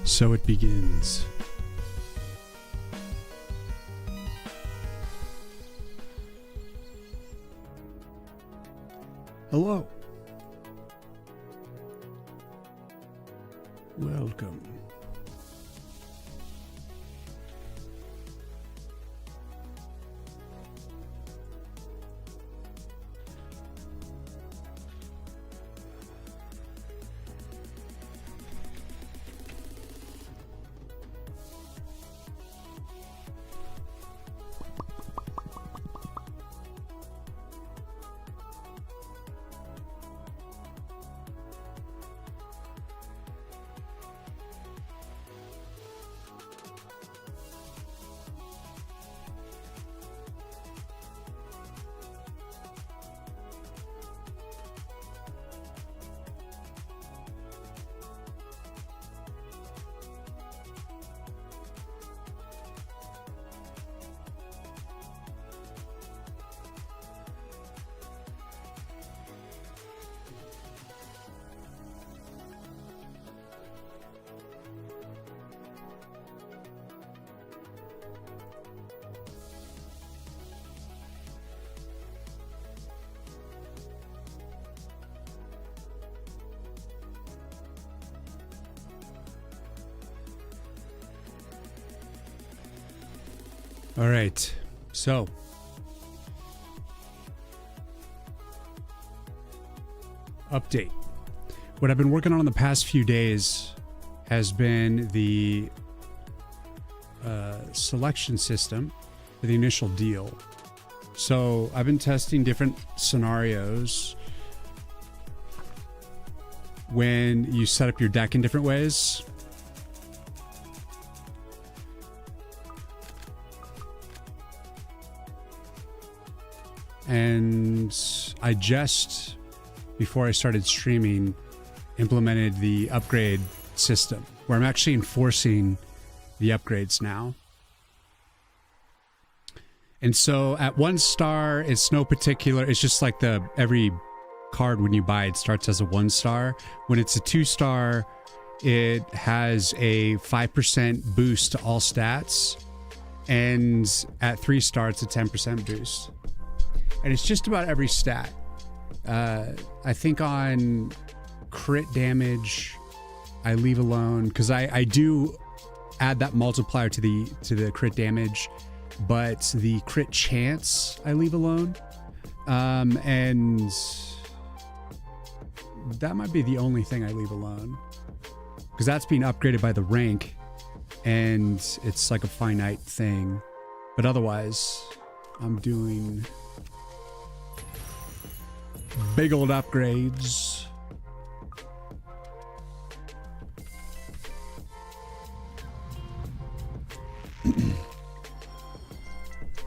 So it begins. Hello. Welcome. All right, so update. What I've been working on in the past few days has been the selection system for the initial deal. So I've been testing different scenarios when you set up your deck in different ways. And I just, before I started streaming, implemented the upgrade system where I'm actually enforcing the upgrades now. And so at 1 star, it's no particular, it's just like every card when you buy it starts as a 1 star. When it's a 2 star, it has a 5% boost to all stats. And at 3 star, it's a 10% boost. And it's just about every stat. I think on crit damage, I leave alone because I do add that multiplier to the crit damage, but the crit chance I leave alone. And that might be the only thing I leave alone because that's being upgraded by the rank, and it's like a finite thing. But otherwise, I'm doing big old upgrades.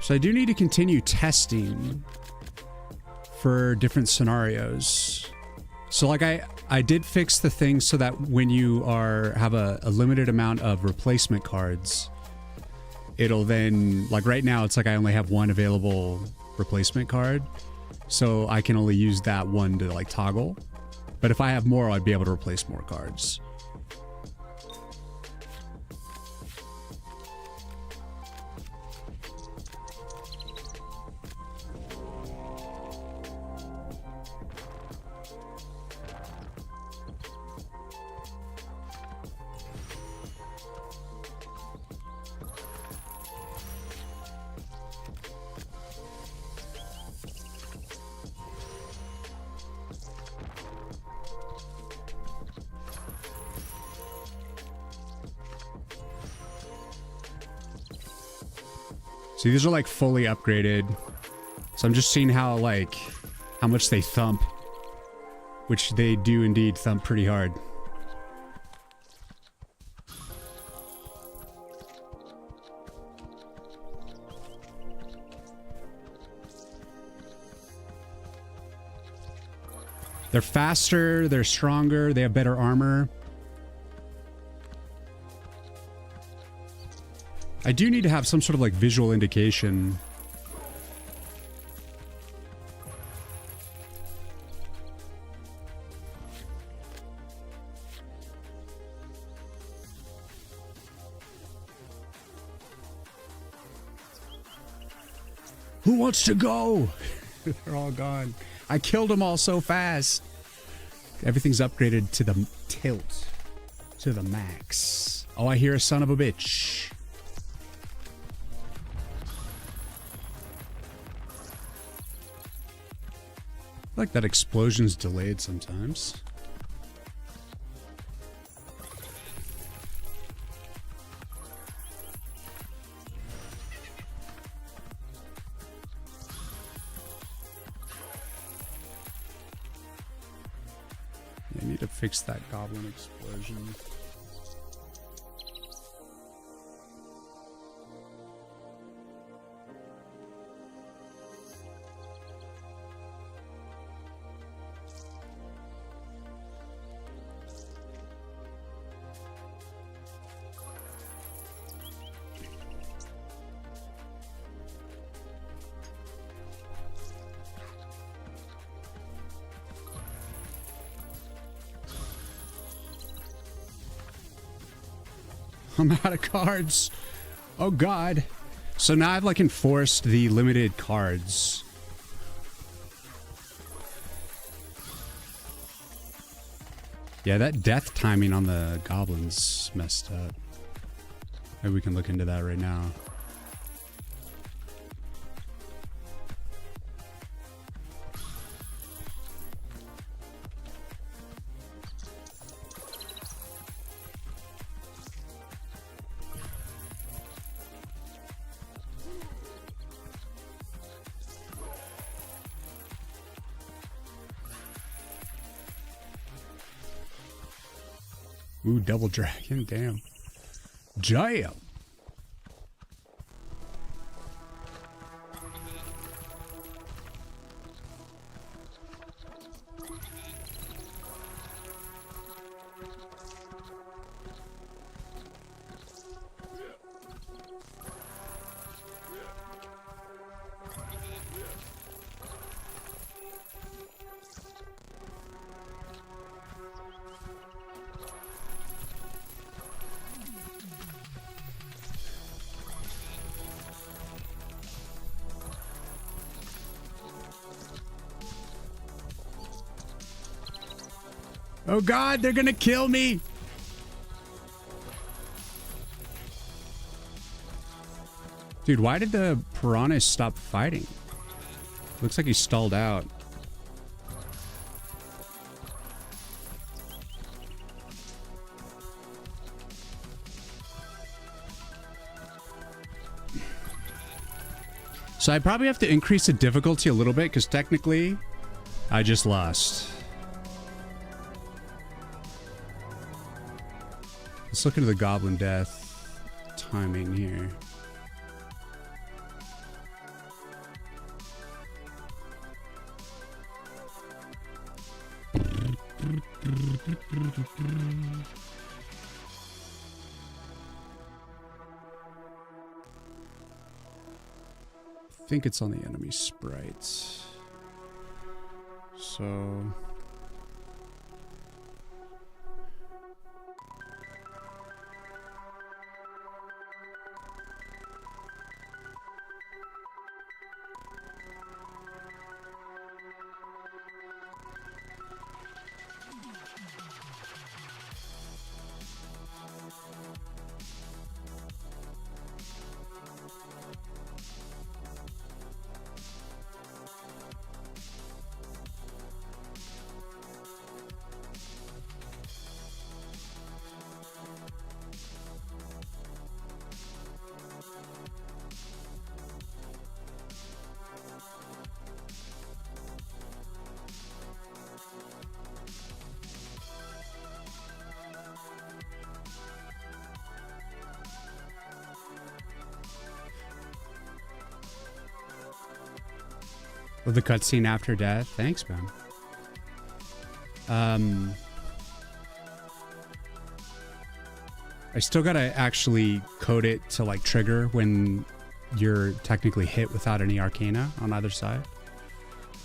So I do need to continue testing for different scenarios. So like I did fix the thing so that when you have a limited amount of replacement cards, it'll then, like right now, it's like I only have 1 available replacement card. So I can only use that 1 to like toggle. But if I have more, I'd be able to replace more cards. So these are like fully upgraded. So I'm just seeing how much they thump, which they do indeed thump pretty hard. They're faster, they're stronger, they have better armor. I do need to have some sort of like visual indication. Who wants to go? They're all gone. I killed them all so fast. Everything's upgraded to the tilt. To the max. Oh, I hear a son of a bitch. I like that explosion's delayed sometimes. I need to fix that goblin explosion. I'm out of cards. Oh god. So now I've like enforced the limited cards. Yeah, that death timing on the goblins messed up. Maybe we can look into that right now. Ooh, double dragon, damn. Jam. Oh god, they're gonna kill me! Dude, why did the piranhas stop fighting? Looks like he stalled out. So I probably have to increase the difficulty a little bit because technically I just lost. Let's look into the goblin death timing here. I think it's on the enemy sprites. So... Oh, the cutscene after death? Thanks, man. I still gotta actually code it to like trigger when you're technically hit without any arcana on either side.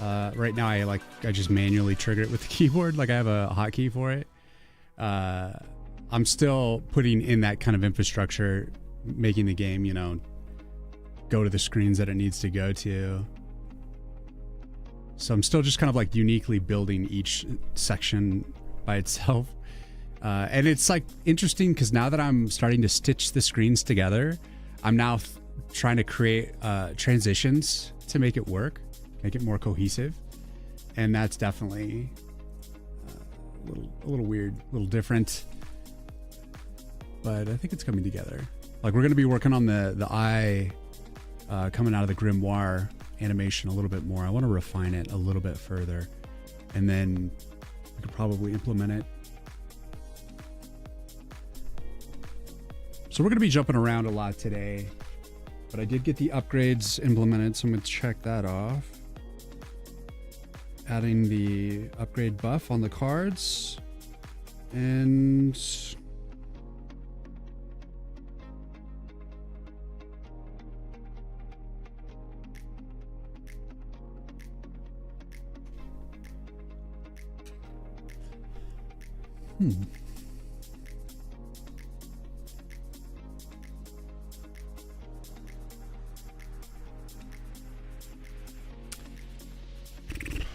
Right now I just manually trigger it with the keyboard, like I have a hotkey for it. I'm still putting in that kind of infrastructure, making the game, you know, go to the screens that it needs to go to. So I'm still just kind of like uniquely building each section by itself. And it's like interesting because now that I'm starting to stitch the screens together, I'm now trying to create transitions to make it work, make it more cohesive. And that's definitely a little weird, a little different. But I think it's coming together. Like we're going to be working on the eye coming out of the grimoire animation a little bit more. I want to refine it a little bit further, and then we could probably implement it. So we're going to be jumping around a lot today, but I did get the upgrades implemented, so I'm going to check that off. Adding the upgrade buff on the cards, and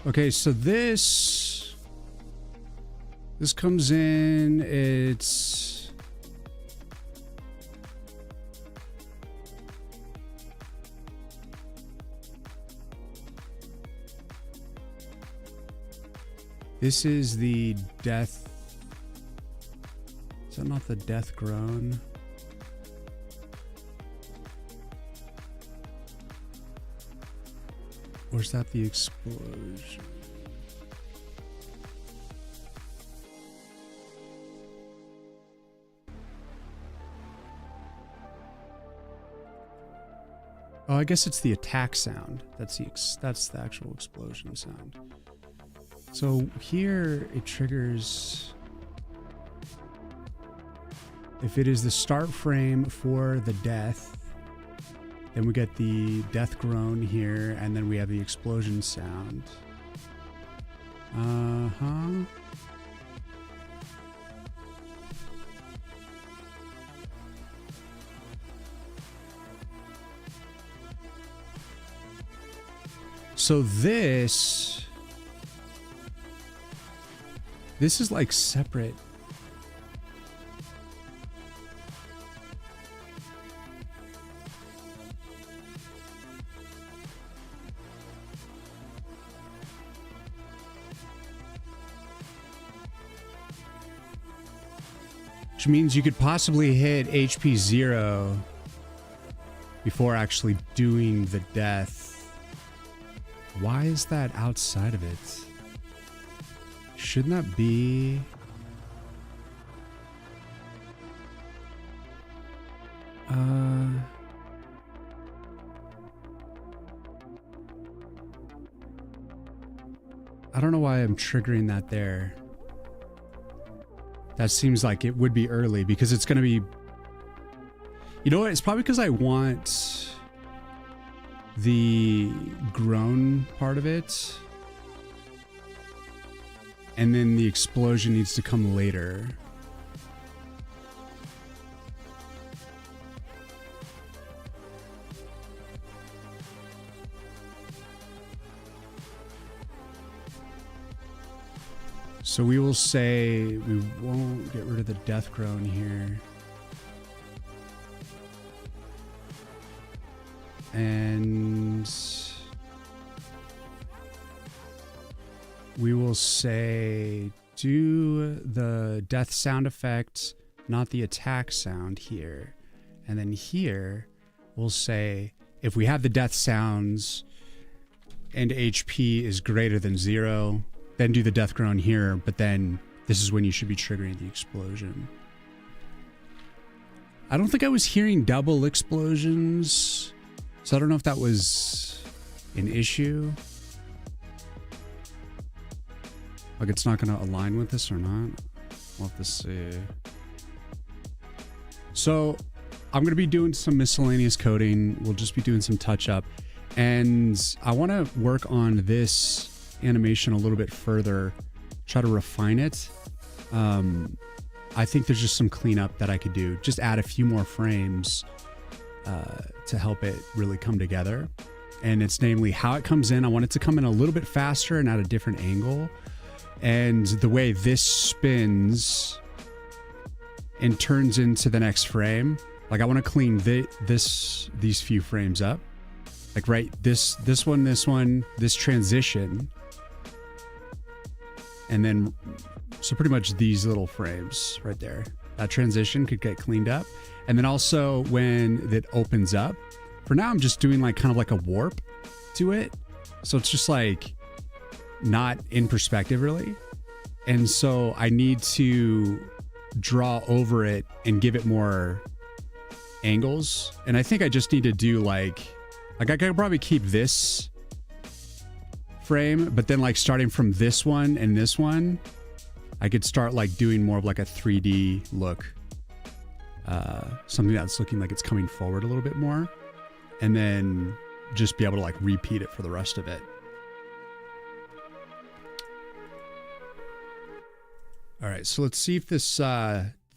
okay, so this comes in, it's this is the death. Is that not the death groan? Or is that the explosion? Oh, I guess it's the attack sound. That's the actual explosion sound. So here it triggers if it is the start frame for the death. Then we get the death groan here, and then we have the explosion sound. So this is like separate. Which means you could possibly hit HP 0 before actually doing the death. Why is that outside of it? Shouldn't that be... I don't know why I'm triggering that there. That seems like it would be early because it's going to be... You know what? It's probably because I want the groan part of it. And then the explosion needs to come later. So we will say we won't get rid of the death groan here. And we will say do the death sound effect, not the attack sound here. And then here we'll say if we have the death sounds and HP is greater than 0, then do the death groan here, but then this is when you should be triggering the explosion. I don't think I was hearing double explosions, so I don't know if that was an issue. Like it's not going to align with this or not. We'll have to see. So I'm going to be doing some miscellaneous coding. We'll just be doing some touch up. And I want to work on this animation a little bit further, try to refine it. I think there's just some cleanup that I could do. Just add a few more frames to help it really come together. And it's namely how it comes in. I want it to come in a little bit faster and at a different angle. And the way this spins and turns into the next frame. Like I want to clean these few frames up. Like right, this one, this transition. And then, so pretty much these little frames right there. That transition could get cleaned up. And then also when it opens up, for now I'm just doing like kind of like a warp to it. So it's just like not in perspective really. And so I need to draw over it and give it more angles. And I think I just need to do like I could probably keep this frame, but then like starting from this one and this one, I could start like doing more of like a 3D look. Something that's looking like it's coming forward a little bit more. And then just be able to like repeat it for the rest of it. All right, so let's see if this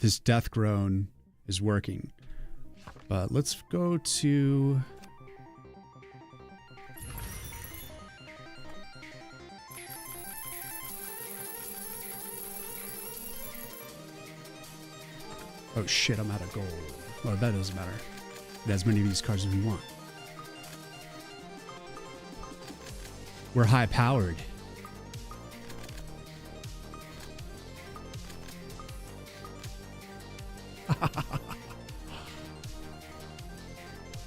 this death groan is working. But let's go to oh shit, I'm out of gold. Well, that doesn't matter. Get as many of these cards as we want. We're high powered.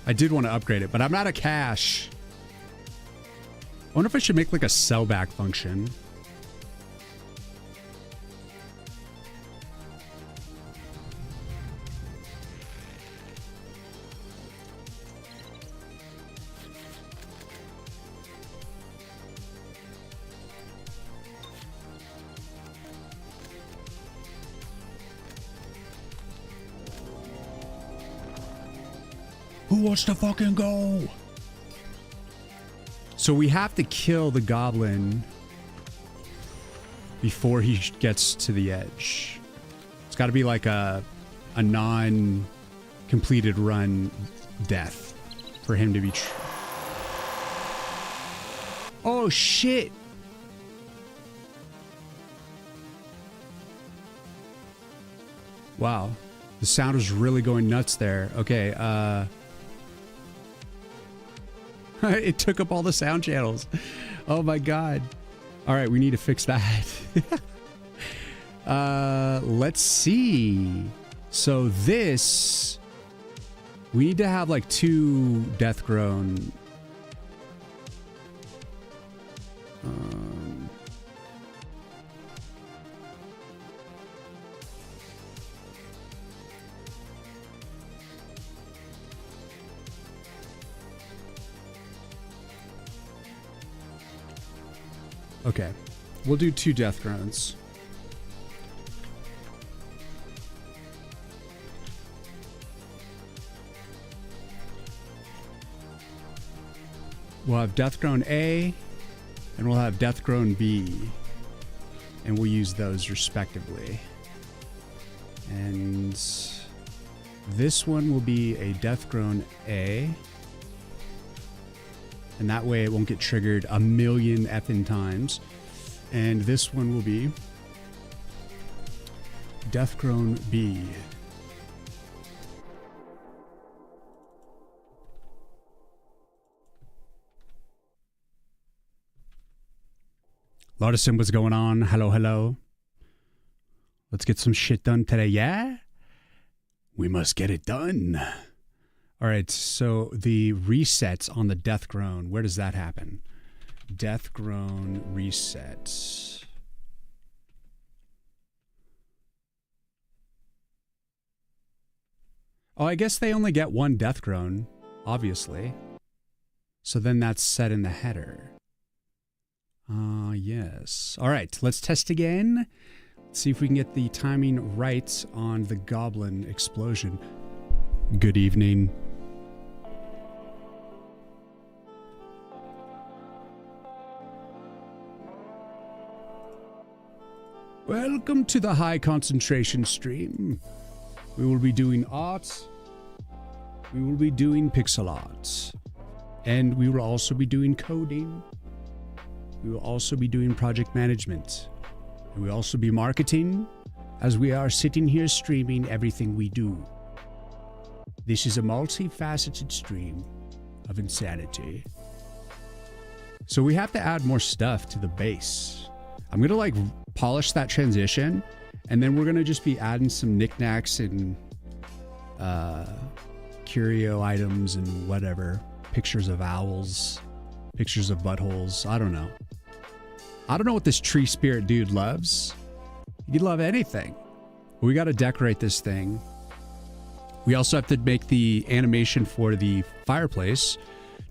I did want to upgrade it, but I'm out of cash. I wonder if I should make like a sell back function. Who wants to fucking go? So we have to kill the goblin before he gets to the edge. It's got to be like a non-completed run death for him to be... Oh, shit. Wow. The sound was really going nuts there. Okay, it took up all the sound channels. Oh my god. All right, we need to fix that. Let's see. So this, we need to have like 2 death groan. Okay, we'll do 2 death groans. We'll have death groan A, and we'll have death groan B, and we'll use those respectively. And this one will be a death groan A. And that way it won't get triggered a million effing times. And this one will be Death Groan B. Lartison, what's going on? Hello, hello. Let's get some shit done today, yeah? We must get it done. All right, so the resets on the Death Groan, where does that happen? Death Groan resets. Oh, I guess they only get 1 Death Groan, obviously. So then that's set in the header. Yes. All right, let's test again. Let's see if we can get the timing right on the Goblin explosion. Good evening. Welcome to the high concentration stream. We will be doing art We will be doing pixel art. And we will also be doing coding. We will also be doing project management. And we will also be marketing as we are sitting here streaming everything we do. This is a multifaceted stream of insanity. So we have to add more stuff to the base. I'm gonna like polish that transition, and then we're gonna just be adding some knickknacks and curio items and whatever. Pictures of owls, pictures of buttholes. I don't know. I don't know what this tree spirit dude loves. He could love anything. We got to decorate this thing. We also have to make the animation for the fireplace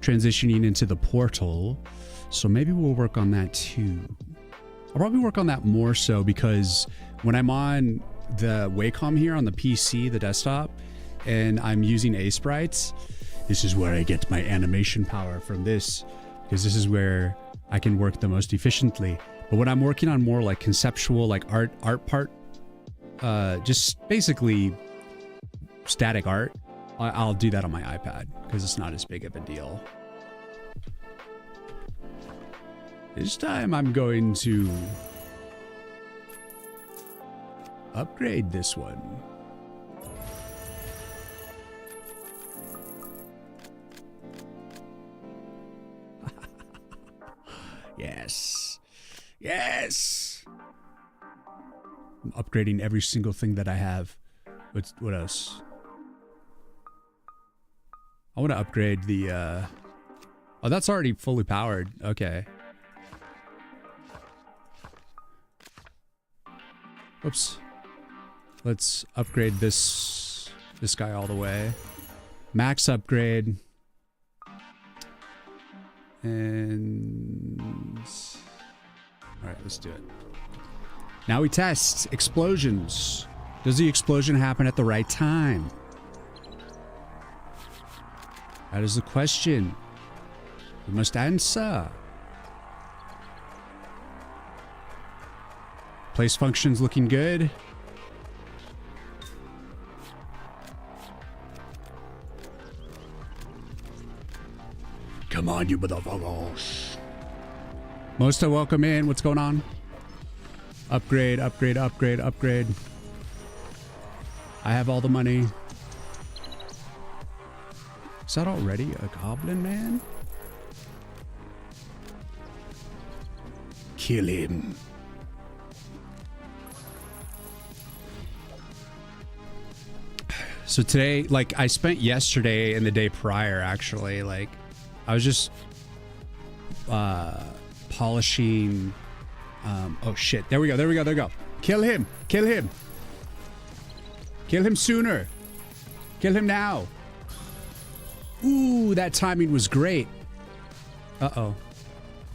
transitioning into the portal. So maybe we'll work on that too. I'll probably work on that more so because when I'm on the Wacom here on the PC, the desktop, and I'm using A sprites, this is where I get my animation power from this, because this is where I can work the most efficiently. But when I'm working on more like conceptual, like art part, just basically static art, I'll do that on my iPad because it's not as big of a deal. This time I'm going to upgrade this one. Yes. Yes. I'm upgrading every single thing that I have. What else? I want to upgrade the oh, that's already fully powered. Okay. Oops. Let's upgrade this guy all the way. Max upgrade. And all right, let's do it. Now we test explosions. Does the explosion happen at the right time? That is the question we must answer. Place functions looking good. Come on, you motherfuckers. Mosta, welcome in. What's going on? Upgrade, upgrade, upgrade, upgrade. I have all the money. Is that already a goblin man? Kill him. So today, like I spent yesterday and the day prior, actually, like I was just polishing. Oh shit! There we go. There we go. There we go. Kill him! Kill him! Kill him sooner! Kill him now! Ooh, that timing was great. Uh-oh.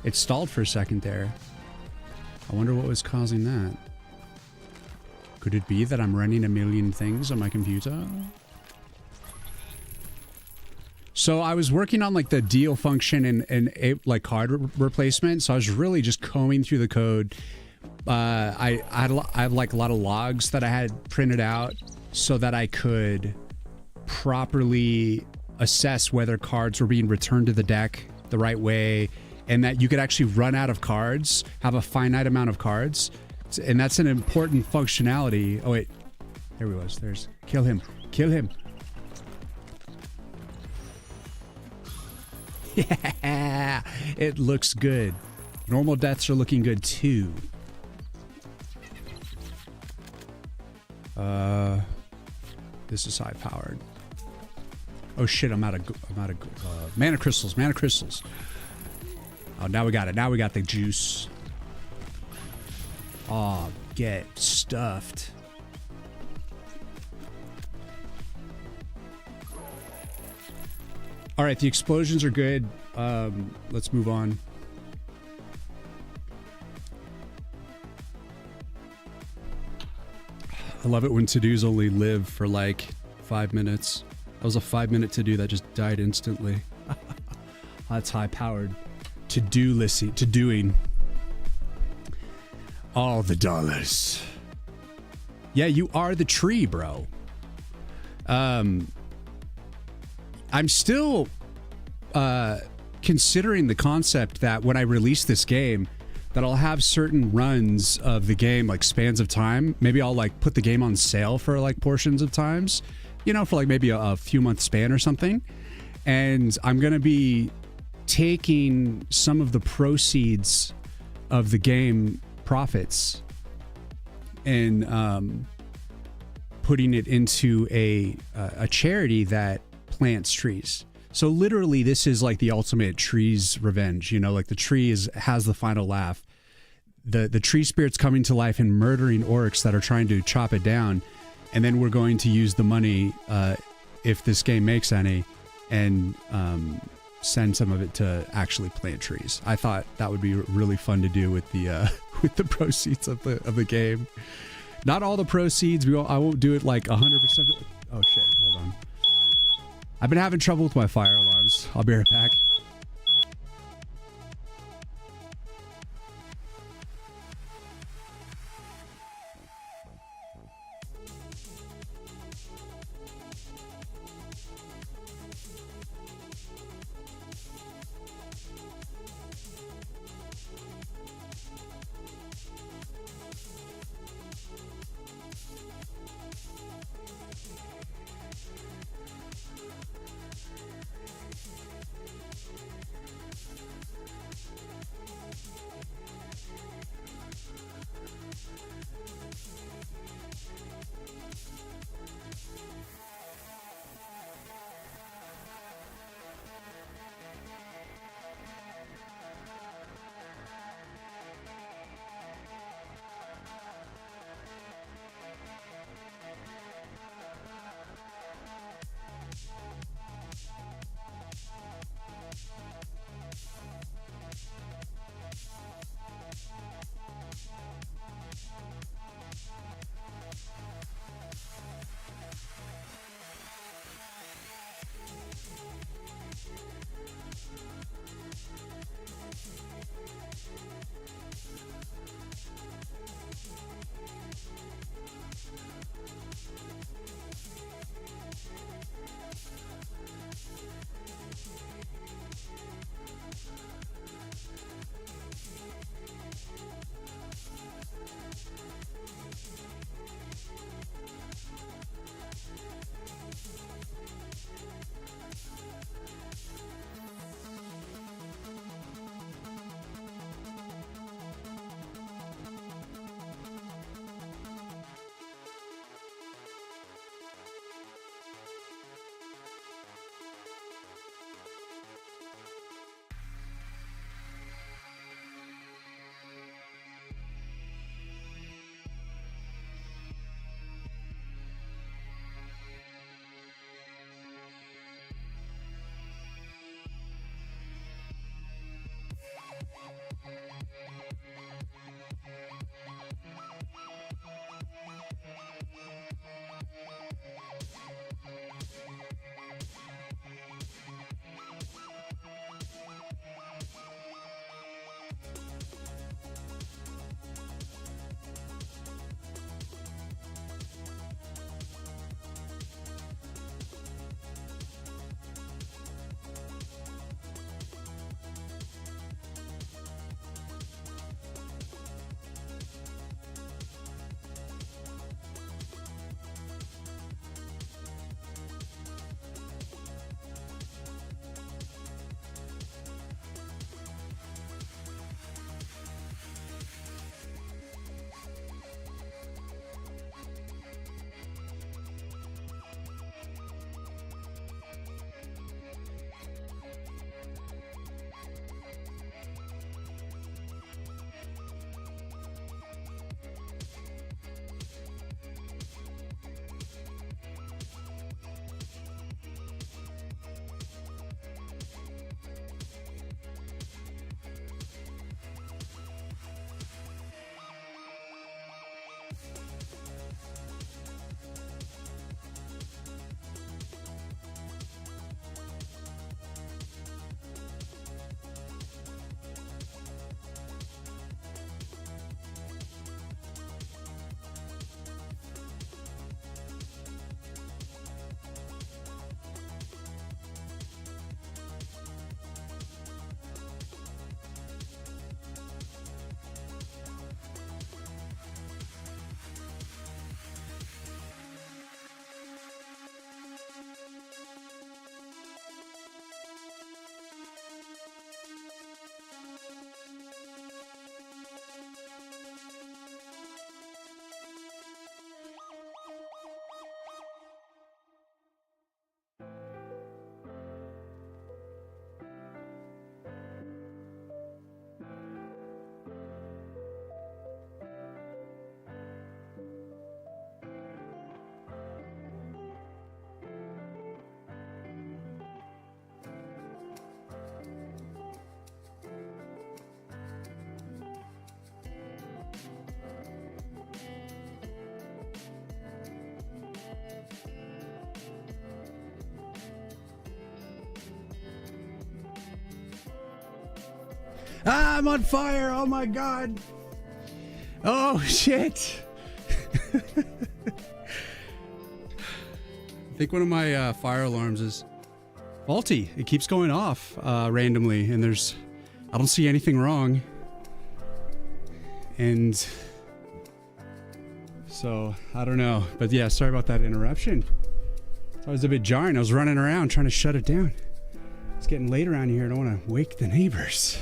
It stalled for a second there. I wonder what was causing that. Could it be that I'm running a million things on my computer? So I was working on like the deal function and like card replacement. So I was really just combing through the code. I have like a lot of logs that I had printed out so that I could properly assess whether cards were being returned to the deck the right way, and that you could actually run out of cards, have a finite amount of cards. And that's an important functionality. Oh wait, there he was. There's kill him. Kill him. Yeah, it looks good. Normal deaths are looking good too. This is high powered. Oh shit! I'm out of mana crystals. Mana crystals. Oh, now we got it. Now we got the juice. Oh, get stuffed. All right, the explosions are good. Let's move on. I love it when to-dos only live for like 5 minutes. That was a 5-minute to-do that just died instantly. That's high-powered. To-do listing, to-doing. All the dollars. Yeah, you are the tree, bro. I'm still considering the concept that when I release this game, that I'll have certain runs of the game, like spans of time. Maybe I'll like put the game on sale for like portions of times, you know, for like maybe a few month span or something. And I'm going to be taking some of the proceeds of the game profits and putting it into a charity that plants trees. So literally, this is like the ultimate tree's revenge. You know, like the tree has the final laugh. The tree spirit's coming to life and murdering orcs that are trying to chop it down, and then we're going to use the money, if this game makes any, and send some of it to actually plant trees. I thought that would be really fun to do with the with the proceeds of the game. Not all the proceeds. I won't do it like 100%. Oh shit! Hold on. I've been having trouble with my fire alarms. I'll be right back. Ah, I'm on fire. Oh my God. Oh shit. I think one of my fire alarms is faulty. It keeps going off randomly, and I don't see anything wrong. And so I don't know, but yeah, sorry about that interruption. I was a bit jarring. I was running around trying to shut it down. It's getting late around here. I don't want to wake the neighbors.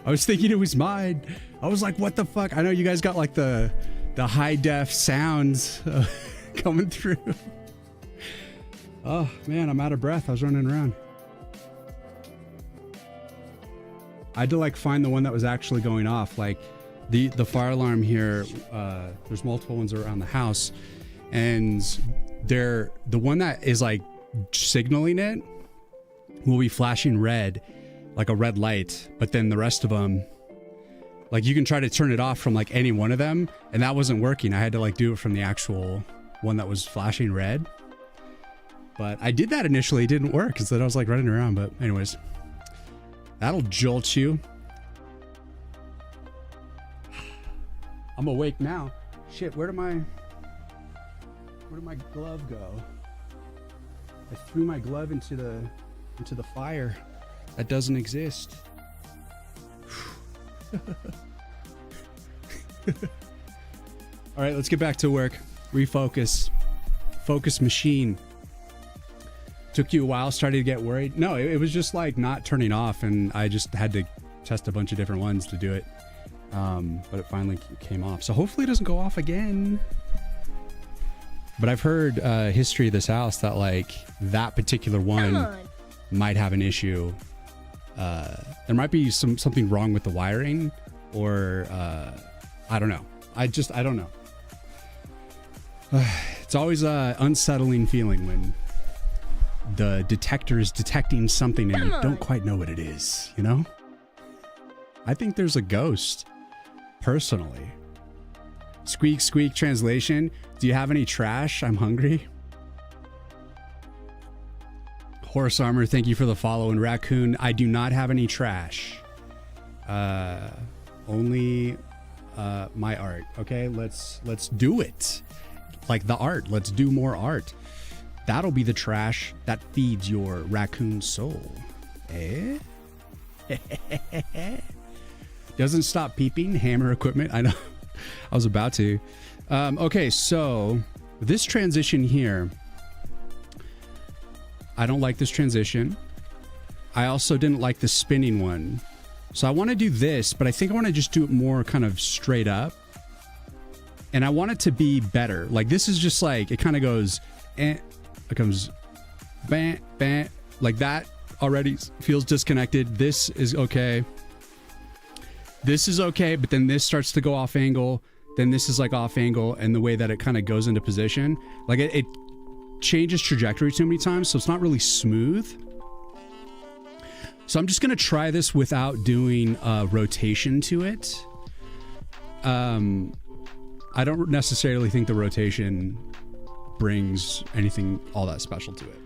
I was thinking it was mine. I was like, what the fuck? I know you guys got like the high def sounds coming through. Oh man, I'm out of breath. I was running around. I had to like find the one that was actually going off. Like the fire alarm here, there's multiple ones around the house, and the one that is like signaling it will be flashing red, like a red light, but then the rest of them, like you can try to turn it off from like any one of them, and that wasn't working. I had to like do it from the actual one that was flashing red. But I did that initially. It didn't work because then I was like running around. But anyways, that'll jolt you. I'm awake now. Shit, where did my glove go? I threw my glove into the fire. That doesn't exist. All right, let's get back to work. Refocus. Focus machine. Took you a while, started to get worried. No, it was just like not turning off, and I just had to test a bunch of different ones to do it. But it finally came off. So hopefully it doesn't go off again. But I've heard history of this house that like that particular one might have an issue. There might be something wrong with the wiring, or I don't know. I don't know. It's always a unsettling feeling when the detector is detecting something and you don't quite know what it is, you know? I think there's a ghost, personally. Squeak, squeak translation. Do you have any trash? I'm hungry. Horse Armor, thank you for the follow. And Raccoon, I do not have any trash. Only my art. Okay, let's do it. Like the art. Let's do more art. That'll be the trash that feeds your raccoon soul. Eh? Doesn't stop peeping. Hammer equipment. I know. I was about to. Okay, so this transition here. I don't like this transition. I also didn't like the spinning one. So I want to do this, but I think I want to just do it more kind of straight up. And I want it to be better. Like this is just like, it kind of goes, it comes, bam, bam. Like that already feels disconnected. This is okay. This is okay, but then this starts to go off angle. Then this is like off angle, and the way that it kind of goes into position. Like it changes trajectory too many times, so it's not really smooth. So I'm just gonna try this without doing rotation to it. I don't necessarily think the rotation brings anything all that special to it.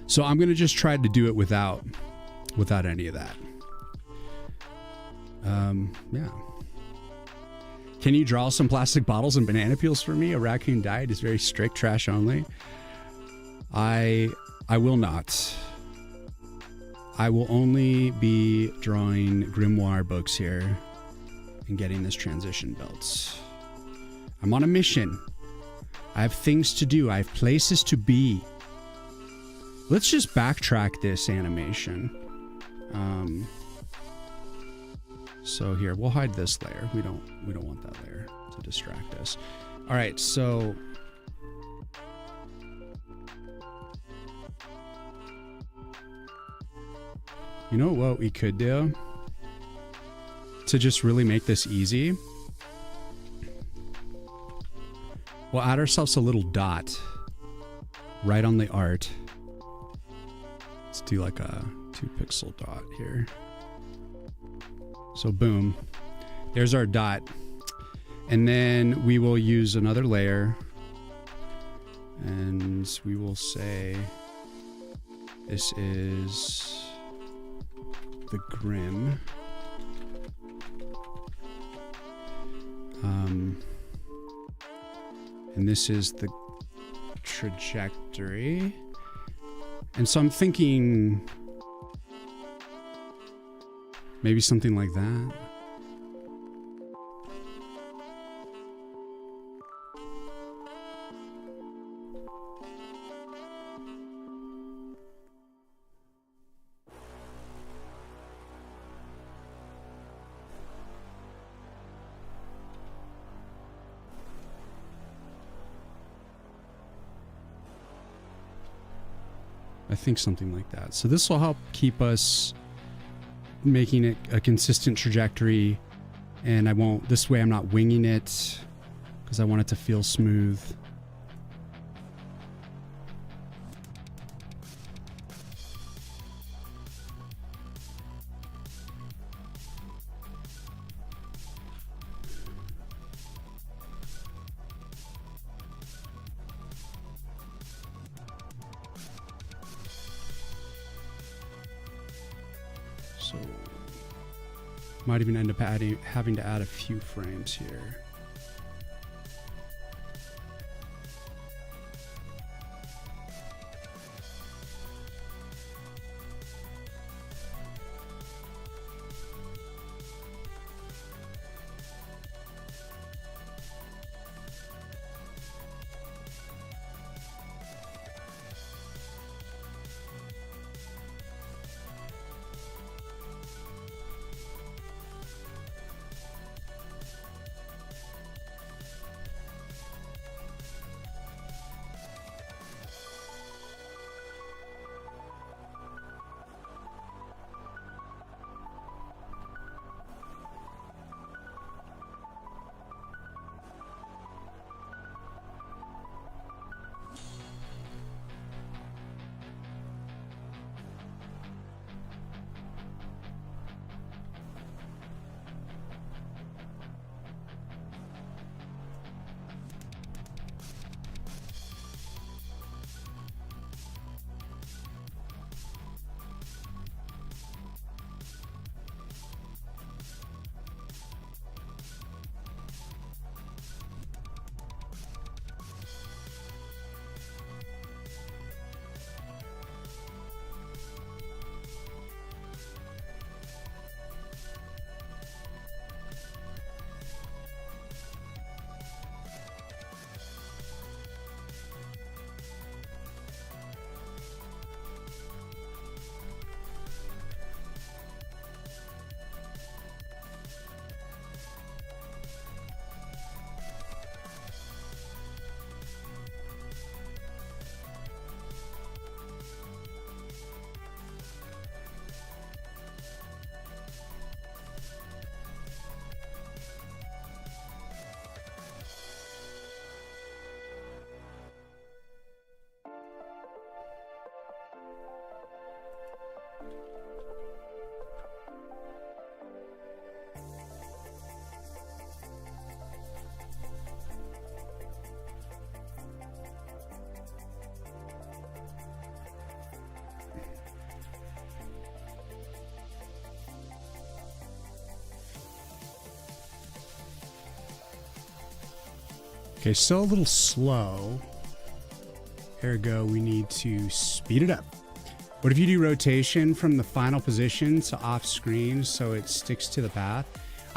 So I'm gonna just try to do it without any of that. Yeah. Can you draw some plastic bottles and banana peels for me? A raccoon diet is very strict, trash only. I will not. I will only be drawing grimoire books here and getting this transition built. I'm on a mission. I have things to do. I have places to be. Let's just backtrack this animation. So here, we'll hide this layer. We don't want that layer to distract us. All right, so you know what we could do to just really make this easy? We'll add ourselves a little dot right on the art. Let's do like a 2-pixel dot here. So boom, there's our dot. And then we will use another layer and we will say This is the Grim. And this is the trajectory. And so I'm thinking maybe something like that. I think something like that. So this will help keep us making it a consistent trajectory, and this way I'm not winging it because I want it to feel smooth. So might even end up having to add a few frames here. Okay, still a little slow. Ergo, we need to speed it up. What if you do rotation from the final position to off screen so it sticks to the path?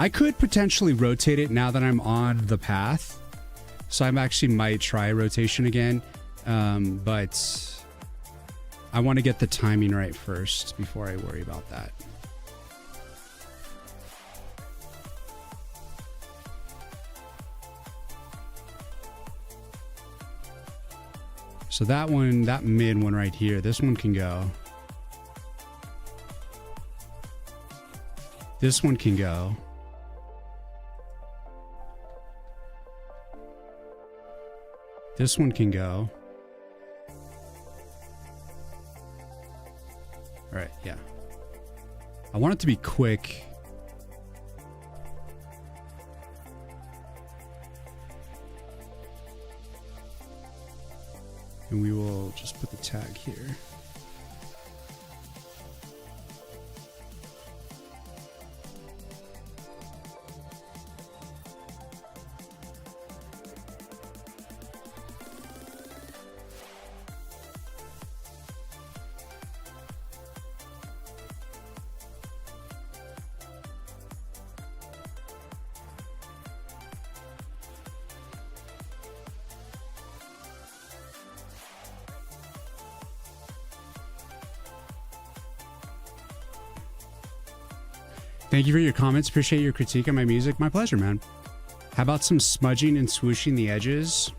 I could potentially rotate it now that I'm on the path. So I actually might try rotation again. But I want to get the timing right first before I worry about that. So that one, that mid one right here, this one can go. This one can go. This one can go. All right, yeah. I want it to be quick. And we will just put the tag here. Thank you for your comments. Appreciate your critique on my music. My pleasure, man. How about some smudging and swooshing the edges?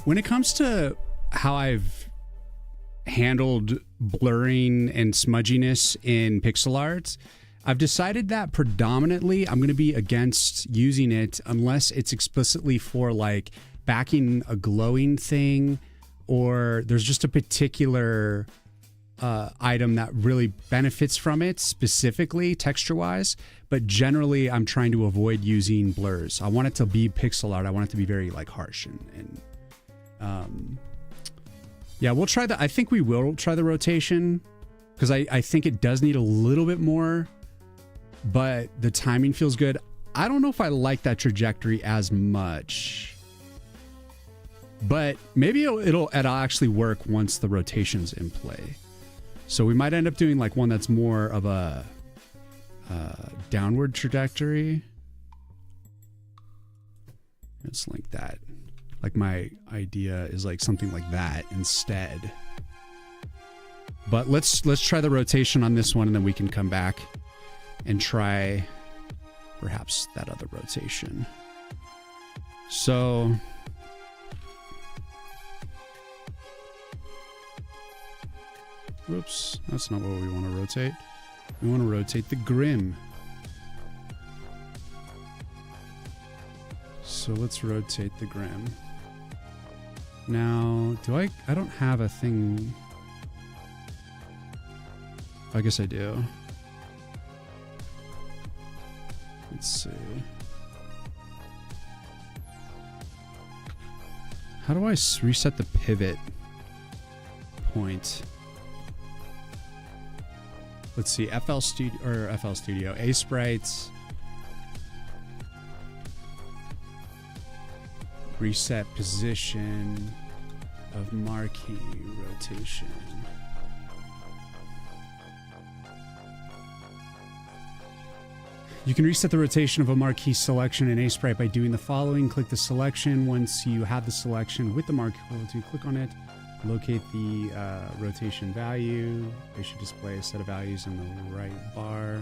When it comes to how I've handled blurring and smudginess in pixel art, I've decided that predominantly I'm going to be against using it unless it's explicitly for like backing a glowing thing, or there's just a particular item that really benefits from it specifically texture wise. But generally I'm trying to avoid using blurs. I want it to be pixel art. I want it to be very like harsh and yeah, we'll try that. I think we will try the rotation because I think it does need a little bit more, but the timing feels good. I don't know if I like that trajectory as much, but maybe it'll actually work once the rotation's in play. So we might end up doing like one that's more of a downward trajectory. Let's link that. Like my idea is like something like that instead. But let's try the rotation on this one, and then we can come back and try perhaps that other rotation. So whoops, that's not what we want to rotate. We want to rotate the grim. So let's rotate the grim. Now, I don't have a thing. I guess I do. Let's see. How do I reset the pivot point? Let's see, FL Studio, A sprites. Reset position of marquee rotation. You can reset the rotation of a marquee selection in A-Sprite by doing the following. Click the selection. Once you have the selection with the marquee equal to, click on it. Locate the rotation value. They should display a set of values in the right bar.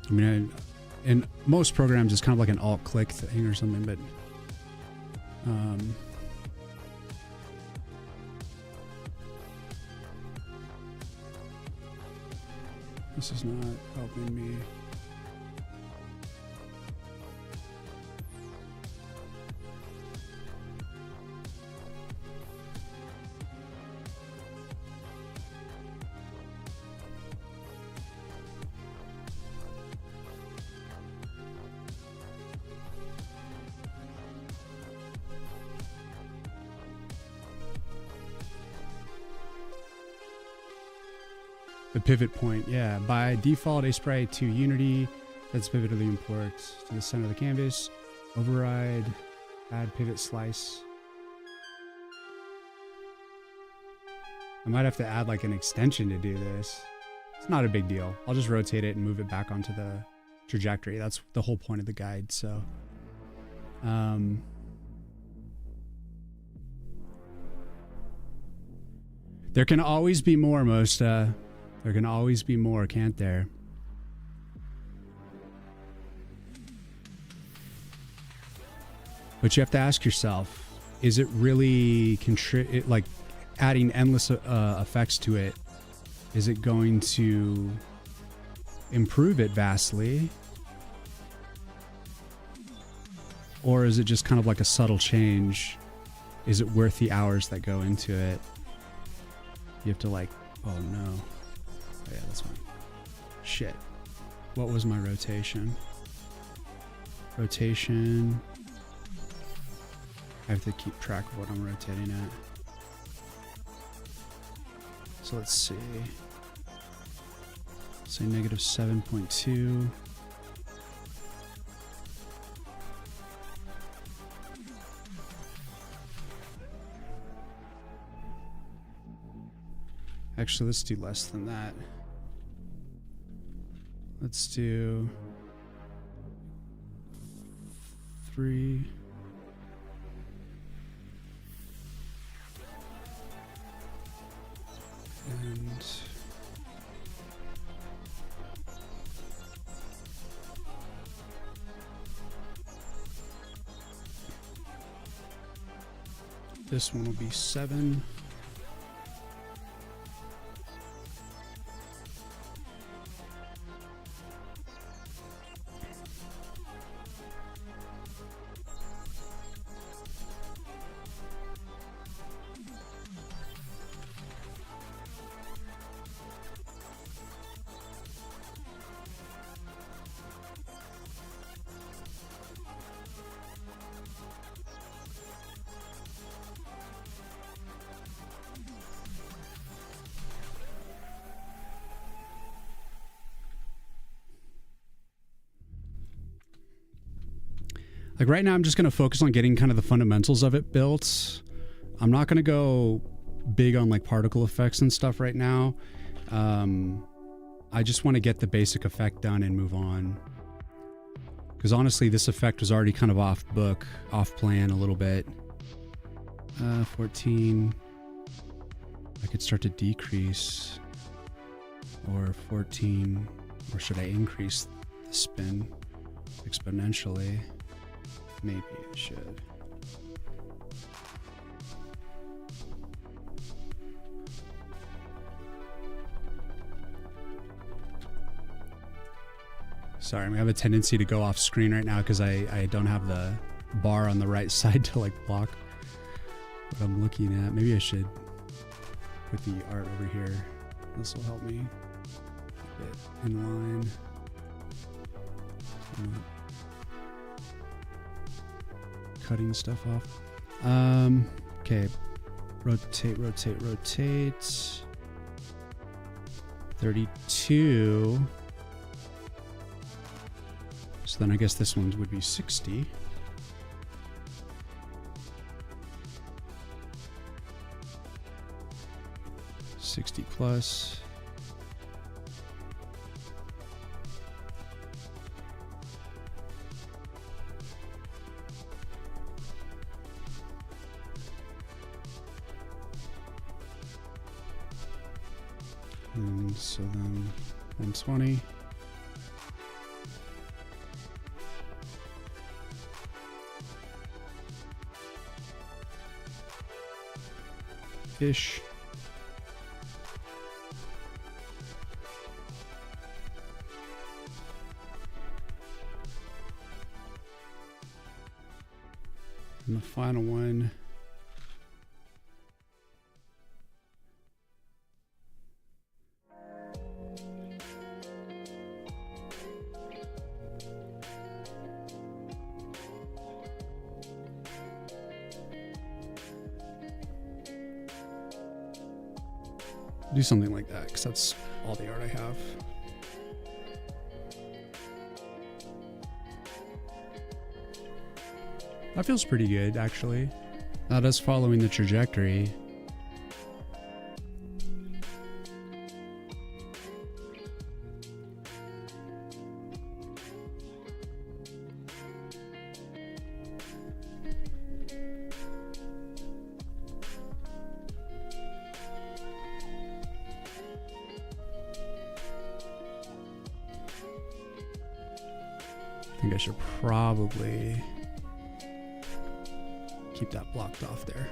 I mean, in most programs, it's kind of like an alt-click thing or something, but this is not helping me. The pivot point, yeah. By default, a sprite to Unity. Let's pivot to the import to the center of the canvas. Override, add pivot slice. I might have to add like an extension to do this. It's not a big deal. I'll just rotate it and move it back onto the trajectory. That's the whole point of the guide. So, there can always be more, Mosta. There can always be more, can't there? But you have to ask yourself, is it really like adding endless effects to it? Is it going to improve it vastly? Or is it just kind of like a subtle change? Is it worth the hours that go into it? You have to like, oh no. Oh yeah, that's fine. Shit. What was my rotation? Rotation. I have to keep track of what I'm rotating at. So let's see. Say negative 7.2. Actually, let's do less than that. Let's do 3. And this one will be 7. Like right now, I'm just going to focus on getting kind of the fundamentals of it built. I'm not going to go big on like particle effects and stuff right now. I just want to get the basic effect done and move on. Because honestly, this effect was already kind of off book, off plan a little bit. 14. I could start to decrease. Or 14. Or should I increase the spin exponentially? Maybe I should. Sorry, I have a tendency to go off screen right now because I don't have the bar on the right side to like block what I'm looking at. Maybe I should put the art over here. This will help me keep it in line. Cutting stuff off. Okay. Rotate, rotate, rotate. 32. So then I guess this one would be 60. +60. And so then 120. Ish. And the final one. Do something like that because that's all the art I have. That feels pretty good, actually. That is following the trajectory. I think I should probably keep that blocked off there.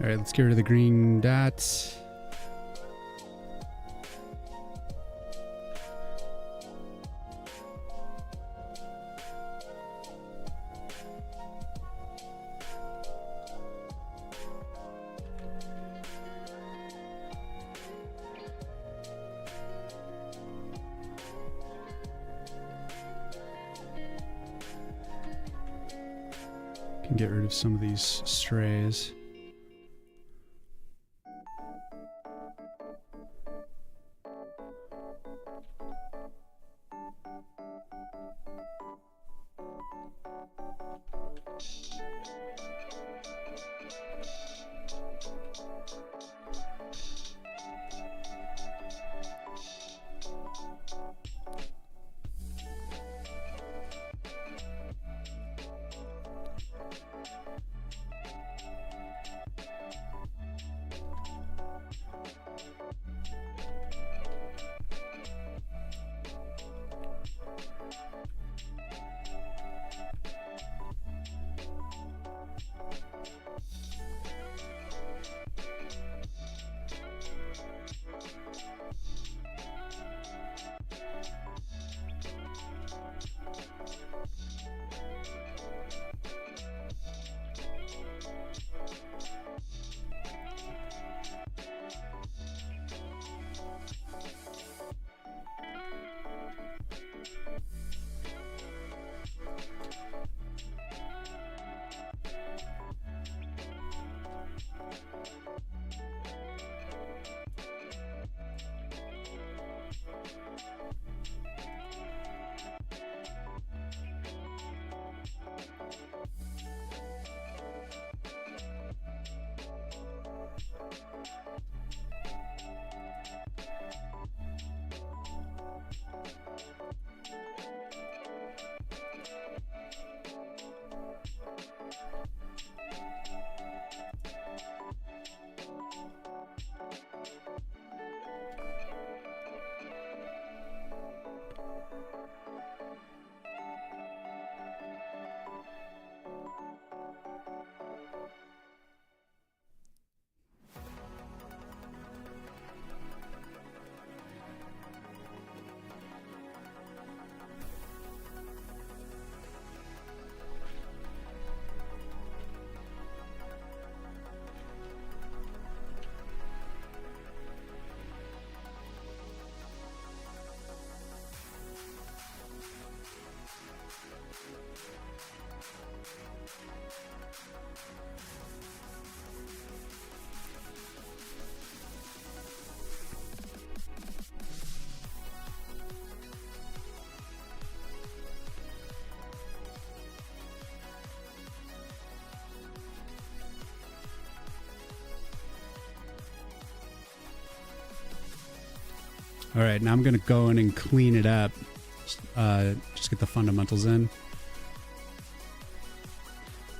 All right, let's get rid of the green dots. Can get rid of some of these strays. All right, now I'm going to go in and clean it up. Just get the fundamentals in.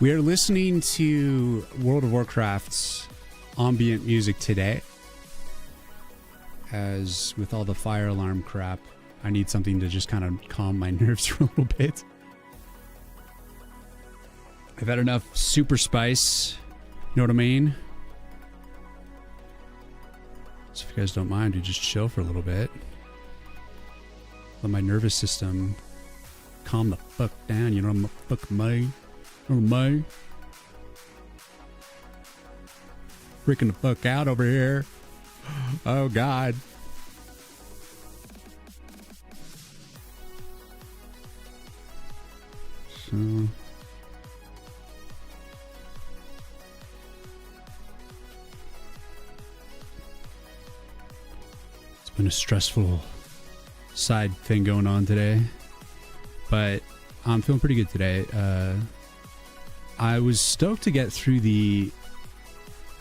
We are listening to World of Warcraft's ambient music today. As with all the fire alarm crap, I need something to just kind of calm my nerves for a little bit. I've had enough super spice. You know what I mean? So if you guys don't mind, we just chill for a little bit. Let my nervous system calm the fuck down. You know what I'm fuck me? Me? Freaking the fuck out over here. Oh God. So it's been a stressful side thing going on today, but I'm feeling pretty good today. I was stoked to get through the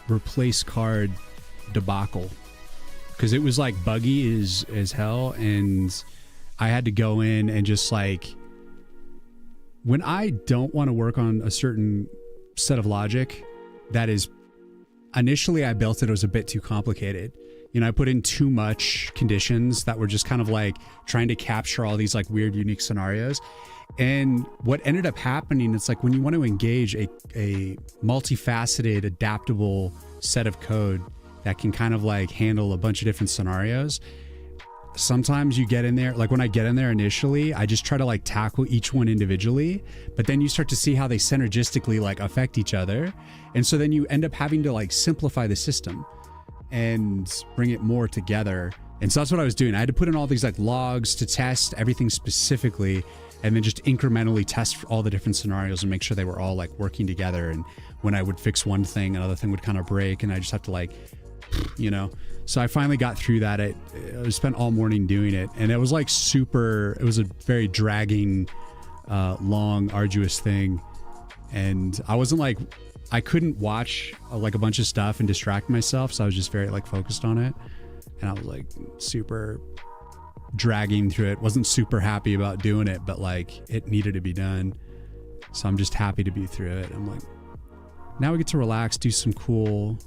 replace card debacle because it was like buggy as hell, and I had to go in and just like, when I don't want to work on a certain set of logic that is, initially I built it was a bit too complicated. You know, I put in too much conditions that were just kind of like trying to capture all these like weird, unique scenarios. And what ended up happening, it's like when you want to engage a multifaceted, adaptable set of code that can kind of like handle a bunch of different scenarios, sometimes you get in there, like when I get in there initially, I just try to like tackle each one individually, but then you start to see how they synergistically like affect each other. And so then you end up having to like simplify the system and bring it more together. And so that's what I was doing. I had to put in all these like logs to test everything specifically and then just incrementally test all the different scenarios and make sure they were all like working together. And when I would fix one thing, another thing would kind of break, and I just have to like, you know. So I finally got through that. I spent all morning doing it, and it was like super. It was a very dragging, long, arduous thing, and I wasn't like, I couldn't watch like a bunch of stuff and distract myself, so I was just very like focused on it, and I was like super dragging through it. Wasn't super happy about doing it, but like it needed to be done, so I'm just happy to be through it. I'm like, now we get to relax, do some cool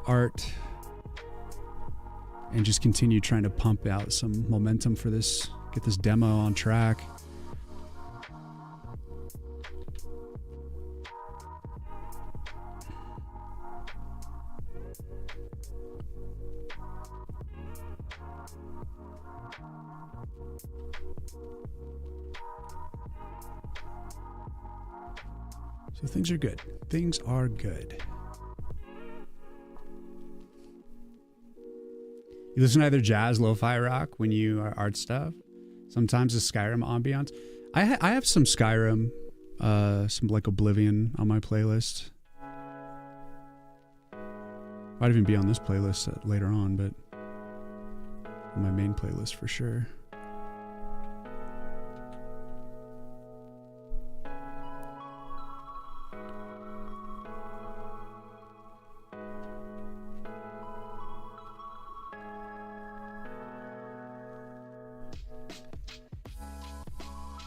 art, and just continue trying to pump out some momentum for this, get this demo on track. So things are good. Things are good. You listen to either jazz, lo-fi rock when you are art stuff. Sometimes a Skyrim ambiance. I have some Skyrim, some like Oblivion on my playlist. Might even be on this playlist later on, but on my main playlist for sure.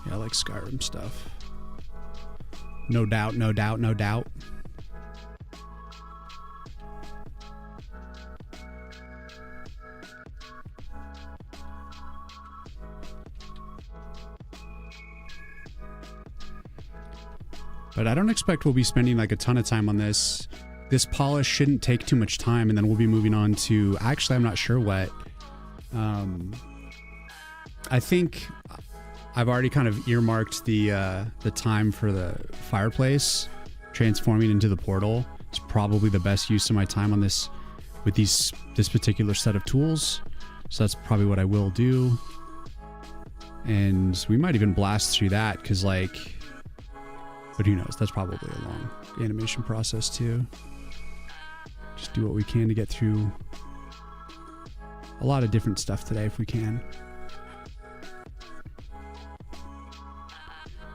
Yeah, I like Skyrim stuff. No doubt, no doubt, no doubt. But I don't expect we'll be spending like a ton of time on this. This polish shouldn't take too much time, and then we'll be moving on to, actually I'm not sure what. I think I've already kind of earmarked the time for the fireplace transforming into the portal. It's probably the best use of my time on this with this particular set of tools. So that's probably what I will do. And we might even blast through that because like, but who knows? That's probably a long animation process too. Just do what we can to get through a lot of different stuff today if we can.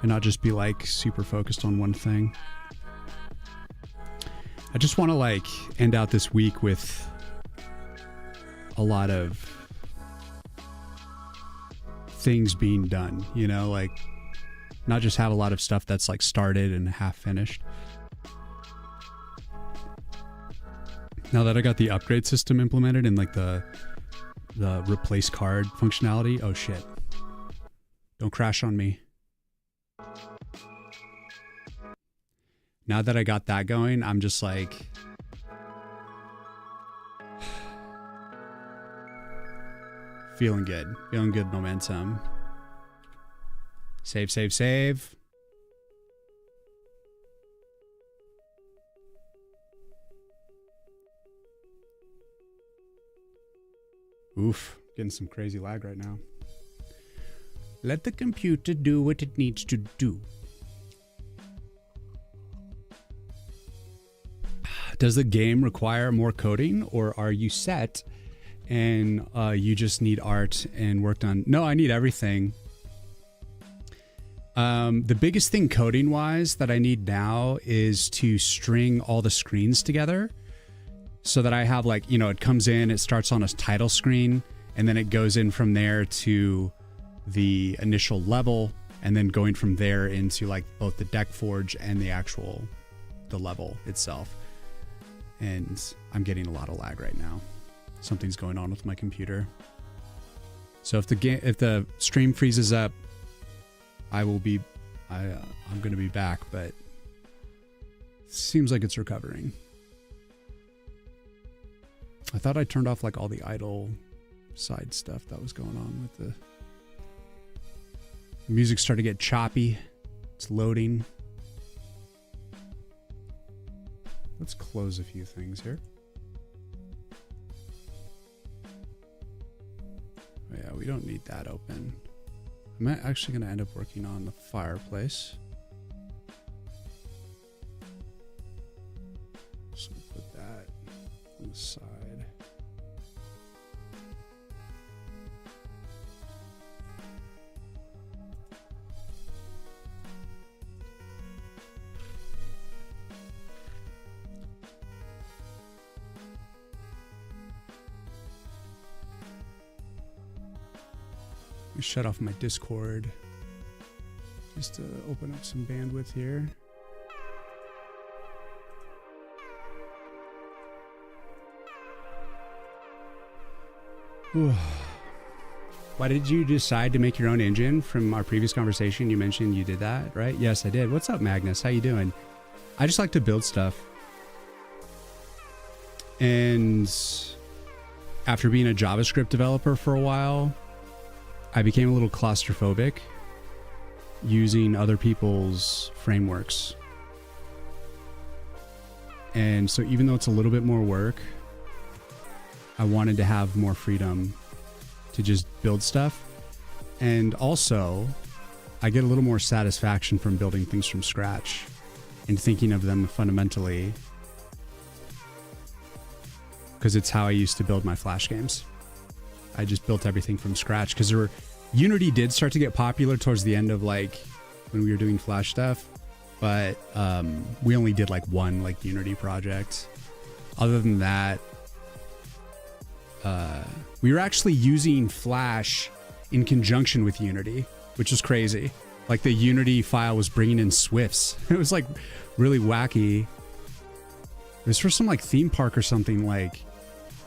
And not just be like super focused on one thing. I just want to like end out this week with a lot of things being done, you know, like not just have a lot of stuff that's like started and half finished. Now that I got the upgrade system implemented and like the replace card functionality, oh shit. Don't crash on me. Now that I got that going, I'm just like, feeling good momentum. Save, save, save. Oof, getting some crazy lag right now. Let the computer do what it needs to do. Does the game require more coding, or are you set and you just need art and work done? No, I need everything. The biggest thing coding wise that I need now is to string all the screens together so that I have like, you know, it comes in, it starts on a title screen, and then it goes in from there to the initial level, and then going from there into like both the deck forge and the level itself. And I'm getting a lot of lag right now. Something's going on with my computer. So if the stream freezes up, I'm going to be back, but it seems like it's recovering. I thought I turned off like all the idle side stuff that was going on with the music started to get choppy. It's loading. Let's close a few things here. Oh, yeah, we don't need that open. I'm actually going to end up working on the fireplace. So put that on the side. Shut off my Discord just to open up some bandwidth here. Why did you decide to make your own engine? From our previous conversation, you mentioned you did that, right? Yes, I did. What's up, Magnus? How you doing? I just like to build stuff. And after being a JavaScript developer for a while, I became a little claustrophobic using other people's frameworks. And so even though it's a little bit more work, I wanted to have more freedom to just build stuff. And also, I get a little more satisfaction from building things from scratch and thinking of them fundamentally, because it's how I used to build my Flash games. I just built everything from scratch because Unity did start to get popular towards the end of like when we were doing Flash stuff, but we only did like one like Unity project. Other than that, we were actually using Flash in conjunction with Unity, which is crazy. Like the Unity file was bringing in Swifts. It was like really wacky. It was for some like theme park or something. Like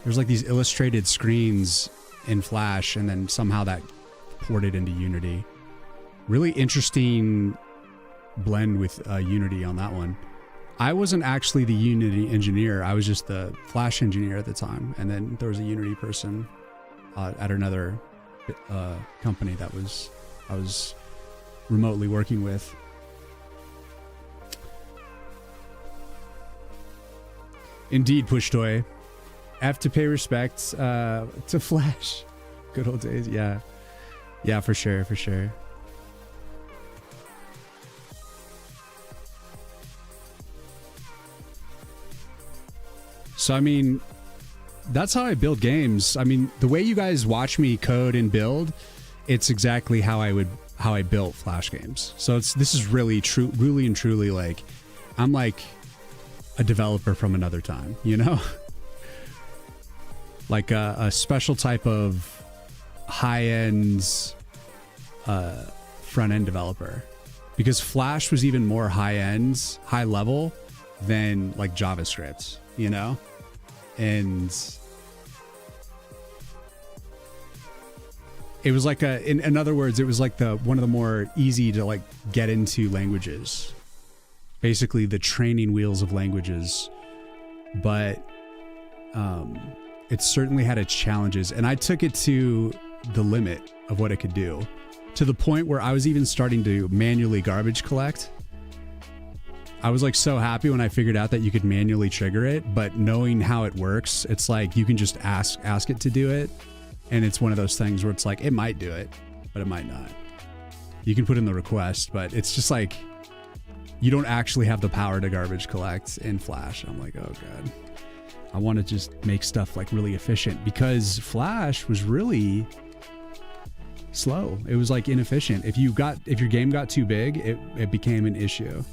there's like these illustrated screens in Flash, and then somehow that ported into Unity. Really interesting blend with Unity on that one. I wasn't actually the Unity engineer. I was just the Flash engineer at the time. And then there was a Unity person at another company that I was remotely working with. Indeed, Pushtoy. Have to pay respect to Flash. Good old days, yeah. Yeah, for sure, for sure. So, I mean, that's how I build games. I mean, the way you guys watch me code and build, it's exactly how I built Flash games. So this is really and truly like, I'm like a developer from another time, you know? Like a special type of high-end front-end developer, because Flash was even more high-end, high-level than like JavaScript, you know? And it was like in other words, it was like one of the more easy to like get into languages, basically the training wheels of languages. But it certainly had its challenges, and I took it to the limit of what it could do, to the point where I was even starting to manually garbage collect. I was like so happy when I figured out that you could manually trigger it, but knowing how it works, it's like you can just ask it to do it, and it's one of those things where it's like it might do it, but it might not. You can put in the request, but it's just like you don't actually have the power to garbage collect in Flash. I'm like, oh god. I want to just make stuff like really efficient, because Flash was really slow. It was like inefficient. If your game got too big, it became an issue.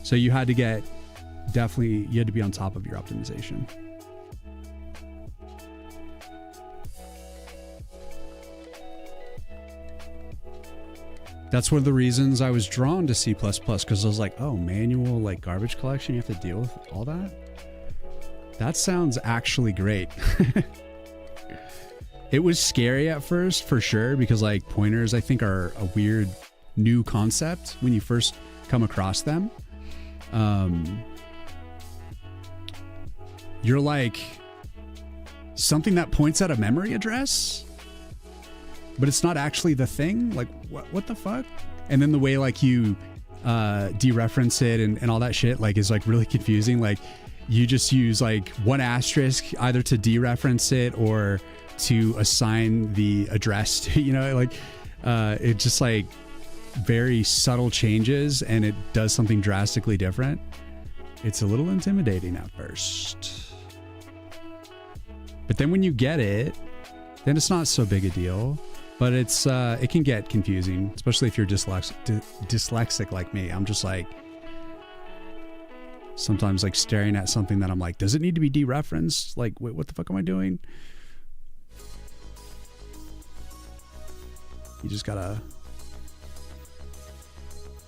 So you had to you had to be on top of your optimization. That's one of the reasons I was drawn to C++, because I was like, oh, manual like garbage collection, you have to deal with all that? That sounds actually great. It was scary at first, for sure, because like pointers, I think, are a weird new concept when you first come across them. You're like something that points at a memory address, but it's not actually the thing. Like what the fuck? And then the way like you dereference it and all that shit like is like really confusing. Like you just use like one asterisk either to dereference it or to assign the address to, you know, like It just like very subtle changes and it does something drastically different. It's a little intimidating at first. But then when you get it, then it's not so big a deal. But it's it can get confusing, especially if you're dyslexic like me. I'm just like sometimes like staring at something that I'm like, does it need to be dereferenced? Like, wait, what the fuck am I doing? You just gotta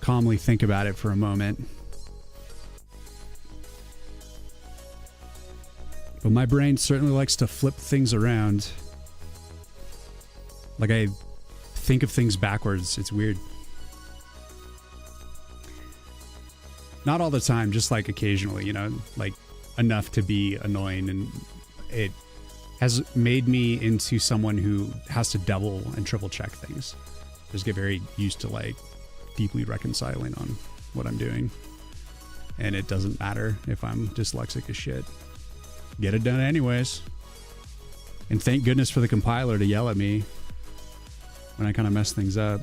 calmly think about it for a moment. But my brain certainly likes to flip things around. Like I think of things backwards. It's weird. Not all the time, just like occasionally, you know, like enough to be annoying. And it has made me into someone who has to double and triple check things. Just get very used to like deeply reconciling on what I'm doing. And it doesn't matter if I'm dyslexic as shit. Get it done anyways. And thank goodness for the compiler to yell at me when I kind of mess things up.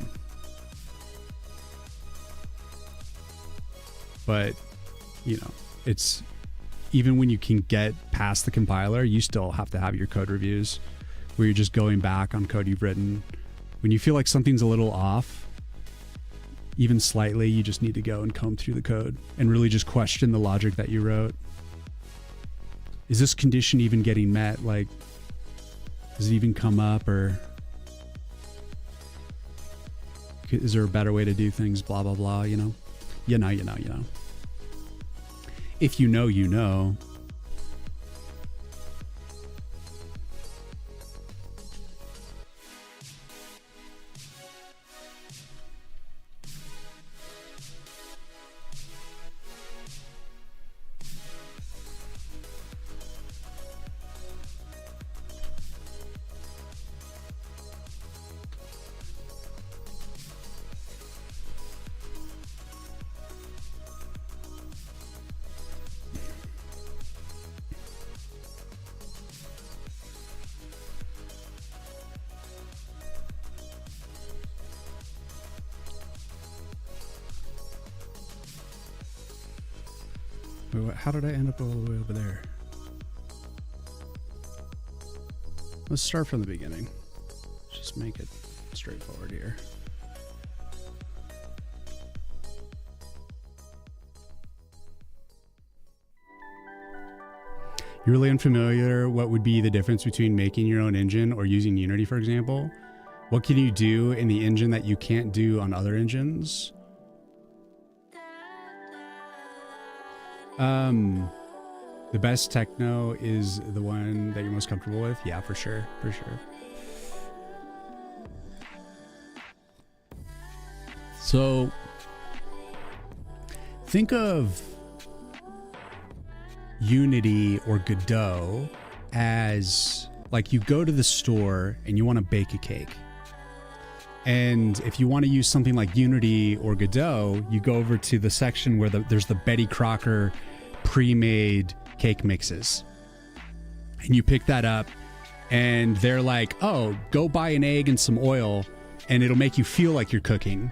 But, you know, it's even when you can get past the compiler, you still have to have your code reviews where you're just going back on code you've written. When you feel like something's a little off, even slightly, you just need to go and comb through the code and really just question the logic that you wrote. Is this condition even getting met? Like, does it even come up, or is there a better way to do things? Blah, blah, blah, you know? You know. If you know, you know. How did I end up all the way over there? Let's start from the beginning. Just make it straightforward here. You're really unfamiliar. What would be the difference between making your own engine or using Unity, for example? What can you do in the engine that you can't do on other engines? The best techno is the one that you're most comfortable with. Yeah, for sure. For sure. So think of Unity or Godot as like you go to the store and you want to bake a cake. And if you want to use something like Unity or Godot, you go over to the section where there's the Betty Crocker pre-made cake mixes. And you pick that up and they're like, oh, go buy an egg and some oil and it'll make you feel like you're cooking,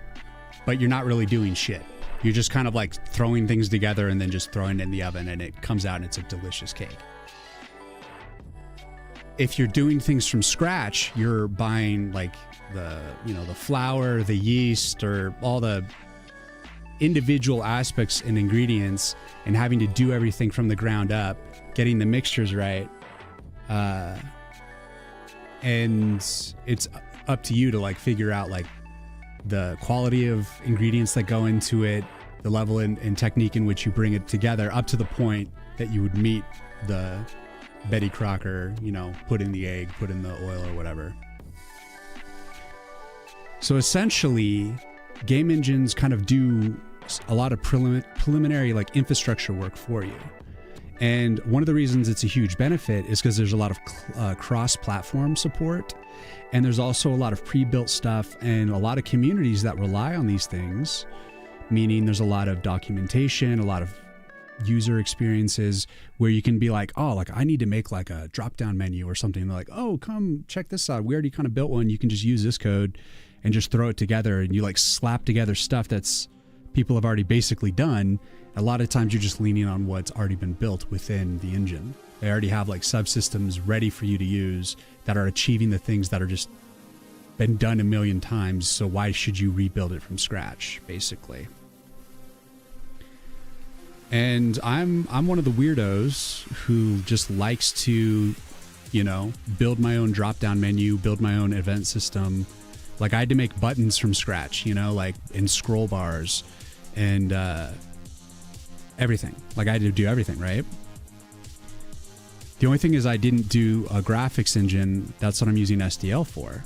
but you're not really doing shit. You're just kind of like throwing things together and then just throwing it in the oven and it comes out and it's a delicious cake. If you're doing things from scratch, you're buying like the flour, the yeast, or all the individual aspects and ingredients and having to do everything from the ground up, getting the mixtures right. And it's up to you to like figure out like the quality of ingredients that go into it, the level and technique in which you bring it together up to the point that you would meet the Betty Crocker, you know, put in the egg, put in the oil or whatever. So essentially, game engines kind of do a lot of preliminary like infrastructure work for you. And one of the reasons it's a huge benefit is because there's a lot of cross-platform support. And there's also a lot of pre-built stuff and a lot of communities that rely on these things, meaning there's a lot of documentation, a lot of user experiences where you can be like, oh, like I need to make like a drop-down menu or something. They're like, oh, come check this out. We already kind of built one. You can just use this code and just throw it together, and you like slap together stuff that's people have already basically done. A lot of times you're just leaning on what's already been built within the engine. They already have like subsystems ready for you to use that are achieving the things that are just been done a million times. So why should you rebuild it from scratch, basically? And I'm one of the weirdos who just likes to, you know, build my own drop-down menu, build my own event system. Like I had to make buttons from scratch, you know, like in scroll bars and everything. Like I had to do everything, right? The only thing is I didn't do a graphics engine. That's what I'm using SDL for.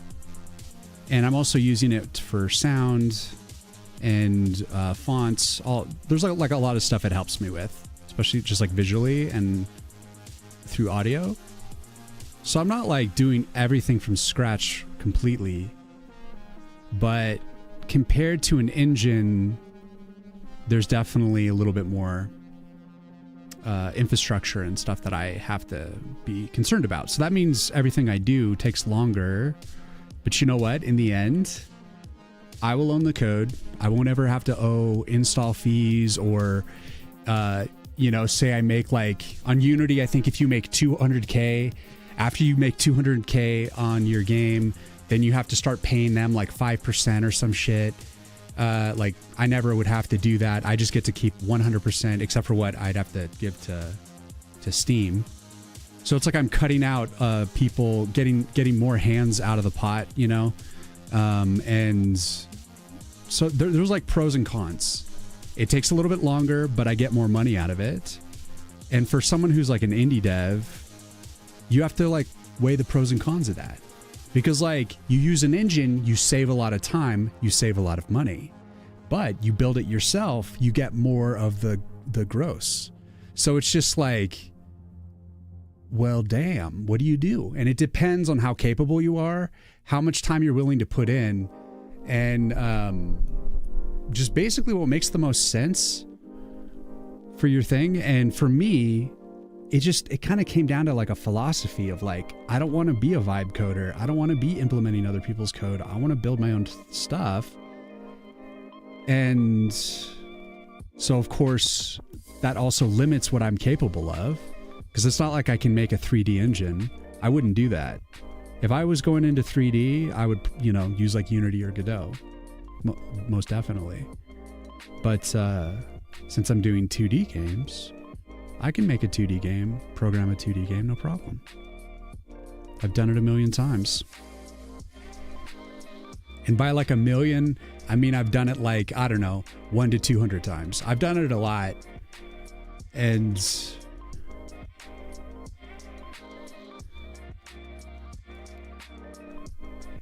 And I'm also using it for sound and fonts. There's like a lot of stuff it helps me with, especially just like visually and through audio. So I'm not like doing everything from scratch completely, but compared to an engine, there's definitely a little bit more infrastructure and stuff that I have to be concerned about. So that means everything I do takes longer. But you know what? In the end, I will own the code. I won't ever have to owe install fees or, you know, say I make like on Unity, I think if you make 200K, after you make 200K on your game, then you have to start paying them like 5% or some shit. Like I never would have to do that. I just get to keep 100%, except for what I'd have to give to Steam. So it's like I'm cutting out people getting more hands out of the pot, you know? And so there's like pros and cons. It takes a little bit longer, but I get more money out of it. And for someone who's like an indie dev, you have to like weigh the pros and cons of that. Because like you use an engine, you save a lot of time, you save a lot of money. But you build it yourself, you get more of the gross. So it's just like, well, damn, what do you do? And it depends on how capable you are, how much time you're willing to put in, and just basically what makes the most sense for your thing. And for me, it kind of came down to like a philosophy of like, I don't want to be a vibe coder. I don't want to be implementing other people's code. I want to build my own stuff. And so of course that also limits what I'm capable of, because it's not like I can make a 3D engine. I wouldn't do that. If I was going into 3D, I would, you know, use like Unity or Godot, most definitely. But since I'm doing 2D games, I can make a 2D game, program a 2D game, no problem. I've done it a million times. And by like a million, I mean I've done it like, I don't know, 1 to 200 times. I've done it a lot. And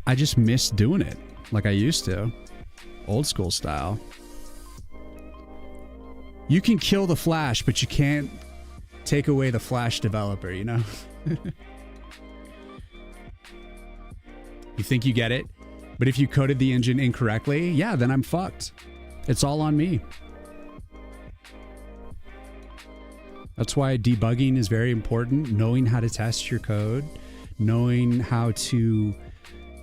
I just miss doing it like I used to. Old school style. You can kill the Flash, but you can't take away the Flash developer, you know? You think you get it? But if you coded the engine incorrectly, yeah, then I'm fucked. It's all on me. That's why debugging is very important. Knowing how to test your code, knowing how to...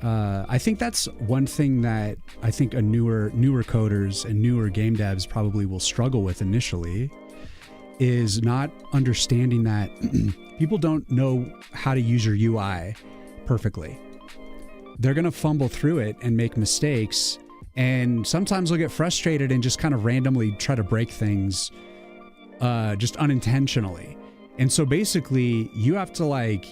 I think that's one thing that I think newer coders and newer game devs probably will struggle with initially, is not understanding that people don't know how to use your UI perfectly. They're going to fumble through it and make mistakes, and sometimes they'll get frustrated and just kind of randomly try to break things just unintentionally. And so basically you have to like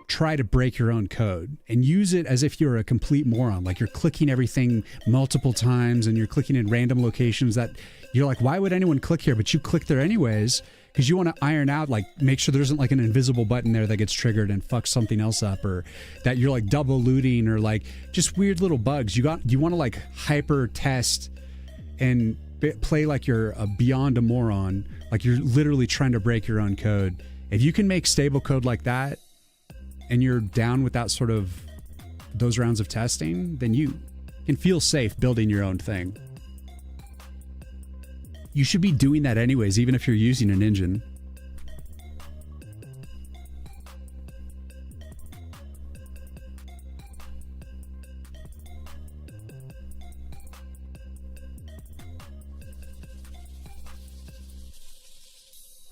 try to break your own code and use it as if you're a complete moron. Like you're clicking everything multiple times and you're clicking in random locations that you're like, why would anyone click here? But you click there anyways, because you want to iron out, like make sure there isn't like an invisible button there that gets triggered and fucks something else up, or that you're like double looting, or like just weird little bugs. You want to like hyper test and play like you're beyond a moron, like you're literally trying to break your own code. If you can make stable code like that, and you're down with that sort of those rounds of testing, then you can feel safe building your own thing. You should be doing that anyways, even if you're using an engine.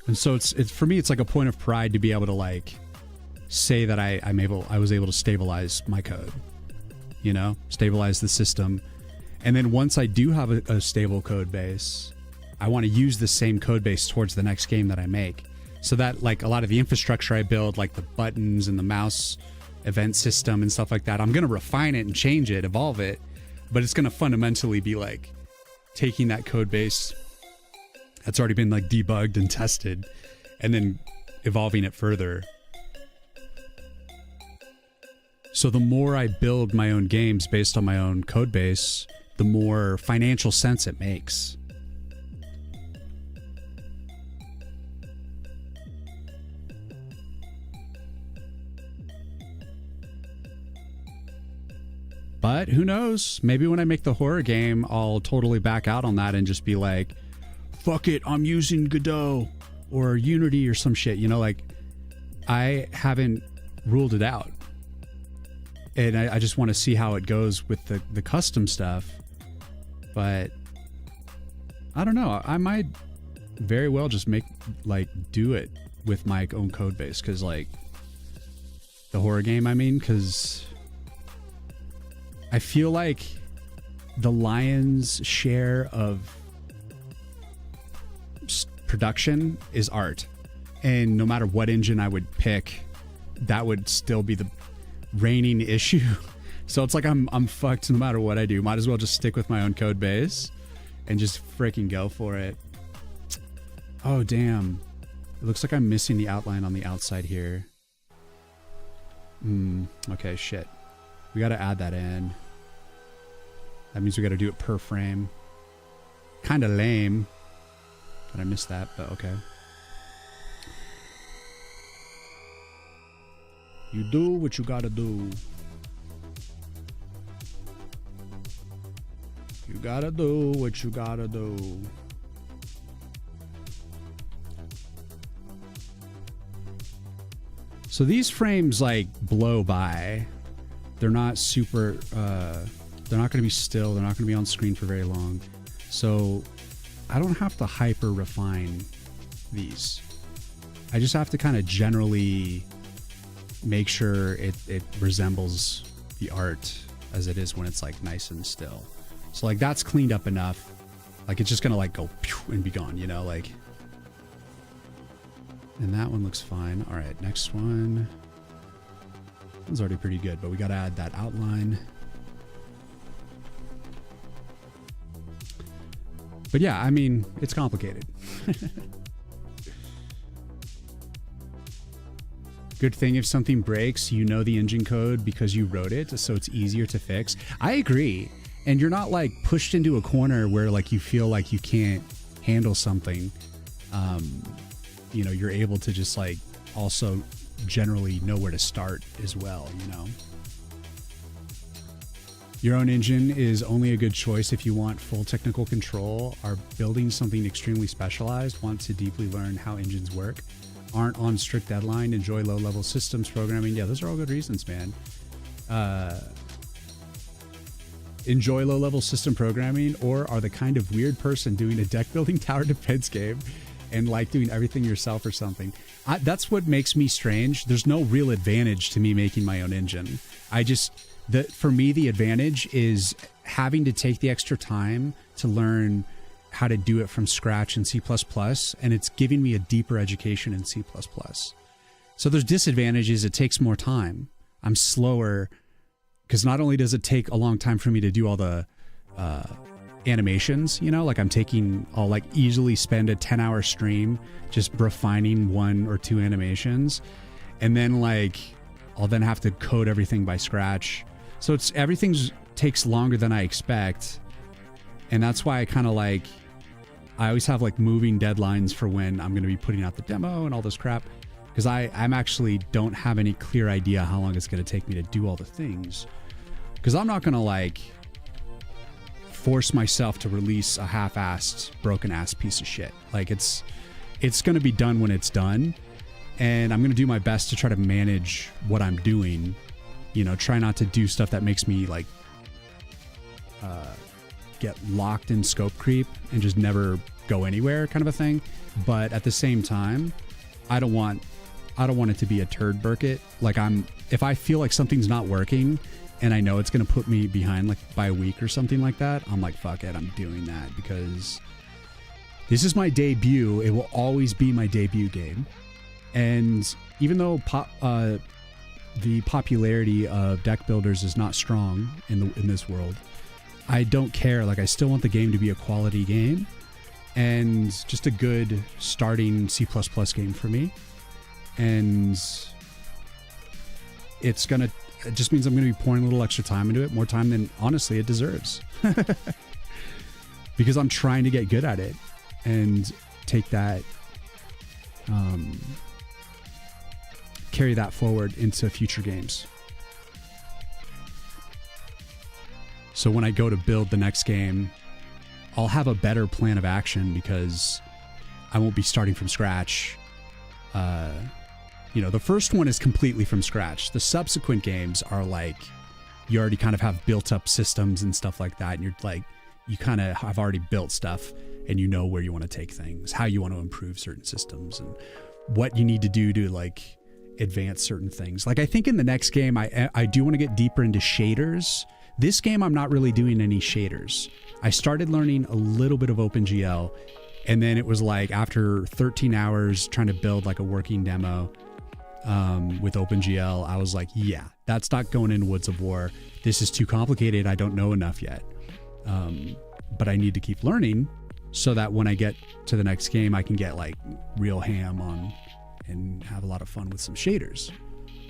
And so it's for me, it's like a point of pride to be able to like say that I was able to stabilize my code, you know, stabilize the system. And then once I do have a stable code base, I want to use the same code base towards the next game that I make. So that like a lot of the infrastructure I build, like the buttons and the mouse event system and stuff like that, I'm going to refine it and change it, evolve it, but it's going to fundamentally be like taking that code base that's already been like debugged and tested and then evolving it further. So the more I build my own games based on my own code base, the more financial sense it makes. But who knows? Maybe when I make the horror game, I'll totally back out on that and just be like, fuck it, I'm using Godot or Unity or some shit. You know, like, I haven't ruled it out. And I just want to see how it goes with the custom stuff. But I don't know. I might very well just do it with my own code base. Because, like, the horror game, I mean, because I feel like the lion's share of production is art. And no matter what engine I would pick, that would still be the reigning issue. So it's like I'm fucked no matter what I do. Might as well just stick with my own code base and just freaking go for it. Oh, damn. It looks like I'm missing the outline on the outside here. Okay, shit. We got to add that in. That means we got to do it per frame. Kind of lame that I missed that, but okay. You do what you got to do. You got to do what you got to do. So these frames like blow by. They're not super, they're not going to be still. They're not going to be on screen for very long. So I don't have to hyper refine these. I just have to kind of generally make sure it resembles the art as it is when it's like nice and still. So like that's cleaned up enough. Like it's just going to like go pew and be gone, you know, like. And that one looks fine. All right, next one. One's already pretty good, but we got to add that outline. But yeah, I mean, it's complicated. Good thing if something breaks, you know the engine code because you wrote it, so it's easier to fix. I agree. And you're not like pushed into a corner where like you feel like you can't handle something. You know, you're able to just like also generally know where to start as well, you know. Your own engine is only a good choice if you want full technical control, are building something extremely specialized, want to deeply learn how engines work, aren't on strict deadline, enjoy low-level systems programming. Yeah, those are all good reasons, man. Enjoy low-level system programming, or are the kind of weird person doing a deck-building tower defense game and like doing everything yourself or something. That's what makes me strange. There's no real advantage to me making my own engine. For me, the advantage is having to take the extra time to learn how to do it from scratch in C++, and it's giving me a deeper education in C++. So there's disadvantages. It takes more time. I'm slower because not only does it take a long time for me to do all the animations, you know, like I'll like easily spend a 10-hour stream just refining 1 or 2 animations, and then like I'll then have to code everything by scratch. So everything takes longer than I expect, and that's why I always have like moving deadlines for when I'm going to be putting out the demo and all this crap, because I'm actually don't have any clear idea how long it's going to take me to do all the things, because I'm not going to like force myself to release a half-assed, broken-ass piece of shit. Like it's going to be done when it's done, and I'm going to do my best to try to manage what I'm doing. You know, try not to do stuff that makes me like get locked in scope creep and just never go anywhere kind of a thing. But at the same time, I don't want it to be a turd bucket. Like if I feel like something's not working and I know it's going to put me behind like by a week or something like that, I'm like, fuck it, I'm doing that because this is my debut. It will always be my debut game. And even though the popularity of deck builders is not strong in this world, I don't care. Like, I still want the game to be a quality game and just a good starting C++ game for me. And it just means I'm going to be pouring a little extra time into it, more time than honestly it deserves. Because I'm trying to get good at it and take that, carry that forward into future games. So when I go to build the next game, I'll have a better plan of action because I won't be starting from scratch. The first one is completely from scratch. The subsequent games are like, you already kind of have built up systems and stuff like that. And you're like, you kind of have already built stuff and you know where you want to take things, how you want to improve certain systems and what you need to do to like advance certain things. Like, I think in the next game, I do want to get deeper into shaders. This game, I'm not really doing any shaders. I started learning a little bit of OpenGL, and then it was like after 13 hours trying to build like a working demo with OpenGL, I was like, yeah, that's not going in Woods of War. This is too complicated. I don't know enough yet. But I need to keep learning so that when I get to the next game, I can get like real ham on and have a lot of fun with some shaders.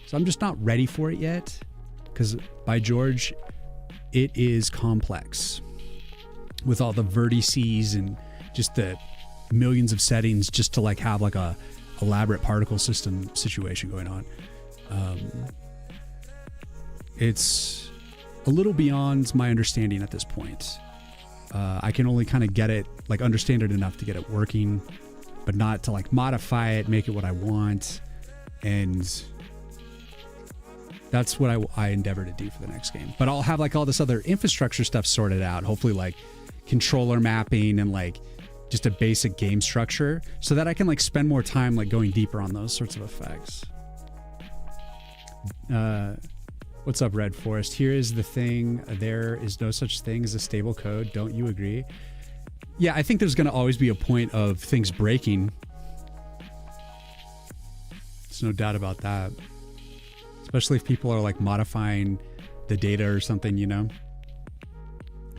So I'm just not ready for it yet because, by George, it is complex with all the vertices and just the millions of settings just to like have like a elaborate particle system situation going on. It's a little beyond my understanding at this point. I can only kind of get it, like understand it enough to get it working, but not to like modify it, make it what I want. And that's what I endeavor to do for the next game. But I'll have like all this other infrastructure stuff sorted out, hopefully like controller mapping and like just a basic game structure so that I can like spend more time like going deeper on those sorts of effects. What's up, Red Forest? Here is the thing. There is no such thing as a stable code. Don't you agree? Yeah, I think there's going to always be a point of things breaking. There's no doubt about that. Especially if people are like modifying the data or something, you know?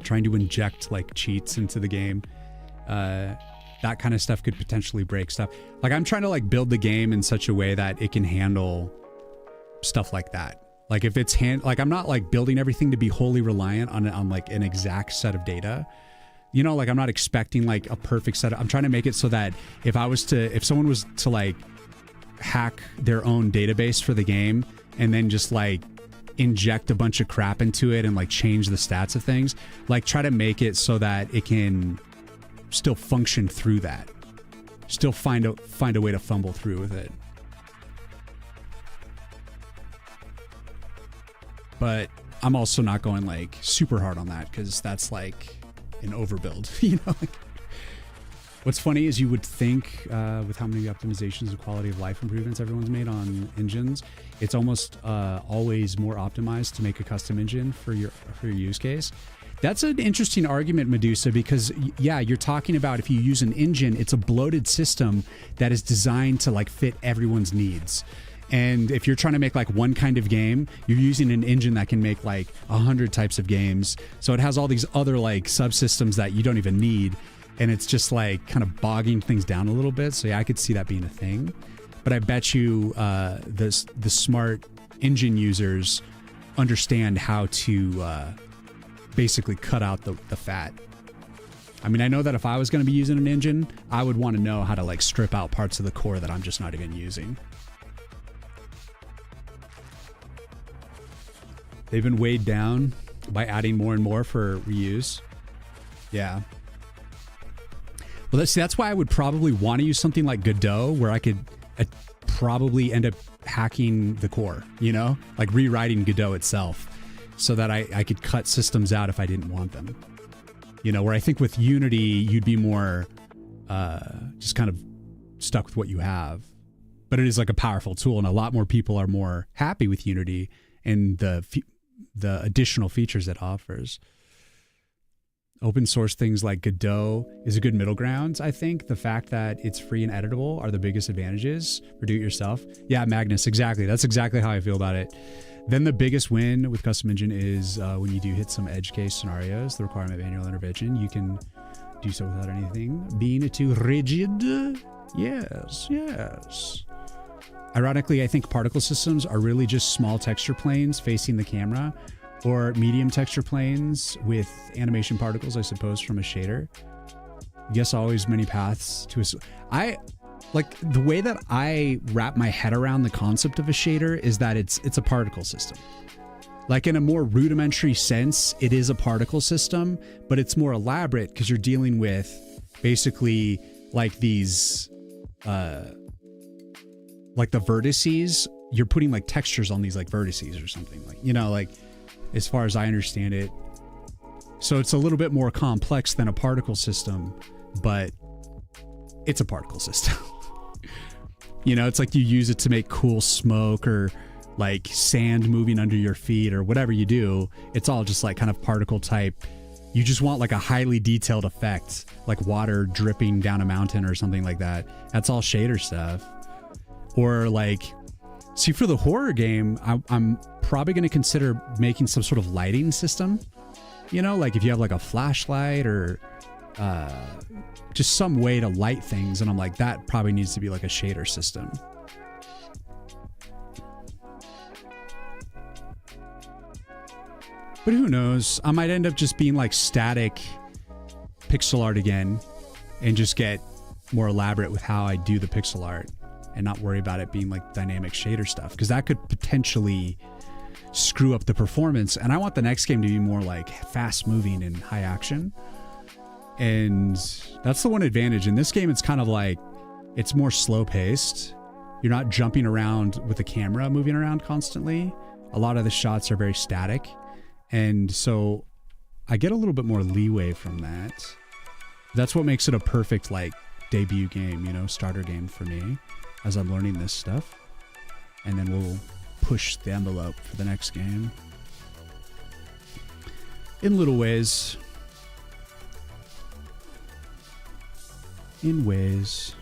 Trying to inject like cheats into the game. That kind of stuff could potentially break stuff. Like, I'm trying to like build the game in such a way that it can handle stuff like that. Like, if it's like, I'm not like building everything to be wholly reliant on like an exact set of data. You know, like I'm not expecting like a perfect set. I'm trying to make it so that if someone was to like hack their own database for the game and then just like inject a bunch of crap into it and like change the stats of things, like try to make it so that it can still function through that, still find a way to fumble through with it. But I'm also not going like super hard on that because that's like an overbuild, you know? What's funny is you would think with how many optimizations and quality of life improvements everyone's made on engines, it's almost always more optimized to make a custom engine for your use case. That's an interesting argument, Medusa, because yeah, you're talking about if you use an engine, it's a bloated system that is designed to like fit everyone's needs. And if you're trying to make like one kind of game, you're using an engine that can make like 100 types of games. So it has all these other like subsystems that you don't even need. And it's just like kind of bogging things down a little bit. So yeah, I could see that being a thing. But I bet you the smart engine users understand how to basically cut out the fat. I mean, I know that if I was going to be using an engine, I would want to know how to like strip out parts of the core that I'm just not even using. They've been weighed down by adding more and more for reuse. Yeah. Well, that's why I would probably want to use something like Godot, where I could probably end up hacking the core, you know, like rewriting Godot itself so that I could cut systems out if I didn't want them. You know, where I think with Unity, you'd be more just kind of stuck with what you have. But it is like a powerful tool, and a lot more people are more happy with Unity and the additional features it offers. Open source things like Godot is a good middle ground. I think the fact that it's free and editable are the biggest advantages for do-it-yourself. Yeah, Magnus, exactly. That's exactly how I feel about it. Then the biggest win with Custom Engine is when you do hit some edge case scenarios, the requirement of manual intervention, you can do so without anything being too rigid. Yes, yes. Ironically, I think particle systems are really just small texture planes facing the camera, or medium texture planes with animation particles, I suppose, from a shader. Yes, always many paths to a... I like the way that I wrap my head around the concept of a shader is that it's a particle system. Like in a more rudimentary sense, it is a particle system, but it's more elaborate because you're dealing with basically like these, like the vertices. You're putting like textures on these like vertices or something, like, you know, like, as far as I understand it. So it's a little bit more complex than a particle system, but it's a particle system. You know, it's like you use it to make cool smoke or like sand moving under your feet or whatever you do. It's all just like kind of particle type. You just want like a highly detailed effect, like water dripping down a mountain or something like that. That's all shader stuff. Or like, see, for the horror game, I'm probably going to consider making some sort of lighting system. You know, like if you have like a flashlight or just some way to light things. And I'm like, that probably needs to be like a shader system. But who knows? I might end up just being like static pixel art again and just get more elaborate with how I do the pixel art and not worry about it being like dynamic shader stuff, because that could potentially screw up the performance. And I want the next game to be more like fast moving and high action. And that's the one advantage. In this game, it's kind of like, it's more slow paced. You're not jumping around with the camera moving around constantly. A lot of the shots are very static. And so I get a little bit more leeway from that. That's what makes it a perfect like debut game, you know, starter game for me as I'm learning this stuff. And then we'll push the envelope for the next game in little ways. In ways.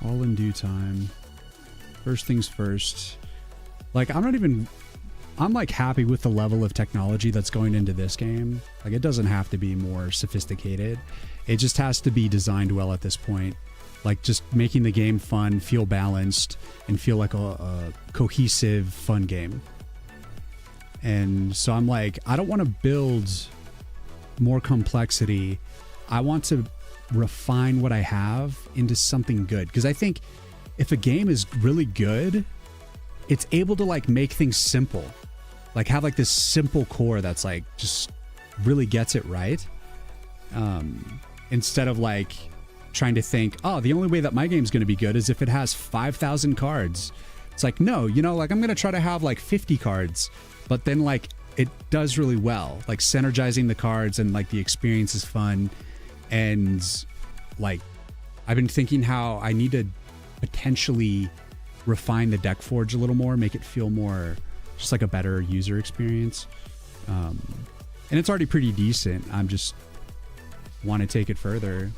All in due time. First things first. Like, I'm like happy with the level of technology that's going into this game. Like, it doesn't have to be more sophisticated. It just has to be designed well at this point. Like, just making the game fun, feel balanced, and feel like a cohesive, fun game. And so I'm like, I don't want to build more complexity. I want to refine what I have into something good. Because I think if a game is really good, it's able to like make things simple. Like have like this simple core that's like just really gets it right. Instead of like trying to think, oh, the only way that my game's going to be good is if it has 5,000 cards. It's like, no, you know, like I'm going to try to have like 50 cards, but then like it does really well. Like synergizing the cards and like the experience is fun. And like, I've been thinking how I need to potentially refine the deck forge a little more, make it feel more just like a better user experience. And it's already pretty decent. I'm just want to take it further.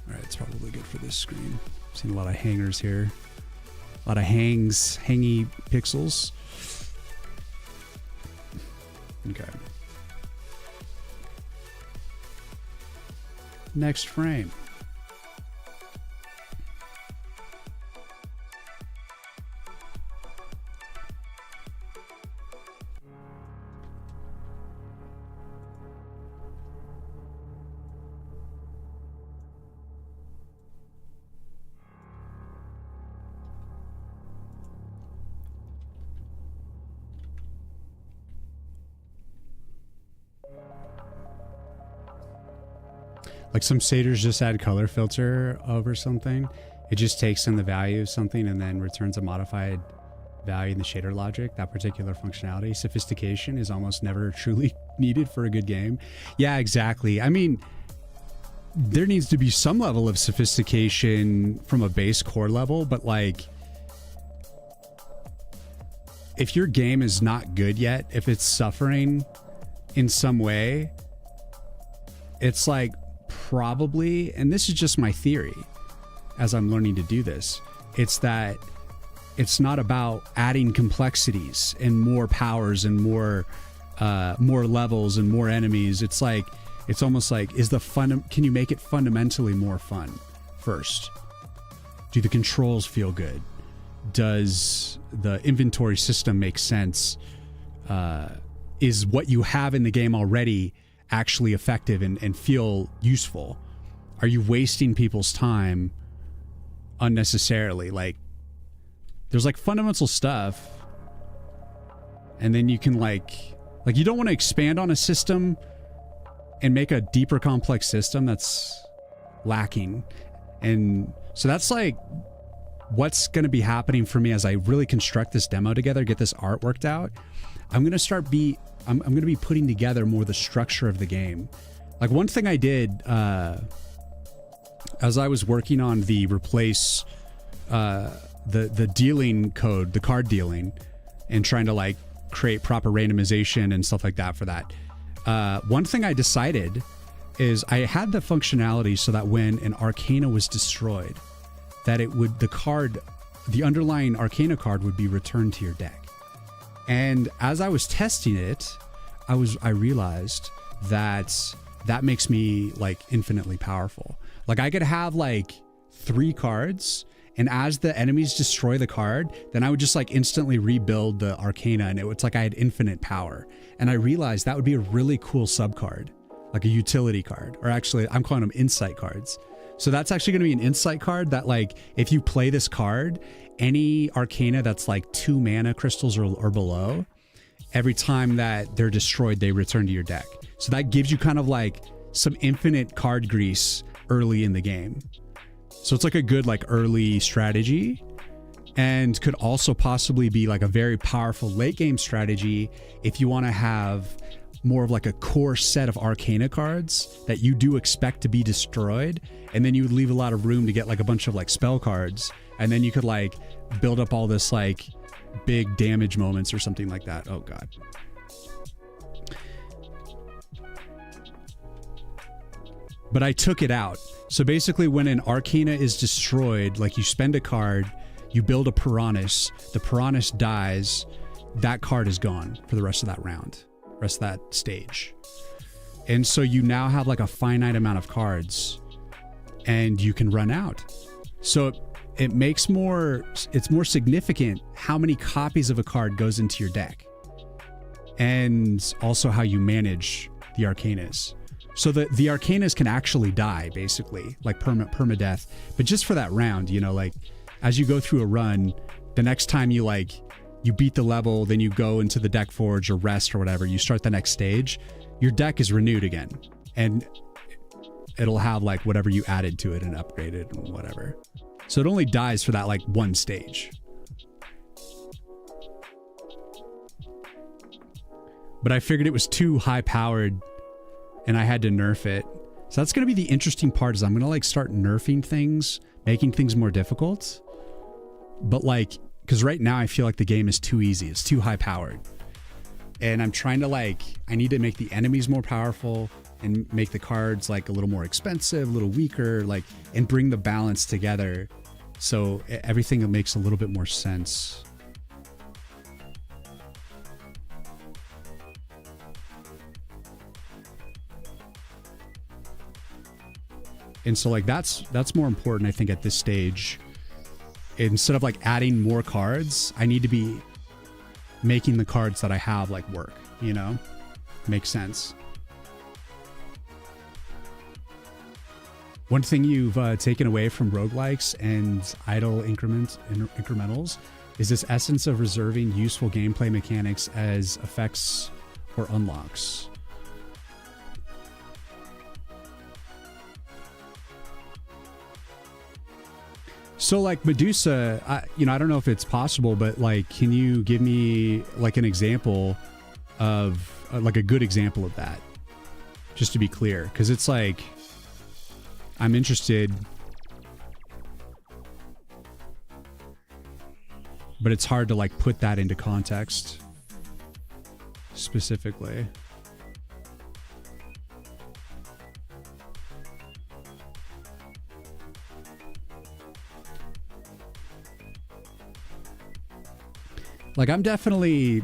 All right, it's probably good for this screen. Seen a lot of hangers here. A lot of hangy pixels. Okay. Next frame. Like some shaders just add color filter over something. It just takes in the value of something and then returns a modified value in the shader logic. That particular functionality. Sophistication is almost never truly needed for a good game. Yeah, exactly. I mean, there needs to be some level of sophistication from a base core level, but like, if your game is not good yet, if it's suffering in some way, it's like probably, and this is just my theory as I'm learning to do this, it's that it's not about adding complexities and more powers and more levels and more enemies. It's like, it's almost like, can you make it fundamentally more fun first? Do the controls feel good? Does the inventory system make sense? Is what you have in the game already actually effective and feel useful? Are you wasting people's time unnecessarily? Like, there's like fundamental stuff, and then you can like you don't want to expand on a system and make a deeper complex system that's lacking. And so that's like what's going to be happening for me as I really construct this demo together, get this art worked out. I'm going to I'm going to be putting together more the structure of the game. Like, one thing I did as I was working on the replace the dealing code, the card dealing, and trying to like create proper randomization and stuff like that for that. One thing I decided is I had the functionality so that when an Arcana was destroyed, that it would, the underlying Arcana card would be returned to your deck. And as I was testing it, I realized that makes me like infinitely powerful. Like, I could have like 3 cards, and as the enemies destroy the card, then I would just like instantly rebuild the Arcana, and it's like I had infinite power. And I realized that would be a really cool sub card, like a utility card, or actually I'm calling them insight cards. So that's actually going to be an insight card that, like, if you play this card, any Arcana that's like 2 mana crystals or below, every time that they're destroyed, they return to your deck. So that gives you kind of like some infinite card grease early in the game. So it's like a good like early strategy, and could also possibly be like a very powerful late game strategy if you want to have more of like a core set of Arcana cards that you do expect to be destroyed, and then you would leave a lot of room to get like a bunch of like spell cards, and then you could like build up all this like big damage moments or something like that. Oh god. But I took it out. So basically, when an Arcana is destroyed, like, you spend a card, you build a Piranus, the Piranus dies, that card is gone for the rest of that round, rest of that stage. And so you now have like a finite amount of cards, and you can run out. So it makes it's more significant how many copies of a card goes into your deck, and also how you manage the Arcanas. So the Arcanas can actually die, basically, like permadeath, but just for that round, you know, like, as you go through a run, the next time you beat the level, then you go into the deck forge or rest or whatever, you start the next stage, your deck is renewed again, and it'll have like whatever you added to it and upgraded and whatever. So it only dies for that like one stage. But I figured it was too high powered, and I had to nerf it. So that's going to be the interesting part, is I'm going to like start nerfing things, making things more difficult. But like, because right now I feel like the game is too easy. It's too high powered. And I'm trying to like, I need to make the enemies more powerful and make the cards like a little more expensive, a little weaker, like, and bring the balance together so everything makes a little bit more sense. And so like that's more important, I think, at this stage. Instead of like adding more cards, I need to be making the cards that I have like work, you know? Makes sense. One thing you've taken away from roguelikes and idle incrementals is this essence of reserving useful gameplay mechanics as effects or unlocks. So like Medusa, I don't know if it's possible, but like, can you give me like an example of like a good example of that? Just to be clear, because it's like, I'm interested, but it's hard to like put that into context specifically. Like I definitely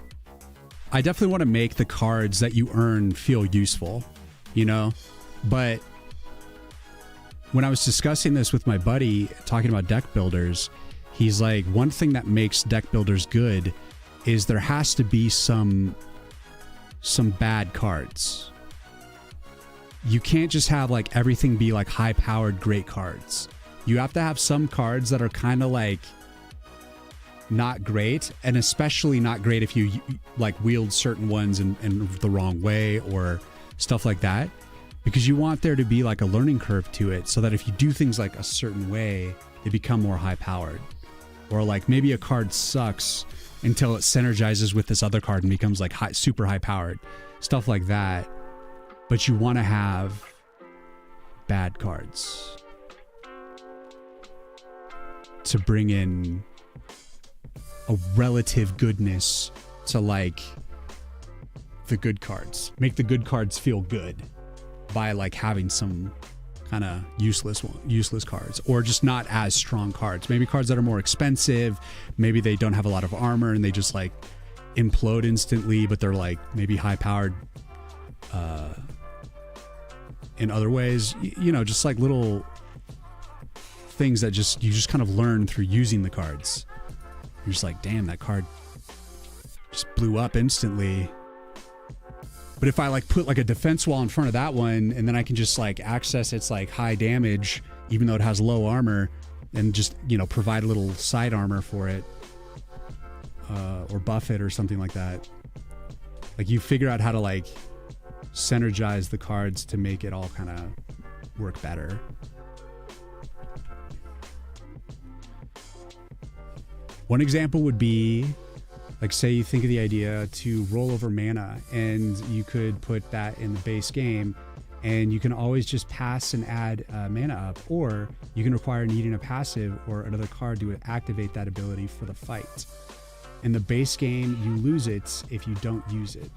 want to make the cards that you earn feel useful, you know? But when I was discussing this with my buddy, talking about deck builders, he's like, one thing that makes deck builders good is there has to be some bad cards. You can't just have like everything be like high powered great cards. You have to have some cards that are kind of like not great, and especially not great if you like wield certain ones in the wrong way or stuff like that, because you want there to be like a learning curve to it, so that if you do things like a certain way, they become more high powered. Or like maybe a card sucks until it synergizes with this other card and becomes like super high powered, stuff like that. But you want to have bad cards to bring in a relative goodness to like the good cards, make the good cards feel good by like having some kind of useless cards, or just not as strong cards. Maybe cards that are more expensive, maybe they don't have a lot of armor and they just like implode instantly, but they're like maybe high powered in other ways, you know, just like little things that you just kind of learn through using the cards. You're just like, damn, that card just blew up instantly. But if I like put like a defense wall in front of that one, and then I can just like access its like high damage, even though it has low armor, and just, you know, provide a little side armor for it, or buff it or something like that. Like you figure out how to like synergize the cards to make it all kind of work better. One example would be, like, say you think of the idea to roll over mana, and you could put that in the base game, and you can always just pass and add mana up, or you can require needing a passive or another card to activate that ability for the fight. In the base game, you lose it if you don't use it.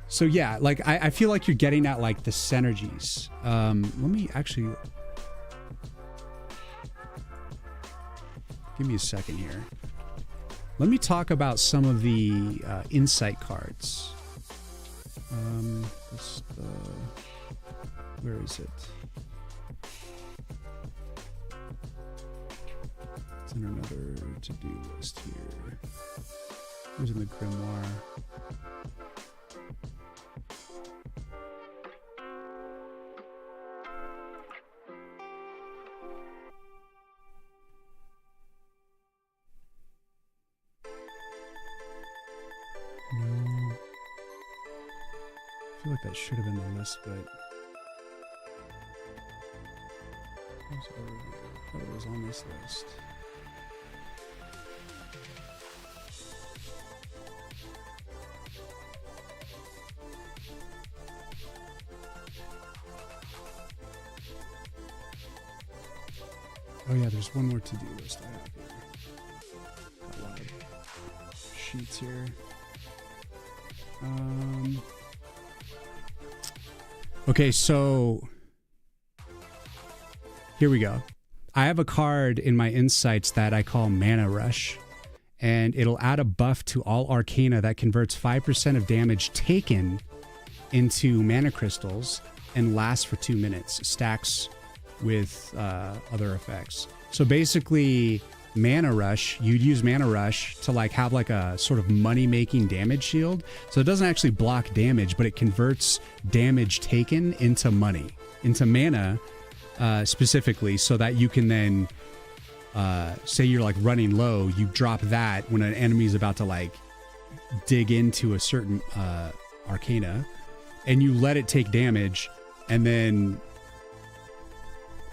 So yeah, like I feel like you're getting at like the synergies. Let me actually... Give me a second here. Let me talk about some of the insight cards. Where is it? It's in another to-do list here. It was in the grimoire. No. I feel like that should have been the list, but I thought it was on this list. Oh yeah, there's one more to-do list I have here. Got a lot of sheets here. Okay, so here we go. I have a card in my insights that I call Mana Rush, and it'll add a buff to all arcana that converts 5% of damage taken into mana crystals and lasts for 2 minutes. Stacks with other effects. So basically, Mana Rush, you'd use Mana Rush to like have like a sort of money-making damage shield. So it doesn't actually block damage, but it converts damage taken into money, into mana specifically, so that you can then, say you're like running low, you drop that when an enemy is about to like dig into a certain arcana, and you let it take damage and then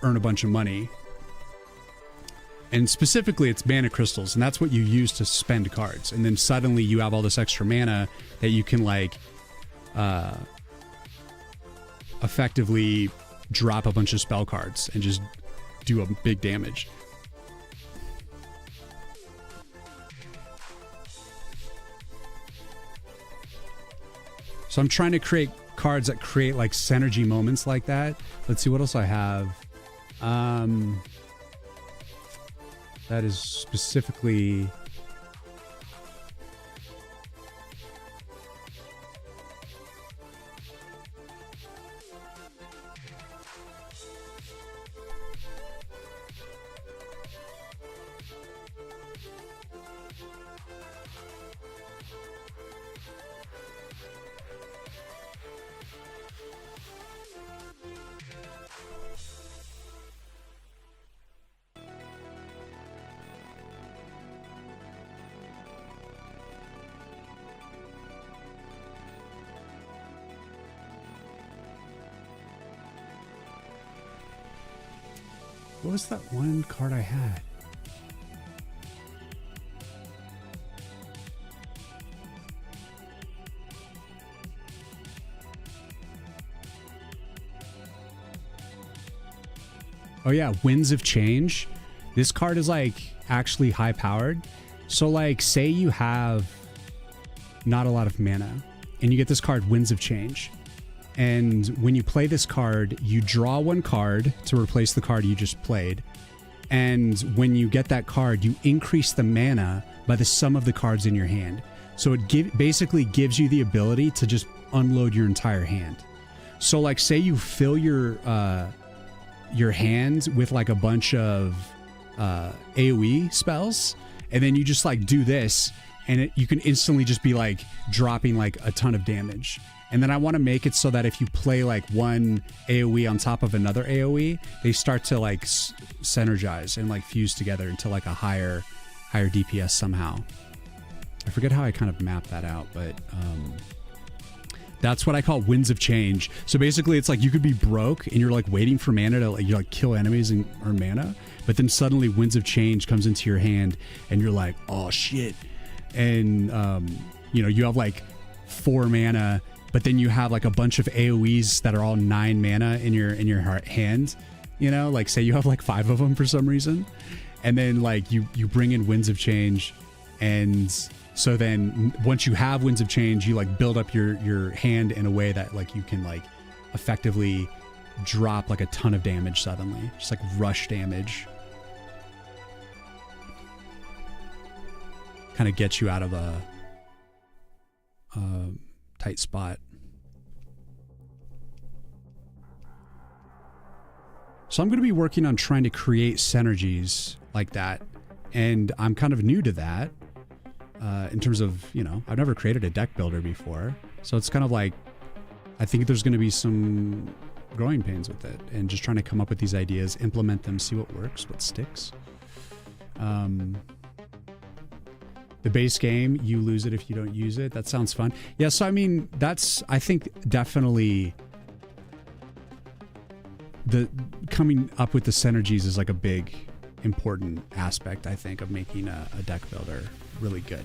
earn a bunch of money And specifically, it's mana crystals, and that's what you use to spend cards. And then suddenly you have all this extra mana that you can like effectively drop a bunch of spell cards and just do a big damage. So I'm trying to create cards that create like synergy moments like that. Let's see what else I have. That is specifically... What was that one card I had? Oh yeah, Winds of Change. This card is like actually high powered. So like say you have not a lot of mana and you get this card Winds of Change. And when you play this card, you draw one card to replace the card you just played. And when you get that card, you increase the mana by the sum of the cards in your hand. So it basically gives you the ability to just unload your entire hand. So like say you fill your hand with like a bunch of AoE spells, and then you just like do this, and you can instantly just be like dropping like a ton of damage. And then I want to make it so that if you play like one AoE on top of another AoE, they start to like synergize and like fuse together into like a higher DPS somehow. I forget how I kind of map that out, but that's what I call Winds of Change. So basically it's like you could be broke and you're like waiting for mana to like, you like kill enemies and earn mana, but then suddenly Winds of Change comes into your hand and you're like, oh shit. And you know, you have like 4 mana, but then you have like a bunch of AoEs that are all 9 mana in your hand, you know, like say you have like 5 of them for some reason. And then like you bring in Winds of Change. And so then once you have Winds of Change, you like build up your hand in a way that like you can like effectively drop like a ton of damage suddenly, just like rush damage. Kind of gets you out of a tight spot. So I'm going to be working on trying to create synergies like that. And I'm kind of new to that in terms of, you know, I've never created a deck builder before. So it's kind of like, I think there's going to be some growing pains with it and just trying to come up with these ideas, implement them, see what works, what sticks. The base game, you lose it if you don't use it. That sounds fun. Yeah, so I mean, that's, I think definitely the coming up with the synergies is like a big, important aspect, I think, of making a deck builder really good.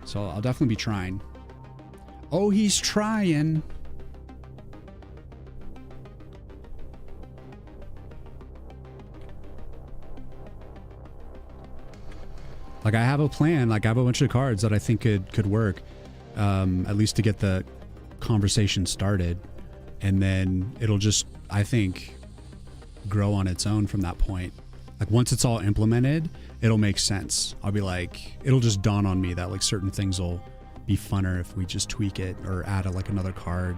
So I'll definitely be trying. Oh, he's trying. Like I have a plan, like I have a bunch of cards that I think could work, at least to get the conversation started. And then it'll just, I think, grow on its own from that point. Like once it's all implemented, it'll make sense. I'll be like, it'll just dawn on me that like certain things will be funner if we just tweak it or add like another card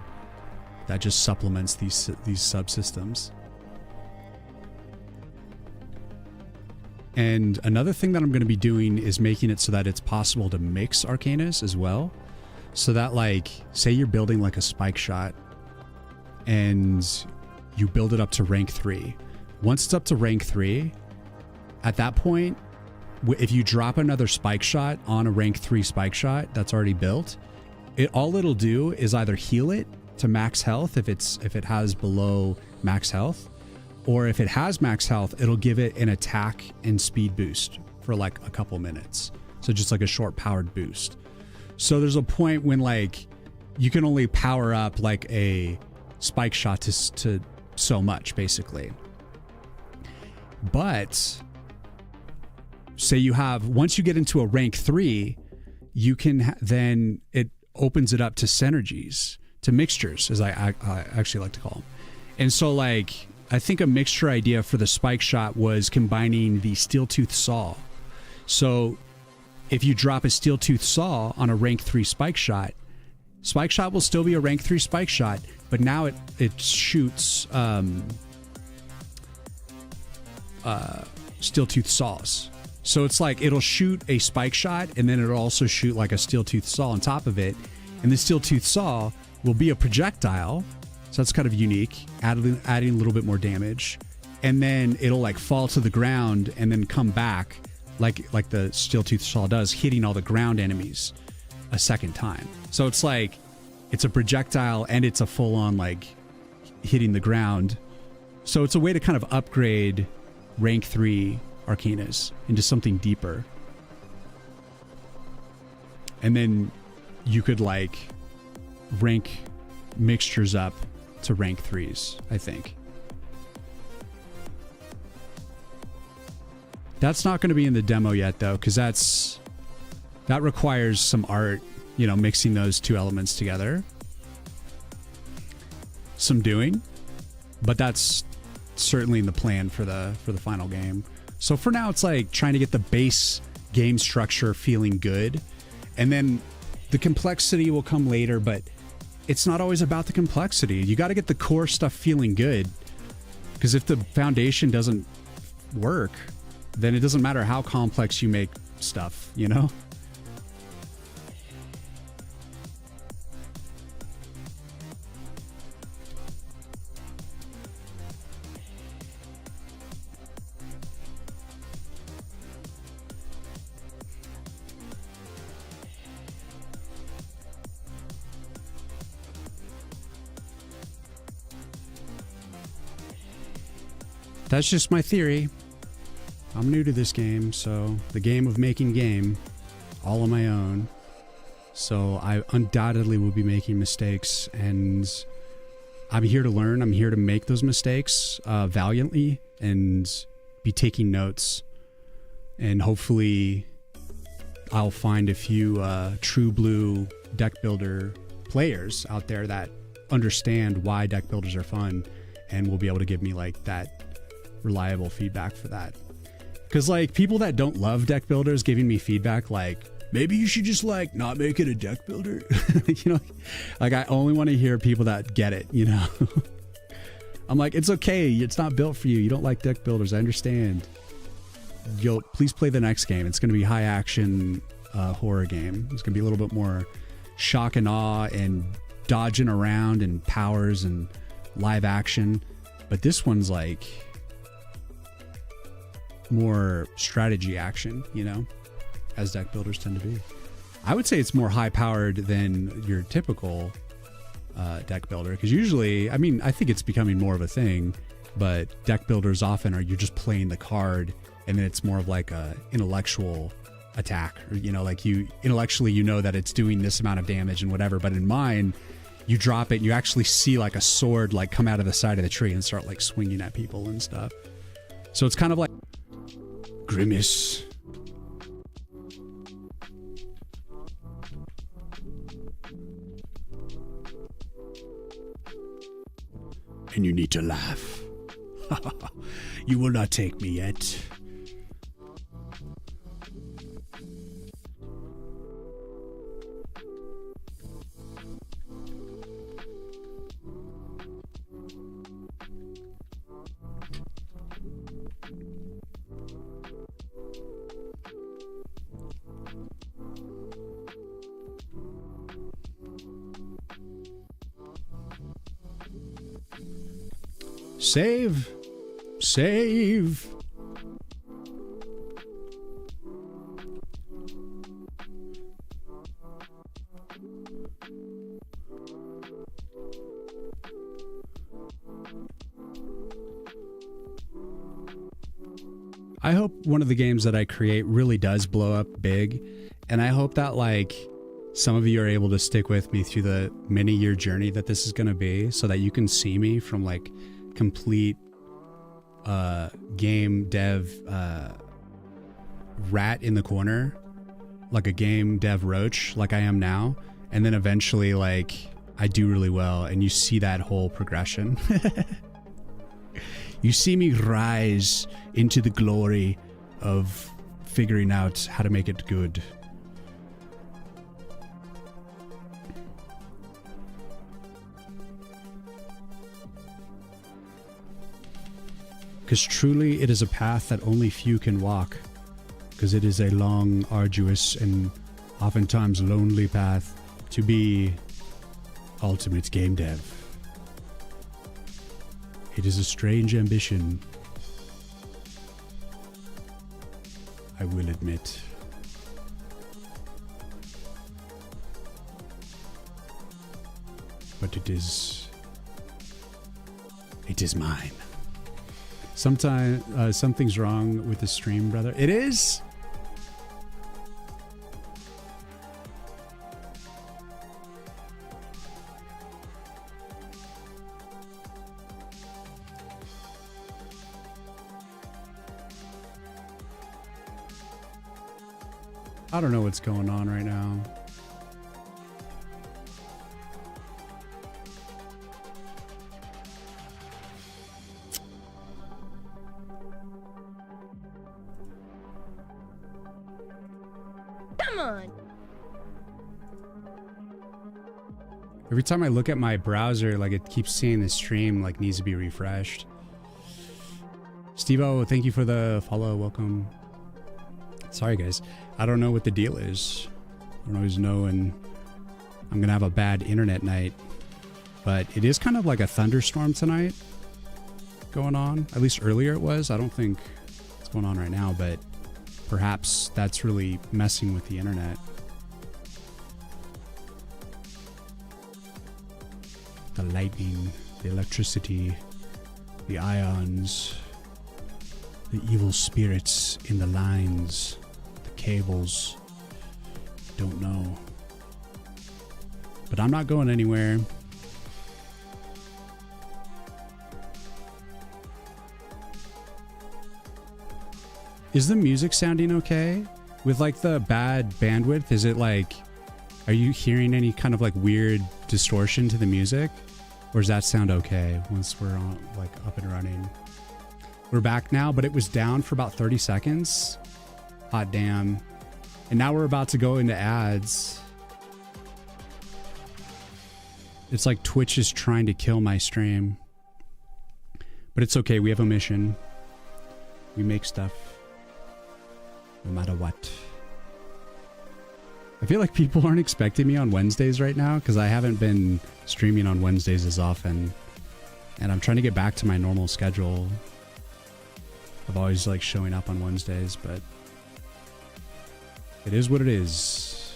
that just supplements these subsystems. And another thing that I'm going to be doing is making it so that it's possible to mix Arcanas as well. So that like, say you're building like a spike shot and you build it up to rank 3. Once it's up to rank 3, at that point, if you drop another spike shot on a rank 3 spike shot that's already built, all it'll do is either heal it to max health if it has below max health, or if it has max health, it'll give it an attack and speed boost for like a couple minutes. So just like a short powered boost. So there's a point when like you can only power up like a spike shot to so much basically. But say you have, once you get into a rank 3, you can then it opens it up to synergies, to mixtures, as I actually like to call them. And so like I think a mixture idea for the spike shot was combining the steel tooth saw. So if you drop a steel tooth saw on a rank 3 spike shot will still be a rank 3 spike shot, but now it shoots steel tooth saws. So it's like it'll shoot a spike shot and then it'll also shoot like a steel tooth saw on top of it. And the steel tooth saw will be a projectile. So that's kind of unique, adding a little bit more damage. And then it'll like fall to the ground and then come back like the steel tooth saw does, hitting all the ground enemies a second time. So it's like it's a projectile and it's a full on like hitting the ground. So it's a way to kind of upgrade rank 3 Arcanas into something deeper. And then you could like rank mixtures up to rank 3s, I think. That's not going to be in the demo yet though, because that requires some art, you know, mixing those two elements together. Some doing, but that's certainly in the plan for the final game. So for now, it's like trying to get the base game structure feeling good, and then the complexity will come later, but it's not always about the complexity. You got to get the core stuff feeling good, because if the foundation doesn't work, then it doesn't matter how complex you make stuff, you know? That's just my theory. I'm new to this game, so the game of making game, all on my own. So I undoubtedly will be making mistakes, and I'm here to learn. I'm here to make those mistakes valiantly and be taking notes. And hopefully I'll find a few true blue deck builder players out there that understand why deck builders are fun and will be able to give me like that reliable feedback for that. Because like people that don't love deck builders giving me feedback like, maybe you should just like not make it a deck builder. You know, like I only want to hear people that get it, you know. I'm like, it's okay, it's not built for you, you don't like deck builders, I understand. Please play the next game. It's going to be high action horror game. It's going to be a little bit more shock and awe and dodging around and powers and live action. But this one's like more strategy action, you know, as deck builders tend to be. I would say it's more high powered than your typical deck builder, because usually, I mean, I think it's becoming more of a thing, but deck builders often are you're just playing the card and then it's more of like a intellectual attack, or, you know, like you intellectually, you know that it's doing this amount of damage and whatever, but in mine, you drop it and you actually see like a sword like come out of the side of the tree and start like swinging at people and stuff. So it's kind of like Grimace. And you need to laugh. You will not take me yet. Save. Save. I hope one of the games that I create really does blow up big. And I hope that like some of you are able to stick with me through the many year journey that this is going to be, so that you can see me from like complete game dev rat in the corner, like a game dev roach like I am now, and then eventually like I do really well and you see that whole progression. You see me rise into the glory of figuring out how to make it good. Because truly it is a path that only few can walk. Because it is a long, arduous, and oftentimes lonely path to be ultimate game dev. It is a strange ambition, I will admit. But it is mine. Sometimes something's wrong with the stream, brother. It is? I don't know what's going on right now. Come on. Every time I look at my browser, like it keeps saying the stream like needs to be refreshed. Steve-O, thank you for the follow. Welcome. Sorry guys, I don't know what the deal is. I don't always know, and I'm gonna have a bad internet night. But it is kind of like a thunderstorm tonight going on. At least earlier it was. I don't think it's going on right now, but perhaps that's really messing with the internet. The lightning, the electricity, the ions, the evil spirits in the lines, the cables. Don't know. But I'm not going anywhere. Is the music sounding okay? With like the bad bandwidth, is it like, are you hearing any kind of like weird distortion to the music? Or does that sound okay once we're on, like up and running? We're back now, but it was down for about 30 seconds. Hot damn. And now we're about to go into ads. It's like Twitch is trying to kill my stream. But it's okay, we have a mission. We make stuff. No matter what. I feel like people aren't expecting me on Wednesdays right now because I haven't been streaming on Wednesdays as often. And I'm trying to get back to my normal schedule of always like showing up on Wednesdays, but it is what it is.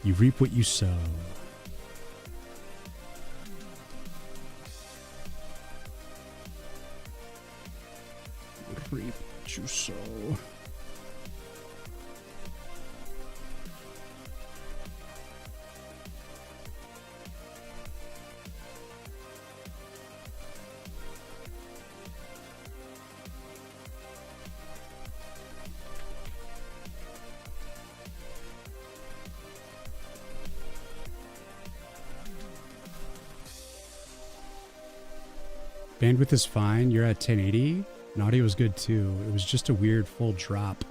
You reap what you sow. Reap what you sow. Bandwidth is fine. You're at 1080. And audio was good too. It was just a weird full drop.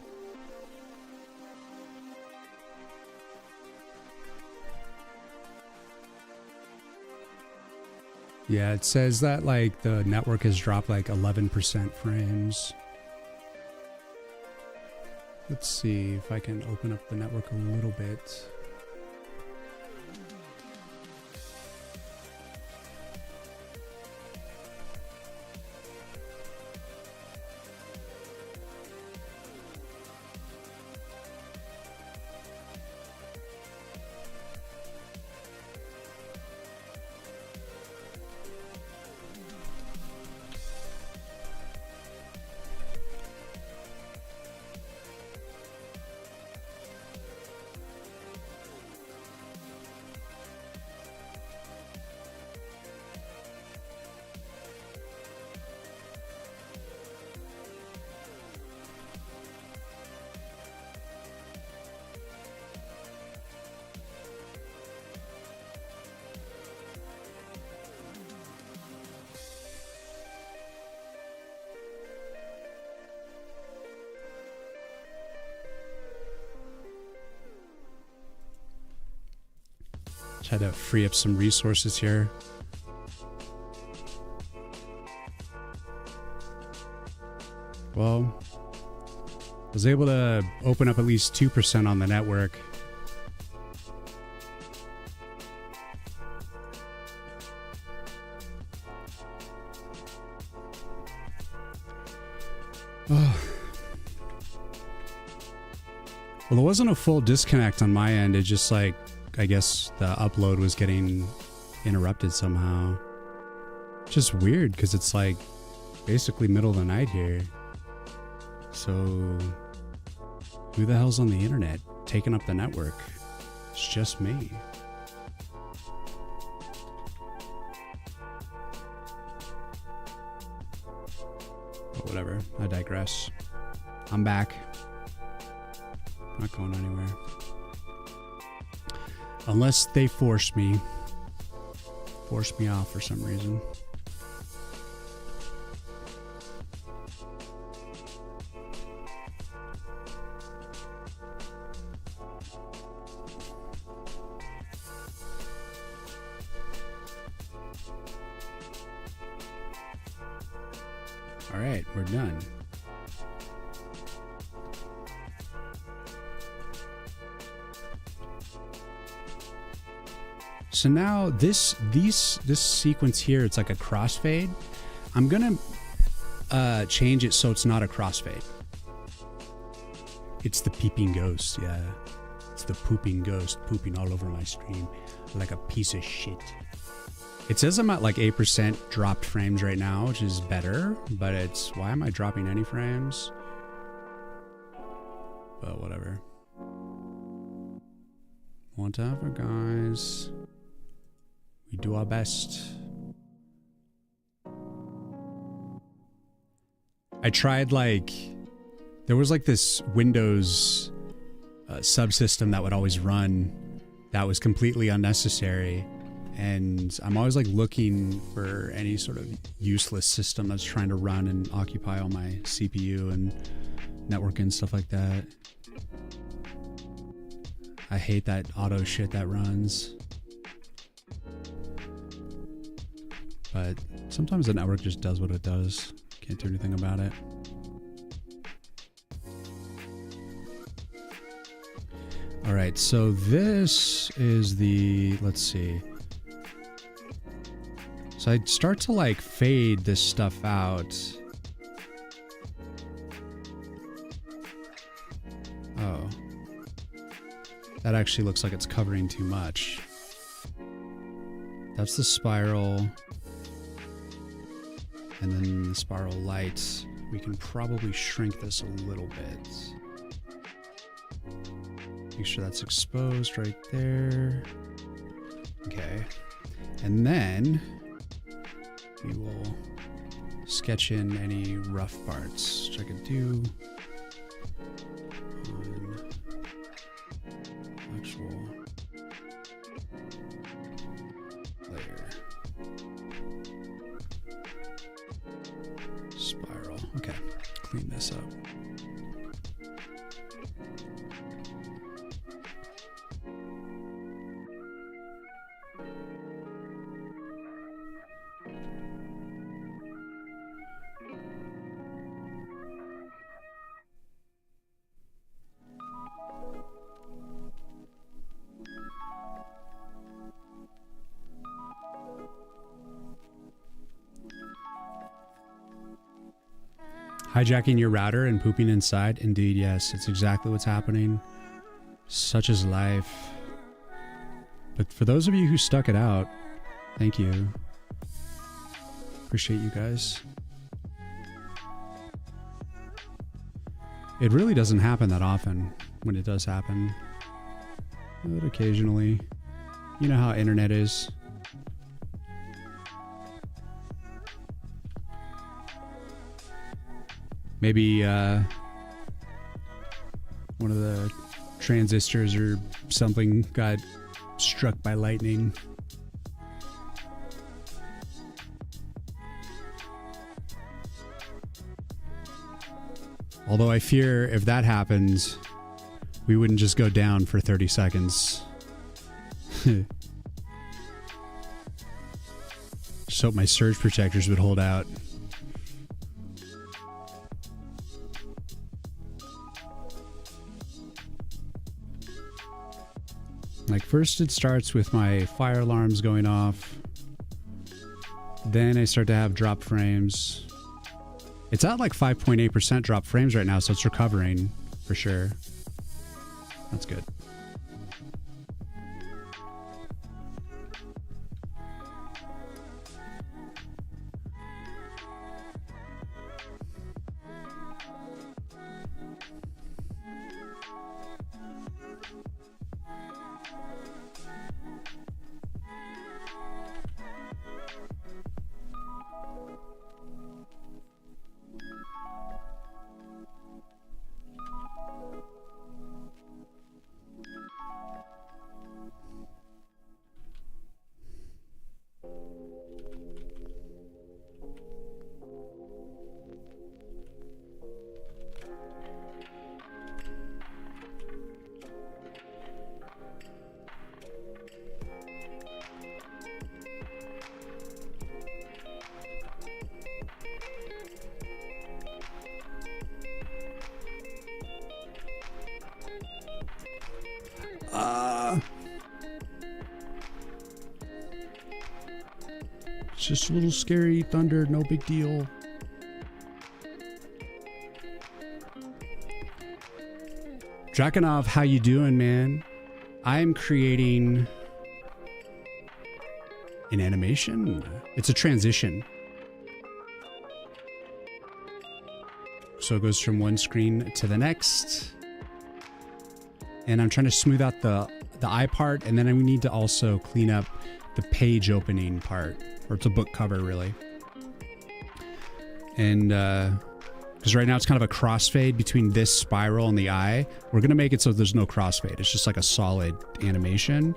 Yeah, it says that like the network has dropped like 11% frames. Let's see if I can open up the network a little bit. Try to free up some resources here. Well, I was able to open up at least 2% on the network. Oh. Well, it wasn't a full disconnect on my end. It just like, I guess the upload was getting interrupted somehow. Just weird because it's like basically middle of the night here. So who the hell's on the internet taking up the network? It's just me. But whatever, I digress. I'm back. Not going anywhere. Unless they force me off for some reason. All right, we're done. So now this sequence here, it's like a crossfade. I'm gonna change it so it's not a crossfade. It's the peeping ghost, yeah. It's the pooping ghost pooping all over my stream like a piece of shit. It says I'm at like 8% dropped frames right now, which is better, but it's, why am I dropping any frames? But whatever. Whatever, guys. We do our best. I tried like, there was like this Windows subsystem that would always run that was completely unnecessary. And I'm always like looking for any sort of useless system that's trying to run and occupy all my CPU and network and stuff like that. I hate that auto shit that runs. But sometimes the network just does what it does. Can't do anything about it. All right, so this is the, let's see. So I start to like fade this stuff out. Oh. That actually looks like it's covering too much. That's the spiral. And then the spiral lights. We can probably shrink this a little bit. Make sure that's exposed right there. Okay. And then we will sketch in any rough parts, which I could do on actual layer. Spiral. Okay, clean this up. Hijacking your router and pooping inside? Indeed, yes. It's exactly what's happening. Such is life. But for those of you who stuck it out, thank you. Appreciate you guys. It really doesn't happen that often. When it does happen, but occasionally. You know how internet is. Maybe one of the transistors or something got struck by lightning. Although I fear if that happens, we wouldn't just go down for 30 seconds. Just hope my surge protectors would hold out. Like, first it starts with my fire alarms going off. Then I start to have drop frames. It's at like 5.8% drop frames right now, so it's recovering for sure. That's good. It's just a little scary thunder, no big deal. Drakenov, how you doing, man? I'm creating an animation. It's a transition. So it goes from one screen to the next. And I'm trying to smooth out the eye part, and then I need to also clean up the page opening part, or it's a book cover really. And because right now it's kind of a crossfade between this spiral and the eye. We're gonna make it so there's no crossfade. It's just like a solid animation,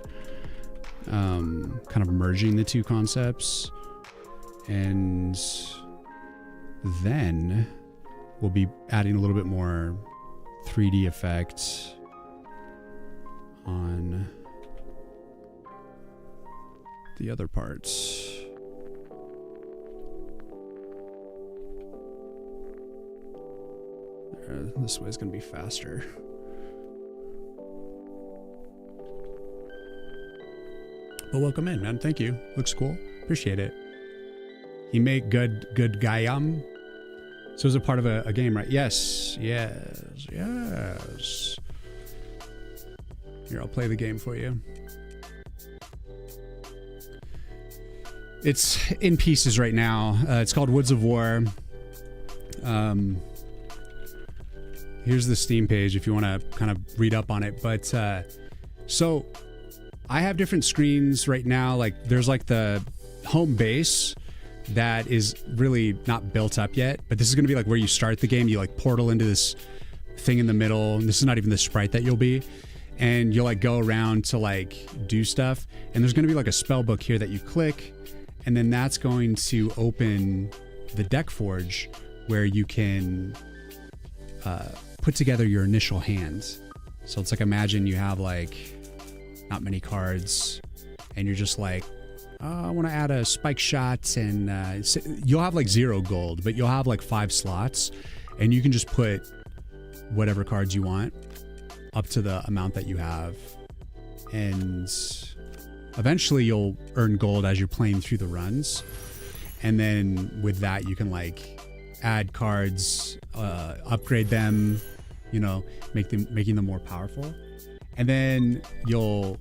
kind of merging the two concepts. And then we'll be adding a little bit more 3D effect on the other parts. This way is going to be faster. But welcome in, man. Thank you. Looks cool. Appreciate it. He made good Gayam. So it's a part of a game, right? Yes. Yes. Yes. Here, I'll play the game for you. It's in pieces right now. It's called Woods of War. Here's the Steam page if you want to kind of read up on it. But so I have different screens right now. Like there's like the home base that is really not built up yet. But this is going to be like where you start the game. You like portal into this thing in the middle. And this is not even the sprite that you'll be. And you'll like go around to like do stuff. And there's going to be like a spell book here that you click. And then that's going to open the deck forge where you can put together your initial hand. So it's like, imagine you have like not many cards and you're just like, oh, I want to add a spike shot, and you'll have like 0 gold, but you'll have like 5 slots and you can just put whatever cards you want up to the amount that you have. And eventually you'll earn gold as you're playing through the runs. And then with that, you can like add cards, upgrade them, you know, making them more powerful. And then you'll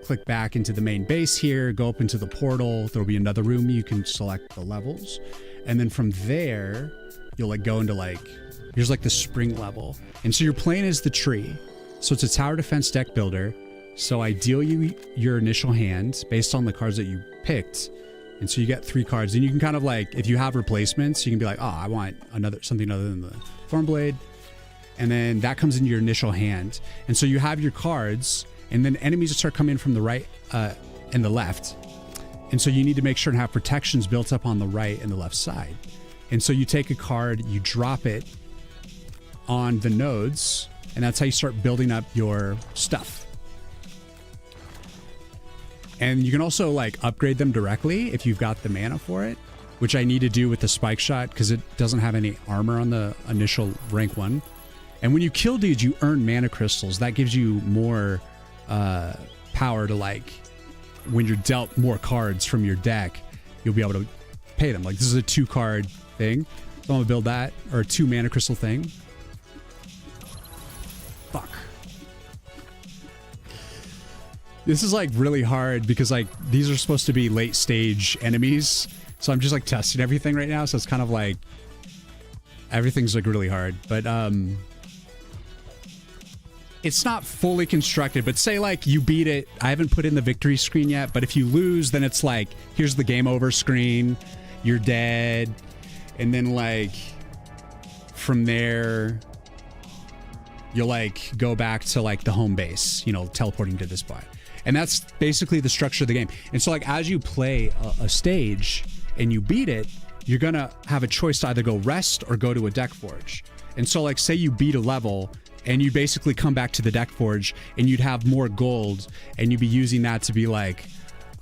click back into the main base here, go up into the portal. There'll be another room. You can select the levels. And then from there, you'll like go into like, here's like the spring level. And so you're playing as the tree. So it's a tower defense deck builder. So I deal you your initial hand based on the cards that you picked. And so you get 3 cards, and you can kind of like, if you have replacements, you can be like, oh, I want something other than the Thornblade. And then that comes into your initial hand. And so you have your cards, and then enemies start coming from the right and the left. And so you need to make sure and have protections built up on the right and the left side. And so you take a card, you drop it on the nodes, and that's how you start building up your stuff. And you can also like upgrade them directly if you've got the mana for it, which I need to do with the spike shot because it doesn't have any armor on the initial rank 1. And when you kill dudes, you earn mana crystals. That gives you more power to like, when you're dealt more cards from your deck, you'll be able to pay them. Like this is a 2-card thing. So I'm gonna build that, or a 2 mana crystal thing. Fuck. This is like really hard because like these are supposed to be late stage enemies. So I'm just like testing everything right now. So it's kind of like everything's like really hard, but it's not fully constructed, but say like you beat it. I haven't put in the victory screen yet, but if you lose, then it's like, here's the game over screen. You're dead. And then like from there, you'll like go back to like the home base, you know, teleporting to this spot. And that's basically the structure of the game. And so like as you play a stage and you beat it, you're gonna have a choice to either go rest or go to a deck forge. And so like say you beat a level and you basically come back to the deck forge and you'd have more gold and you'd be using that to be like,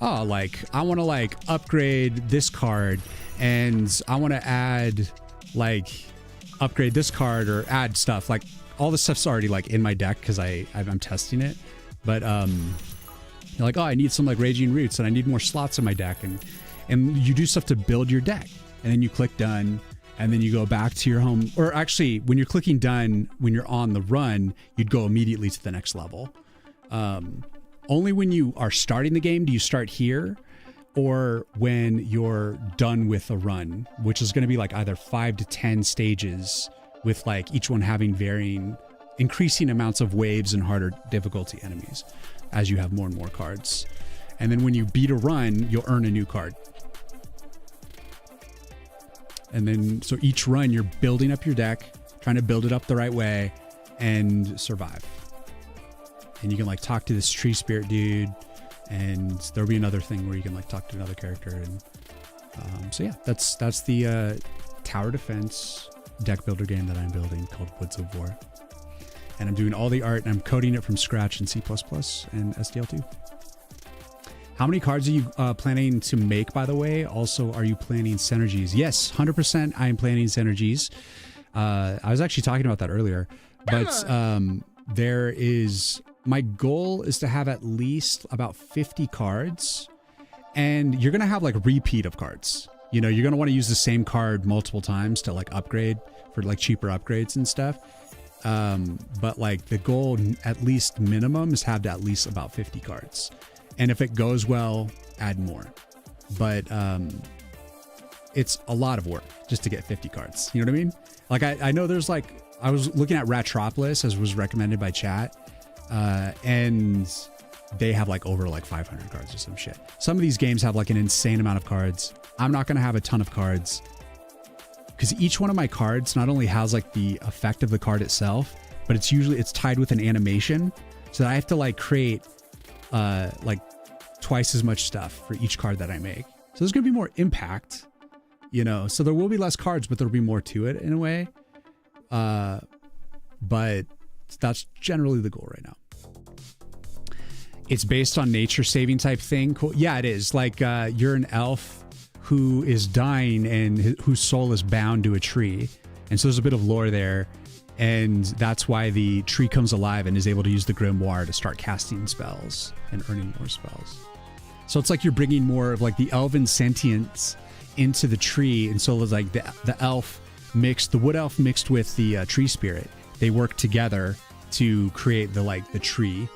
oh, like I want to like upgrade this card and I want to add like upgrade this card or add stuff. Like all this stuff's already like in my deck because I'm testing it. But you're like, oh, I need some like Raging Roots and I need more slots in my deck, and you do stuff to build your deck, and then you click done, and then you go back to your home. Or actually, when you're clicking done, when you're on the run, you'd go immediately to the next level. Only when you are starting the game do you start here, or when you're done with a run, which is going to be like either 5 to 10 stages, with like each one having varying, increasing amounts of waves and harder difficulty enemies as you have more and more cards. And then when you beat a run, you'll earn a new card. And then, so each run, you're building up your deck, trying to build it up the right way and survive. And you can like talk to this tree spirit dude, and there'll be another thing where you can like talk to another character. And so yeah, that's the tower defense deck builder game that I'm building called Woods of War. And I'm doing all the art and I'm coding it from scratch in C++ and SDL2. How many cards are you planning to make, by the way? Also, are you planning synergies? Yes, 100% I am planning synergies. I was actually talking about that earlier. But there is... My goal is to have at least about 50 cards. And you're going to have like repeat of cards. You know, you're going to want to use the same card multiple times to like upgrade for like cheaper upgrades and stuff. But like the goal, at least minimum, is have to at least about 50 cards. And if it goes well, add more. But it's a lot of work just to get 50 cards. You know what I mean? Like I know there's like, I was looking at Ratropolis, as was recommended by chat, and they have like over like 500 cards or some shit. Some of these games have like an insane amount of cards. I'm not going to have a ton of cards because each one of my cards not only has like the effect of the card itself, but it's tied with an animation. So that I have to like create like twice as much stuff for each card that I make. So there's going to be more impact, you know, so there will be less cards, but there'll be more to it in a way. But that's generally the goal right now. It's based on nature saving type thing. Cool. Yeah, it is. Like you're an elf who is dying and whose soul is bound to a tree. And so there's a bit of lore there. And that's why the tree comes alive and is able to use the grimoire to start casting spells and earning more spells. So it's like you're bringing more of like the elven sentience into the tree. And so it's like the elf mixed, the wood elf mixed with the tree spirit. They work together to create the tree.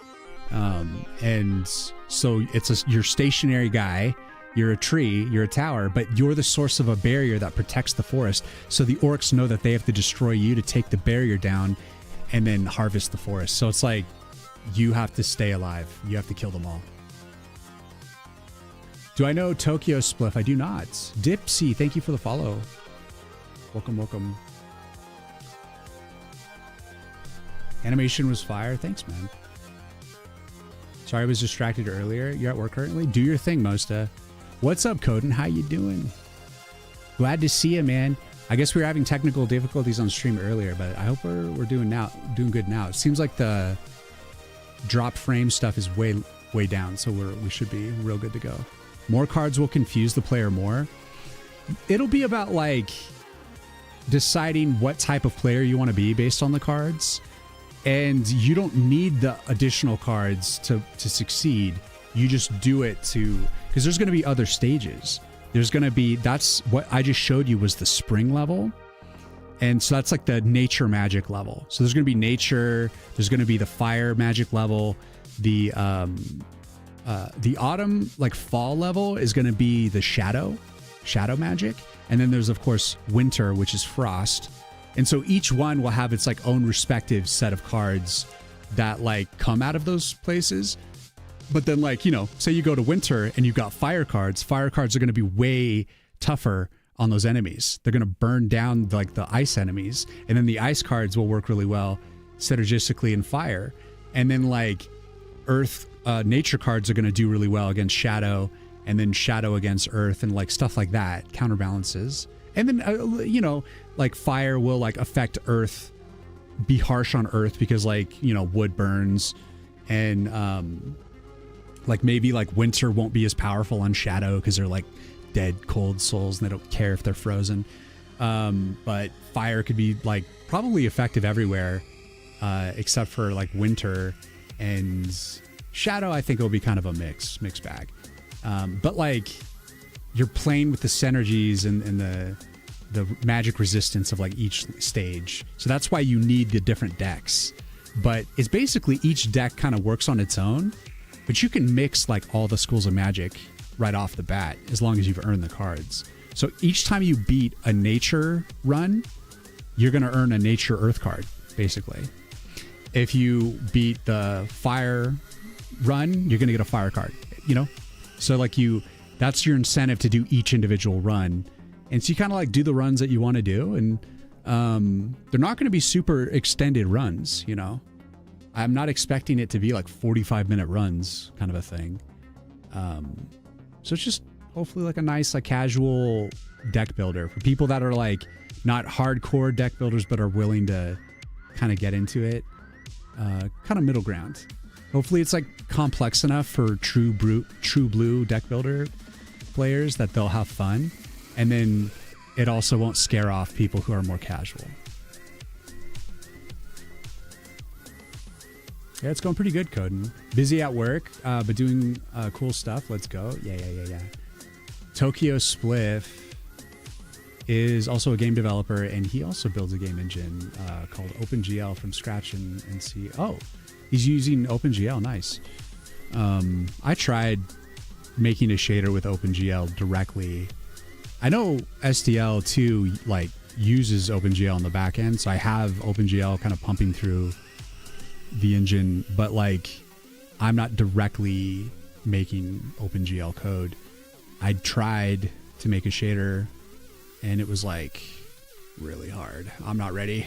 And so you're stationary guy, you're a tree, you're a tower, but you're the source of a barrier that protects the forest. So the orcs know that they have to destroy you to take the barrier down and then harvest the forest. So it's like you have to stay alive. You have to kill them all. Do I know Tokyo Spliff? I do not. Dipsy, thank you for the follow. Welcome, welcome. Animation was fire. Thanks, man. Sorry I was distracted earlier. You're at work currently? Do your thing, Mosta. What's up, Coden? How you doing? Glad to see you, man. I guess we were having technical difficulties on stream earlier, but I hope we're doing good now. It seems like the drop frame stuff is way way down, so we should be real good to go. More cards will confuse the player more. It'll be about like deciding what type of player you want to be based on the cards, and you don't need the additional cards to succeed. You just do it because there's going to be other stages. There's going to be, that's what I just showed you was the spring level. And so that's like the nature magic level. So there's going to be nature, there's going to be the fire magic level, the autumn, like fall level is going to be the shadow magic. And then there's of course winter, which is frost. And so each one will have its like own respective set of cards that like come out of those places. But then like, you know, say you go to winter and you've got fire cards are going to be way tougher on those enemies. They're going to burn down like the ice enemies. And then the ice cards will work really well synergistically in fire. And then like earth, nature cards are going to do really well against shadow, and then shadow against earth, and like stuff like that, counterbalances. And then, you know, like fire will like affect earth, be harsh on earth because like, you know, wood burns, and like maybe like winter won't be as powerful on shadow because they're like dead cold souls and they don't care if they're frozen. But fire could be like probably effective everywhere except for like winter, and shadow I think it will be kind of a mixed bag. But like you're playing with the synergies and the magic resistance of like each stage. So that's why you need the different decks. But it's basically each deck kind of works on its own, but you can mix like all the schools of magic right off the bat as long as you've earned the cards. So each time you beat a nature run, you're going to earn a nature earth card, basically. If you beat the fire run, you're going to get a fire card, you know? So like that's your incentive to do each individual run. And so you kind of like do the runs that you want to do. And they're not going to be super extended runs, you know? I'm not expecting it to be like 45-minute runs kind of a thing. So it's just hopefully like a nice, like casual deck builder for people that are like not hardcore deck builders, but are willing to kind of get into it. Kind of middle ground. Hopefully it's like complex enough for true blue deck builder players that they'll have fun. And then it also won't scare off people who are more casual. Yeah, it's going pretty good, Coden. Busy at work, but doing cool stuff. Let's go. Yeah. Tokyo Spliff is also a game developer, and he also builds a game engine called OpenGL from scratch and see. Oh, he's using OpenGL. Nice. I tried making a shader with OpenGL directly. I know SDL2 like uses OpenGL on the back end, so I have OpenGL kind of pumping through the engine, but like I'm not directly making OpenGL code. I tried to make a shader and it was like really hard. I'm not ready.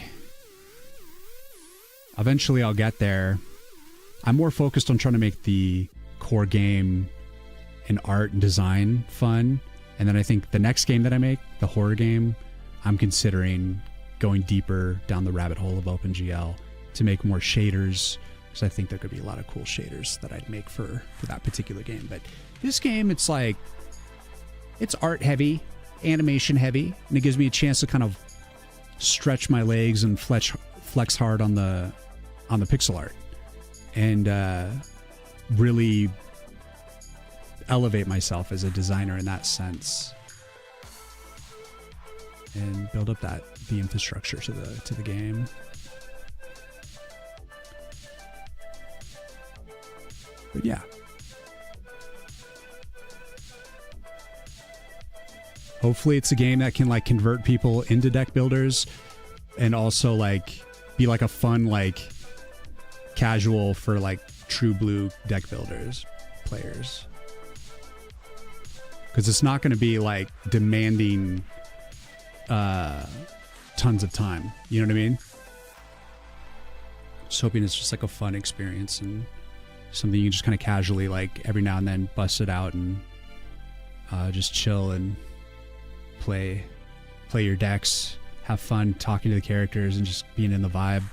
Eventually I'll get there. I'm more focused on trying to make the core game and art and design fun. And then I think the next game that I make, the horror game, I'm considering going deeper down the rabbit hole of OpenGL to make more shaders, because I think there could be a lot of cool shaders that I'd make for that particular game. But this game, it's like, it's art heavy, animation heavy, and it gives me a chance to kind of stretch my legs and flex hard on the pixel art, and really elevate myself as a designer in that sense, and build up the infrastructure to the game. But yeah. Hopefully it's a game that can like convert people into deck builders and also like be like a fun like casual for like true blue deck builders players. Because it's not going to be like demanding tons of time. You know what I mean? Just hoping it's just like a fun experience and something you just kind of casually like every now and then bust it out and just chill and play your decks, have fun talking to the characters and just being in the vibe.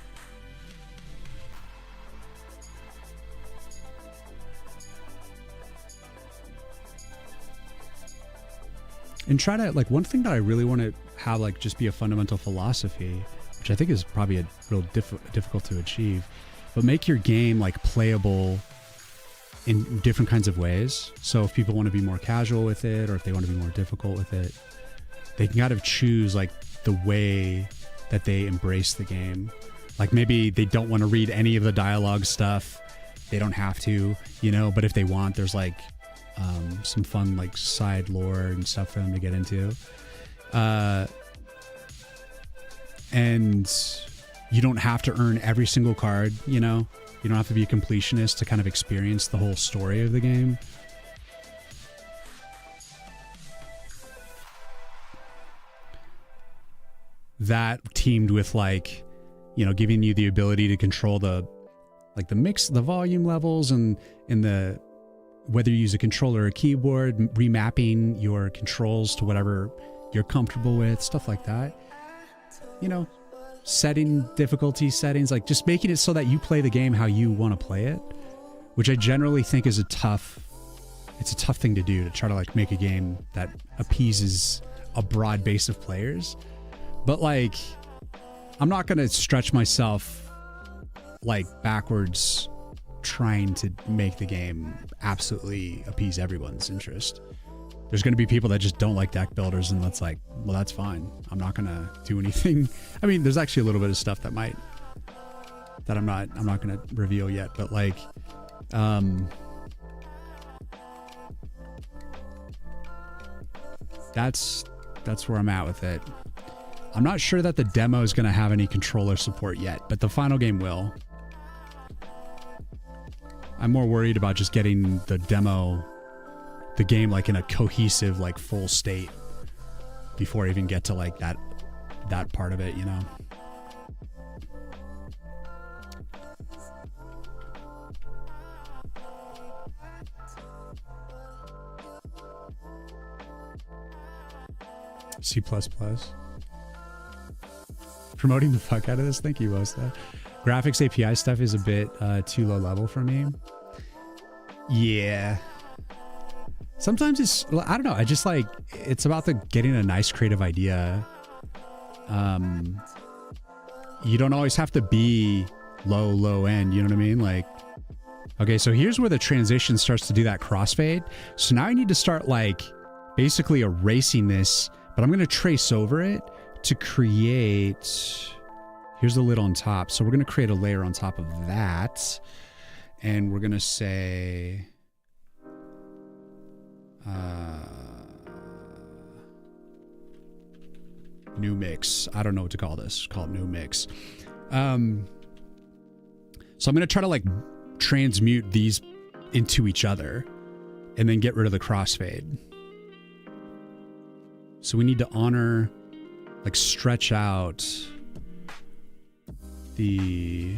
And try to, like, one thing that I really want to have, like, just be a fundamental philosophy, which I think is probably a real difficult to achieve, but make your game, like, playable in different kinds of ways. So if people want to be more casual with it, or if they want to be more difficult with it, they can kind of choose, like, the way that they embrace the game. Like, maybe they don't want to read any of the dialogue stuff. They don't have to, you know, but if they want, there's, like, some fun, like, side lore and stuff for them to get into. And you don't have to earn every single card, you know? You don't have to be a completionist to kind of experience the whole story of the game. That teamed with, like, you know, giving you the ability to control the, like, the mix, the volume levels, and the, whether you use a controller or a keyboard, remapping your controls to whatever you're comfortable with, stuff like that. You know, setting difficulty settings, like, just making it so that you play the game how you want to play it, which I generally think is it's a tough thing to do, to try to, like, make a game that appeases a broad base of players. But, like, I'm not going to stretch myself, like, backwards trying to make the game absolutely appease everyone's interest. There's going to be people that just don't like deck builders, and that's like, well, that's fine. I'm not going to do anything. I mean, there's actually a little bit of stuff that I'm not going to reveal yet, but, like, that's where I'm at with it. I'm not sure that the demo is going to have any controller support yet, but the final game will. I'm more worried about just getting the game, like, in a cohesive, like, full state before I even get to, like, that part of it, you know? C++. Promoting the fuck out of this. Thank you, Mosta. Graphics API stuff is a bit too low level for me. Yeah. Sometimes it's, I don't know, I just, like, it's about getting a nice creative idea. You don't always have to be low end, you know what I mean? Like, okay, so here's where the transition starts to do that crossfade. So now I need to start, like, basically erasing this, but I'm going to trace over it to create, here's the lid on top. So we're going to create a layer on top of that. And we're going to say, new mix. I don't know what to call this. Call it new mix. So I'm going to try to, like, transmute these into each other and then get rid of the crossfade. So we need to honor, like, stretch out the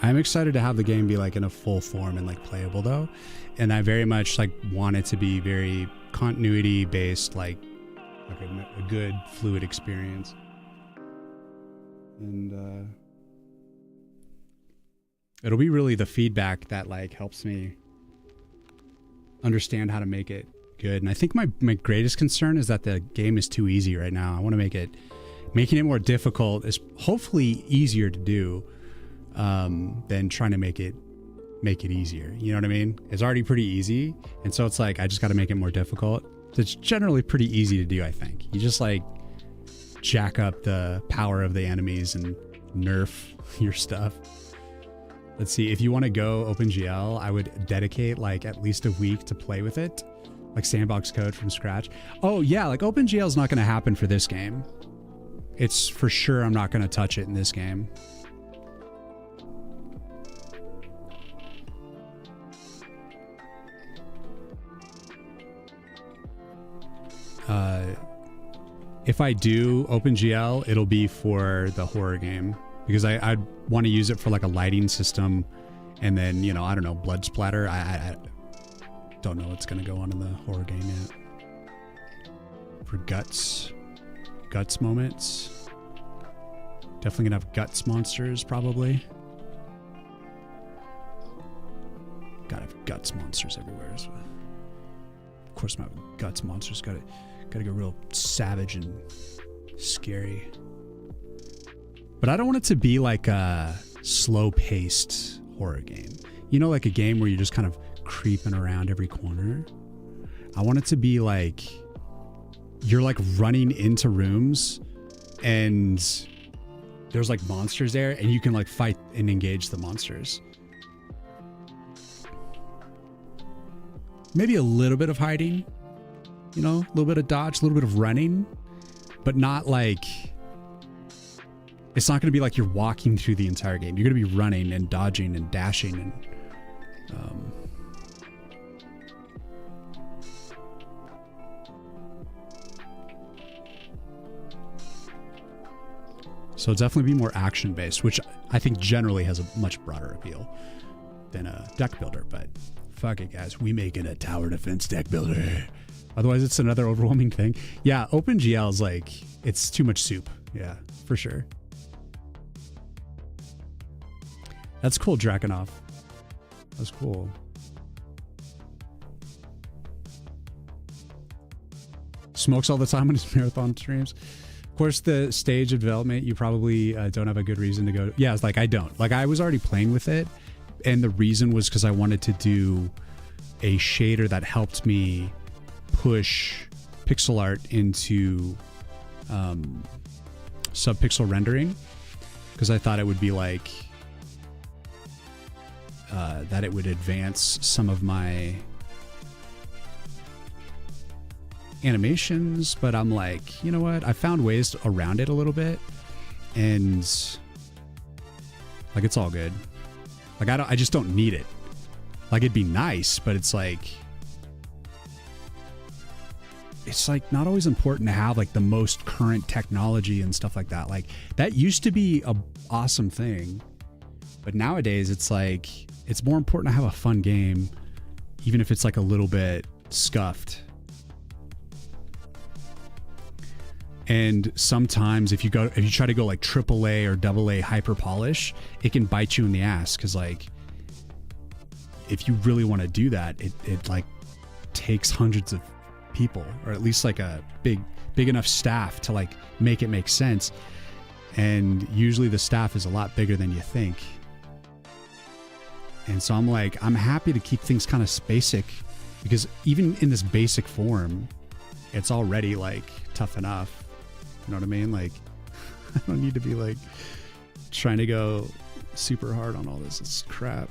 I'm excited to have the game be, like, in a full form and, like, playable, though. And I very much, like, want it to be very continuity based, like a good fluid experience. And It'll be really the feedback that like helps me understand how to make it good. And I think my greatest concern is that the game is too easy right now. I want to making it more difficult is hopefully easier to do than trying to make it easier. You know what I mean? It's already pretty easy. And so it's like, I just got to make it more difficult. It's generally pretty easy to do, I think. You just like jack up the power of the enemies and nerf your stuff. Let's see, if you want to go OpenGL, I would dedicate like at least a week to play with it, like sandbox code from scratch. Oh yeah, like OpenGL is not going to happen for this game. It's for sure I'm not going to touch it in this game. If I do OpenGL, it'll be for the horror game because I'd want to use it for like a lighting system, and then, you know, I don't know, blood splatter. I don't know what's gonna go on in the horror game yet. For guts moments, definitely gonna have guts monsters probably. Gotta have guts monsters everywhere. So of course, my guts monsters gotta go real savage and scary. But I don't want it to be like a slow-paced horror game. You know, like a game where you're just kind of creeping around every corner. I want it to be like you're like running into rooms and there's like monsters there and you can like fight and engage the monsters. Maybe a little bit of hiding, you know, a little bit of dodge, a little bit of running, but not like, it's not going to be like you're walking through the entire game. You're going to be running and dodging and dashing and so it'll definitely be more action based, which I think generally has a much broader appeal than a deck builder. But fuck it, guys, we making a tower defense deck builder. Otherwise, it's another overwhelming thing. Yeah, OpenGL is like, it's too much soup. Yeah, for sure. That's cool, Drakenov. That's cool. Smokes all the time on his marathon streams. Of course, the stage of development, you probably don't have a good reason to go. Yeah, it's like I don't. Like I was already playing with it, and the reason was because I wanted to do a shader that helped me push pixel art into subpixel rendering, because I thought it would be like that it would advance some of my animations. But I'm like, you know what? I found ways around it a little bit, and like it's all good. Like I just don't need it. Like it'd be nice, but it's like not always important to have like the most current technology and stuff like that. Like that used to be a awesome thing, but nowadays it's like it's more important to have a fun game, even if it's like a little bit scuffed. And sometimes if you try to go like AAA or AA hyper polish, it can bite you in the ass, because like if you really want to do that, it like takes hundreds of people, or at least like a big enough staff to like make it make sense. And usually the staff is a lot bigger than you think. And so I'm like, I'm happy to keep things kind of basic, because even in this basic form, it's already like tough enough. You know what I mean? Like I don't need to be like trying to go super hard on all this crap.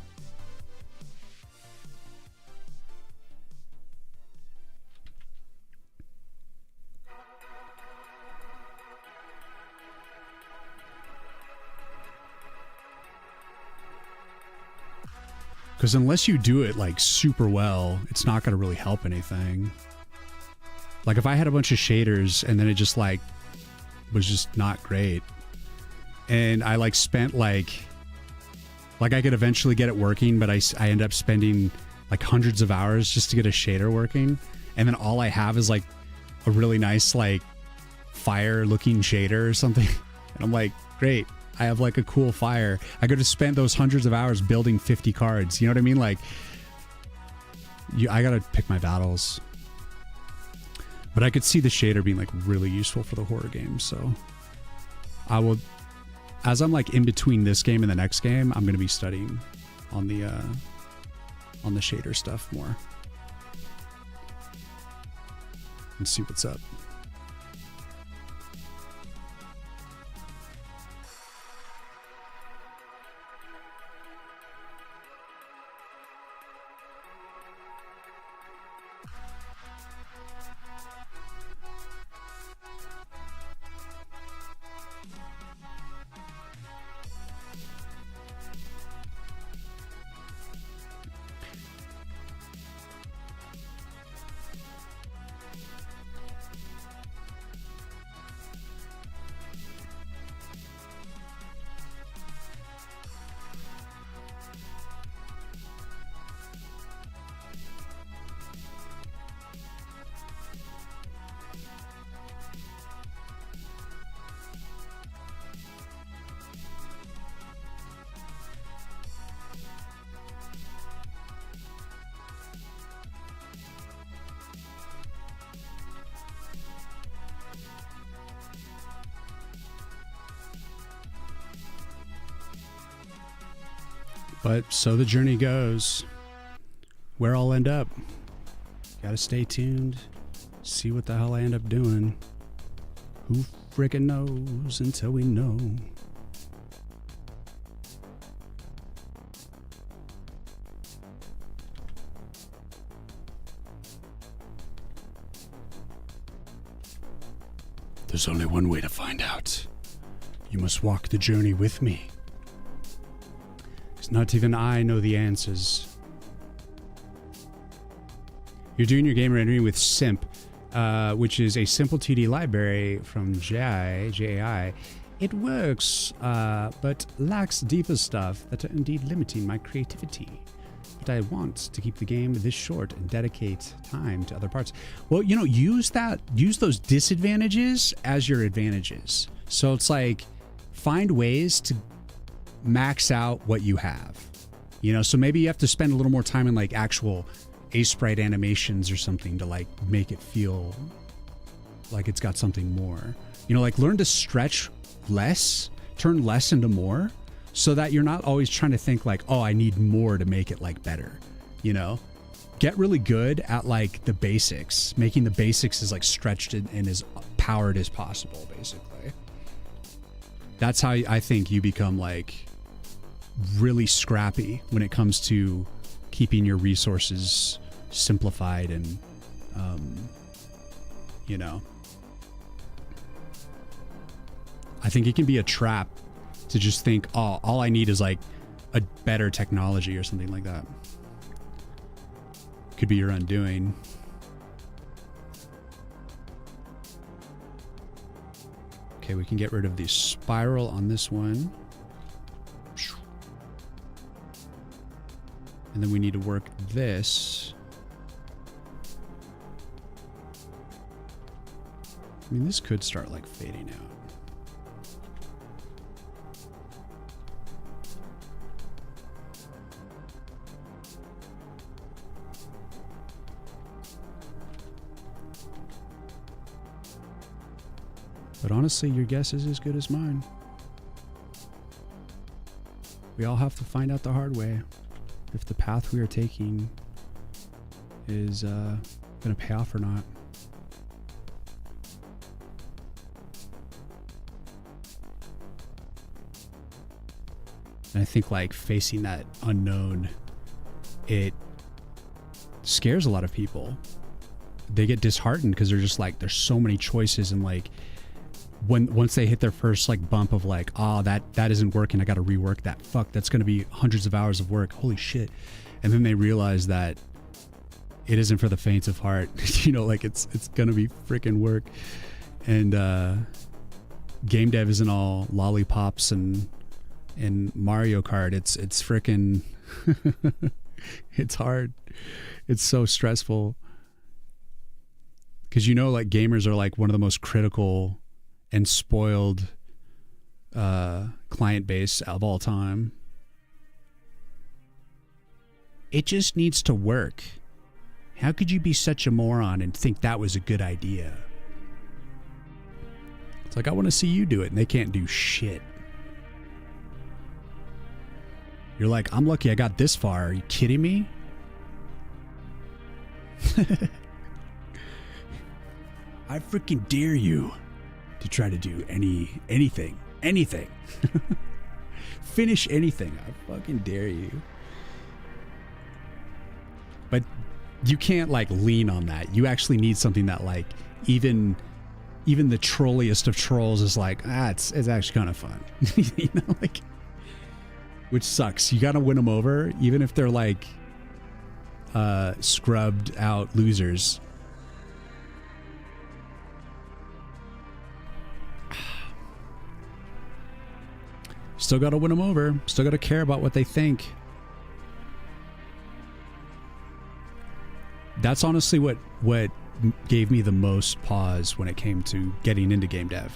Because unless you do it like super well, it's not going to really help anything. Like if I had a bunch of shaders and then it just like was just not great, and I like spent like I could eventually get it working, but I end up spending like hundreds of hours just to get a shader working, and then all I have is like a really nice like fire looking shader or something, and I'm like, great, I have like a cool fire. I could have spent those hundreds of hours building 50 cards. You know what I mean? Like, I gotta pick my battles. But I could see the shader being like really useful for the horror games. So I will, as I'm like in between this game and the next game, I'm gonna be studying on the shader stuff more and see what's up. But so the journey goes. Where I'll end up. Gotta stay tuned. See what the hell I end up doing. Who frickin' knows until we know. There's only one way to find out. You must walk the journey with me. Not even I know the answers. You're doing your game rendering with Simp, which is a simple 2D library from JAI. It works, but lacks deeper stuff that are indeed limiting my creativity. But I want to keep the game this short and dedicate time to other parts. Well, you know, use those disadvantages as your advantages. So it's like, find ways to max out what you have, you know. So maybe you have to spend a little more time in like actual sprite animations or something to like make it feel like it's got something more, you know, like learn to stretch less, turn less into more, so that you're not always trying to think like, oh, I need more to make it like better, you know. Get really good at like the basics, making the basics as like stretched and as powered as possible. Basically, that's how I think you become like really scrappy when it comes to keeping your resources simplified and you know, I think it can be a trap to just think, oh, all I need is like a better technology or something like that. Could be your undoing. Okay, we can get rid of the spiral on this one. And then we need to work this. I mean, this could start like fading out. But honestly, your guess is as good as mine. We all have to find out the hard way if the path we are taking is going to pay off or not. And I think like facing that unknown, it scares a lot of people. They get disheartened because they're just like, there's so many choices, and like once they hit their first like bump of like, oh, that isn't working, I got to rework that. Fuck, that's going to be hundreds of hours of work. Holy shit. And then they realize that it isn't for the faint of heart. You know, like it's going to be freaking work. And game dev isn't all lollipops and Mario Kart. It's freaking it's hard. It's so stressful. Cuz you know, like gamers are like one of the most critical and spoiled client base of all time. It just needs to work. How could you be such a moron and think that was a good idea? It's like, I want to see you do it, and they can't do shit. You're like, I'm lucky I got this far. Are you kidding me? I freaking dare you to try to do anything. Finish anything. I fucking dare you. But you can't like lean on that. You actually need something that like even the trolliest of trolls is like, it's actually kind of fun. You know, like, which sucks. You got to win them over, even if they're like scrubbed out losers. Still got to win them over. Still got to care about what they think. That's honestly what gave me the most pause when it came to getting into game dev.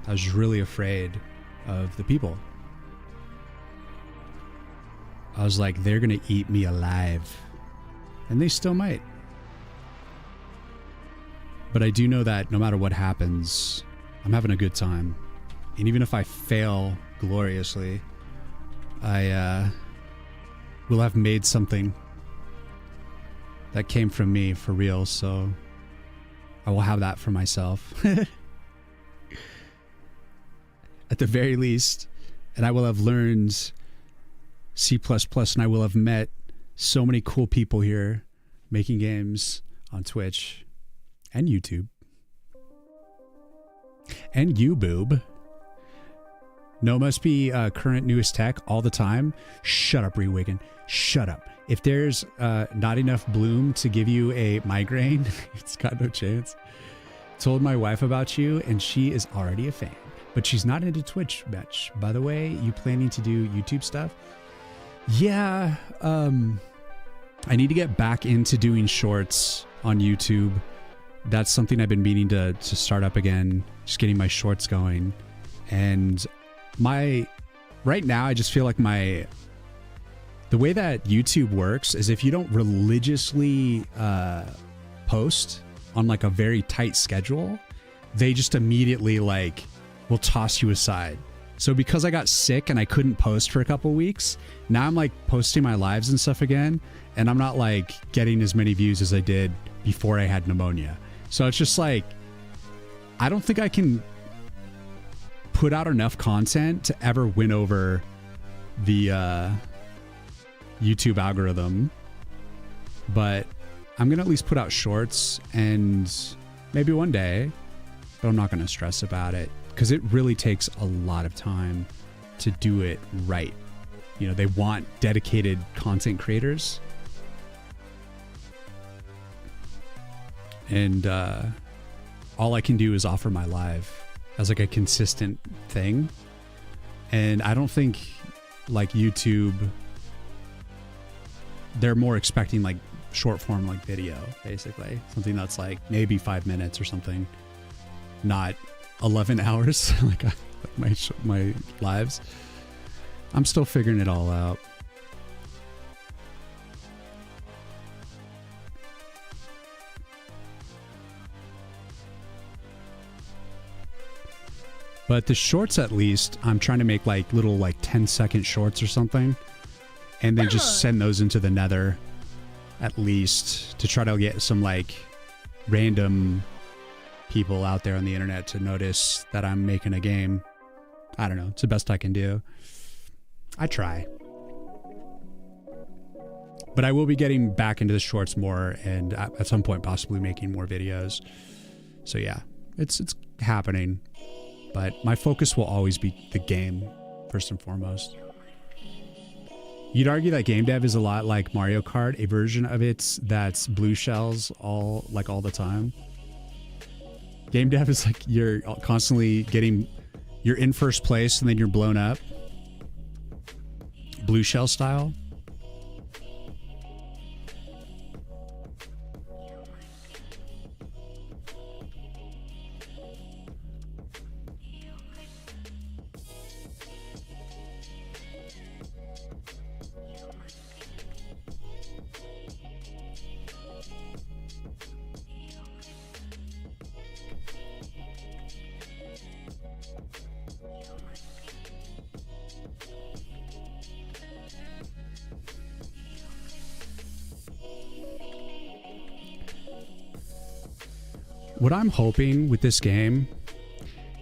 I was really afraid of the people. I was like, they're going to eat me alive. And they still might. But I do know that no matter what happens, I'm having a good time. And even if I fail gloriously, I will have made something that came from me for real, so I will have that for myself. At the very least, and I will have learned C++, and I will have met so many cool people here making games on Twitch and YouTube. And YouTube. No, must be current newest tech all the time. Shut up, Riyin. Shut up. If there's not enough bloom to give you a migraine, it's got no chance. Told my wife about you, and she is already a fan. But she's not into Twitch much. By the way, you planning to do YouTube stuff? Yeah, I need to get back into doing shorts on YouTube. That's something I've been meaning to start up again. Just getting my shorts going. And right now, I just feel like the way that YouTube works is if you don't religiously post on like a very tight schedule, they just immediately like will toss you aside. So because I got sick and I couldn't post for a couple weeks, now I'm like posting my lives and stuff again, and I'm not like getting as many views as I did before I had pneumonia. So it's just like, I don't think I can put out enough content to ever win over the YouTube algorithm, but I'm gonna at least put out shorts, and maybe one day, but I'm not gonna stress about it because it really takes a lot of time to do it right. You know, they want dedicated content creators, and all I can do is offer my live as like a consistent thing. And I don't think like YouTube, they're more expecting like short form like video, basically something that's like maybe 5 minutes or something, not 11 hours like my lives. I'm still figuring it all out. But the shorts, at least, I'm trying to make like little like 10-second shorts or something, and then just send those into the nether, at least, to try to get some like random people out there on the internet to notice that I'm making a game. I don't know. It's the best I can do. I try. But I will be getting back into the shorts more, and at some point possibly making more videos. So yeah, it's happening. But my focus will always be the game, first and foremost. You'd argue that game dev is a lot like Mario Kart, a version of it that's blue shells all the time. Game dev is like you're constantly you're in first place and then you're blown up. Blue shell style. what I'm hoping with this game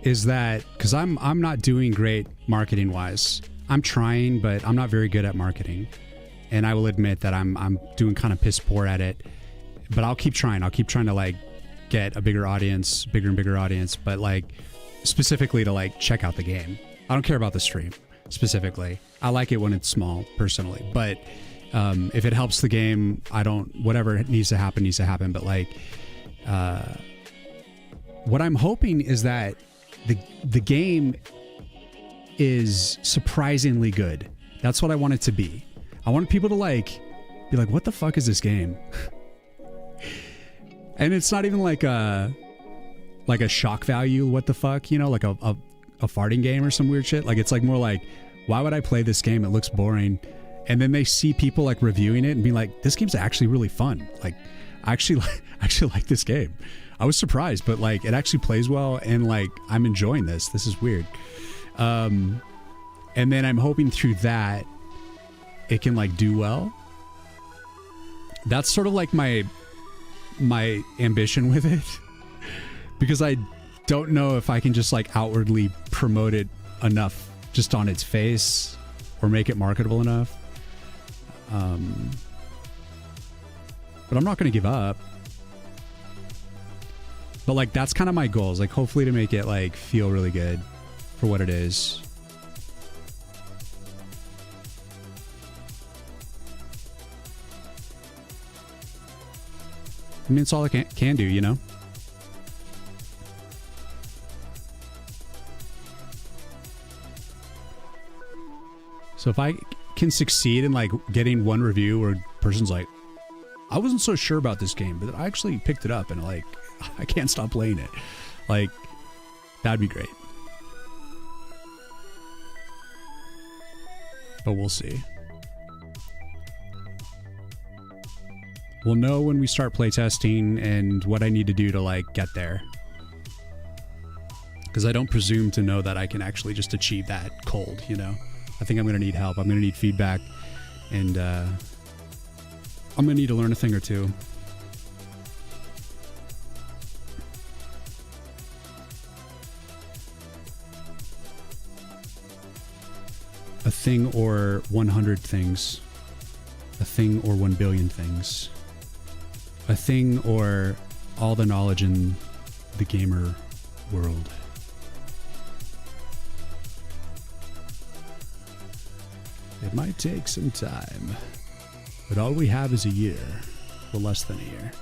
is that, because I'm not doing great marketing wise. I'm trying, but I'm not very good at marketing, and I will admit that I'm doing kind of piss poor at it. But I'll keep trying. I'll keep trying to like get a bigger audience, bigger and bigger audience, but like specifically to like check out the game. I don't care about the stream specifically. I like it when it's small personally, but if it helps the game, I don't, whatever needs to happen. But like, what I'm hoping is that the game is surprisingly good. That's what I want it to be. I want people to like be like, what the fuck is this game? And it's not even like a shock value, what the fuck, you know, like a farting game or some weird shit. Like, it's like more like, why would I play this game? It looks boring. And then they see people like reviewing it and be like, this game's actually really fun. Like, I actually like this game. I was surprised, but like it actually plays well, and like I'm enjoying this. This is weird. And then I'm hoping through that it can like do well. That's sort of like my ambition with it, because I don't know if I can just like outwardly promote it enough just on its face or make it marketable enough. But I'm not going to give up. But like, that's kind of my goal, is like hopefully to make it like feel really good for what it is. I mean, it's all I can do, you know? So if I can succeed in like getting one review where a person's like, I wasn't so sure about this game, but I actually picked it up and like, I can't stop playing it. Like, that'd be great. But we'll see. We'll know when we start playtesting and what I need to do to like get there. Because I don't presume to know that I can actually just achieve that cold, you know? I think I'm going to need help. I'm going to need feedback, and I'm going to need to learn a thing or two. A thing or 100 things. A thing or 1 billion things. A thing or all the knowledge in the gamer world. It might take some time, but all we have is a year. Well, less than a year.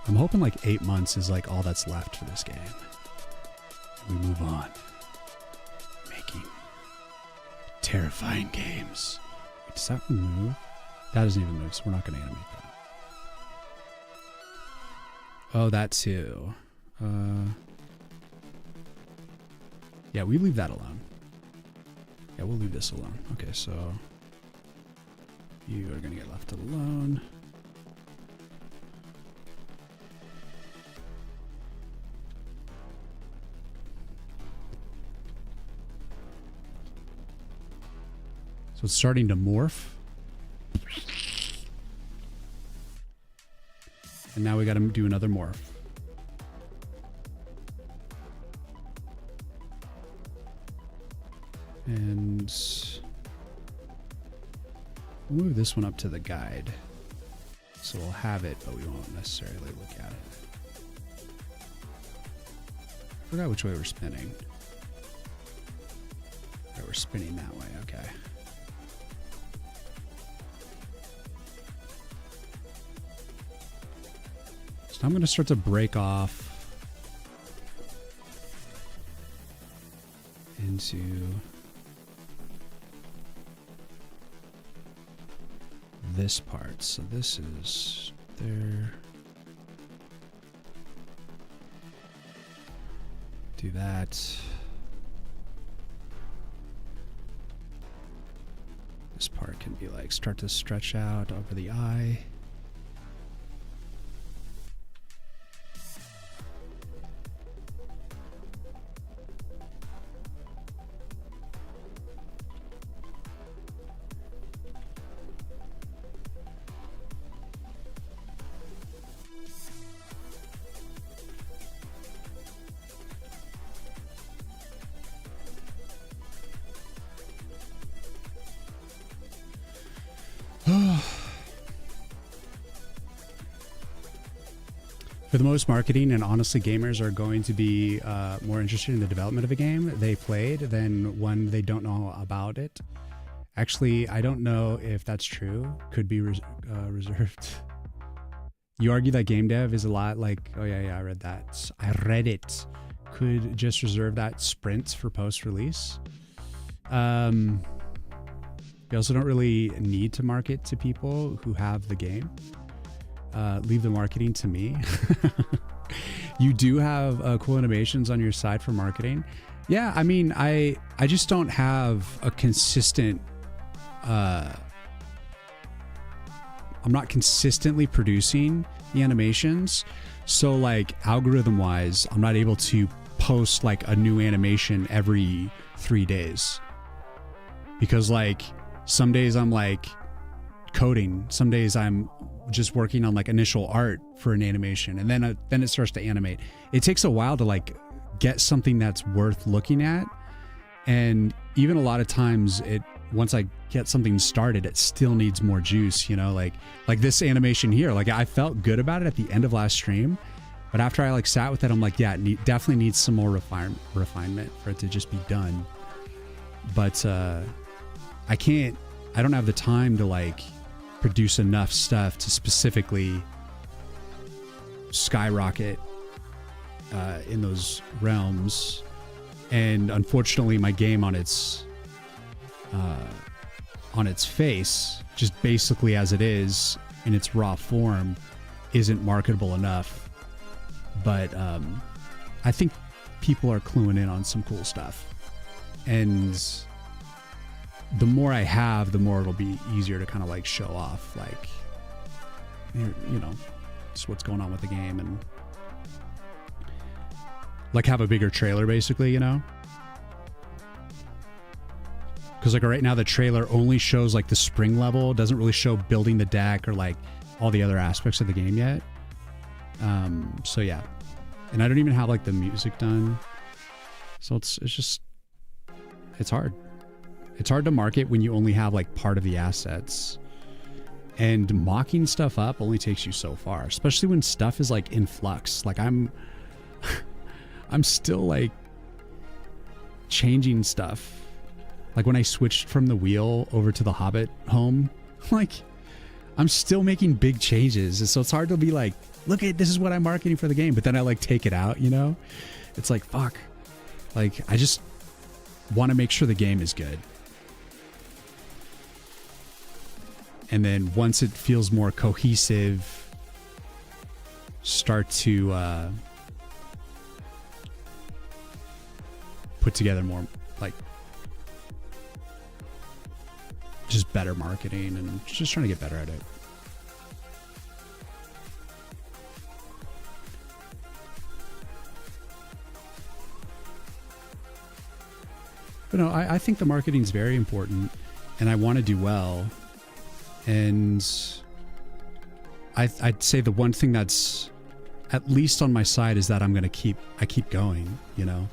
I'm hoping like 8 months is like all that's left for this game. And we move on. Making terrifying games. Wait, does that one move? That doesn't even move, so we're not going to animate that. Oh, that too. Yeah, we leave that alone. Yeah, we'll leave this alone. Okay, so you are going to get left alone. So it's starting to morph. And now we got to do another morph. And we'll move this one up to the guide. So we'll have it, but we won't necessarily look at it. Forgot which way we're spinning. Right, we're spinning that way, okay. So I'm going to start to break off into this part. So this is there. Do that. This part can be like start to stretch out over the eye. For the most, marketing and honestly, gamers are going to be more interested in the development of a game they played than one they don't know about it. Actually, I don't know if that's true. Could be reserved. You argue that game dev is a lot like, oh yeah, I read that. I read it. Could just reserve that sprints for post-release. You also don't really need to market to people who have the game. Leave the marketing to me. You do have cool animations on your side for marketing. Yeah, I mean, I just don't have a consistent... I'm not consistently producing the animations. So like algorithm wise, I'm not able to post like a new animation every 3 days. Because like some days I'm like coding, some days I'm just working on like initial art for an animation, and then it starts to animate. It takes a while to like get something that's worth looking at. And even a lot of times once I get something started, it still needs more juice, you know, like this animation here. Like I felt good about it at the end of last stream, but after I like sat with it, I'm like, yeah, it definitely needs some more refinement for it to just be done. But I don't have the time to like produce enough stuff to specifically skyrocket in those realms. And unfortunately, my game on its face, just basically as it is in its raw form, isn't marketable enough. But I think people are cluing in on some cool stuff, and the more I have, the more it'll be easier to kind of like show off, like, you know, just what's going on with the game, and like have a bigger trailer basically, you know? Because like right now the trailer only shows like the spring level, doesn't really show building the deck or like all the other aspects of the game yet. So yeah, and I don't even have like the music done, so it's hard. It's hard to market when you only have like part of the assets, and mocking stuff up only takes you so far, especially when stuff is like in flux. Like I'm still like changing stuff. Like when I switched from the wheel over to the Hobbit home, like I'm still making big changes. And so it's hard to be like, look at, this is what I'm marketing for the game. But then I like take it out, you know? It's like, fuck. Like I just want to make sure the game is good. And then once it feels more cohesive, start to put together more like just better marketing, and just trying to get better at it. But no, I think the marketing is very important, and I want to do well. And I'd say the one thing that's at least on my side is that I keep going, you know?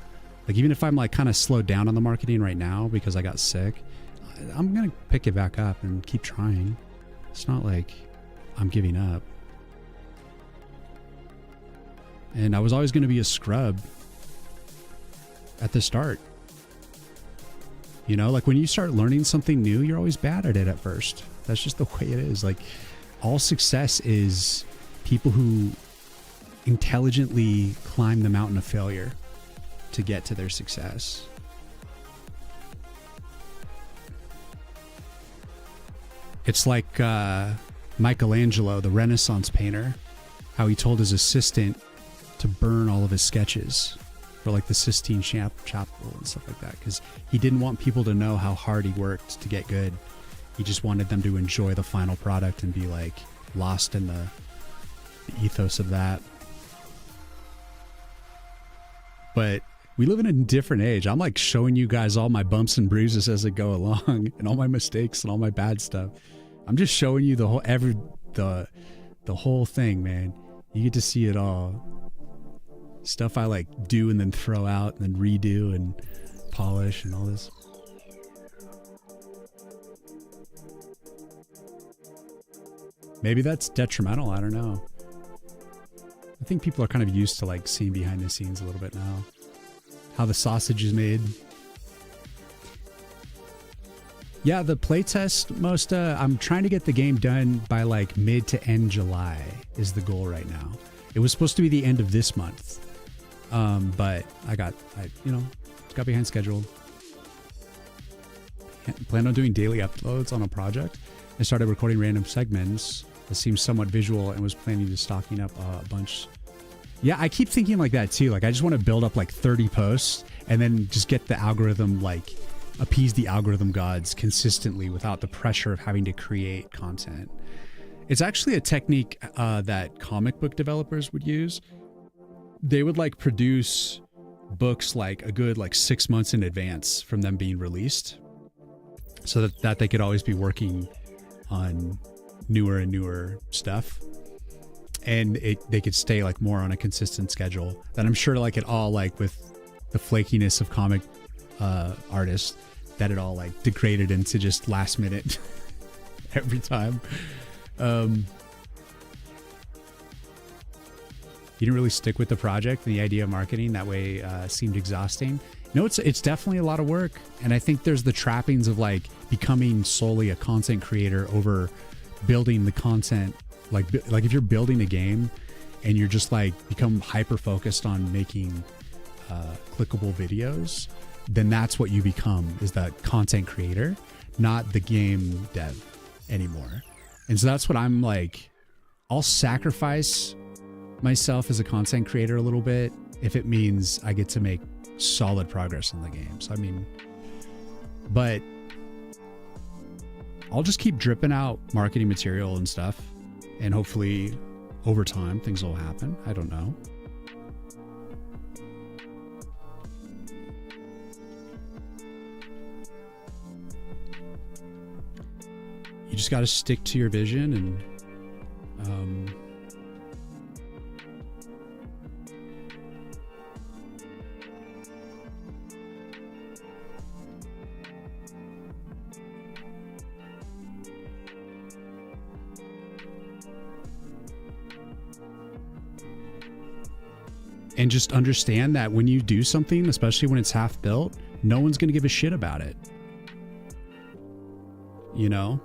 Like even if I'm like kind of slowed down on the marketing right now because I got sick, I'm going to pick it back up and keep trying. It's not like I'm giving up. And I was always going to be a scrub at the start. You know, like when you start learning something new, you're always bad at it at first. That's just the way it is. Like all success is people who intelligently climb the mountain of failure to get to their success. It's like Michelangelo, the Renaissance painter, how he told his assistant to burn all of his sketches for like the Sistine Chapel and stuff like that, because he didn't want people to know how hard he worked to get good. He just wanted them to enjoy the final product and be like lost in the ethos of that. But we live in a different age. I'm like showing you guys all my bumps and bruises as I go along, and all my mistakes and all my bad stuff. I'm just showing you the whole thing, man. You get to see it all. Stuff I like do and then throw out and then redo and polish and all this. Maybe that's detrimental. I don't know. I think people are kind of used to like seeing behind the scenes a little bit now. How the sausage is made. Yeah, the playtest, Mosta, I'm trying to get the game done by like mid to end July is the goal right now. It was supposed to be the end of this month. But I got behind schedule. Plan on doing daily uploads on a project. I started recording random segments that seemed somewhat visual and was planning to stocking up a bunch. Yeah, I keep thinking like that too. Like I just want to build up like 30 posts and then just get the algorithm, like appease the algorithm gods consistently without the pressure of having to create content. It's actually a technique that comic book developers would use. They would like produce books like a good like 6 months in advance from them being released, so that they could always be working on newer and newer stuff, and they could stay like more on a consistent schedule. That I'm sure like it all like with the flakiness of comic artists, that it all like degraded into just last minute every time. You didn't really stick with the project. The idea of marketing that way seemed exhausting. No, it's definitely a lot of work, and I think there's the trappings of like becoming solely a content creator over building the content. Like if you're building a game and you're just like become hyper focused on making clickable videos, then that's what you become, is that content creator, not the game dev anymore. And so that's what I'm like. I'll sacrifice myself as a content creator a little bit if it means I get to make solid progress in the game. So I mean, but I'll just keep dripping out marketing material and stuff, and hopefully over time things will happen. I don't know. You just got to stick to your vision and and just understand that when you do something, especially when it's half built, no one's going to give a shit about it. You know?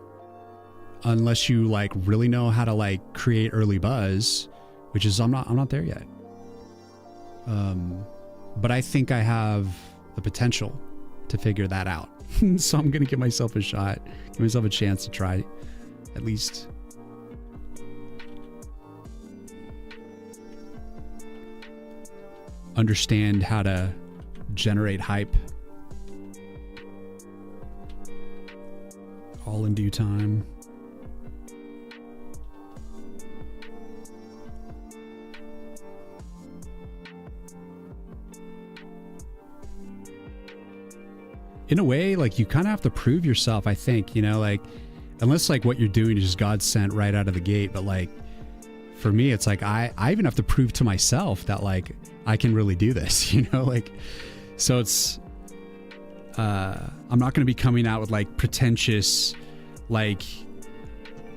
Unless you like really know how to like create early buzz, which is I'm not there yet. But I think I have the potential to figure that out. So I'm going to give myself a shot, give myself a chance to try at least. Understand how to generate hype. All in due time. In a way, like you kind of have to prove yourself, I think, you know, like unless like what you're doing is just God sent right out of the gate. But like for me, it's like I even have to prove to myself that like I can really do this, you know, like, so it's I'm not going to be coming out with like pretentious, like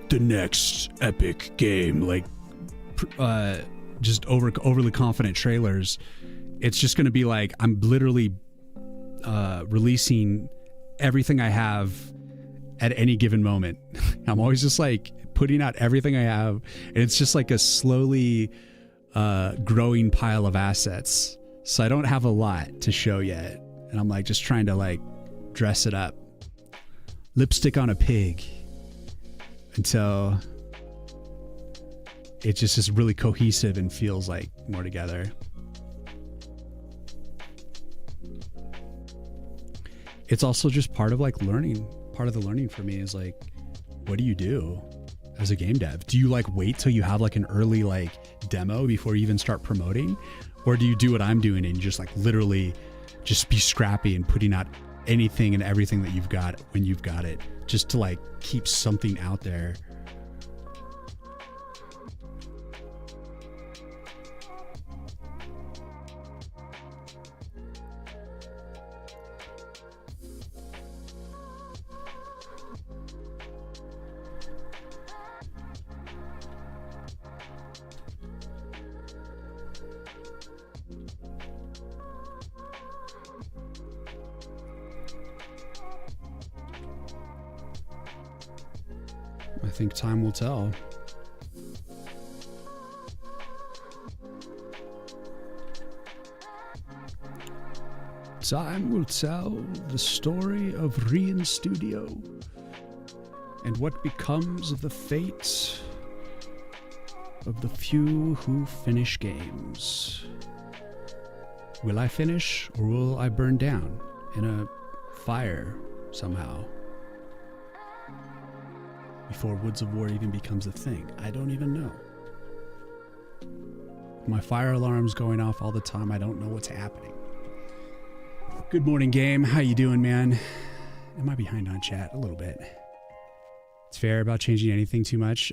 the next epic game, like just overly confident trailers. It's just going to be like I'm literally releasing everything I have at any given moment. I'm always just like putting out everything I have, and it's just like a slowly growing pile of assets. So I don't have a lot to show yet, and I'm like just trying to like dress it up, lipstick on a pig, until it just is really cohesive and feels like more together. It's also just part of like learning. Part of the learning for me is like, what do you do as a game dev? Do you like wait till you have like an early like demo before you even start promoting? Or do you do what I'm doing and just like literally just be scrappy and putting out anything and everything that you've got when you've got it, just to like keep something out there? I think time will tell. Time will tell the story of Riyin Studio and what becomes of the fate of the few who finish games. Will I finish, or will I burn down in a fire somehow? Before Woods of War even becomes a thing. I don't even know. My fire alarm's going off all the time. I don't know what's happening. Good morning, game. How you doing, man? Am I behind on chat? A little bit. It's fair about changing anything too much.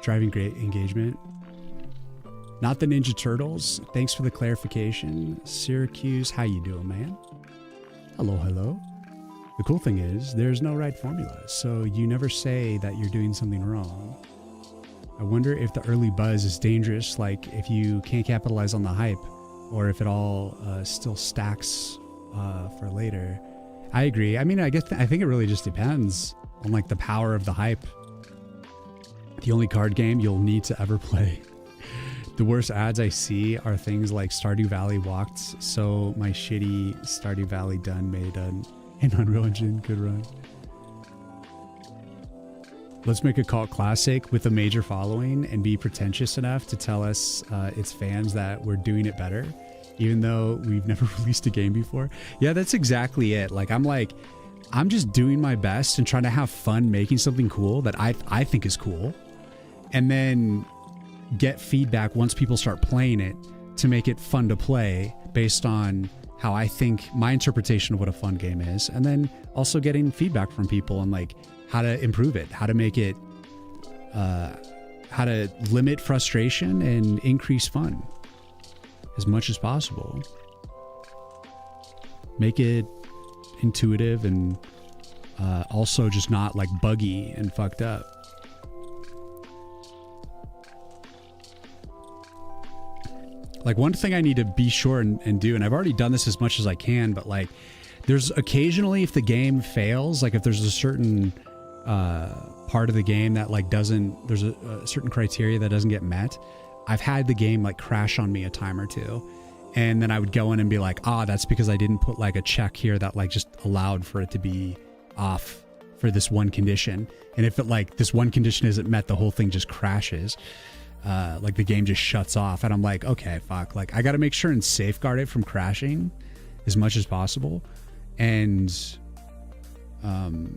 Driving great engagement. Not the Ninja Turtles. Thanks for the clarification. Syracuse, how you doing, man? Hello, hello. The cool thing is, there's no right formula, so you never say that you're doing something wrong. I wonder if the early buzz is dangerous, like if you can't capitalize on the hype, or if it all still stacks for later. I agree. I mean, I think it really just depends on like the power of the hype. The only card game you'll need to ever play. The worst ads I see are things like Stardew Valley walked, so my shitty Stardew Valley done made an Unreal Engine could run. Let's make a cult classic with a major following and be pretentious enough to tell us its fans that we're doing it better, even though we've never released a game before. Yeah, that's exactly it. I'm just doing my best and trying to have fun making something cool that I think is cool, and then get feedback once people start playing it to make it fun to play based on how I think my interpretation of what a fun game is, and then also getting feedback from people on like how to improve it, how to make it, how to limit frustration and increase fun as much as possible. Make it intuitive and also just not like buggy and fucked up. Like one thing I need to be sure and do, and I've already done this as much as I can, but like there's occasionally, if the game fails, like if there's a certain part of the game that like there's a certain criteria that doesn't get met, I've had the game like crash on me a time or two, and then I would go in and be like, that's because I didn't put like a check here that like just allowed for it to be off for this one condition, and if it like this one condition isn't met, the whole thing just crashes. Like the game just shuts off, and I'm like, okay, fuck, like I got to make sure and safeguard it from crashing as much as possible. And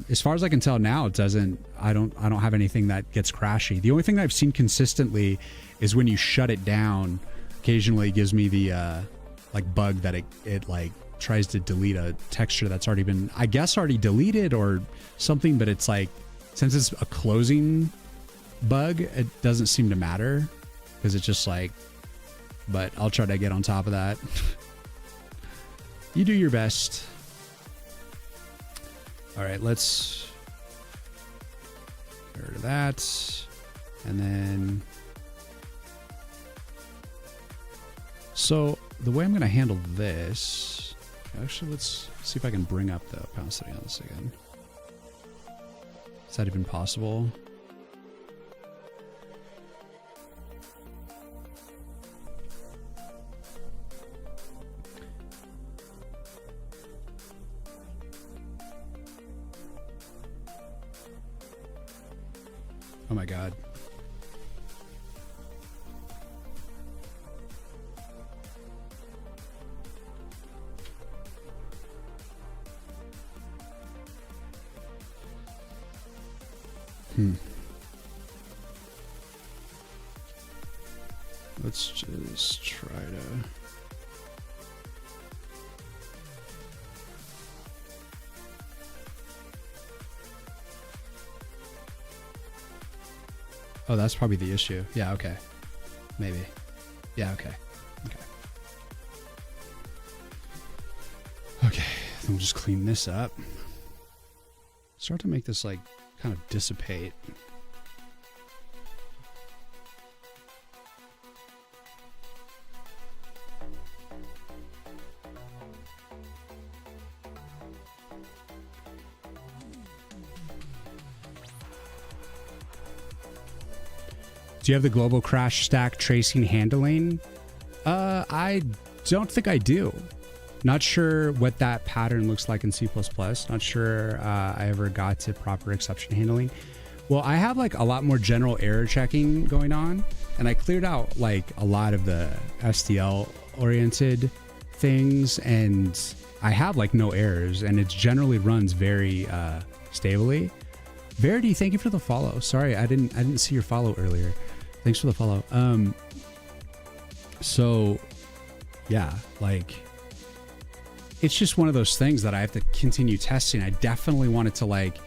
as far as I can tell now, it doesn't. I don't have anything that gets crashy. The only thing that I've seen consistently is when you shut it down, occasionally it gives me the like bug that it like tries to delete a texture that's already been, I guess, already deleted or something, but it's like, since it's a closing bug, it doesn't seem to matter because it's just like, but I'll try to get on top of that. You do your best. All right, let's get rid of that. And then, so the way I'm going to handle this, actually, let's see if I can bring up the opacity on this again. Is that even possible? Oh my God. Let's just try to... Oh, that's probably the issue. Yeah, okay. Maybe. Yeah, okay. Okay, then we'll just clean this up. Start to make this, like, kind of dissipate. Do you have the global crash stack tracing handling? I don't think I do. Not sure what that pattern looks like in C++. Not sure I ever got to proper exception handling. Well, I have like a lot more general error checking going on, and I cleared out like a lot of the SDL oriented things, and I have like no errors, and it generally runs very stably. Verity, thank you for the follow. Sorry, I didn't see your follow earlier. Thanks for the follow. So yeah, like it's just one of those things that I have to continue testing. I definitely want it to like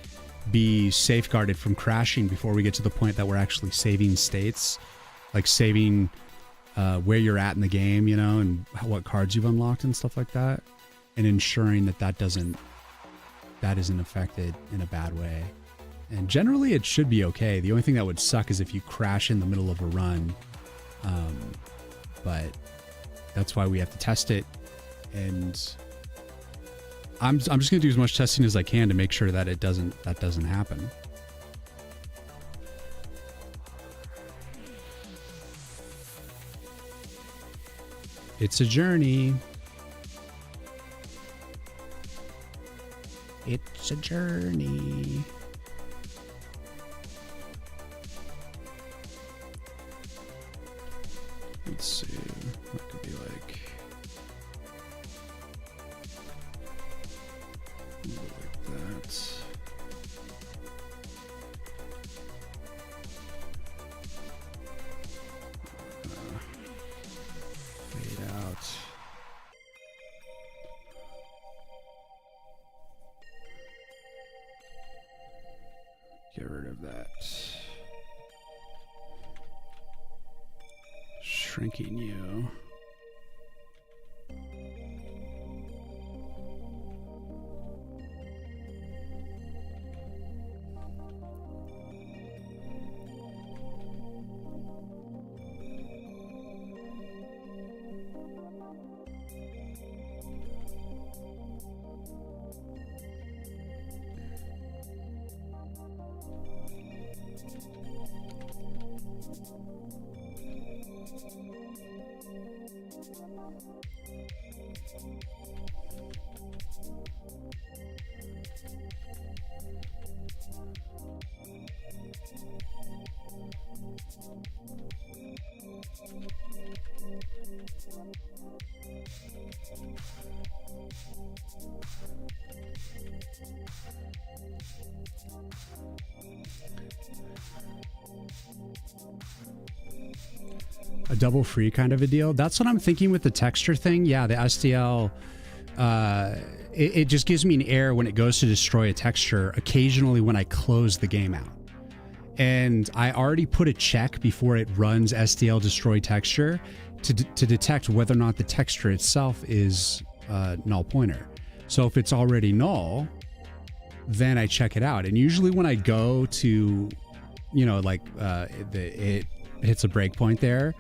be safeguarded from crashing before we get to the point that we're actually saving states, like saving where you're at in the game, you know, and what cards you've unlocked and stuff like that, and ensuring that that isn't affected in a bad way. And generally it should be okay. The only thing that would suck is if you crash in the middle of a run, but that's why we have to test it. And I'm just gonna do as much testing as I can to make sure that that doesn't happen. It's a journey. It's a journey. Let's see. What could be like? Like that. Fade out. Get rid of that. Shrinking you. A double free kind of a deal. That's what I'm thinking with the texture thing. Yeah, the SDL, it just gives me an error when it goes to destroy a texture occasionally when I close the game out. And I already put a check before it runs SDL destroy texture to detect whether or not the texture itself is null pointer. So if it's already null, then I check it out. And usually when I go to, you know, like it hits a breakpoint there,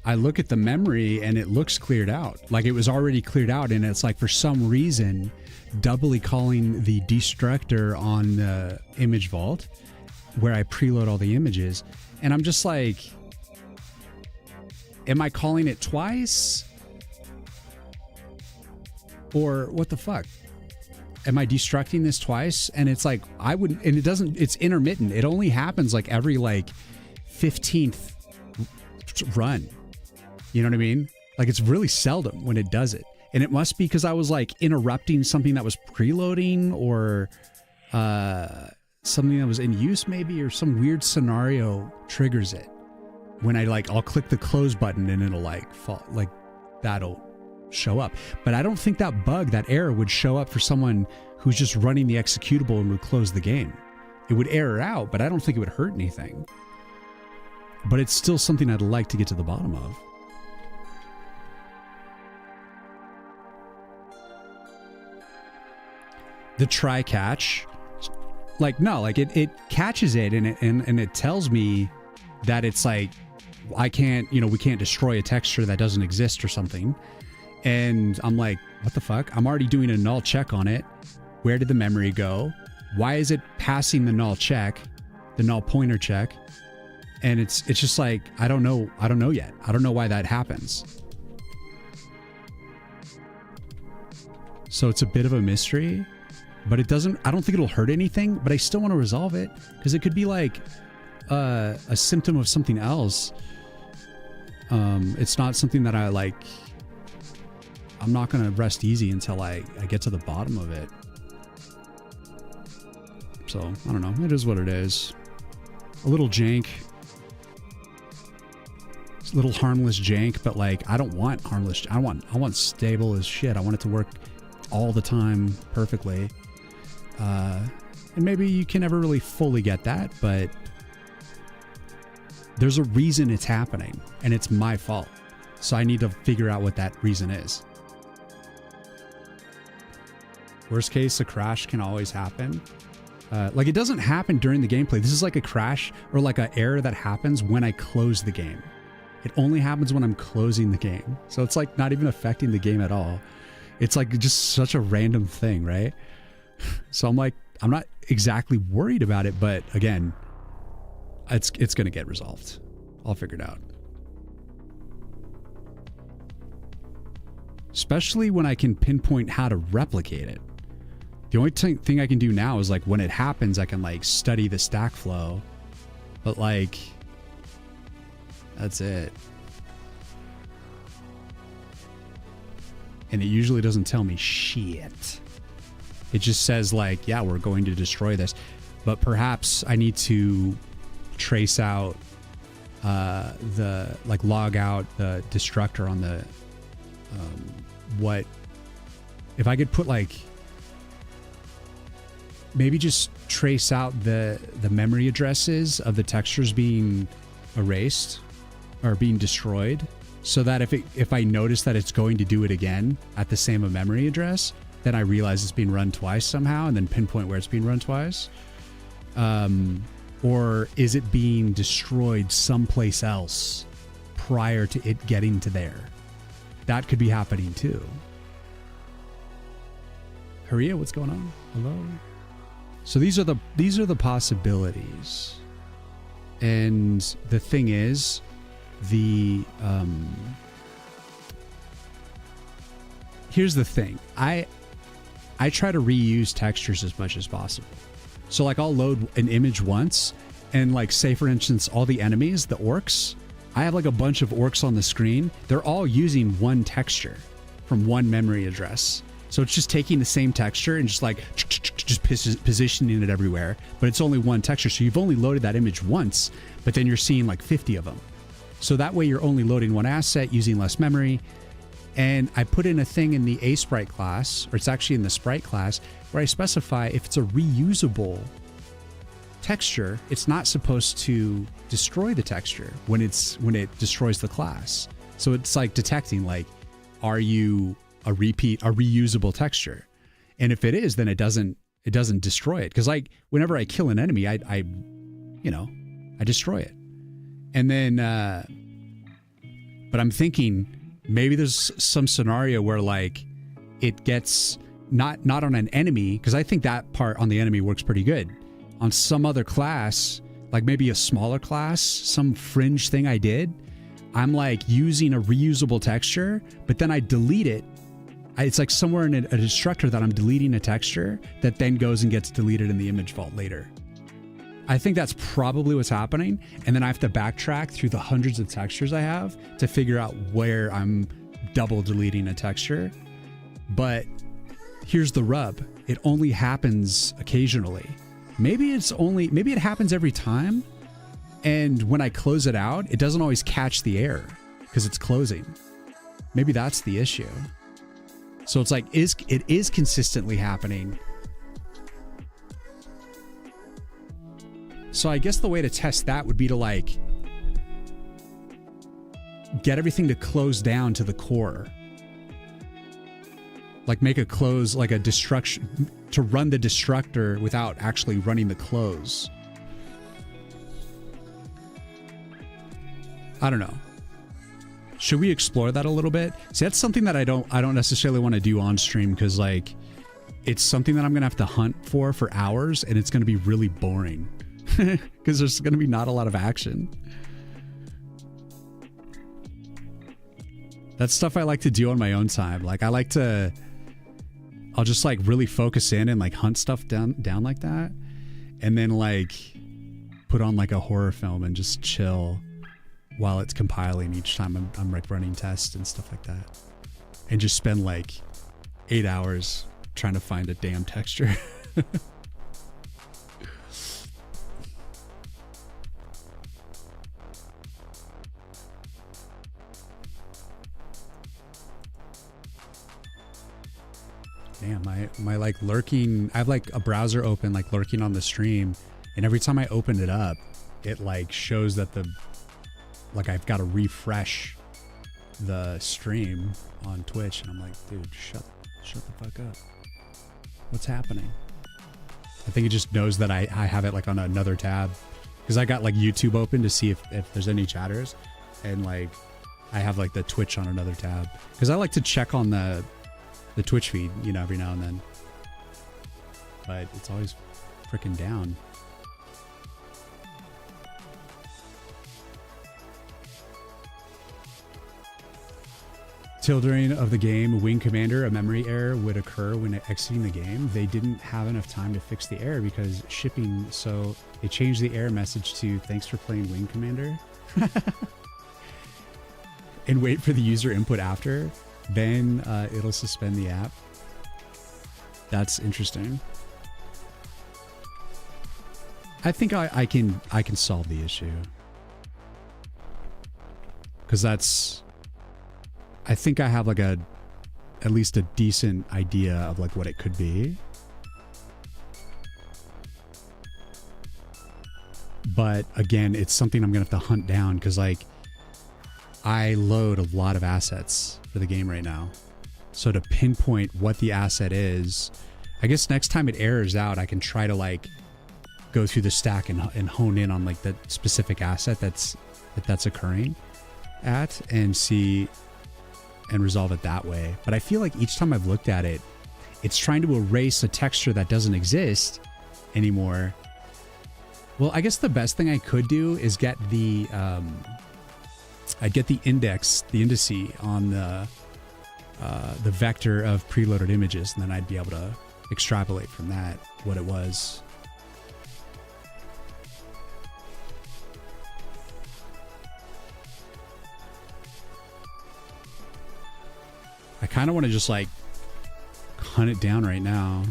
I look at the memory and it looks cleared out. Like it was already cleared out, and it's like for some reason doubly calling the destructor on the image vault where I preload all the images. And I'm just like, am I calling it twice? Or what the fuck? Am I destructing this twice? And it's like, I wouldn't, and it doesn't, it's intermittent. It only happens like every like 15th run. You know what I mean? Like it's really seldom when it does it. And it must be because I was like interrupting something that was preloading, or something that was in use maybe, or some weird scenario triggers it. When I like, I'll click the close button and it'll like fall, like that'll show up. But I don't think that bug, that error would show up for someone who's just running the executable and would close the game. It would error out, but I don't think it would hurt anything. But it's still something I'd like to get to the bottom of. The try catch, like, no, like it catches it and it tells me that it's like, I can't, you know, we can't destroy a texture that doesn't exist or something. And I'm like, what the fuck? I'm already doing a null check on it. Where did the memory go? Why is it passing the null check, the null pointer check? And it's just like, I don't know yet. I don't know why that happens. So it's a bit of a mystery, but it doesn't, I don't think it'll hurt anything, but I still want to resolve it because it could be like a symptom of something else. It's not something that I like. I'm not going to rest easy until I get to the bottom of it. So I don't know. It is what it is. A little jank. It's a little harmless jank, but like, I don't want harmless. I want stable as shit. I want it to work all the time perfectly. And maybe you can never really fully get that, but there's a reason it's happening and it's my fault. So I need to figure out what that reason is. Worst case, a crash can always happen. Like it doesn't happen during the gameplay. This is like a crash or like an error that happens when I close the game. It only happens when I'm closing the game. So it's like not even affecting the game at all. It's like just such a random thing, right? So I'm like, I'm not exactly worried about it, but again, it's going to get resolved. I'll figure it out. Especially when I can pinpoint how to replicate it. The only thing I can do now is like when it happens, I can like study the stack flow, but like, that's it. And it usually doesn't tell me shit. It just says like, yeah, we're going to destroy this, but perhaps I need to trace out log out the destructor on the what if I could put like maybe just trace out the memory addresses of the textures being erased or being destroyed, so that if I notice that it's going to do it again at the same memory address, then I realize it's being run twice somehow, and then pinpoint where it's being run twice. Or is it being destroyed someplace else prior to it getting to there? That could be happening too. Haria, what's going on? Hello. So these are the possibilities. And the thing is, here's the thing. I try to reuse textures as much as possible. So like I'll load an image once and like say for instance, all the enemies, the orcs, I have like a bunch of orcs on the screen. They're all using one texture from one memory address. So it's just taking the same texture and just like positioning it everywhere, but it's only one texture. So you've only loaded that image once, but then you're seeing like 50 of them. So that way you're only loading one asset using less memory. And I put in a thing in the A-Sprite class, or it's actually in the Sprite class, where I specify if it's a reusable texture, it's not supposed to destroy the texture when it destroys the class. So it's like detecting like, are you a reusable texture? And if it is, then it doesn't destroy it. Because like whenever I kill an enemy, I destroy it. And then, but I'm thinking maybe there's some scenario where like it gets not on an enemy, because I think that part on the enemy works pretty good. On some other class, like maybe a smaller class, some fringe thing I did, I'm like using a reusable texture, but then I delete it. It's like somewhere in a destructor that I'm deleting a texture that then goes and gets deleted in the image vault later. I think that's probably what's happening. And then I have to backtrack through the hundreds of textures I have to figure out where I'm double deleting a texture. But here's the rub. It only happens occasionally. Maybe it happens every time. And when I close it out, it doesn't always catch the error because it's closing. Maybe that's the issue. So it's like, it is consistently happening. So I guess the way to test that would be to like get everything to close down to the core. Like make a close, like a destruction, to run the destructor without actually running the close. I don't know. Should we explore that a little bit? See, that's something that I don't necessarily want to do on stream, because like it's something that I'm gonna have to hunt for hours, and it's gonna be really boring. because there's going to be not a lot of action. That's stuff I like to do on my own time. Like I'll just like really focus in and like hunt stuff down like that. And then like put on like a horror film and just chill while it's compiling each time I'm like running tests and stuff like that. And just spend like 8 hours trying to find a damn texture. Damn, my like lurking, I have like a browser open, like lurking on the stream, and every time I open it up, it like shows that like I've got to refresh the stream on Twitch, and I'm like, dude, shut the fuck up. What's happening? I think it just knows that I have it like on another tab, because I got like YouTube open to see if there's any chatters, and like I have like the Twitch on another tab, because I like to check on the Twitch feed, you know, every now and then. But it's always freaking down. Till during of the game, Wing Commander, a memory error would occur when exiting the game. They didn't have enough time to fix the error because shipping, so they changed the error message to "Thanks for playing Wing Commander," and wait for the user input after. Then it'll suspend the app. That's interesting. I think I can solve the issue, because I think I have like at least a decent idea of like what it could be. But again, it's something I'm gonna have to hunt down, because like I load a lot of assets for the game right now. So to pinpoint what the asset is, I guess next time it errors out, I can try to like go through the stack and hone in on like the specific asset that's occurring at, and see and resolve it that way. But I feel like each time I've looked at it, it's trying to erase a texture that doesn't exist anymore. Well, I guess the best thing I could do is get the I'd get the indice on the vector of preloaded images, and then I'd be able to extrapolate from that what it was. I kind of want to just like hunt it down right now.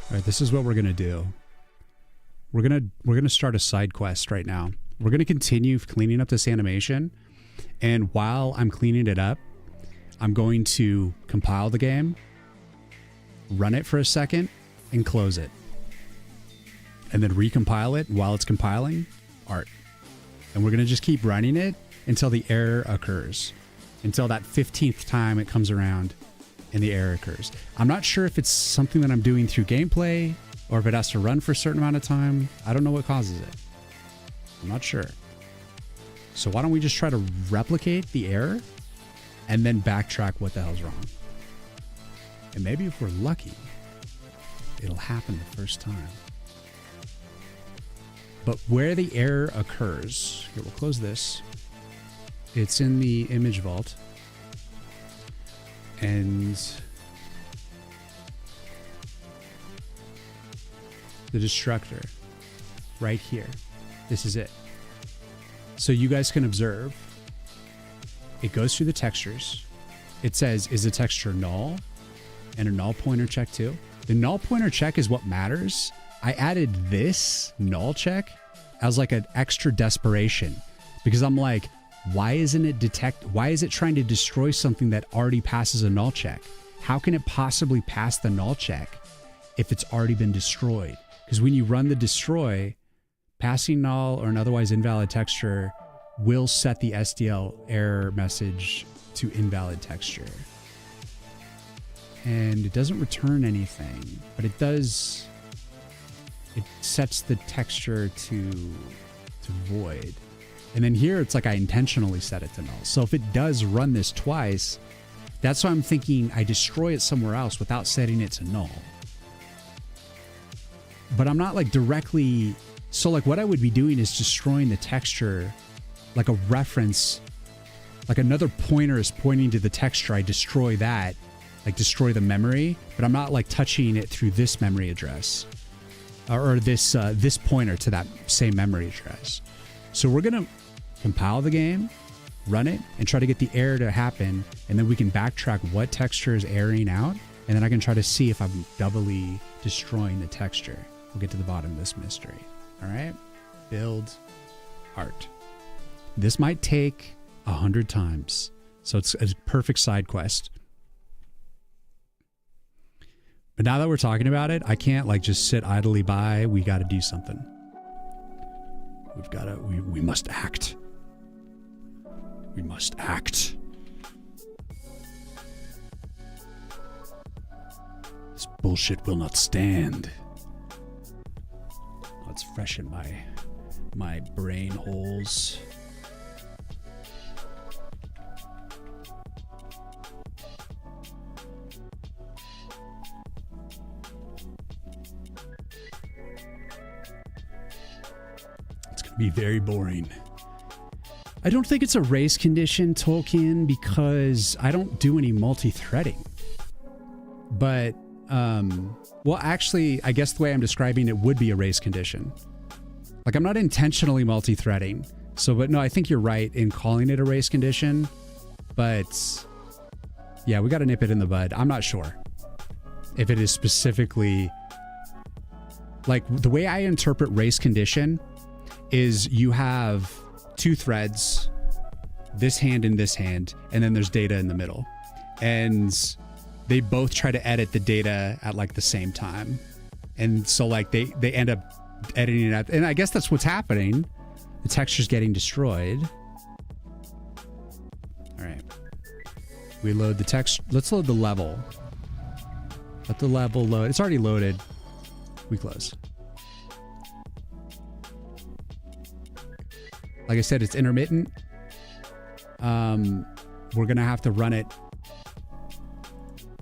All right, this is what we're going to do. We're going to start a side quest right now. We're going to continue cleaning up this animation, and while I'm cleaning it up, I'm going to compile the game, run it for a second, and close it. And then recompile it while it's compiling, art. And we're going to just keep running it until the error occurs, until that 15th time it comes around and the error occurs. I'm not sure if it's something that I'm doing through gameplay or if it has to run for a certain amount of time. I don't know what causes it. I'm not sure. So why don't we just try to replicate the error and then backtrack what the hell's wrong. And maybe if we're lucky, it'll happen the first time. But where the error occurs, here, we'll close this. It's in the image vault. And the destructor right here. This is it. So you guys can observe. It goes through the textures. It says, is the texture null? And a null pointer check too. The null pointer check is what matters. I added this null check as like an extra desperation, because I'm like, why isn't it why is it trying to destroy something that already passes a null check? How can it possibly pass the null check if it's already been destroyed? Because when you run the destroy, passing null or an otherwise invalid texture will set the SDL error message to invalid texture. And it doesn't return anything, but it does, it sets the texture to void. And then here it's like I intentionally set it to null. So if it does run this twice, That's why I'm thinking I destroy it somewhere else without setting it to null. But I'm not like directly... So like what I would be doing is destroying the texture, like a reference, like another pointer is pointing to the texture. I destroy that, like destroy the memory, but I'm not like touching it through this memory address or this this pointer to that same memory address. So we're gonna compile the game, run it, and try to get the error to happen, and then we can backtrack what texture is erroring out, and then I can try to see if I'm doubly destroying the texture. We'll get to the bottom of this mystery. All right, build art. This might take 100 times, so it's a perfect side quest. But now that we're talking about it, I can't like just sit idly by. We got to do something. We've got to. We must act. We must act. This bullshit will not stand. Let's freshen my brain holes. It's going to be very boring. I don't think it's a race condition, Tolkien, because I don't do any multi-threading. But, well, actually, I guess the way I'm describing it would be a race condition. Like, I'm not intentionally multi-threading. So, but no, I think you're right in calling it a race condition. But, yeah, we got to nip it in the bud. I'm not sure if it is specifically... Like, the way I interpret race condition is you have two threads, this hand and this hand, and then there's data in the middle. And they both try to edit the data at like the same time. And so like they end up editing it out. And I guess that's what's happening. The texture's getting destroyed. All right. We load the text. Let's load the level. Let the level load. It's already loaded. We close. Like I said, it's intermittent. We're going to have to run it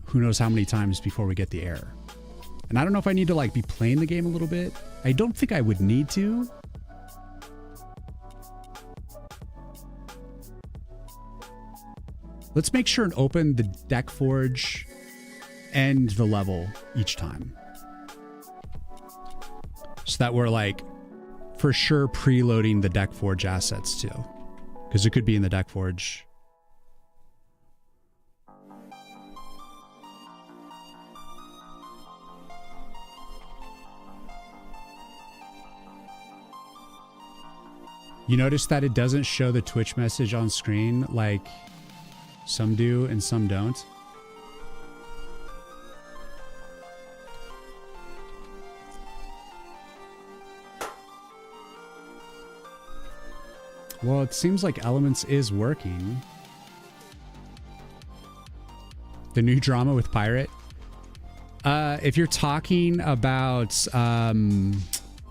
who knows how many times before we get the error. And I don't know if I need to like be playing the game a little bit. I don't think I would need to. Let's make sure and open the deck forge and the level each time. So that we're like for sure preloading the deck forge assets too. Because it could be in the deck forge. You notice that it doesn't show the Twitch message on screen like some do and some don't. Well, it seems like Elements is working. The new drama with Pirate. If you're talking about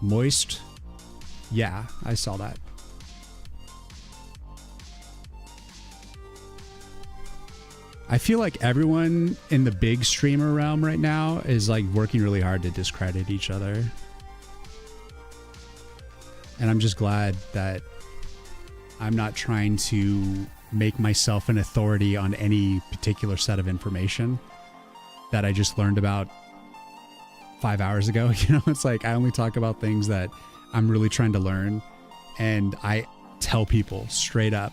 Moist, yeah, I saw that. I feel like everyone in the big streamer realm right now is like working really hard to discredit each other. And I'm just glad that I'm not trying to make myself an authority on any particular set of information that I just learned about 5 hours ago. You know, it's like I only talk about things that I'm really trying to learn. And I tell people straight up,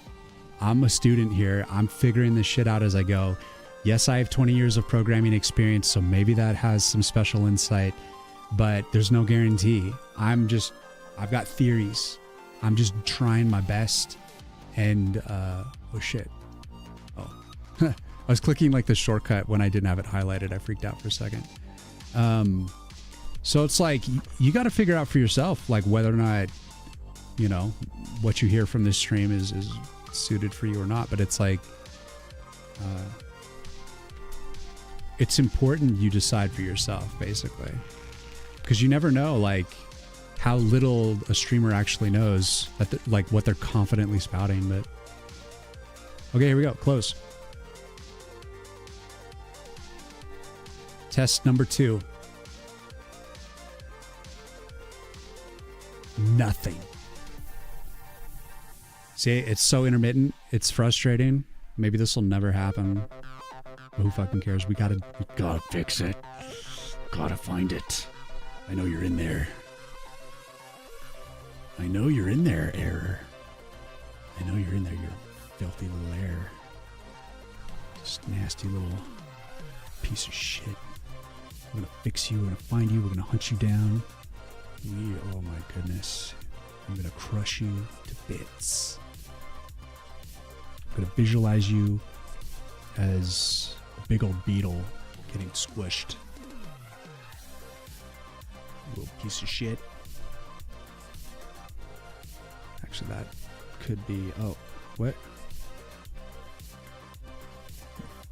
I'm a student here. I'm figuring this shit out as I go. Yes, I have 20 years of programming experience, so maybe that has some special insight, but there's no guarantee. I've got theories. I'm just trying my best. And, oh shit. Oh, I was clicking like the shortcut when I didn't have it highlighted. I freaked out for a second. So it's like, you got to figure out for yourself, like whether or not, you know, what you hear from this stream is suited for you or not. But it's like, it's important you decide for yourself, basically, because you never know, like, how little a streamer actually knows that like what they're confidently spouting. But okay, here we go. Close. Test number 2. Nothing. See, it's so intermittent. It's frustrating. Maybe this will never happen. But who fucking cares? We gotta fix it. Gotta find it. I know you're in there. I know you're in there, error. I know you're in there, you filthy little error. Just nasty little piece of shit. We're gonna fix you, we're gonna find you, we're gonna hunt you down. Oh my goodness. I'm gonna crush you to bits. I'm gonna visualize you as a big old beetle getting squished. Little piece of shit. Actually, that could be... Oh, what?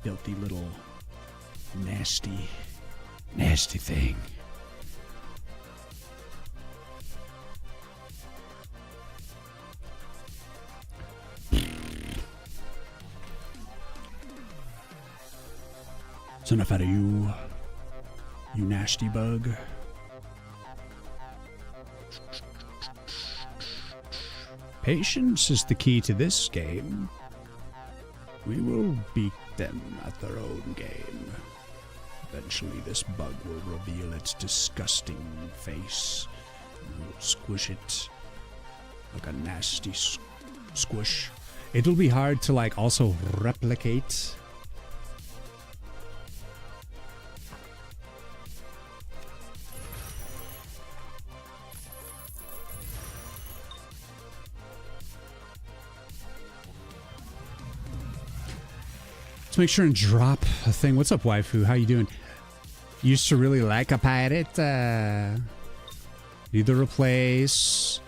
Filthy little nasty thing. It's enough out of you, you nasty bug. Patience is the key to this game. We will beat them at their own game. Eventually this bug will reveal its disgusting face. We will squish it like a nasty squish. It'll be hard to like also replicate. Let's make sure and drop a thing. What's up, waifu? How you doing? Used to really like a pirate. Do the replace.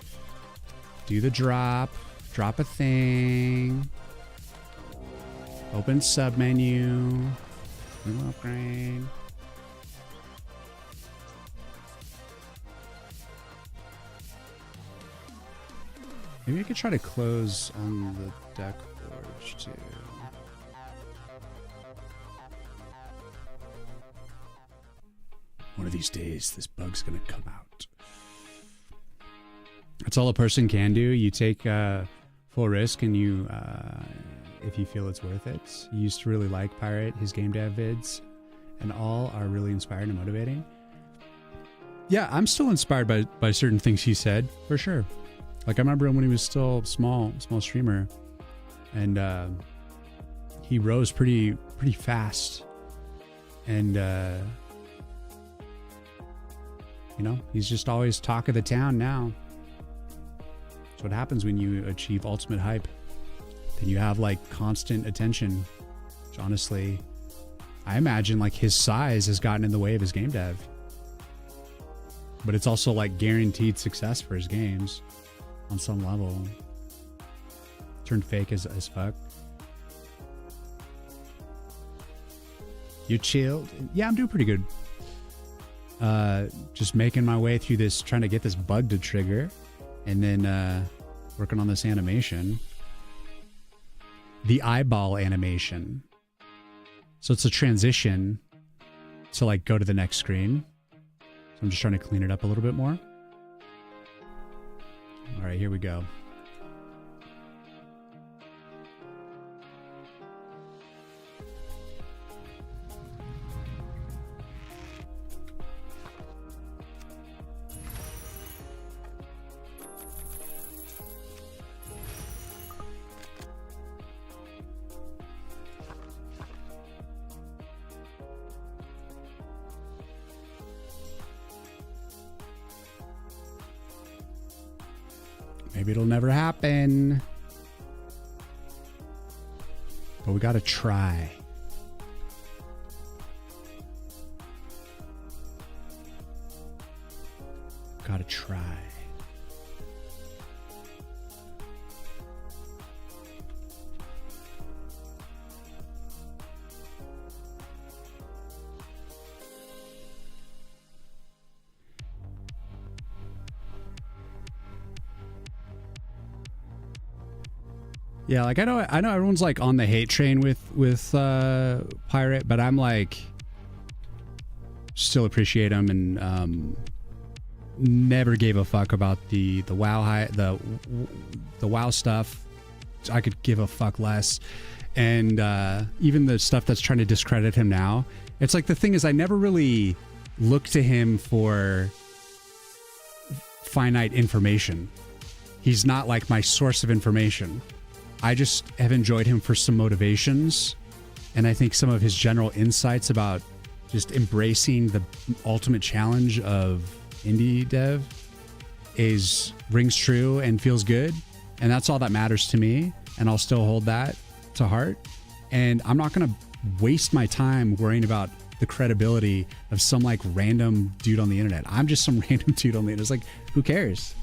Do the drop. Drop a thing. Open sub menu. New upgrade. Maybe I could try to close on the deck forge too. One of these days, this bug's gonna come out. That's all a person can do. You take full risk, and you, if you feel it's worth it. You used to really like Pirate, his game dev vids, and all are really inspiring and motivating. Yeah, I'm still inspired by certain things he said, for sure. Like I remember him when he was still small streamer, and he rose pretty fast, and. You know, he's just always talk of the town now. That's what happens when you achieve ultimate hype. Then you have like constant attention. Which honestly, I imagine like his size has gotten in the way of his game dev. But it's also like guaranteed success for his games on some level. Turned fake as fuck. You chilled? Yeah, I'm doing pretty good. Just making my way through this, trying to get this bug to trigger, and then working on this animation. The eyeball animation. So it's a transition to like go to the next screen. So I'm just trying to clean it up a little bit more. All right, here we go. Maybe it'll never happen. But we gotta try. Gotta try. Yeah, like I know everyone's like on the hate train with Pirate, but I'm like, still appreciate him, and never gave a fuck about the WoW the WoW stuff. I could give a fuck less. And even the stuff that's trying to discredit him now, it's like, the thing is, I never really look to him for finite information. He's not like my source of information. I just have enjoyed him for some motivations, and I think some of his general insights about just embracing the ultimate challenge of indie dev rings true and feels good, and that's all that matters to me, and I'll still hold that to heart. And I'm not gonna waste my time worrying about the credibility of some like random dude on the internet. I'm just some random dude on the internet. It's like, who cares?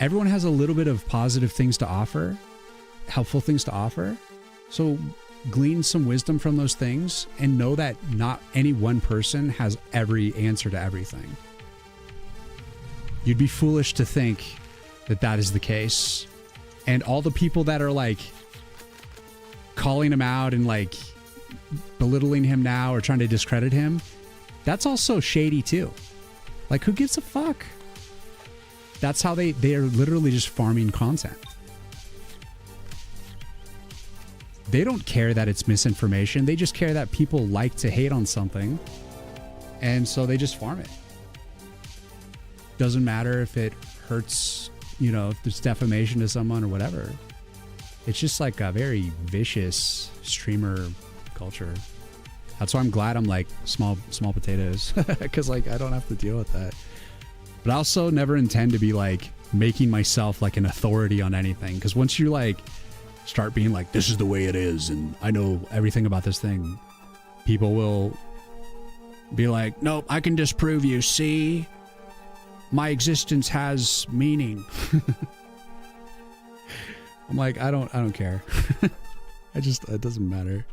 Everyone has a little bit of positive things to offer, helpful things to offer. So glean some wisdom from those things and know that not any one person has every answer to everything. You'd be foolish to think that that is the case. And all the people that are like calling him out and like belittling him now or trying to discredit him, that's also shady too. Like, who gives a fuck? That's how they are literally just farming content. They don't care that it's misinformation. They just care that people like to hate on something. And so they just farm it. Doesn't matter if it hurts, you know, if there's defamation to someone or whatever. It's just like a very vicious streamer culture. That's why I'm glad I'm like small potatoes, because like I don't have to deal with that. But I also never intend to be like making myself like an authority on anything, because once you like start being like, this is the way it is and I know everything about this thing, people will be like, nope, I can disprove you. See, my existence has meaning. I'm like, I don't care. It doesn't matter.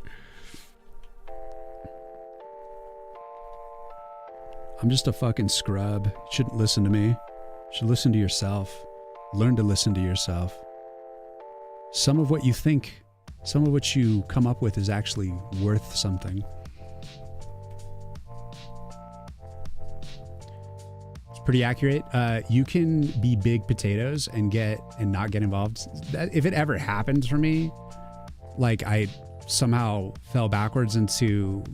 I'm just a fucking scrub. You shouldn't listen to me. You should listen to yourself. Learn to listen to yourself. Some of what you think, some of what you come up with is actually worth something. It's pretty accurate. You can be big potatoes and not get involved. If it ever happened for me, like I somehow fell backwards into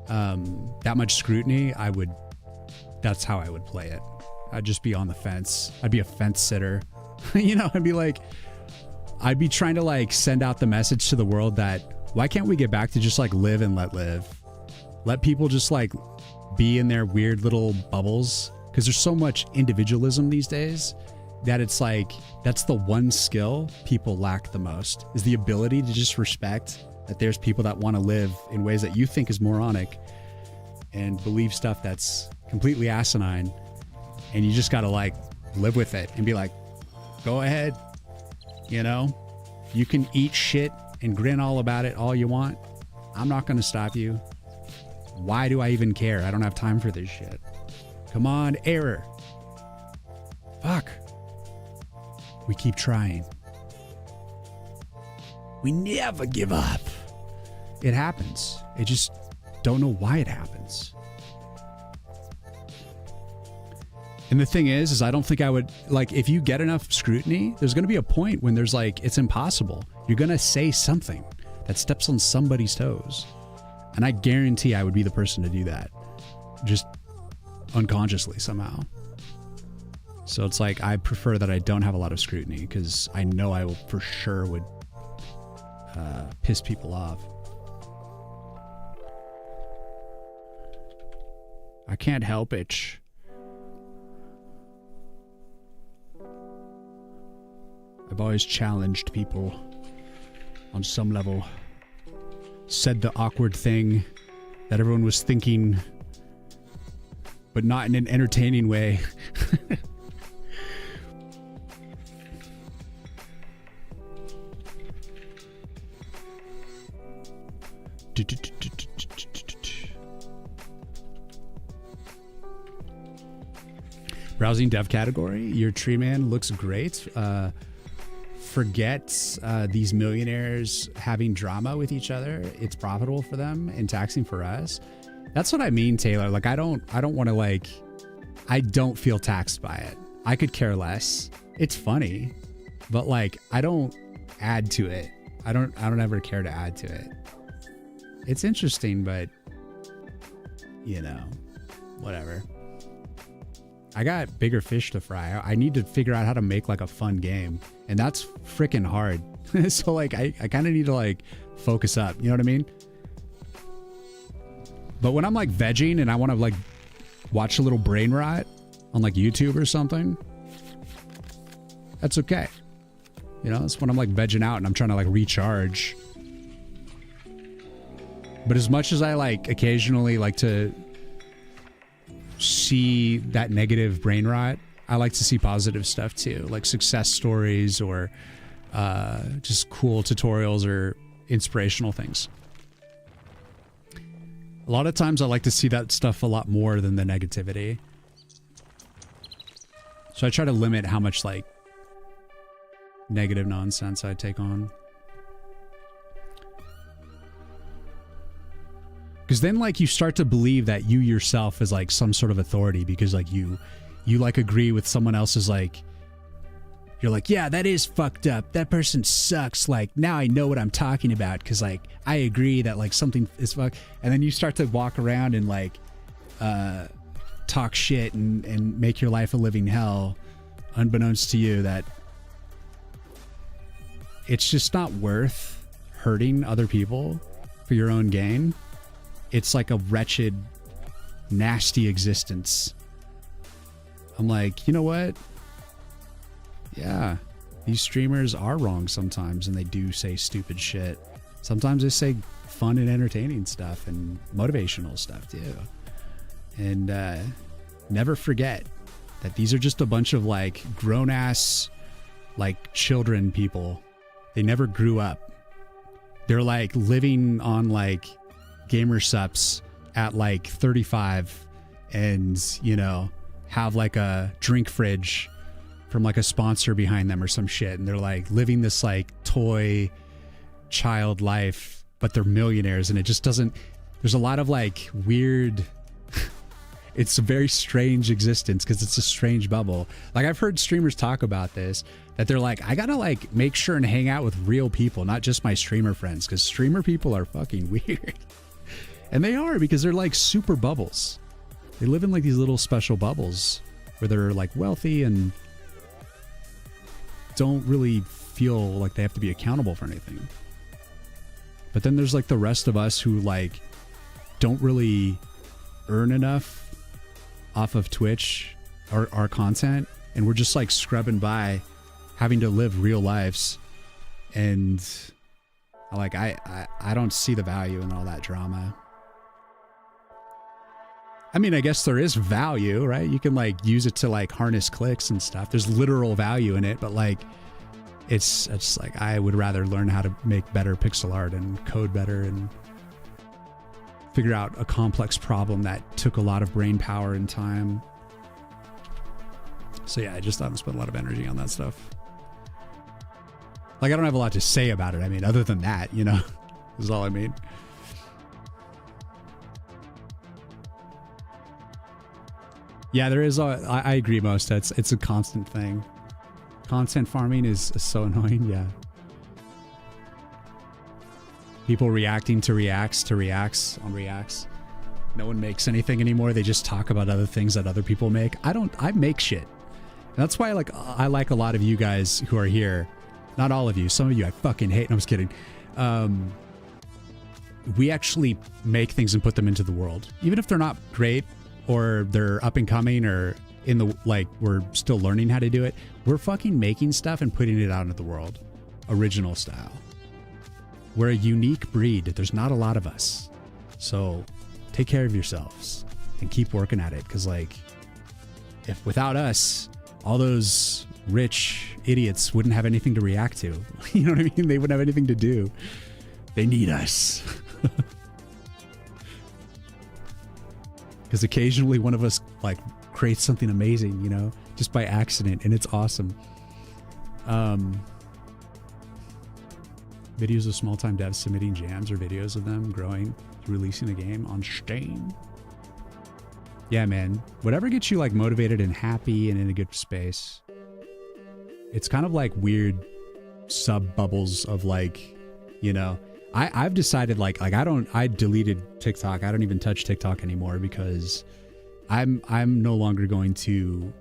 that much scrutiny, that's how I would play it. I'd just be on the fence. I'd be a fence sitter. You know, I'd be trying to like send out the message to the world that why can't we get back to just like live and let live? Let people just like be in their weird little bubbles, because there's so much individualism these days that it's like that's the one skill people lack the most, is the ability to just respect that there's people that want to live in ways that you think is moronic and believe stuff that's completely asinine, and you just got to like live with it and be like, go ahead, you know, you can eat shit and grin all about it all you want. I'm not going to stop you. Why do I even care? I don't have time for this shit. Come on, error. Fuck. We keep trying. We never give up. It happens. I just don't know why it happens. And the thing is I don't think I would, like, if you get enough scrutiny, there's going to be a point when there's like, it's impossible. You're going to say something that steps on somebody's toes. And I guarantee I would be the person to do that. Just unconsciously somehow. So it's like, I prefer that I don't have a lot of scrutiny, because I know I will for sure would piss people off. I can't help it. I've always challenged people on some level. Said the awkward thing that everyone was thinking, but not in an entertaining way. Browsing dev category, your tree man looks great. Forget these millionaires having drama with each other. It's profitable for them and taxing for us. That's what I mean, Taylor. Like, I don't want to, like, I don't feel taxed by it. I could care less. It's funny, but like, I don't add to it. I don't ever care to add to it. It's interesting, but you know, whatever. I got bigger fish to fry. I need to figure out how to make like a fun game, and that's freaking hard. So like, I kind of need to like focus up. You know what I mean? But when I'm like vegging and I want to like watch a little brain rot on like YouTube or something, that's okay. You know, that's when I'm like vegging out and I'm trying to like recharge. But as much as I like occasionally like to see that negative brain rot, I like to see positive stuff too, like success stories or just cool tutorials or inspirational things. A lot of times I like to see that stuff a lot more than the negativity. So I try to limit how much like negative nonsense I take on. Because then like you start to believe that you yourself is like some sort of authority because like you like agree with someone else's like, you're like, yeah, that is fucked up. That person sucks. Like, now I know what I'm talking about because like I agree that like something is fucked. And then you start to walk around and like talk shit and make your life a living hell, unbeknownst to you that it's just not worth hurting other people for your own gain. It's like a wretched, nasty existence. I'm like, you know what? Yeah, these streamers are wrong sometimes and they do say stupid shit. Sometimes they say fun and entertaining stuff and motivational stuff too. And never forget that these are just a bunch of like grown ass, like children people. They never grew up. They're like living on like gamer sups at like 35 and, you know, have like a drink fridge from like a sponsor behind them or some shit. And they're like living this like toy child life, but they're millionaires. And it just doesn't, there's a lot of like weird, it's a very strange existence because it's a strange bubble. Like I've heard streamers talk about this, that they're like, I gotta like make sure and hang out with real people, not just my streamer friends, because streamer people are fucking weird. And they are, because they're like super bubbles. They live in like these little special bubbles where they're like wealthy and don't really feel like they have to be accountable for anything. But then there's like the rest of us who like don't really earn enough off of Twitch or our content, and we're just like scrubbing by, having to live real lives. And like I don't see the value in all that drama. I mean, I guess there is value, right? You can like use it to like harness clicks and stuff. There's literal value in it, but like it's like I would rather learn how to make better pixel art and code better and figure out a complex problem that took a lot of brain power and time. So yeah, I just haven't spent a lot of energy on that stuff. Like I don't have a lot to say about it. I mean, other than that, you know, is all I mean. Yeah, there is. I agree, most. It's a constant thing. Content farming is so annoying. Yeah. People reacting to reacts on reacts. No one makes anything anymore. They just talk about other things that other people make. I make shit. And that's why I like a lot of you guys who are here. Not all of you. Some of you I fucking hate. No, I'm just kidding. We actually make things and put them into the world. Even if they're not great, or they're up and coming, or in the, like, we're still learning how to do it. We're fucking making stuff and putting it out into the world. Original style. We're a unique breed. There's not a lot of us. So take care of yourselves and keep working at it. Cause like, if without us, all those rich idiots wouldn't have anything to react to. You know what I mean? They wouldn't have anything to do. They need us. Because occasionally one of us like creates something amazing, you know, just by accident, and it's awesome. Videos of small-time devs submitting jams or videos of them growing. releasing a game on Steam. Yeah, man. Whatever gets you like motivated and happy and in a good space. It's kind of like weird sub bubbles of like, you know, I've decided like I deleted TikTok. I don't even touch TikTok anymore because I'm no longer going to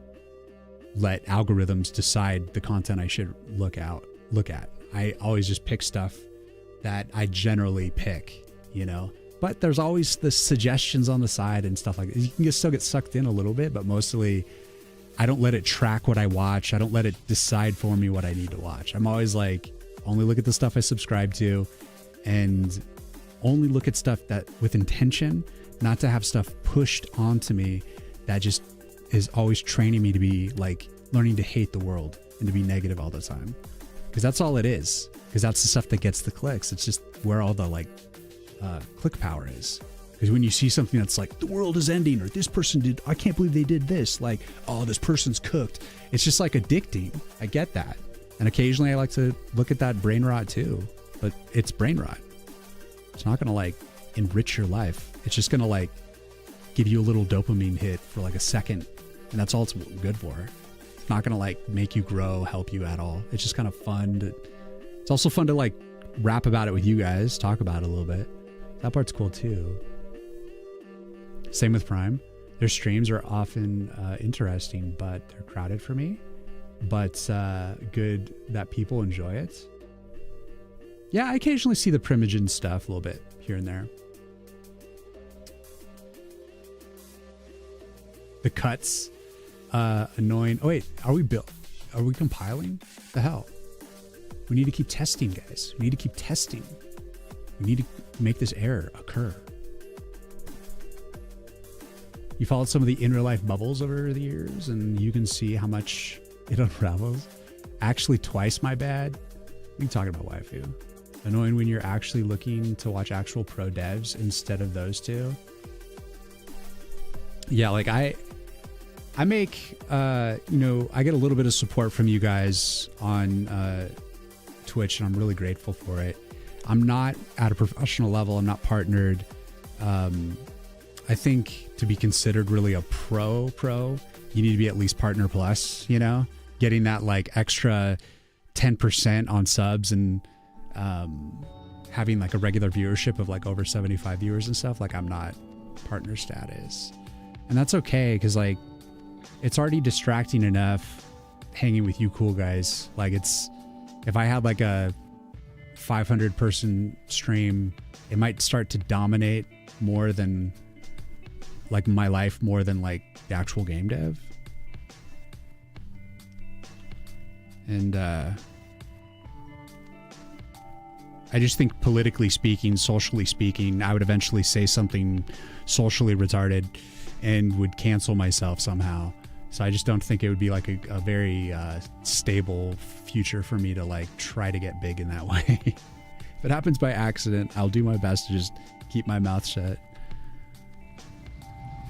let algorithms decide the content I should look at. I always just pick stuff that I generally pick, you know. But there's always the suggestions on the side and stuff like that. You can still get sucked in a little bit, but mostly I don't let it track what I watch. I don't let it decide for me what I need to watch. I'm always like, only look at the stuff I subscribe to and only look at stuff that with intention, not to have stuff pushed onto me that just is always training me to be like learning to hate the world and to be negative all the time. Because that's all it is. Because that's the stuff that gets the clicks. It's just where all the like click power is. Because when you see something that's like the world is ending or this person did, I can't believe they did this. Like, oh, this person's cooked. It's just like addicting. I get that. And occasionally I like to look at that brain rot too. But it's brain rot. It's not going to like enrich your life. It's just going to like give you a little dopamine hit for like a second. And that's all it's good for. It's not going to like make you grow, help you at all. It's just kind of fun. It's also fun to like rap about it with you guys, talk about it a little bit. That part's cool too. Same with Prime. Their streams are often interesting, but they're crowded for me. But good that people enjoy it. Yeah, I occasionally see the Primogen stuff a little bit here and there. The cuts, annoying. Oh wait, are we compiling? The hell? We need to keep testing, guys. We need to keep testing. We need to make this error occur. You followed some of the in real life bubbles over the years and you can see how much it unravels. Actually twice my bad. What are you talking about, waifu? Annoying when you're actually looking to watch actual pro devs instead of those two. Yeah, like I make, you know, I get a little bit of support from you guys on Twitch and I'm really grateful for it. I'm not at a professional level. I'm not partnered. I think to be considered really a pro, you need to be at least partner plus, you know, getting that like extra 10% on subs and having like a regular viewership of like over 75 viewers and stuff. Like I'm not partner status and that's okay. Cause like it's already distracting enough hanging with you cool guys. Like it's, if I had like a 500 person stream, it might start to dominate more than like my life, more than like the actual game dev. And I just think politically speaking, socially speaking, I would eventually say something socially retarded and would cancel myself somehow. So I just don't think it would be like a very stable future for me to like try to get big in that way. If it happens by accident, I'll do my best to just keep my mouth shut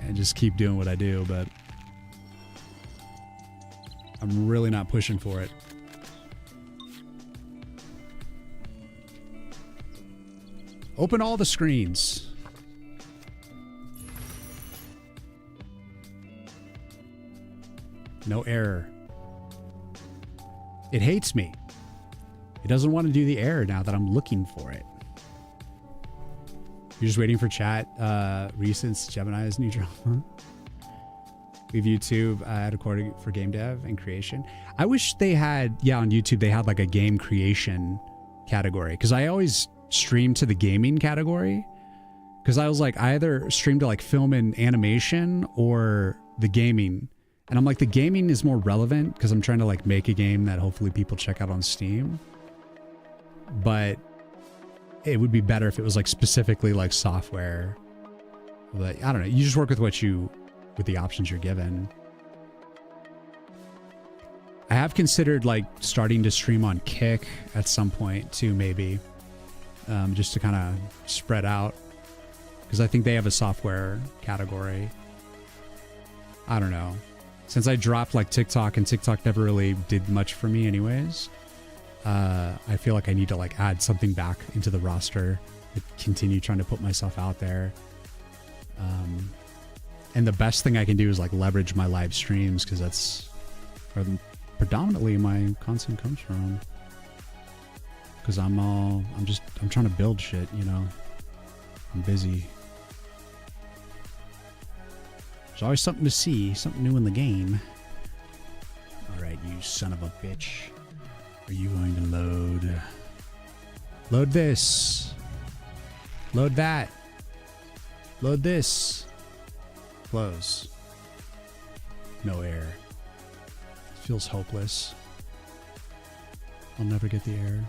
and just keep doing what I do, but I'm really not pushing for it. Open all the screens. No error. It hates me. It doesn't want to do the error now that I'm looking for it. You're just waiting for chat. Recent Gemini's new drama. Leave YouTube at recording for game dev and creation. I wish they had, on YouTube, they had like a game creation category. Because I always stream to the gaming category. Because I was like, I either stream to like film and animation or the gaming. And I'm like, the gaming is more relevant because I'm trying to like make a game that hopefully people check out on Steam. But it would be better if it was like specifically like software. But I don't know. You just work with with the options you're given. I have considered like starting to stream on Kick at some point too, maybe. Just to kind of spread out. Because I think they have a software category. I don't know. Since I dropped like TikTok and TikTok never really did much for me anyways, I feel like I need to like add something back into the roster continue trying to put myself out there. And the best thing I can do is like leverage my live streams, because that's where predominantly my content comes from. Because I'm trying to build shit, you know. I'm busy. There's always something to see, something new in the game. All right, you son of a bitch. Are you going to load? Load this. Load that. Load this. Close. No air. Feels hopeless. I'll never get the air.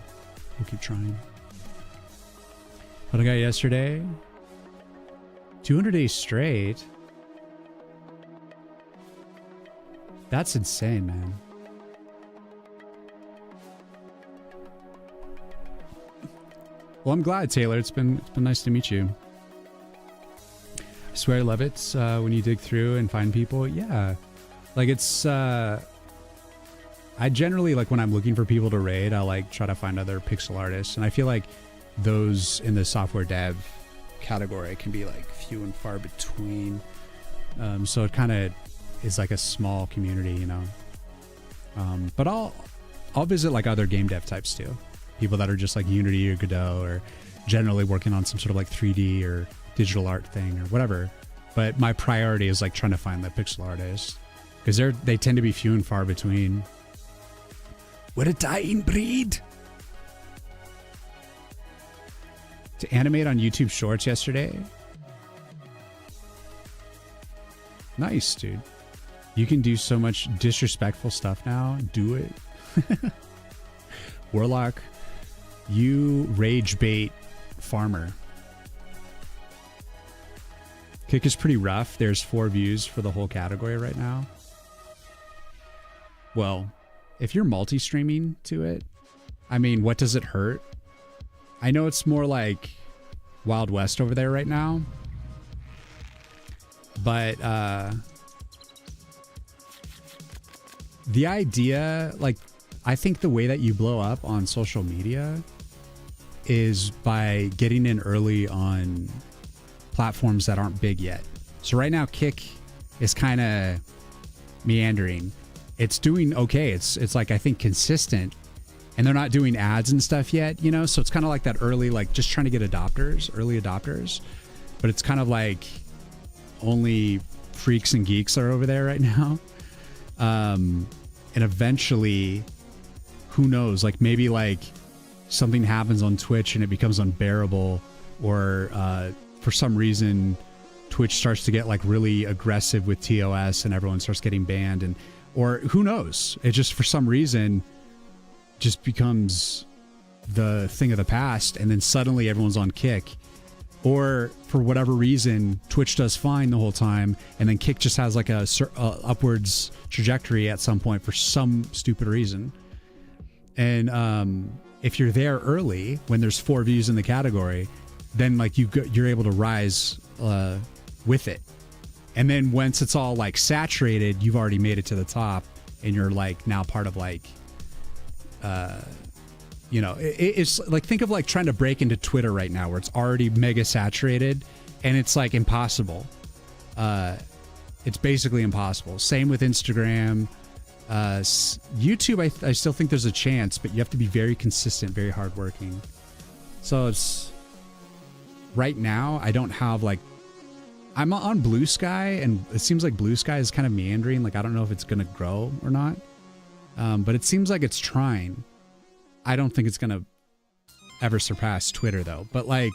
We'll keep trying. What I got yesterday? 200 days straight. That's insane, man. Well, I'm glad, Taylor. It's been nice to meet you. I swear I love it when you dig through and find people. Yeah. Like it's I generally, like when I'm looking for people to raid, I like try to find other pixel artists, and I feel like those in the software dev category can be like few and far between. So it kind of is like a small community, you know. But I'll visit like other game dev types too. People that are just like Unity or Godot, or generally working on some sort of like 3D or digital art thing or whatever. But my priority is like trying to find the pixel artist, because they tend to be few and far between. What a dying breed. To animate on YouTube Shorts yesterday. Nice, dude. You can do so much disrespectful stuff now. Do it. Warlock, you rage bait farmer. Kick is pretty rough. There's 4 views for the whole category right now. Well, if you're multi-streaming to it, I mean, what does it hurt? I know it's more like Wild West over there right now, but the idea, like, I think the way that you blow up on social media is by getting in early on platforms that aren't big yet. So right now, Kick is kind of meandering. It's doing okay. It's like, I think, consistent, and they're not doing ads and stuff yet, you know? So it's kind of like that early, like just trying to get early adopters, but it's kind of like only freaks and geeks are over there right now. And eventually, who knows, like maybe like something happens on Twitch and it becomes unbearable, or for some reason Twitch starts to get like really aggressive with TOS and everyone starts getting banned, and or who knows, it just for some reason just becomes the thing of the past, and then suddenly everyone's on Kick. Or for whatever reason, Twitch does fine the whole time, and then Kick just has like a upwards trajectory at some point for some stupid reason. And if you're there early when there's 4 views in the category, then like you're able to rise with it. And then once it's all like saturated, you've already made it to the top, and you're like now part of like, you know, it's like, think of like trying to break into Twitter right now, where it's already mega saturated and it's like impossible. It's basically impossible. Same with Instagram. YouTube, I still think there's a chance, but you have to be very consistent, very hardworking. So it's right now, I don't have like, I'm on Blue Sky, and it seems like Blue Sky is kind of meandering. Like, I don't know if it's going to grow or not. But it seems like it's trying. I don't think it's going to ever surpass Twitter though. But like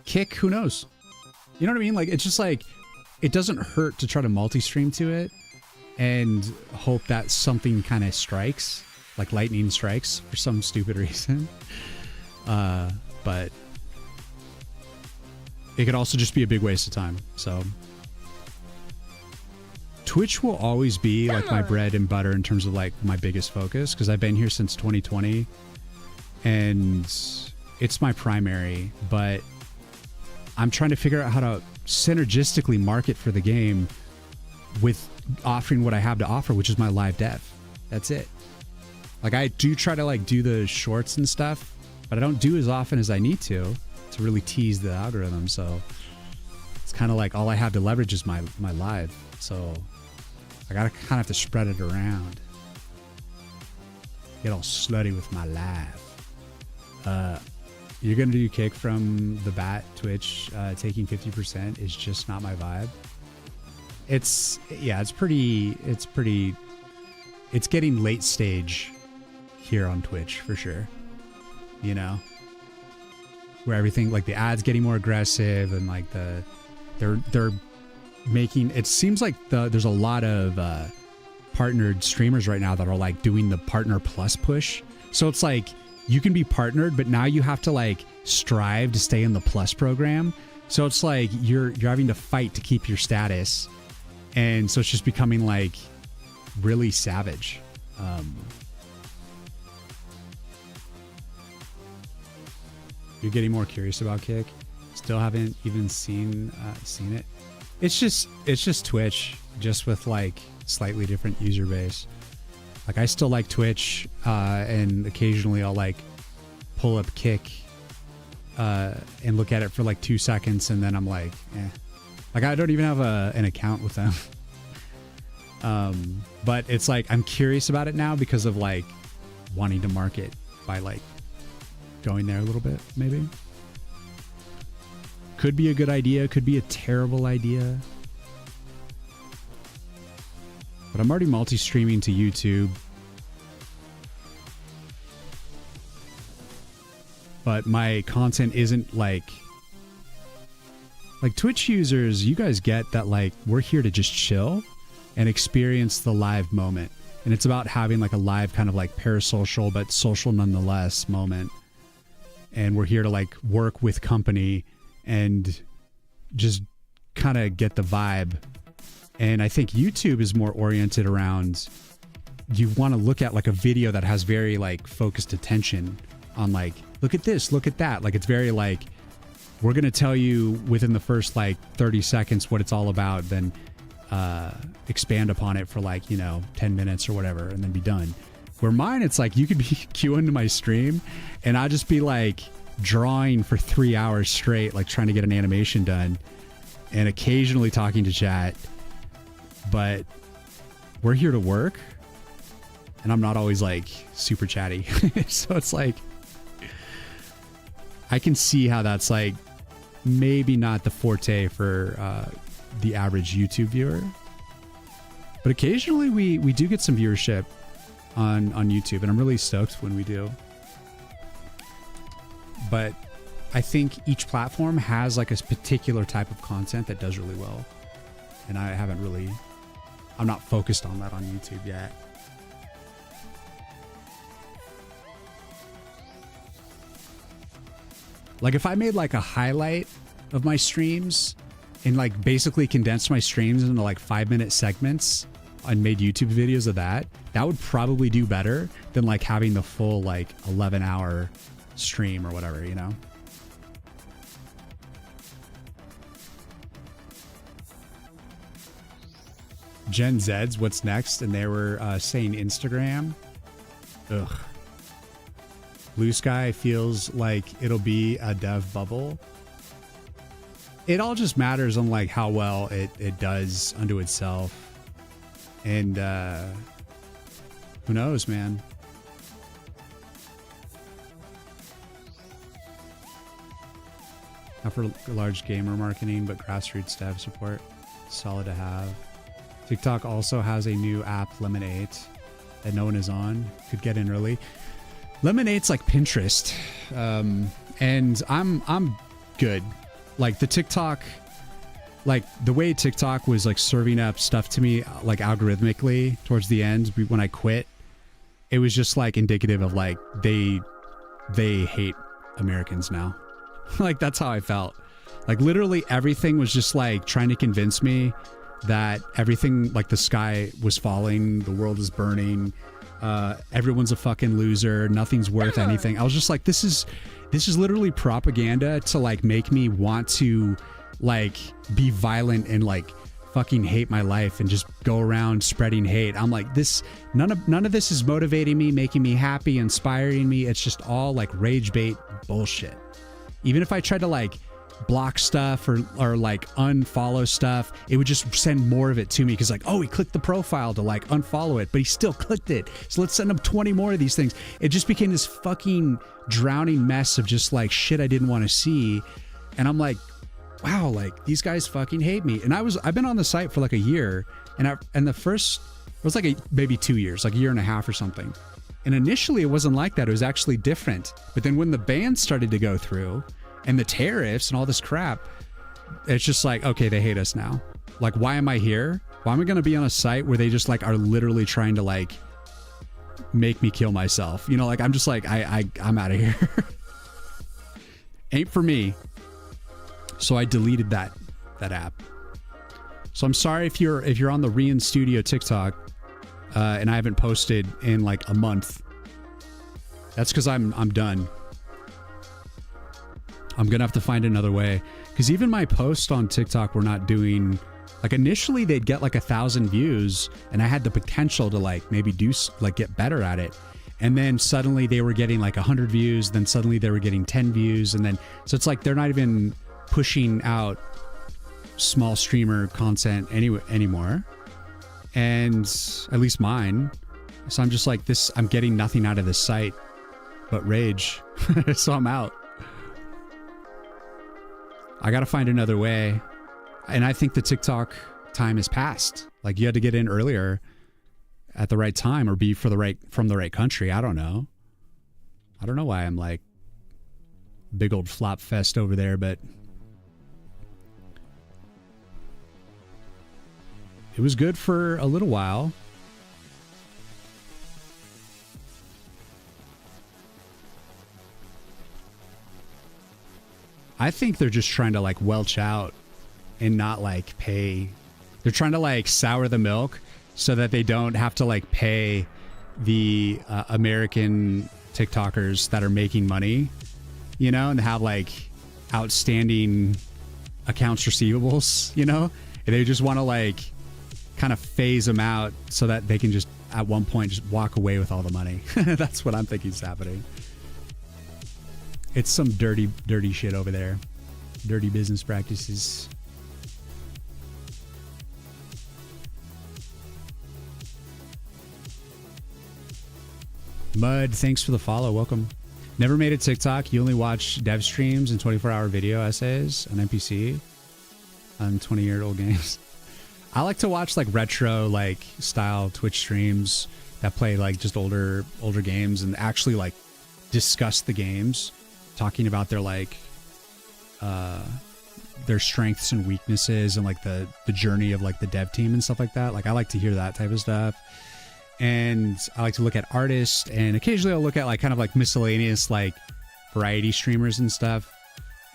Kick, who knows? You know what I mean? Like, it's just like, it doesn't hurt to try to multi-stream to it and hope that something kind of strikes, like lightning strikes for some stupid reason. But it could also just be a big waste of time. So Twitch will always be like my bread and butter in terms of like my biggest focus, because I've been here since 2020 and it's my primary, but I'm trying to figure out how to synergistically market for the game with offering what I have to offer, which is my live dev. That's it. Like, I do try to like do the shorts and stuff, but I don't do as often as I need to really tease the algorithm. So it's kind of like all I have to leverage is my live. So I gotta kind of have to spread it around. Get all slutty with my live. You're gonna do kick from the bat. Twitch taking 50% is just not my vibe. It's getting late stage here on Twitch for sure. You know, where everything, like the ads getting more aggressive, and like they're making it seems like there's a lot of partnered streamers right now that are like doing the partner plus push. So it's like you can be partnered, but now you have to like strive to stay in the plus program. So it's like you're having to fight to keep your status, and so it's just becoming like really savage. You're getting more curious about Kick. Still haven't even seen it. It's just Twitch, just with like slightly different user base. Like I still like Twitch, and occasionally I'll like pull up Kick and look at it for like 2 seconds, and then I'm like, eh. Like I don't even have an account with them. But it's like I'm curious about it now because of like wanting to market by like going there a little bit, maybe. Could be a good idea, could be a terrible idea. But I'm already multi-streaming to YouTube. But my content isn't like Twitch users, you guys get that like we're here to just chill and experience the live moment. And it's about having like a live kind of like parasocial but social nonetheless moment. And we're here to like work with company and just kind of get the vibe. And I think YouTube is more oriented around, you want to look at like a video that has very like focused attention on like, look at this, look at that. Like it's very like, we're going to tell you within the first like 30 seconds what it's all about, then expand upon it for like, 10 minutes or whatever, and then be done. Where mine, it's like you could be queuing to my stream and I'll just be like drawing for 3 hours straight, like trying to get an animation done and occasionally talking to chat. But we're here to work and I'm not always like super chatty. So it's like, I can see how that's like maybe not the forte for the average YouTube viewer. But occasionally we do get some viewership on YouTube, and I'm really stoked when we do. But I think each platform has like a particular type of content that does really well. And I'm not focused on that on YouTube yet. Like if I made like a highlight of my streams and like basically condensed my streams into like 5-minute segments and made YouTube videos of that would probably do better than like having the full like 11-hour stream or whatever, Gen Z's what's next, and they were saying Instagram. Ugh. Blue Sky feels like it'll be a dev bubble. It all just matters on like how well it does unto itself. And who knows, man? Not for large gamer marketing, but grassroots dev support. Solid to have. TikTok also has a new app, Lemonade, that no one is on. Could get in early. Lemonade's like Pinterest, and I'm good. Like the TikTok, like the way TikTok was like serving up stuff to me like algorithmically towards the end when I quit, it was just like indicative of like they hate Americans now. Like that's how I felt. Like literally everything was just like trying to convince me that everything, like the sky was falling, the world is burning, everyone's a fucking loser, nothing's worth anything. I was just like, this is literally propaganda to like make me want to like be violent and like fucking hate my life and just go around spreading hate. I'm like, this, none of this is motivating me, making me happy, inspiring me. It's just all like rage bait bullshit. Even if I tried to like block stuff or like unfollow stuff, it would just send more of it to me because like, oh, he clicked the profile to like unfollow it, but he still clicked it. So let's send him 20 more of these things. It just became this fucking drowning mess of just like shit I didn't want to see. And I'm like, wow, like these guys fucking hate me. And I've been on the site for like a year, and the first, it was like maybe 2 years, like a year and a half or something. And initially it wasn't like that. It was actually different. But then when the bans started to go through and the tariffs and all this crap, it's just like, okay, they hate us now. Like, why am I here? Why am I going to be on a site where they just like are literally trying to like make me kill myself? You know, like I'm just like, I'm out of here. Ain't for me. So I deleted that app. So I'm sorry if you're on the Riyin Studio TikTok and I haven't posted in like a month. That's because I'm done. I'm gonna have to find another way, because even my posts on TikTok were not doing, like initially they'd get like 1,000 views and I had the potential to like maybe do like get better at it. And then suddenly they were getting like 100 views. Then suddenly they were getting 10 views. And then, so it's like, they're not even pushing out small streamer content anymore. And at least mine. So I'm just like this, I'm getting nothing out of this site but rage. So I'm out. I got to find another way. And I think the TikTok time has passed. Like you had to get in earlier at the right time or be from the right country. I don't know. I don't know why I'm like big old flop fest over there, but it was good for a little while. I think they're just trying to like welch out and not like pay. They're trying to like sour the milk so that they don't have to like pay the American TikTokers that are making money, you know, and have like outstanding accounts receivables, you know, and they just want to like kind of phase them out so that they can just at one point just walk away with all the money. That's what I'm thinking is happening. It's some dirty shit over there. Dirty business practices. Mud, thanks for the follow. Welcome. Never made a TikTok. You only watch dev streams and 24-hour video essays on NPC on 20-year-old games. I like to watch like retro like style Twitch streams that play like just older games and actually like discuss the games, talking about their like their strengths and weaknesses and like the journey of like the dev team and stuff like that. Like I like to hear that type of stuff. And I like to look at artists, and occasionally I'll look at like kind of like miscellaneous like variety streamers and stuff,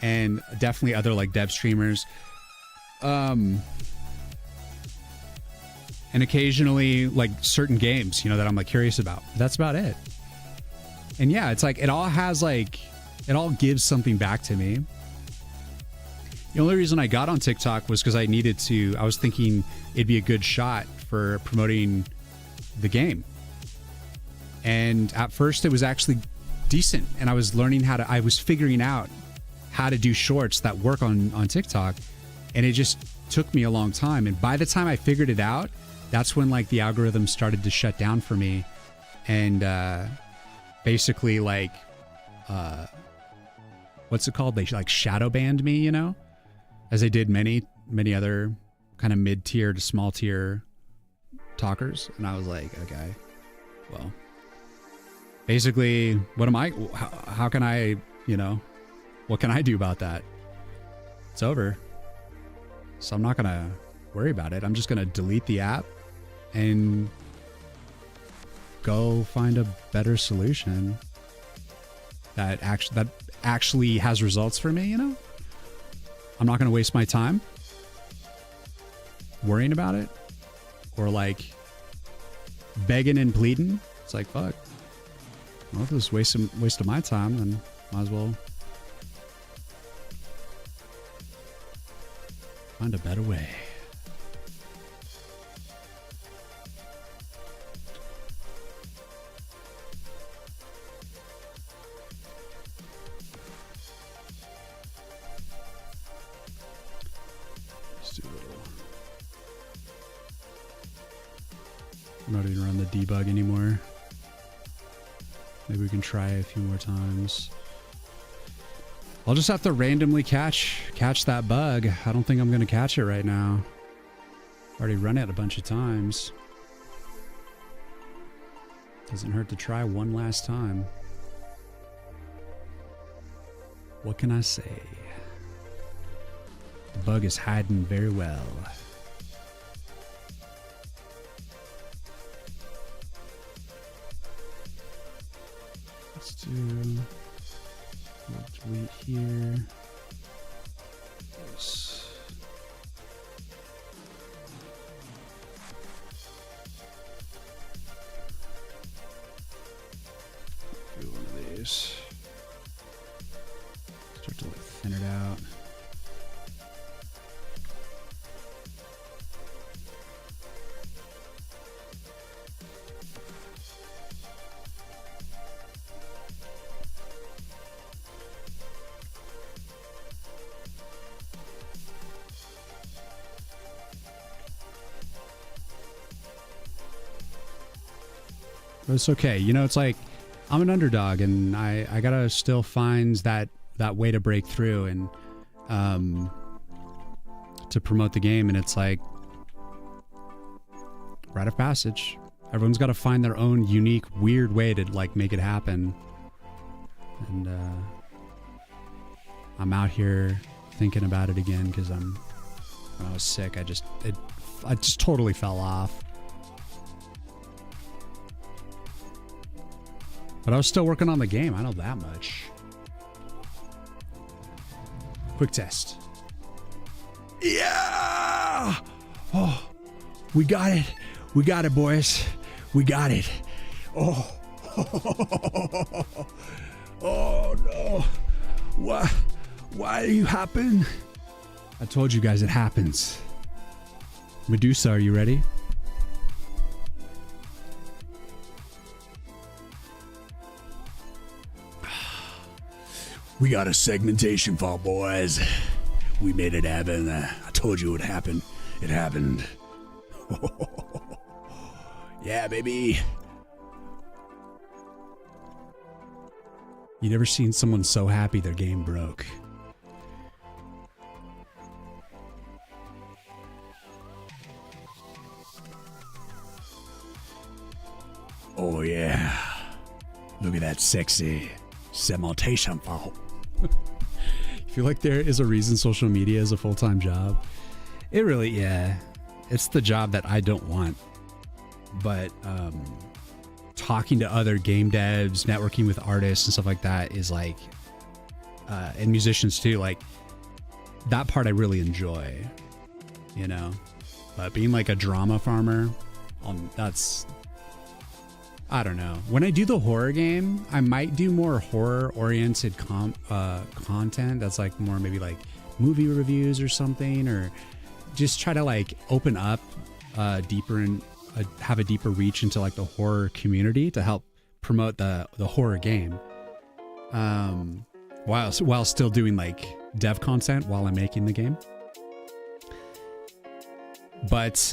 and definitely other like dev streamers. And occasionally like certain games, you know, that I'm like curious about. That's about it. And yeah, it's like it all has like, it all gives something back to me. The only reason I got on TikTok was because I was thinking it'd be a good shot for promoting the game. And at first it was actually decent. And I was learning I was figuring out how to do shorts that work on TikTok. And it just took me a long time. And by the time I figured it out, that's when like the algorithm started to shut down for me. And basically like, what's it called? They like shadow banned me, you know, as they did many other kind of mid-tier to small tier talkers. And I was like, okay, well, basically how can I, you know, what can I do about that? It's over. So I'm not going to worry about it. I'm just going to delete the app and go find a better solution that actually has results for me, you know? I'm not going to waste my time worrying about it or like begging and pleading. It's like, fuck. Well, if this is waste of my time, then might as well find a better way. I'm not even run the debug anymore. Maybe we can try a few more times. I'll just have to randomly catch that bug. I don't think I'm going to catch it right now. Already run it a bunch of times. Doesn't hurt to try one last time. What can I say? The bug is hiding very well. Let's do... We'll delete here. Yes. Do one of these. Start to like thin it out. But it's okay. You know, it's like I'm an underdog and I gotta still find that way to break through and to promote the game. And it's like rite of passage. Everyone's got to find their own unique, weird way to like make it happen. And I'm out here thinking about it again because when I was sick, I just totally fell off. But I was still working on the game. I know that much. Quick test. Yeah! Oh, we got it. We got it, boys. We got it. Oh. Oh, no. Why do you happen? I told you guys it happens. Medusa, are you ready? We got a segmentation fault, boys. We made it happen. I told you it would happen. It happened. Yeah, baby. You never seen someone so happy their game broke. Oh, yeah. Look at that sexy segmentation fault. I feel like there is a reason social media is a full-time job. It really, yeah. It's the job that I don't want. But talking to other game devs, networking with artists and stuff like that is like, and musicians too, like that part I really enjoy, you know? But being like a drama farmer, that's, I don't know. When I do the horror game, I might do more horror-oriented content. That's like more maybe like movie reviews or something, or just try to like open up deeper and have a deeper reach into like the horror community to help promote the horror game. While still doing like dev content while I'm making the game. But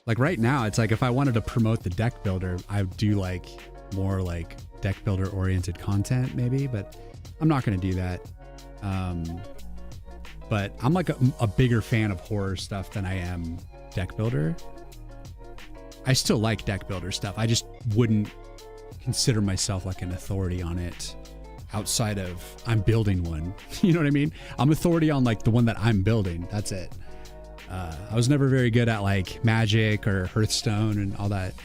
like right now, it's like if I wanted to promote the deck builder, I would do like more like deck builder oriented content maybe, but I'm not going to do that. But I'm like a bigger fan of horror stuff than I am deck builder. I still like deck builder stuff. I just wouldn't consider myself like an authority on it outside of I'm building one. You know what I mean? I'm authority on like the one that I'm building. That's it. I was never very good at like Magic or Hearthstone and all that.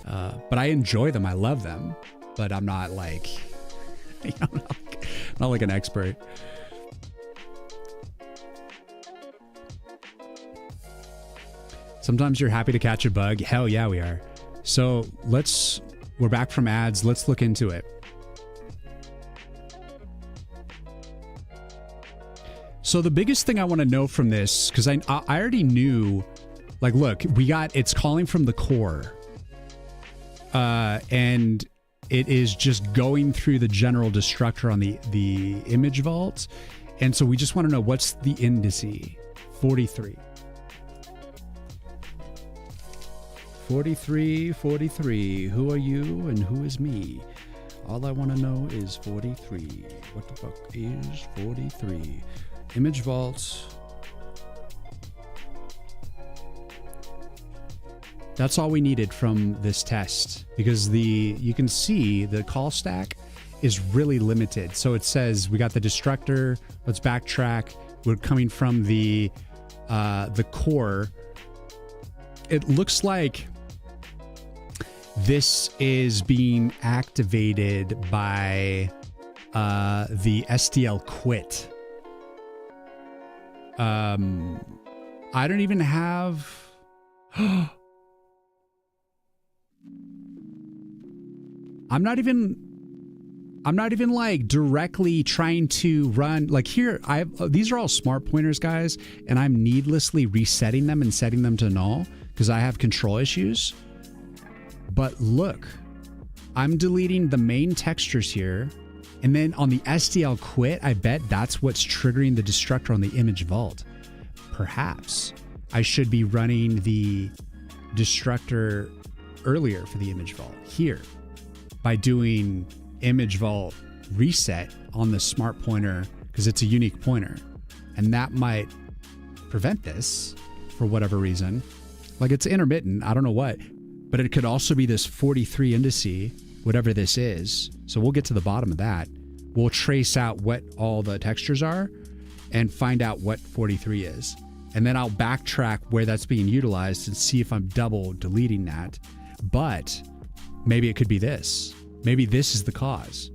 But I enjoy them. I love them. But I'm not like, not like an expert. Sometimes you're happy to catch a bug. Hell yeah, we are. So we're back from ads. Let's look into it. So the biggest thing I want to know from this, because I already knew, like, look, it's calling from the core. And it is just going through the general destructor on the image vault. And so we just want to know what's the indice. 43. 43. Who are you and who is me? All I want to know is 43. What the fuck is 43? Image vault. That's all we needed from this test, because you can see the call stack is really limited. So it says we got the destructor. Let's backtrack. We're coming from the core. It looks like this is being activated by the SDL quit. I don't even have. I'm not even like directly trying to run like here. These are all smart pointers, guys, and I'm needlessly resetting them and setting them to null because I have control issues. But look, I'm deleting the main textures here, and then on the SDL quit, I bet that's what's triggering the destructor on the image vault. Perhaps I should be running the destructor earlier for the image vault here by doing image vault reset on the smart pointer because it's a unique pointer, and that might prevent this for whatever reason. Like it's intermittent, I don't know what, but it could also be this 43 indice, whatever this is. So we'll get to the bottom of that. We'll trace out what all the textures are and find out what 43 is. And then I'll backtrack where that's being utilized and see if I'm double deleting that. But maybe it could be this. Maybe this is the cause.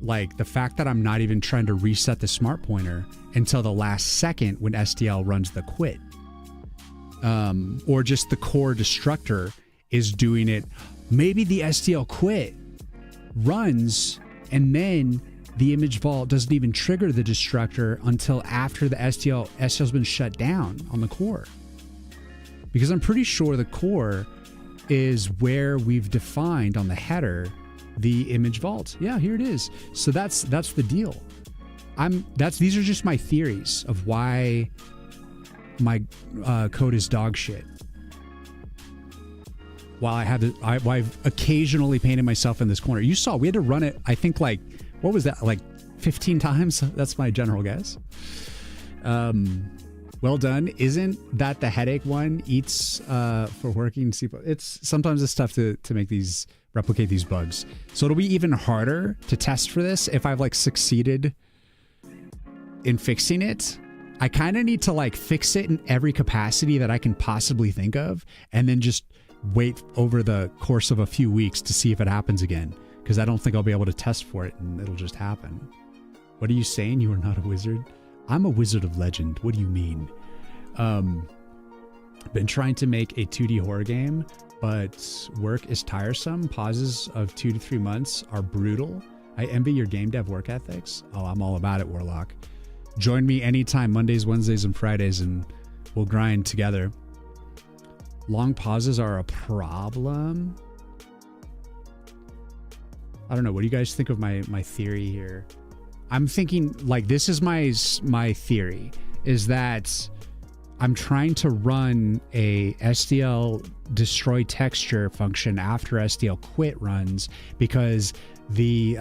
Like the fact that I'm not even trying to reset the smart pointer until the last second when SDL runs the quit. Or just the core destructor is doing it. Maybe the SDL quit runs and then the image vault doesn't even trigger the destructor until after the SDL's been shut down on the core. Because I'm pretty sure the core is where we've defined on the header the image vault. Yeah, here it is. So that's the deal. These are just my theories of why my code is dog shit. While I've occasionally painted myself in this corner. You saw we had to run it, I think like, what was that, like 15 times? That's my general guess. Well done. Isn't that the headache one? Eats for working C++. It's sometimes it's tough to replicate these bugs. So it'll be even harder to test for this if I've like succeeded in fixing it. I kind of need to like fix it in every capacity that I can possibly think of, and then just wait over the course of a few weeks to see if it happens again, because I don't think I'll be able to test for it and it'll just happen. What are you saying? You are not a wizard? I'm a wizard of legend. What do you mean? Been trying to make a 2D horror game, but work is tiresome. Pauses of 2 to 3 months are brutal. I envy your game dev work ethics. Oh, I'm all about it, Warlock. Join me anytime, Mondays, Wednesdays, and Fridays, and we'll grind together. Long pauses are a problem. I don't know. What do you guys think of my theory here? I'm thinking like this is my theory is that I'm trying to run a SDL destroy texture function after SDL quit runs because the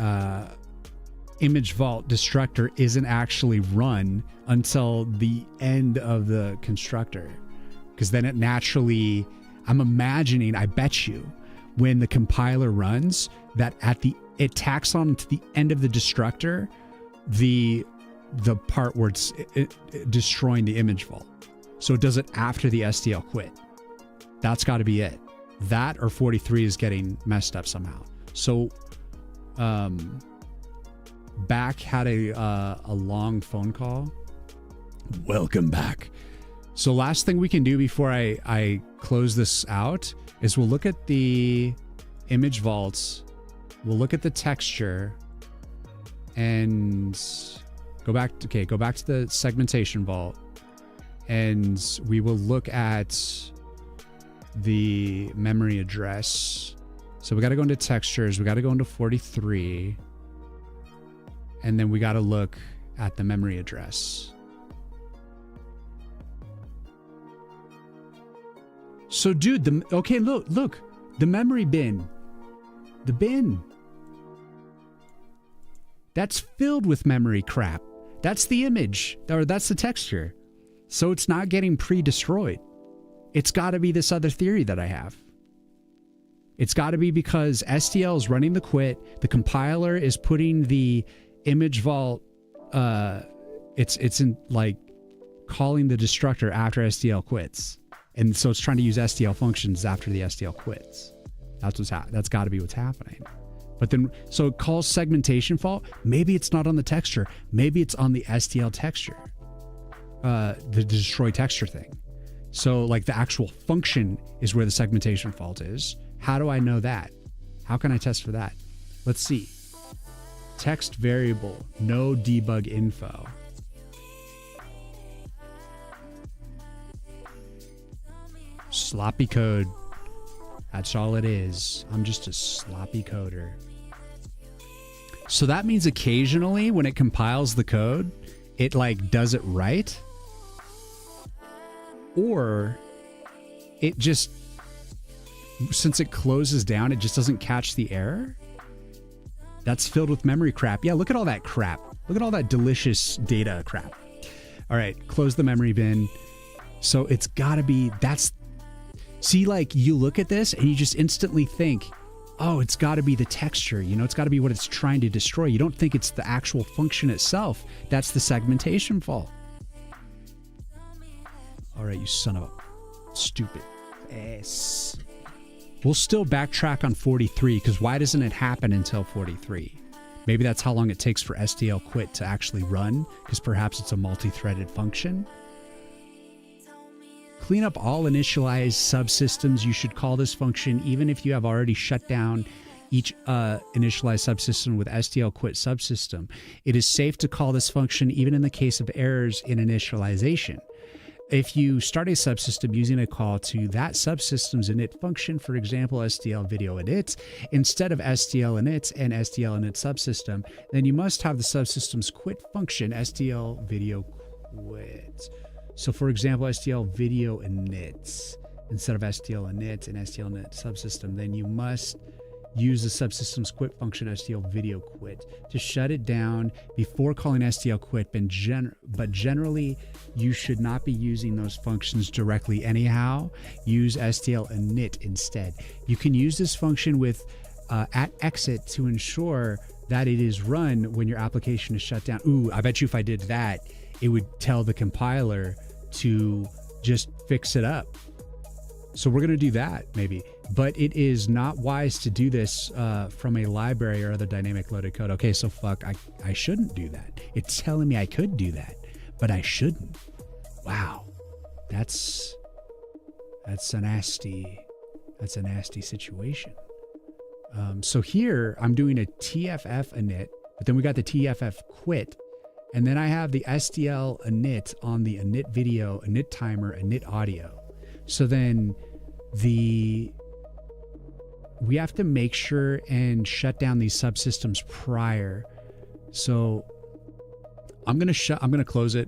image vault destructor isn't actually run until the end of the constructor. Because then it naturally, I'm imagining, I bet you, when the compiler runs, that it tacks on to the end of the destructor, the part where it's destroying the image vault. So it does it after the SDL quit. That's got to be it. That or 43 is getting messed up somehow. So, Back had a long phone call. Welcome back. So last thing we can do before I close this out is we'll look at the image vaults. We'll look at the texture and go back to the segmentation vault, and we will look at the memory address. So we got to go into textures. We got to go into 43, and then we got to look at the memory address. So dude, okay, look, the memory bin, the bin, that's filled with memory crap. That's the image, or that's the texture. So it's not getting pre-destroyed. It's got to be this other theory that I have. It's got to be because SDL is running the quit. The compiler is putting the image vault. It's in like calling the destructor after SDL quits, and so it's trying to use SDL functions after the SDL quits. That's got to be what's happening. But then, so it calls segmentation fault. Maybe it's not on the texture. Maybe it's on the SDL texture, the destroy texture thing. So like the actual function is where the segmentation fault is. How do I know that? How can I test for that? Let's see. Text variable, no debug info. Sloppy code. That's all it is. I'm just a sloppy coder. So that means occasionally when it compiles the code, it like does it right. Or it just, since it closes down, it just doesn't catch the error. That's filled with memory crap. Yeah, look at all that crap. Look at all that delicious data crap. All right, close the memory bin. So it's gotta be, see, like you look at this and you just instantly think, oh, it's gotta be the texture. You know, it's gotta be what it's trying to destroy. You don't think it's the actual function itself. That's the segmentation fault. All right, you son of a stupid ass. We'll still backtrack on 43 because why doesn't it happen until 43? Maybe that's how long it takes for SDL quit to actually run, because perhaps it's a multi-threaded function. Clean up all initialized subsystems. You should call this function even if you have already shut down each initialized subsystem with SDL quit subsystem. It is safe to call this function even in the case of errors in initialization. If you start a subsystem using a call to that subsystem's init function, for example, SDL video init, instead of SDL init and SDL init subsystem, then you must have the subsystem's quit function, SDL video quit. So for example, SDL video init, instead of SDL init and SDL init subsystem, then you must use the subsystem's quit function, SDL video quit, to shut it down before calling SDL quit. But generally, you should not be using those functions directly anyhow. Use SDL init instead. You can use this function with at exit to ensure that it is run when your application is shut down. Ooh, I bet you if I did that, it would tell the compiler to just fix it up. So we're going to do that maybe, but it is not wise to do this from a library or other dynamic loaded code. Okay, so fuck, I shouldn't do that. It's telling me I could do that, but I shouldn't. Wow, that's a nasty situation. So here I'm doing a TFF init, but then we got the TFF quit. And then I have the SDL init on the init video, init timer, init audio. So then we have to make sure and shut down these subsystems prior. So I'm going to close it.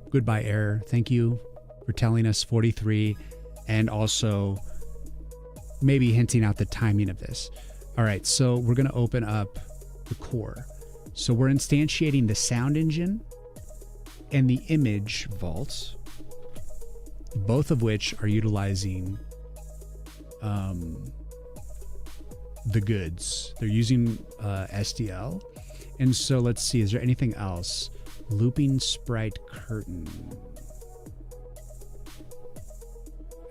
Goodbye error. Thank you for telling us 43 and also maybe hinting out the timing of this. All right. So we're going to open up the core. So we're instantiating the sound engine and the image vault, both of which are utilizing the goods. They're using SDL. And so let's see, is there anything else? Looping sprite curtain.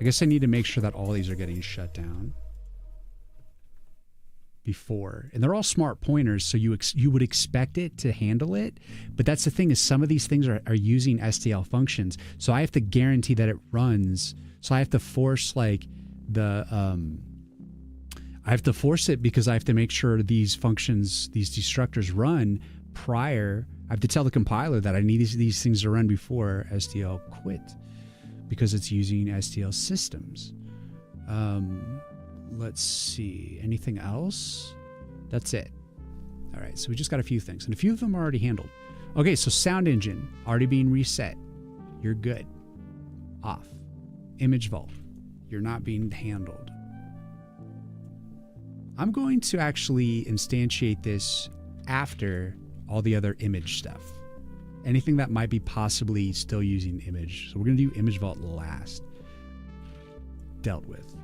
I guess I need to make sure that all these are getting shut down before. And they're all smart pointers, so you would expect it to handle it. But that's the thing, is some of these things are using SDL functions. So I have to guarantee that it runs. So I have to force like the I have to force it because I have to make sure these functions, these destructors run prior. I have to tell the compiler that I need these things to run before SDL quit because it's using SDL systems. Let's see, anything else? That's it. All right, so we just got a few things, and a few of them are already handled. Okay, so sound engine already being reset. You're good. Off. Image vault. You're not being handled. I'm going to actually instantiate this after all the other image stuff. Anything that might be possibly still using image. So we're going to do image vault last. Dealt with.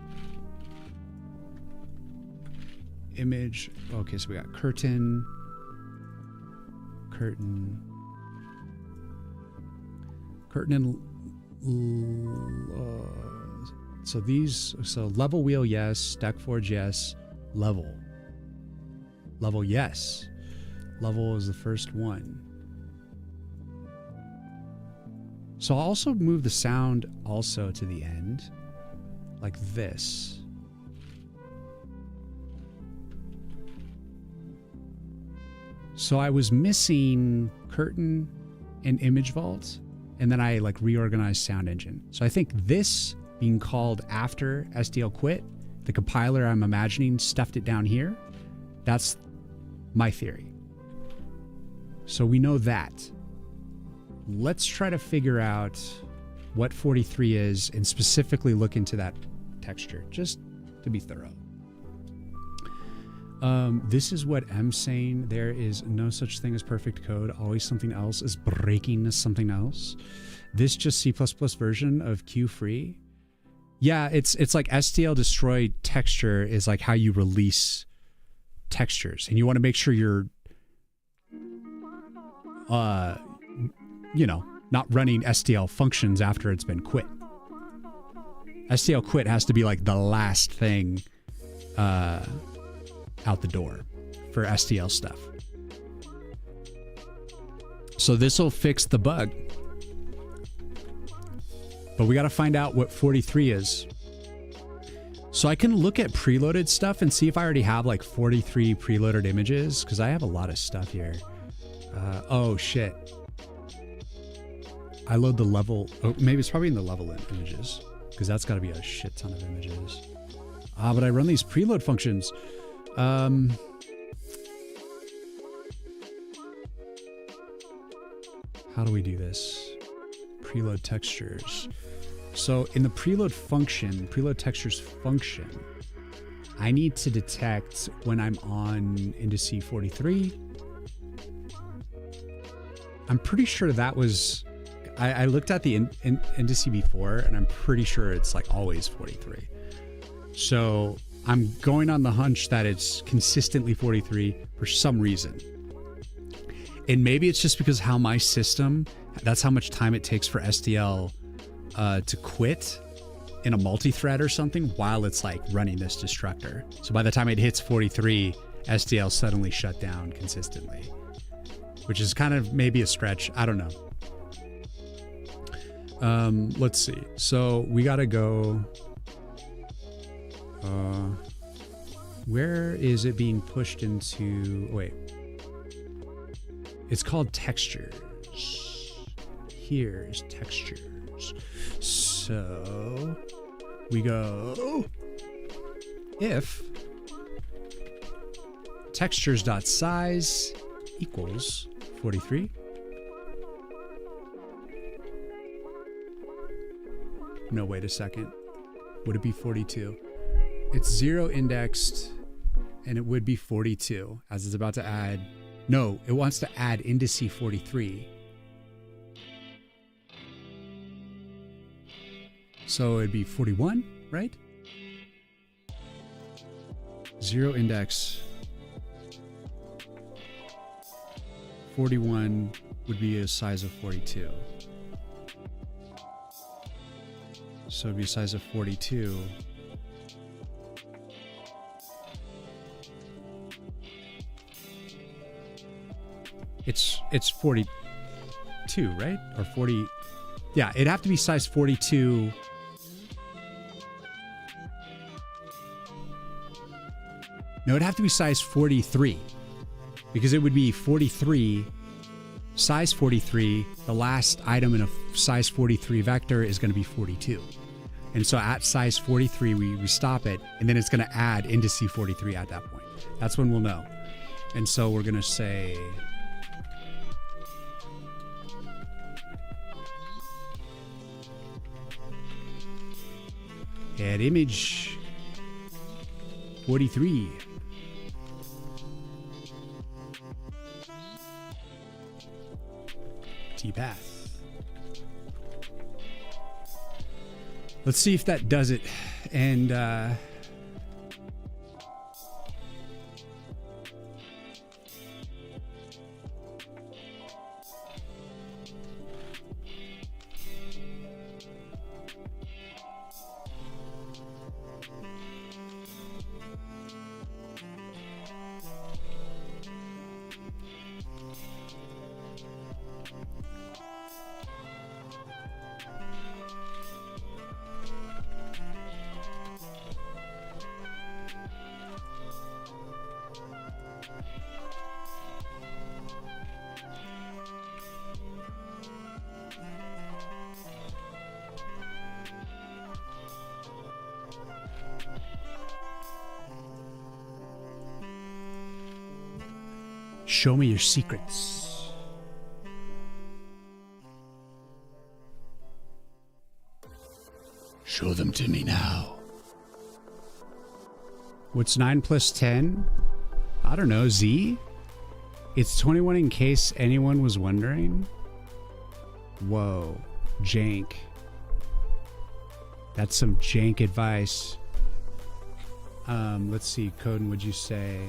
Image. Okay, so we got curtain. Curtain. Curtain and... so these... So level wheel, yes. Deck forge, yes. Level. Level, yes. Level is the first one. So I'll also move the sound also to the end. Like this. So I was missing curtain and image vault, and then I like reorganized sound engine. So I think this being called after SDL quit, the compiler I'm imagining stuffed it down here. That's my theory. So we know that. Let's try to figure out what 43 is and specifically look into that texture, just to be thorough. This is what M's saying. There is no such thing as perfect code. Always something else is breaking something else. This just C++ version of Q-free. Yeah, it's like STL destroy texture is like how you release textures, and you want to make sure you're, you know, not running STL functions after it's been quit. STL quit has to be like the last thing out the door for STL stuff. So this will fix the bug. But we got to find out what 43 is. So I can look at preloaded stuff and see if I already have like 43 preloaded images, because I have a lot of stuff here. Oh shit. I load the level. Oh, maybe it's probably in the level images, because that's got to be a shit ton of images. But I run these preload functions. How do we do this? Preload textures. So in the preload function, preload textures function, I need to detect when I'm on indice 43. I'm pretty sure that was, I looked at the indice before, and I'm pretty sure it's like always 43. So I'm going on the hunch that it's consistently 43 for some reason. And maybe it's just because how my system, that's how much time it takes for SDL to quit in a multi-thread or something while it's like running this destructor. So by the time it hits 43, SDL suddenly shut down consistently, which is kind of maybe a stretch. I don't know. Let's see. So we got to go. Where is it being pushed into? Wait. It's called textures. Here's textures. So we go if textures.size equals 43. No, wait a second. Would it be 42? It's 0 indexed, and it would be 42, as it's about to add. No, it wants to add indice 43. So it'd be 41, right? 0 index. 41 would be a size of 42. So it'd be a size of 42. It's 42, right? Or 40. Yeah, it'd have to be size 42. No, it'd have to be size 43, because it would be 43, size 43. The last item in a size 43 vector is going to be 42. And so at size 43, we stop it, and then it's going to add indice 43 at that point. That's when we'll know. And so we're going to say... Add image. 43. T-path. Let's see if that does it. And show me your secrets. Show them to me now. What's 9 plus 10? I don't know, Z? It's 21 in case anyone was wondering. Whoa, jank. That's some jank advice. Let's see, Coden, would you say?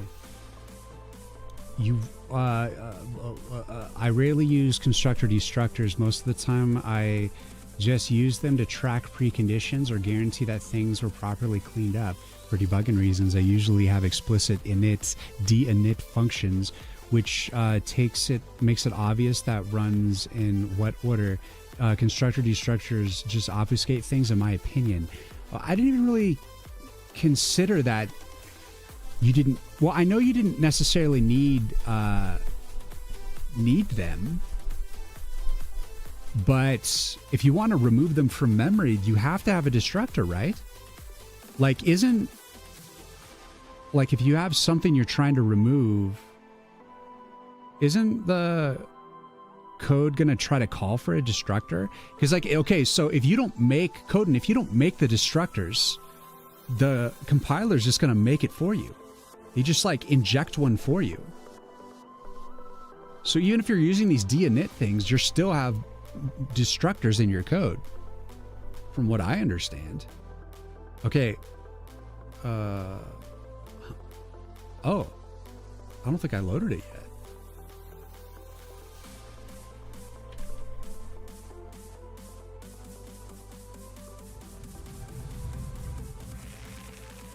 I rarely use constructor destructors. Most of the time I just use them to track preconditions or guarantee that things were properly cleaned up. For debugging reasons, I usually have explicit init, de-init functions, which makes it obvious that runs in what order. Constructor destructors just obfuscate things, in my opinion. I didn't even really consider that. You didn't. Well, I know you didn't necessarily need them, but if you want to remove them from memory, you have to have a destructor, right? Like, if you have something you're trying to remove, isn't the code gonna try to call for a destructor? Because, like, okay, so if you don't make Coden, if you don't make the destructors, the compiler's just gonna make it for you. They just like inject one for you. So even if you're using these de-init things, you still have destructors in your code, from what I understand. Okay. Oh, I don't think I loaded it yet.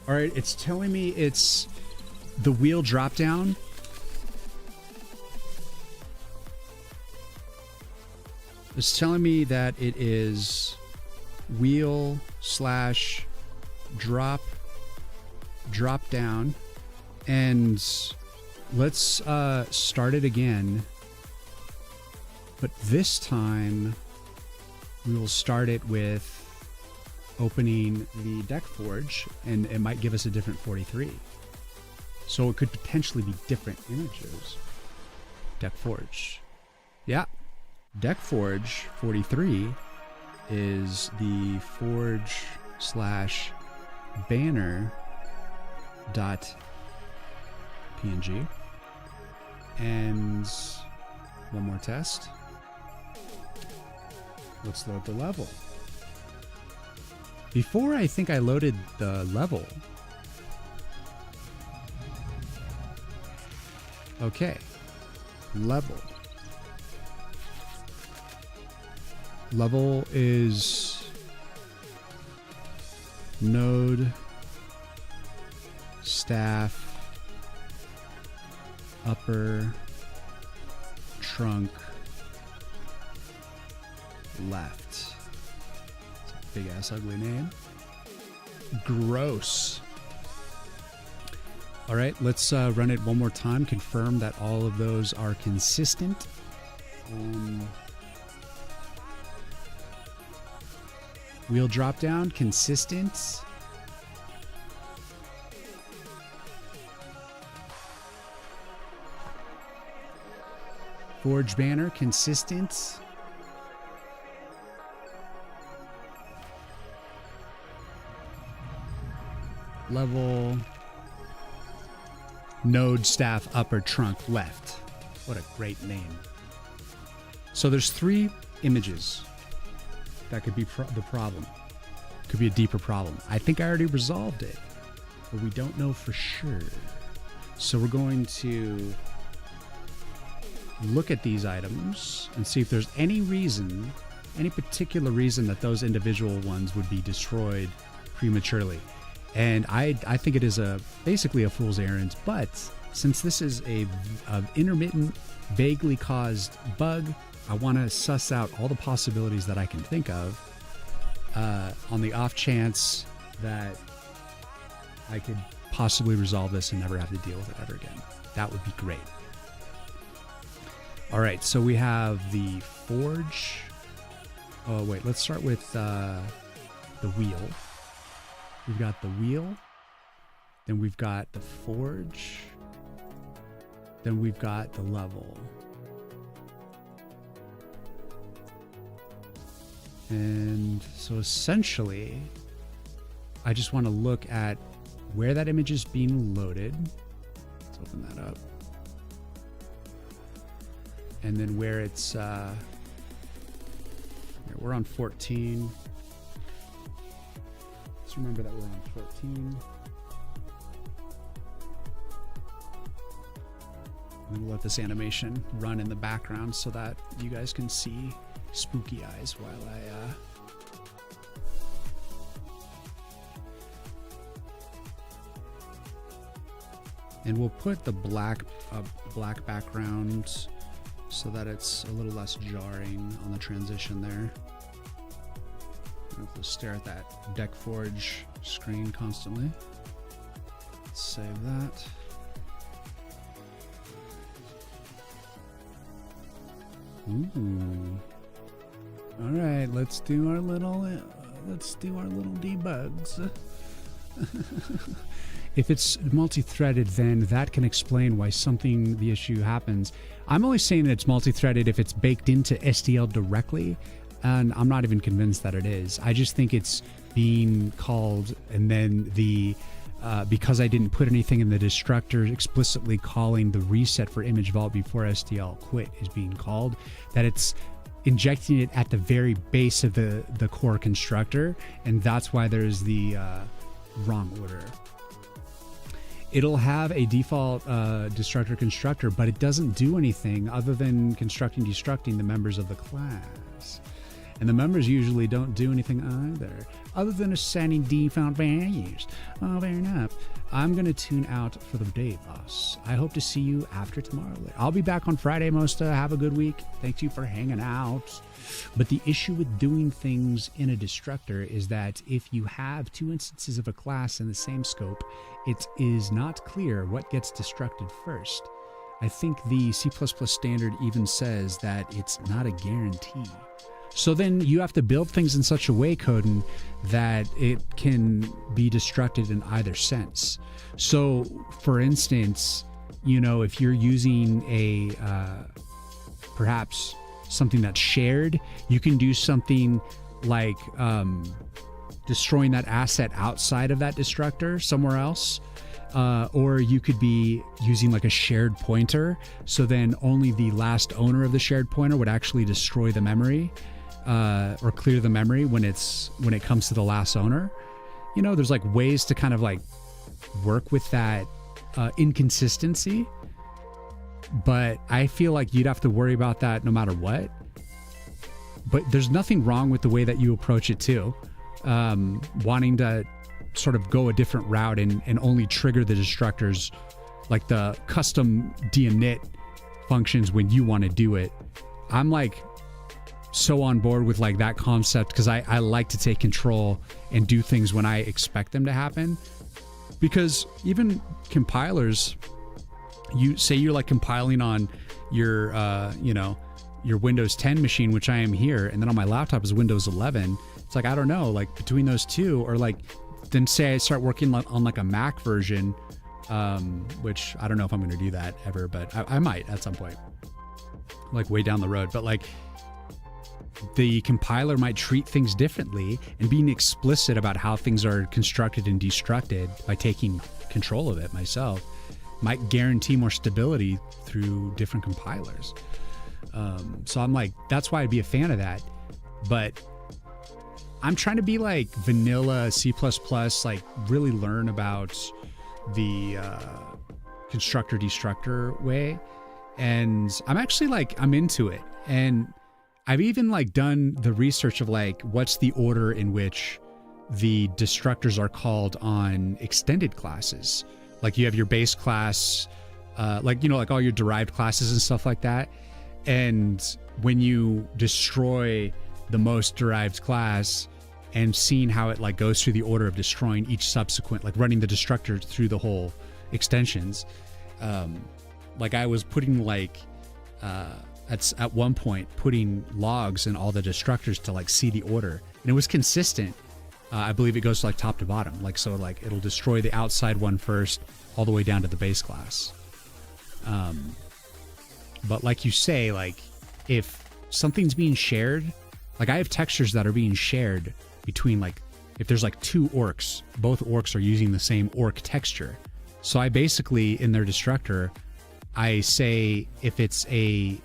All right, it's telling me it's the wheel drop down. It's telling me that it is wheel / drop down. And let's start it again. But this time we will start it with opening the deck forge, and it might give us a different 43. So it could potentially be different images. Deck forge. Yeah. Deck forge 43 is the forge / banner .png. And one more test. Let's load the level. Before, I think I loaded the level. Okay. Level. Level is node, staff, upper, trunk, left. It's a big ass ugly name. Gross. All right, let's run it one more time. Confirm that all of those are consistent. Wheel drop down, consistent. Forge banner, consistent. level, node staff upper trunk left. What a great name. So there's 3 images that could be the problem. Could be a deeper problem. I think I already resolved it, but we don't know for sure. So we're going to look at these items and see if there's any reason, any particular reason that those individual ones would be destroyed prematurely. And I think it is basically a fool's errand, but since this is a intermittent, vaguely caused bug, I want to suss out all the possibilities that I can think of on the off chance that I could possibly resolve this and never have to deal with it ever again. That would be great. All right, so we have the forge. Oh, wait, let's start with the wheel. We've got the wheel. Then we've got the forge. Then we've got the level. And so essentially, I just want to look at where that image is being loaded. Let's open that up. And then where it's, we're on 14. Let's remember that we're on 14. And then we'll let this animation run in the background so that you guys can see spooky eyes while I, and we'll put the black background so that it's a little less jarring on the transition there. I have to stare at that Deck Forge screen constantly. Let's save that. Ooh. All right, let's do our little debugs. If it's multi-threaded, then that can explain why the issue happens. I'm only saying that it's multi-threaded if it's baked into SDL directly, and I'm not even convinced that it is. I just think it's being called, and then because I didn't put anything in the destructor explicitly calling the reset for image vault before SDL quit is being called, that it's injecting it at the very base of the core constructor, and that's why there's the wrong order. It'll have a default destructor constructor, but it doesn't do anything other than destructing the members of the class. And the members usually don't do anything either, other than assigning default values. Oh, fair enough. I'm going to tune out for the day, boss. I hope to see you after tomorrow. I'll be back on Friday, Mosta. Have a good week. Thank you for hanging out. But the issue with doing things in a destructor is that if you have 2 instances of a class in the same scope, it is not clear what gets destructed first. I think the C++ standard even says that it's not a guarantee. So then you have to build things in such a way, Coden, that it can be destructed in either sense. So, for instance, if you're using a perhaps something that's shared, you can do something like destroying that asset outside of that destructor somewhere else. Or you could be using like a shared pointer. So then only the last owner of the shared pointer would actually destroy the memory. Or clear the memory when it comes to the last owner. There's like ways to kind of like work with that inconsistency, but I feel like you'd have to worry about that no matter what. But there's nothing wrong with the way that you approach it too. Wanting to sort of go a different route and only trigger the destructors, like the custom deinit functions when you want to do it. I'm like so on board with like that concept because I like to take control and do things when I expect them to happen. Because even compilers, you say you're like compiling on your your Windows 10 machine, which I am here, and then on my laptop is Windows 11. It's like, I don't know, like between those two, or like then say I start working on like a Mac version, which I don't know if I'm going to do that ever, but I might at some point, like way down the road. But like the compiler might treat things differently, and being explicit about how things are constructed and destructed by taking control of it myself might guarantee more stability through different compilers. So I'm like, that's why I'd be a fan of that. But I'm trying to be like vanilla C++, like really learn about the constructor destructor way. And I'm actually like, I'm into it. And I've even like done the research of like, what's the order in which the destructors are called on extended classes. Like you have your base class, like, you know, like all your derived classes and stuff like that. And when you destroy the most derived class and seeing how it like goes through the order of destroying each subsequent, like running the destructor through the whole extensions. Like I was putting like, at one point putting logs in all the destructors to like see the order, and it was consistent. I believe it goes like top to bottom. Like, so like it'll destroy the outside one first all the way down to the base class. But like you say, like if something's being shared, like I have textures that are being shared between like, if there's like two orcs, both orcs are using the same orc texture. So I basically, in their destructor, I say if it's a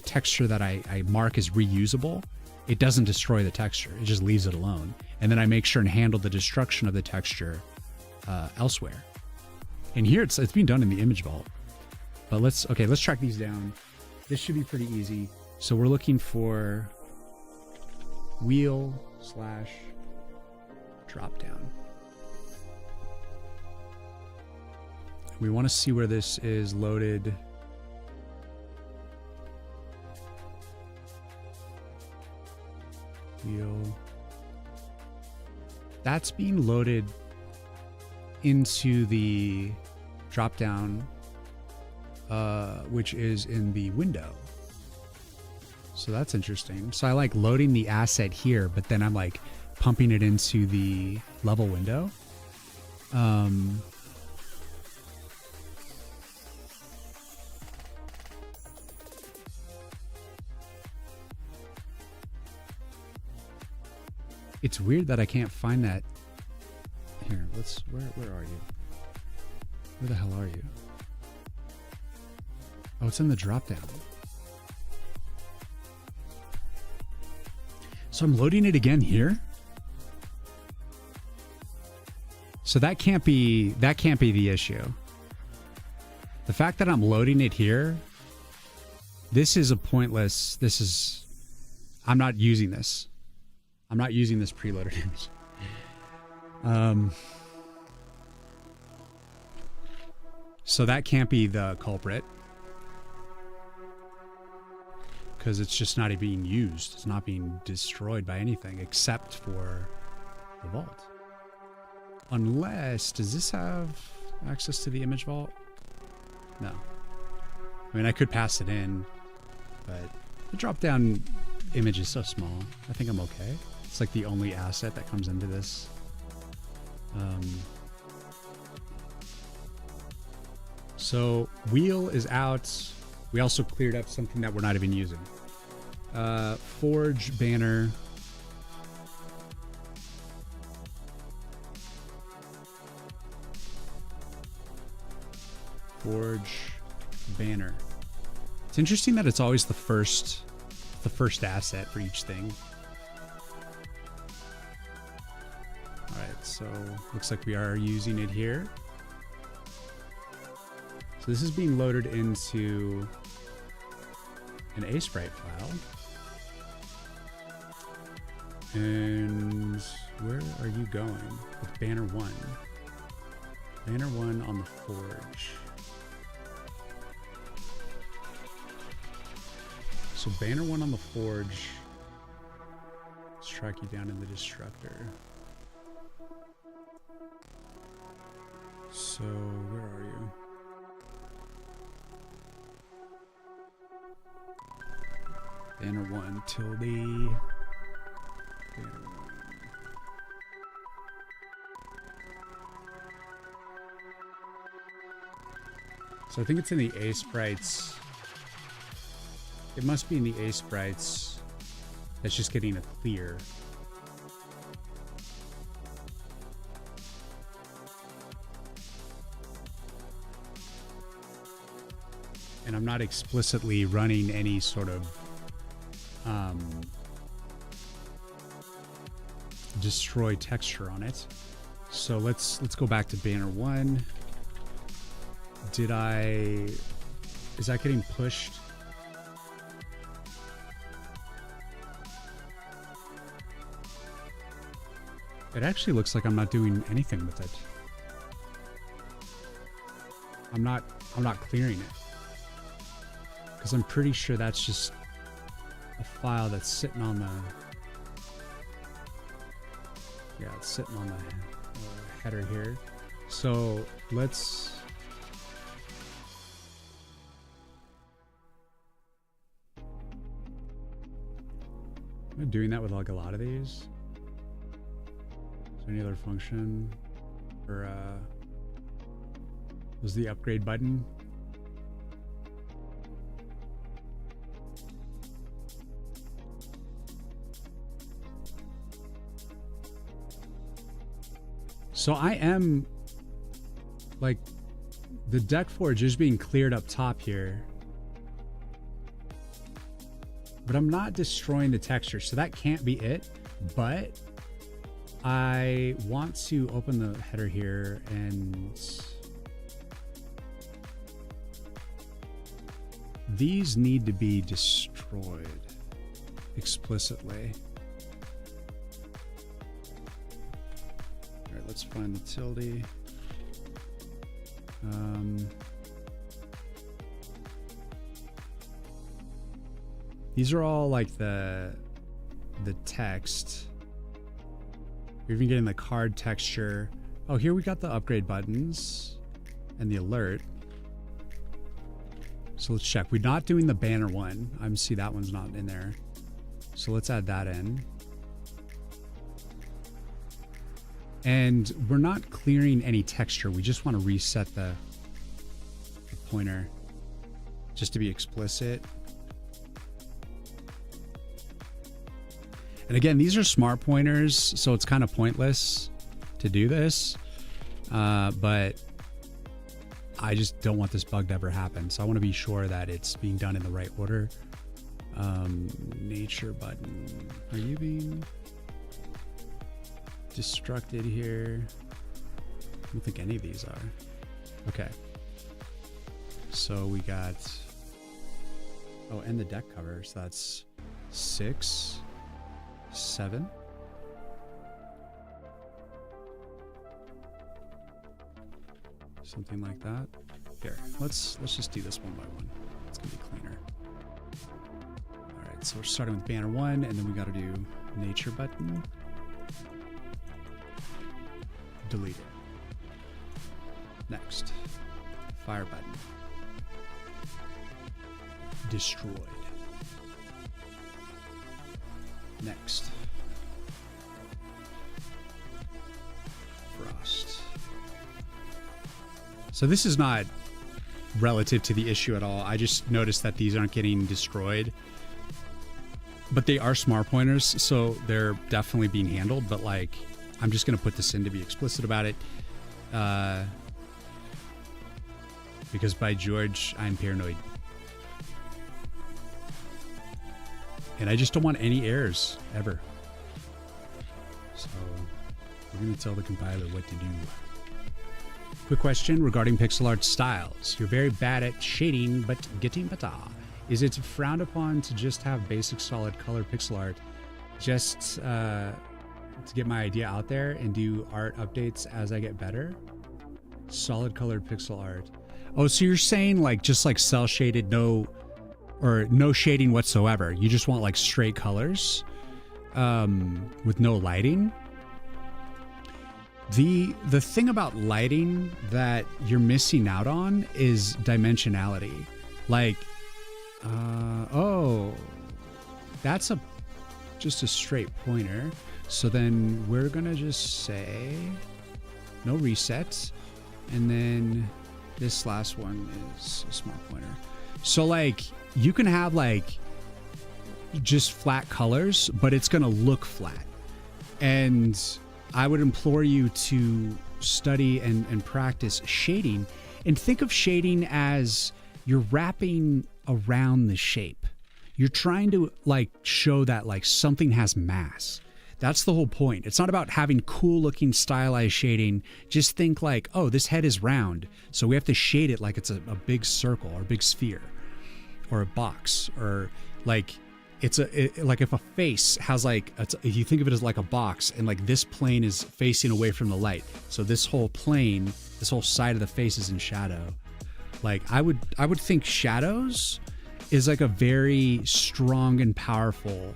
texture that I mark as reusable, it doesn't destroy the texture. It just leaves it alone. And then I make sure and handle the destruction of the texture elsewhere. And here it's being done in the image vault. But let's track these down. This should be pretty easy. So we're looking for wheel / drop down. We want to see where this is loaded. Wheel. That's being loaded into the drop down, which is in the window. So that's interesting. So I like loading the asset here, but then I'm like pumping it into the level window. It's weird that I can't find that. Here, where are you? Where the hell are you? Oh, it's in the drop down. So I'm loading it again here. So that can't be the issue. The fact that I'm loading it here, this is a pointless, I'm not using this. I'm not using this preloaded image. So that can't be the culprit, because it's just not being used. It's not being destroyed by anything except for the vault. Unless, does this have access to the image vault? No. I mean, I could pass it in, but the drop down image is so small. I think I'm okay. It's like the only asset that comes into this. So wheel is out. We also cleared up something that we're not even using. Forge banner. Forge banner. It's interesting that it's always the first asset for each thing. All right, so looks like we are using it here. So this is being loaded into an ASprite file. And where are you going with banner 1? Banner 1 on the forge. So banner 1 on the forge. Let's track you down in the destructor. So where are you? Banner 1 tilde. Banner 1. So I think it's in the ASprites It must be in the A sprites. That's just getting a clear. And I'm not explicitly running any sort of destroy texture on it. So let's go back to banner 1. Is that getting pushed? It actually looks like I'm not doing anything with it. I'm not clearing it. Because I'm pretty sure that's just a file that's sitting on the... Yeah, it's sitting on the header here. So let's... I'm doing that with like a lot of these. Is there any other function? Or was the upgrade button? So I am, like, the deck forge is being cleared up top here. But I'm not destroying the texture, so that can't be it. But I want to open the header here and these need to be destroyed explicitly. Let's find the tilde. These are all like the text. You're even getting the card texture. Oh, here we got the upgrade buttons and the alert. So let's check. We're not doing the banner one. I see that one's not in there. So let's add that in. And we're not clearing any texture. We just want to reset the pointer just to be explicit. And again, these are smart pointers, so it's kind of pointless to do this. But I just don't want this bug to ever happen. So I want to be sure that it's being done in the right order. Nature button. Are you being destructed here? I don't think any of these are. Okay. So we got... Oh, and the deck cover. So that's 6, 7. Something like that. Here, let's just do this one by one. It's gonna be cleaner. All right, so we're starting with banner 1, and then we got to do nature button. Delete it. Next, fire button. Destroyed. Next, frost. So this is not relative to the issue at all. I just noticed that these aren't getting destroyed, but they are smart pointers, so they're definitely being handled. But like, I'm just going to put this in to be explicit about it. Because by George, I'm paranoid. And I just don't want any errors, ever. So, we're going to tell the compiler what to do. Quick question regarding pixel art styles. You're very bad at shading, but getting better. Is it frowned upon to just have basic solid color pixel art? Just to get my idea out there and do art updates as I get better? Solid colored pixel art. Oh, so you're saying like just like cell shaded, no shading whatsoever. You just want like straight colors with no lighting. The thing about lighting that you're missing out on is dimensionality. Like, oh, that's just a straight pointer. So then we're gonna just say no resets, and then this last one is a smart pointer. So like you can have like just flat colors, but it's going to look flat. And I would implore you to study and practice shading, and think of shading as you're wrapping around the shape. You're trying to like show that like something has mass. That's the whole point. It's not about having cool looking stylized shading. Just think like, oh, this head is round, so we have to shade it like it's a big circle or a big sphere or a box, or like like if a face has like, if you think of it as like a box, and like this plane is facing away from the light, so this whole plane, this whole side of the face is in shadow. Like I would think shadows is like a very strong and powerful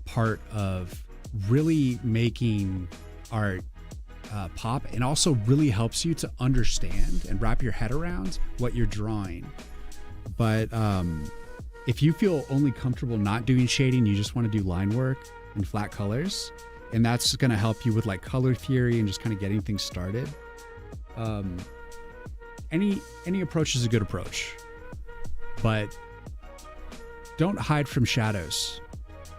part of really making art pop, and also really helps you to understand and wrap your head around what you're drawing. But if you feel only comfortable not doing shading, you just want to do line work and flat colors, and that's going to help you with like color theory and just kind of getting things started. Any approach is a good approach, but don't hide from shadows.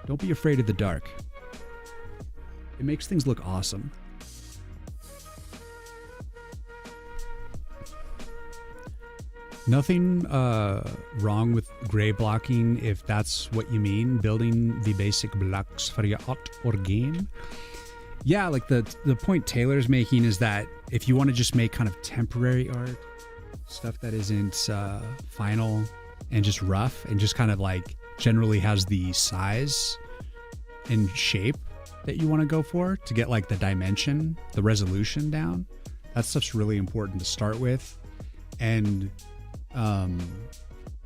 Don't be afraid of the dark. It makes things look awesome. Nothing wrong with gray blocking if that's what you mean, building the basic blocks for your art or game. Yeah, like the point Taylor's making is that if you want to just make kind of temporary art, stuff that isn't final and just rough and just kind of like generally has the size and shape that you want to go for to get like the dimension, the resolution down, that stuff's really important to start with. And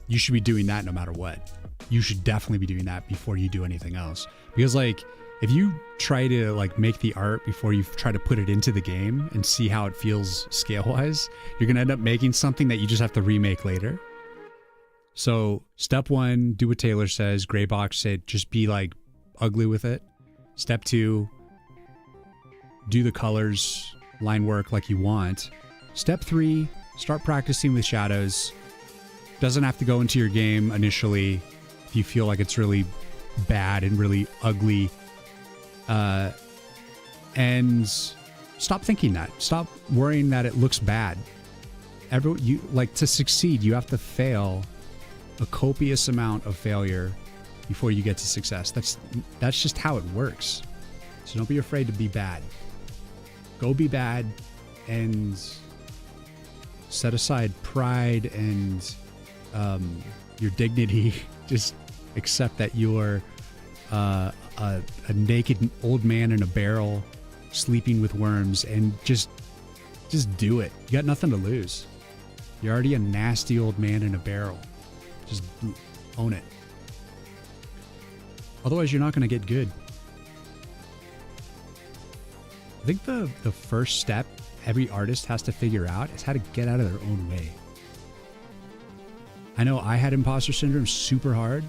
you should be doing that no matter what. You should definitely be doing that before you do anything else. Because like, if you try to like make the art before you try to put it into the game and see how it feels scale-wise, you're going to end up making something that you just have to remake later. So step one, do what Taylor says, gray box it, just be like ugly with it. Step two, do the colors, line work like you want. Step three, start practicing with shadows. Doesn't have to go into your game initially if you feel like it's really bad and really ugly. And stop thinking that. Stop worrying that it looks bad. To succeed, you have to fail a copious amount of failure before you get to success. That's just how it works. So don't be afraid to be bad. Go be bad and set aside pride and your dignity. Just accept that you're a naked old man in a barrel sleeping with worms, and just do it. You got nothing to lose. You're already a nasty old man in a barrel. Just own it. Otherwise, you're not going to get good. I think the first step every artist has to figure out is how to get out of their own way. I know I had imposter syndrome super hard,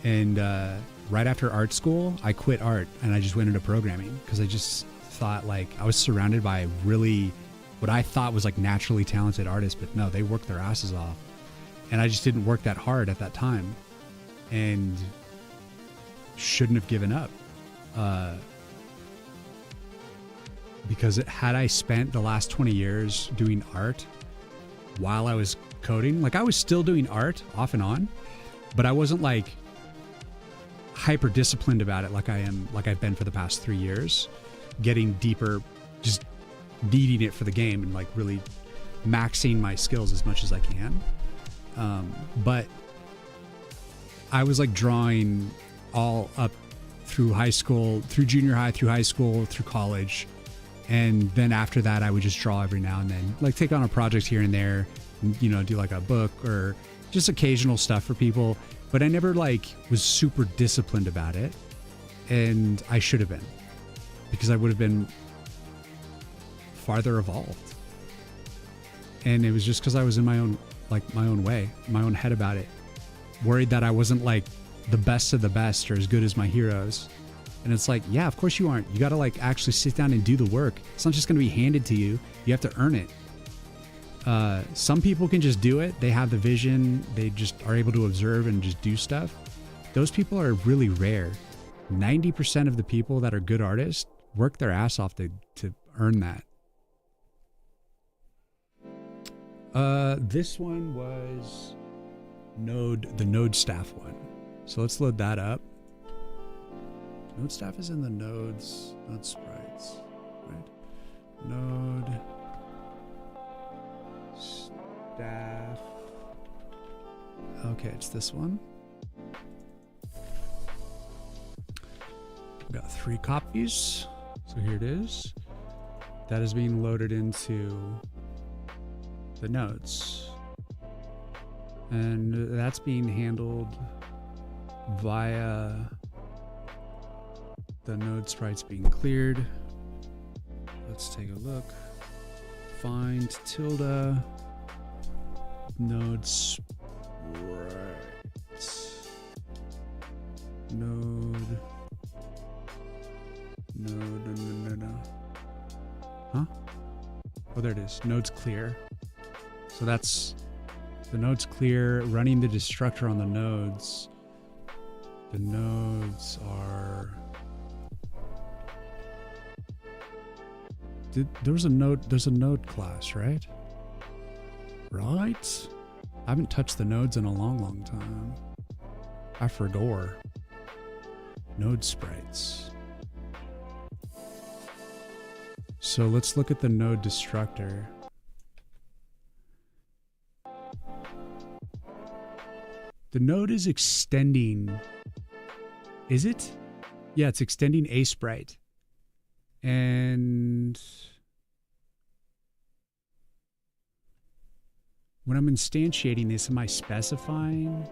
and right after art school, I quit art and I just went into programming because I just thought like I was surrounded by really what I thought was like naturally talented artists, but no, they worked their asses off. And I just didn't work that hard at that time and shouldn't have given up. Because had I spent the last 20 years doing art while I was coding, like I was still doing art off and on, but I wasn't like hyper disciplined about it like I've been for the past 3 years, getting deeper, just needing it for the game and like really maxing my skills as much as I can. But I was like drawing all up through high school, through junior high, through high school, through college. And then after that, I would just draw every now and then, like take on a project here and there, you know, do like a book or just occasional stuff for people. But I never like was super disciplined about it. And I should have been, because I would have been farther evolved. And it was just because I was in my own way, my own head about it. Worried that I wasn't like the best of the best or as good as my heroes. And it's like, yeah, of course you aren't. You got to like actually sit down and do the work. It's not just going to be handed to you. You have to earn it. Some people can just do it. They have the vision. They just are able to observe and just do stuff. those people are really rare. 90% of the people that are good artists work their ass off to earn that. This one was the node staff one. So let's load that up. Node staff is in the node sprites, right? Node staff. Okay, it's this one. We've got 3 copies. So here it is. That is being loaded into the nodes. And that's being handled via the node sprites being cleared. Let's take a look. Find tilde node sprites. Node. No. Huh? Oh, there it is. Node's clear. So that's the node's clear, running the destructor on the nodes. The nodes are... there's a node class, right? Right? I haven't touched the nodes in a long time. I forgot. Node sprites. So let's look at the node destructor. The node is extending. Is it? Yeah, it's extending a sprite. And when I'm instantiating this, am I specifying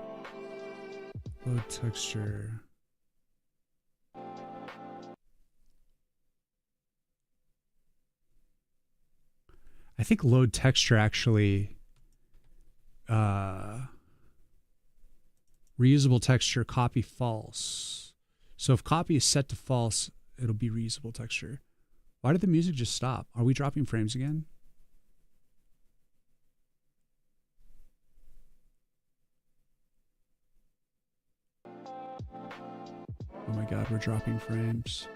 load texture? I think load texture actually reusable texture copy false. So if copy is set to false, it'll be reusable texture. Why did the music just stop? Are we dropping frames again? Oh my God, we're dropping frames.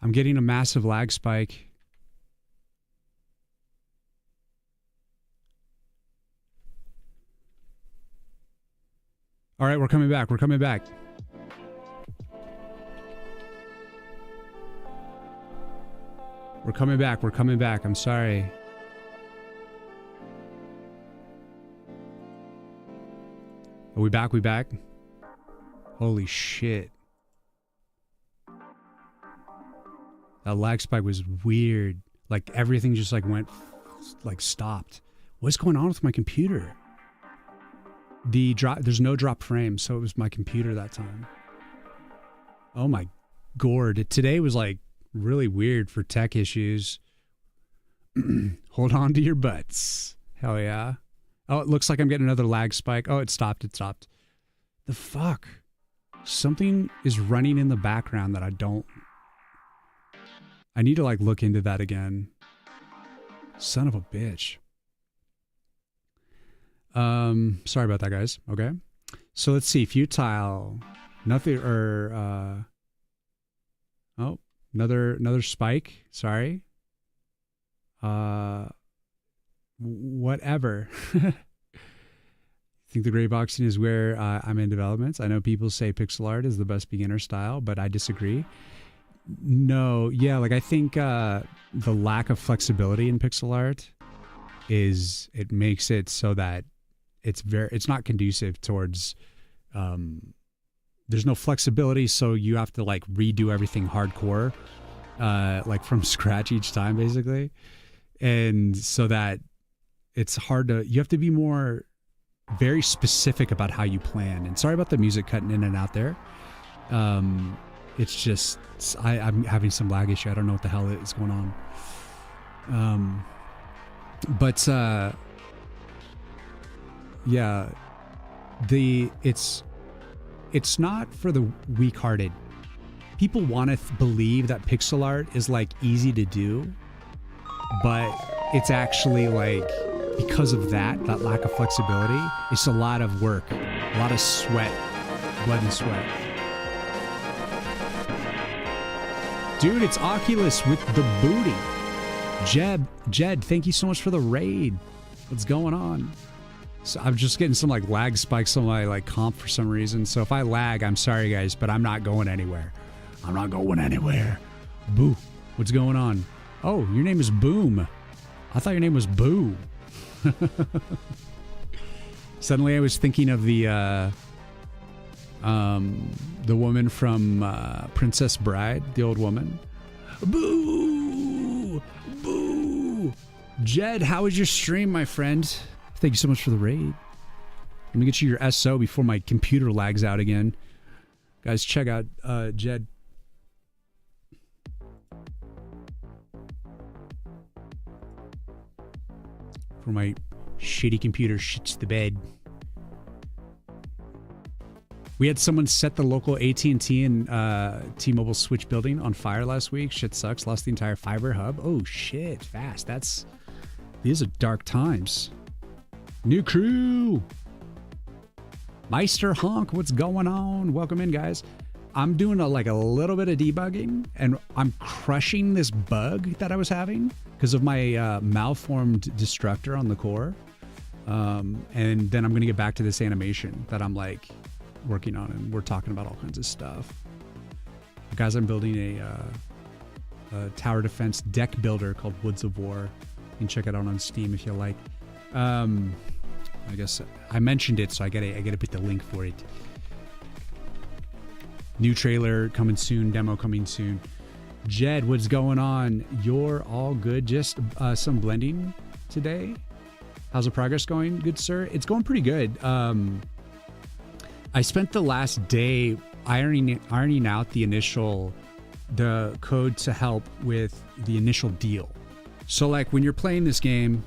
I'm getting a massive lag spike. All right, we're coming back. We're coming back. We're coming back. We're coming back. I'm sorry. Are we back? We back? Holy shit. That lag spike was weird. Like everything just like went, like stopped. What's going on with my computer? The drop, there's no drop frame, so it was my computer that time. Oh my gourd. Today was like really weird for tech issues. Hold on to your butts. Hell yeah. Oh, it looks like I'm getting another lag spike. Oh, it stopped. It stopped. The fuck? Something is running in the background that I don't... I need to like look into that again. Son of a bitch. Sorry about that, guys. Okay. So let's see. Futile. Nothing, or, oh, another spike. Sorry. Whatever. I think the gray boxing is where I'm in development. I know people say pixel art is the best beginner style, but I disagree. No, yeah, like I think the lack of flexibility in pixel art it makes it so that it's not conducive towards there's no flexibility, so you have to like redo everything hardcore like from scratch each time basically. And so that it's hard to, you have to be more very specific about how you plan. And sorry about the music cutting in and out there. It's just, I'm having some lag issue. I don't know what the hell is going on. Yeah, it's not for the weak-hearted. People want to believe that pixel art is like easy to do, but it's actually like, because of that lack of flexibility, it's a lot of work, a lot of sweat, blood and sweat. Dude, it's Oculus with the booty. Jed, thank you so much for the raid. What's going on? So I'm just getting some like lag spikes on my like comp for some reason. So if I lag, I'm sorry guys, but I'm not going anywhere. I'm not going anywhere. Boo. What's going on? Oh, your name is Boom. I thought your name was Boo. Suddenly I was thinking of the woman from Princess Bride, the old woman. Boo! Boo! Jed, how was your stream, my friend? Thank you so much for the raid. Let me get you your SO before my computer lags out again. Guys, check out Jed. For my shitty computer shits the bed. We had someone set the local AT&T and T-Mobile switch building on fire last week. Shit sucks. Lost the entire fiber hub. Oh shit, fast. These are dark times. New crew. Meister Honk, what's going on? Welcome in, guys. I'm doing a little bit of debugging, and I'm crushing this bug that I was having because of my malformed destructor on the core. And then I'm going to get back to this animation that I'm like working on, and we're talking about all kinds of stuff. Guys, I'm building a tower defense deck builder called Woods of War. You can check it out on Steam if you like. I guess I mentioned it, so I gotta put the link for it. New trailer coming soon, demo coming soon. Jed, what's going on? You're all good. Just some blending today. How's the progress going, good sir? It's going pretty good. I spent the last day ironing out the code to help with the initial deal. So like when you're playing this game,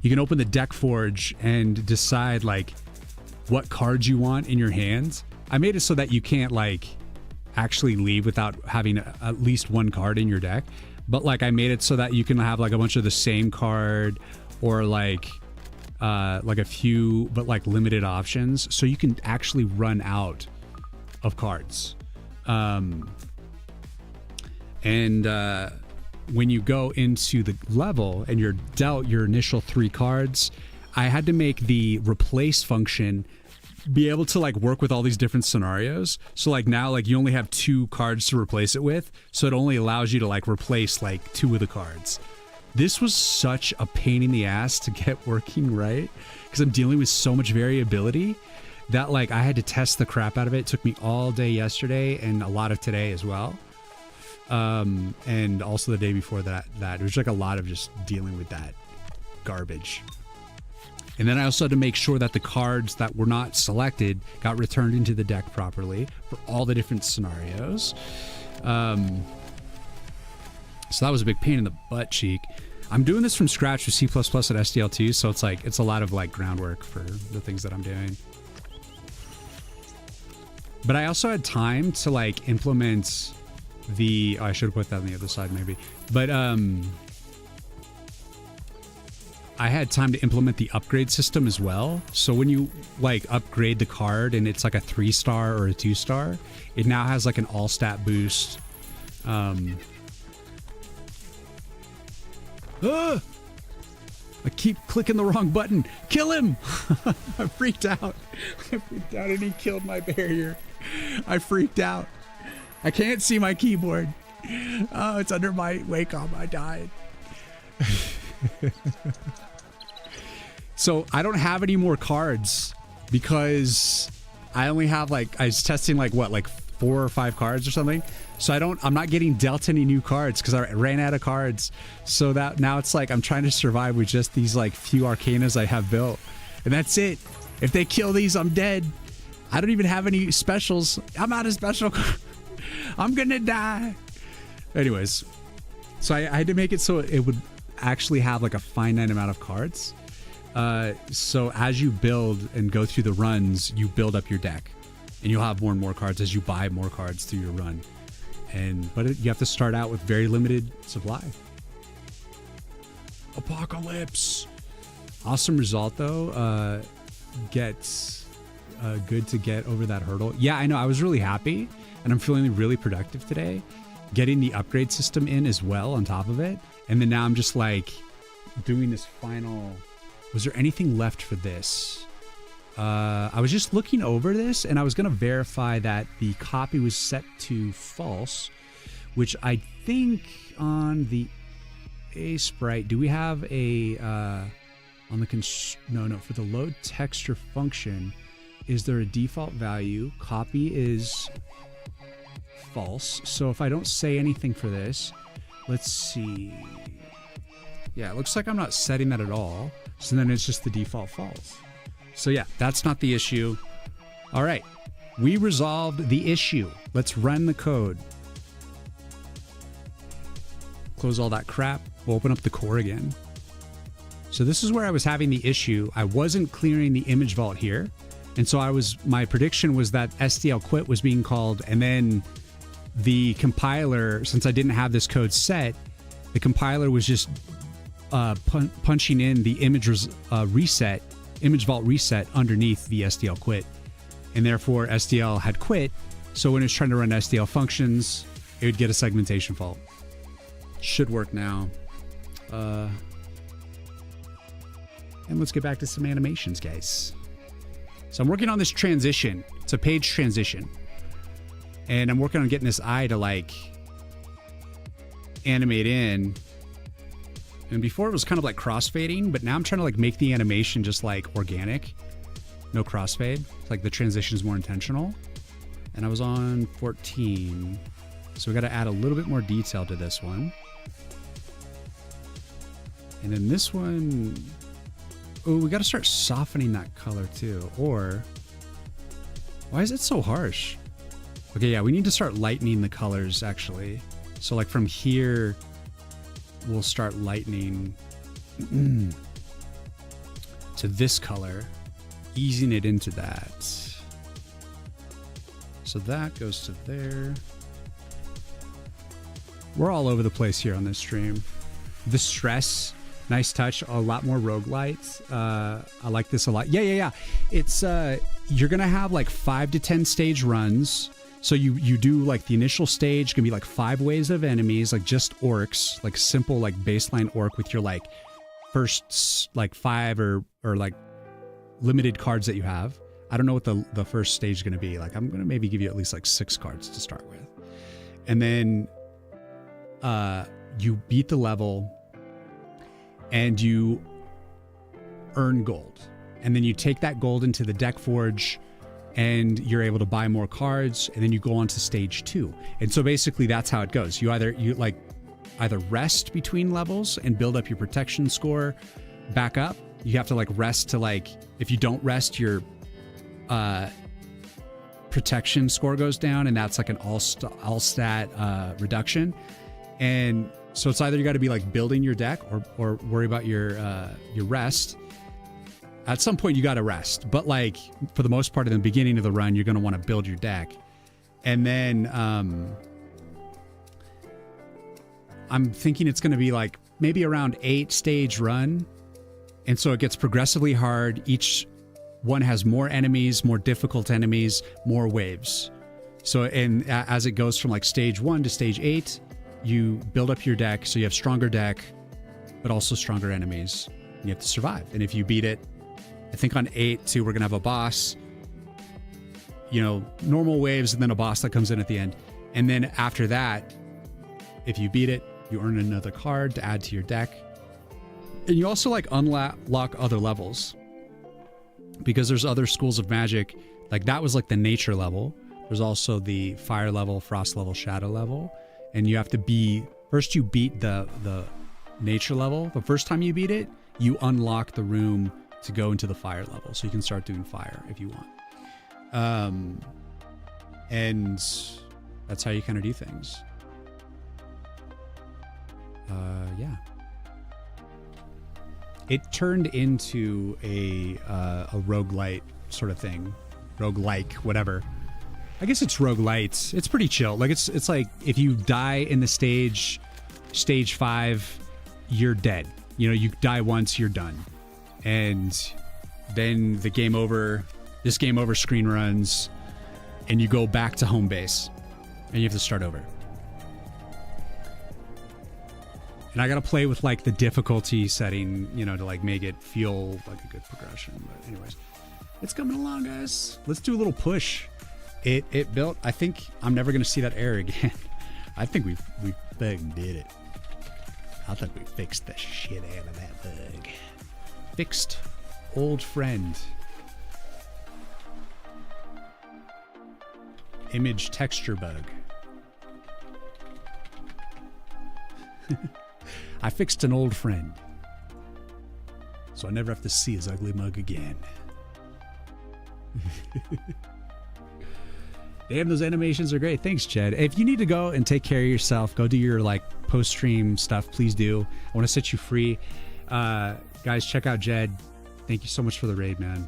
you can open the deck forge and decide like what cards you want in your hands. I made it so that you can't like actually leave without having at least one card in your deck. But like I made it so that you can have like a bunch of the same card or like a few, but like limited options. So you can actually run out of cards. When you go into the level and you're dealt your initial 3 cards, I had to make the replace function be able to like work with all these different scenarios. So like now like you only have 2 cards to replace it with, so it only allows you to like replace like 2 of the cards. This was such a pain in the ass to get working right because I'm dealing with so much variability that like I had to test the crap out of it. It took me all day yesterday and a lot of today as well. And also the day before that it was like a lot of just dealing with that garbage. And then I also had to make sure that the cards that were not selected got returned into the deck properly for all the different scenarios. So that was a big pain in the butt cheek. I'm doing this from scratch with C++ and SDL2, so it's a lot of like groundwork for the things that I'm doing. But I also had time to like implement I should have put that on the other side maybe. But I had time to implement the upgrade system as well. So when you like upgrade the card and it's like a 3-star or a 2-star, it now has like an all stat boost. I keep clicking the wrong button. Kill him! I freaked out. And he killed my barrier. I freaked out. I can't see my keyboard. Oh, it's under my Wacom. I died. So I don't have any more cards because I only have I was testing 4 or 5 cards or something. So I'm not getting dealt any new cards because I ran out of cards. So that now it's like I'm trying to survive with just these few Arcanas I have built. And that's it. If they kill these, I'm dead. I don't even have any specials. I'm out of special. I'm gonna die. Anyways, so I had to make it so it would actually have a finite amount of cards. So as you build and go through the runs, you build up your deck. and you'll have more and more cards as you buy more cards through your run. But you have to start out with very limited supply. Apocalypse. Awesome result though. Gets good to get over that hurdle. Yeah, I know. I was really happy, and I'm feeling really productive today. Getting the upgrade system in as well on top of it, and then now I'm just like doing this final. Was there anything left for this? I was just looking over this, and I was going to verify that the copy was set to false, which I think on the A sprite. Do we have a on the no for the load texture function? Is there a default value? Copy is false. So if I don't say anything for this, let's see. Yeah, it looks like I'm not setting that at all. So then it's just the default false. So yeah, that's not the issue. All right, we resolved the issue. Let's run the code. Close all that crap. We'll open up the core again. So this is where I was having the issue. I wasn't clearing the image vault here. And so my prediction was that SDL quit was being called, and then the compiler, since I didn't have this code set, the compiler was just punching in the image vault reset underneath the SDL quit, and therefore SDL had quit. So when it's trying to run SDL functions, it would get a segmentation fault. Should work now. And let's get back to some animations, guys. So I'm working on this transition. It's a page transition, and I'm working on getting this eye to like animate in. And before it was kind of like crossfading, but now I'm trying to like make the animation just like organic, no crossfade. Like the transition is more intentional. And I was on 14, so we got to add a little bit more detail to this one. And then this one, oh, we got to start softening that color too. Or why is it so harsh? Okay, yeah, we need to start lightening the colors actually. So like from here, we'll start lightening to this color, easing it into that. So that goes to there. We're all over the place here on this stream. The stress, nice touch, a lot more roguelite. I like this a lot. Yeah. It's you're gonna have like 5 to 10 stage runs. So you do like the initial stage can be like 5 waves of enemies, like just orcs, like simple like baseline orc with your like first like 5 or like limited cards that you have. I don't know what the first stage is going to be. Like I'm going to maybe give you at least like 6 cards to start with. And then you beat the level and you earn gold. And then you take that gold into the deck forge and you're able to buy more cards, and then you go on to stage 2. And so basically that's how it goes. You either rest between levels and build up your protection score back up. You have to like rest to like, if you don't rest, your protection score goes down, and that's like an all stat reduction. And so it's either you got to be like building your deck or worry about your rest. At some point you got to rest, but like for the most part in the beginning of the run, you're going to want to build your deck. And then I'm thinking it's going to be like maybe around 8 stage run. And so it gets progressively hard. Each one has more enemies, more difficult enemies, more waves. So, and as it goes from like stage 1 to stage 8, you build up your deck. So you have stronger deck, but also stronger enemies. And you have to survive. And if you beat it, I think on 8 too, we're going to have a boss, you know, normal waves, and then a boss that comes in at the end. And then after that, if you beat it, you earn another card to add to your deck. And you also like unlock other levels, because there's other schools of magic. Like that was like the nature level. There's also the fire level, frost level, shadow level. And you have to first you beat the nature level. The first time you beat it, you unlock the room to go into the fire level. So you can start doing fire if you want. And that's how you kind of do things. Yeah. It turned into a roguelite sort of thing. Roguelike, whatever. I guess it's roguelite. It's pretty chill. Like it's like if you die in the stage 5, you're dead. You know, you die once, you're done. And then the this game over screen runs and you go back to home base and you have to start over. And I got to play with like the difficulty setting, you know, to like make it feel like a good progression. But anyways, it's coming along, guys. Let's do a little push. It built. I think I'm never going to see that error again. I think we fucking did it. I think we fixed the shit out of that bug. Fixed old friend. Image texture bug. I fixed an old friend. So I never have to see his ugly mug again. Damn, those animations are great. Thanks, Jed. If you need to go and take care of yourself, go do your like post-stream stuff, please do. I want to set you free. Guys, check out Jed. Thank you so much for the raid, man.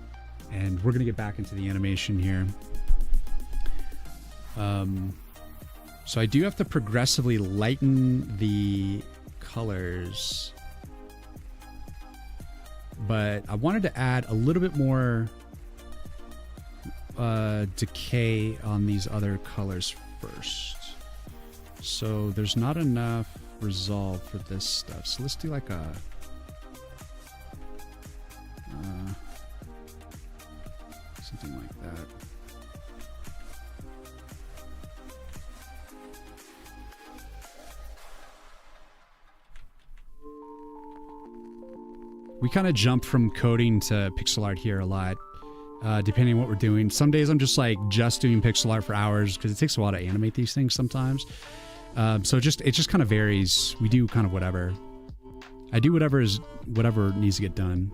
And we're going to get back into the animation here. So I do have to progressively lighten the colors. But I wanted to add a little bit more decay on these other colors first. So there's not enough resolve for this stuff. So let's do like a something like that. We kind of jump from coding to pixel art here a lot, depending on what we're doing. Some days I'm just doing pixel art for hours because it takes a while to animate these things sometimes. So it just kind of varies. We do kind of whatever. I do whatever needs to get done,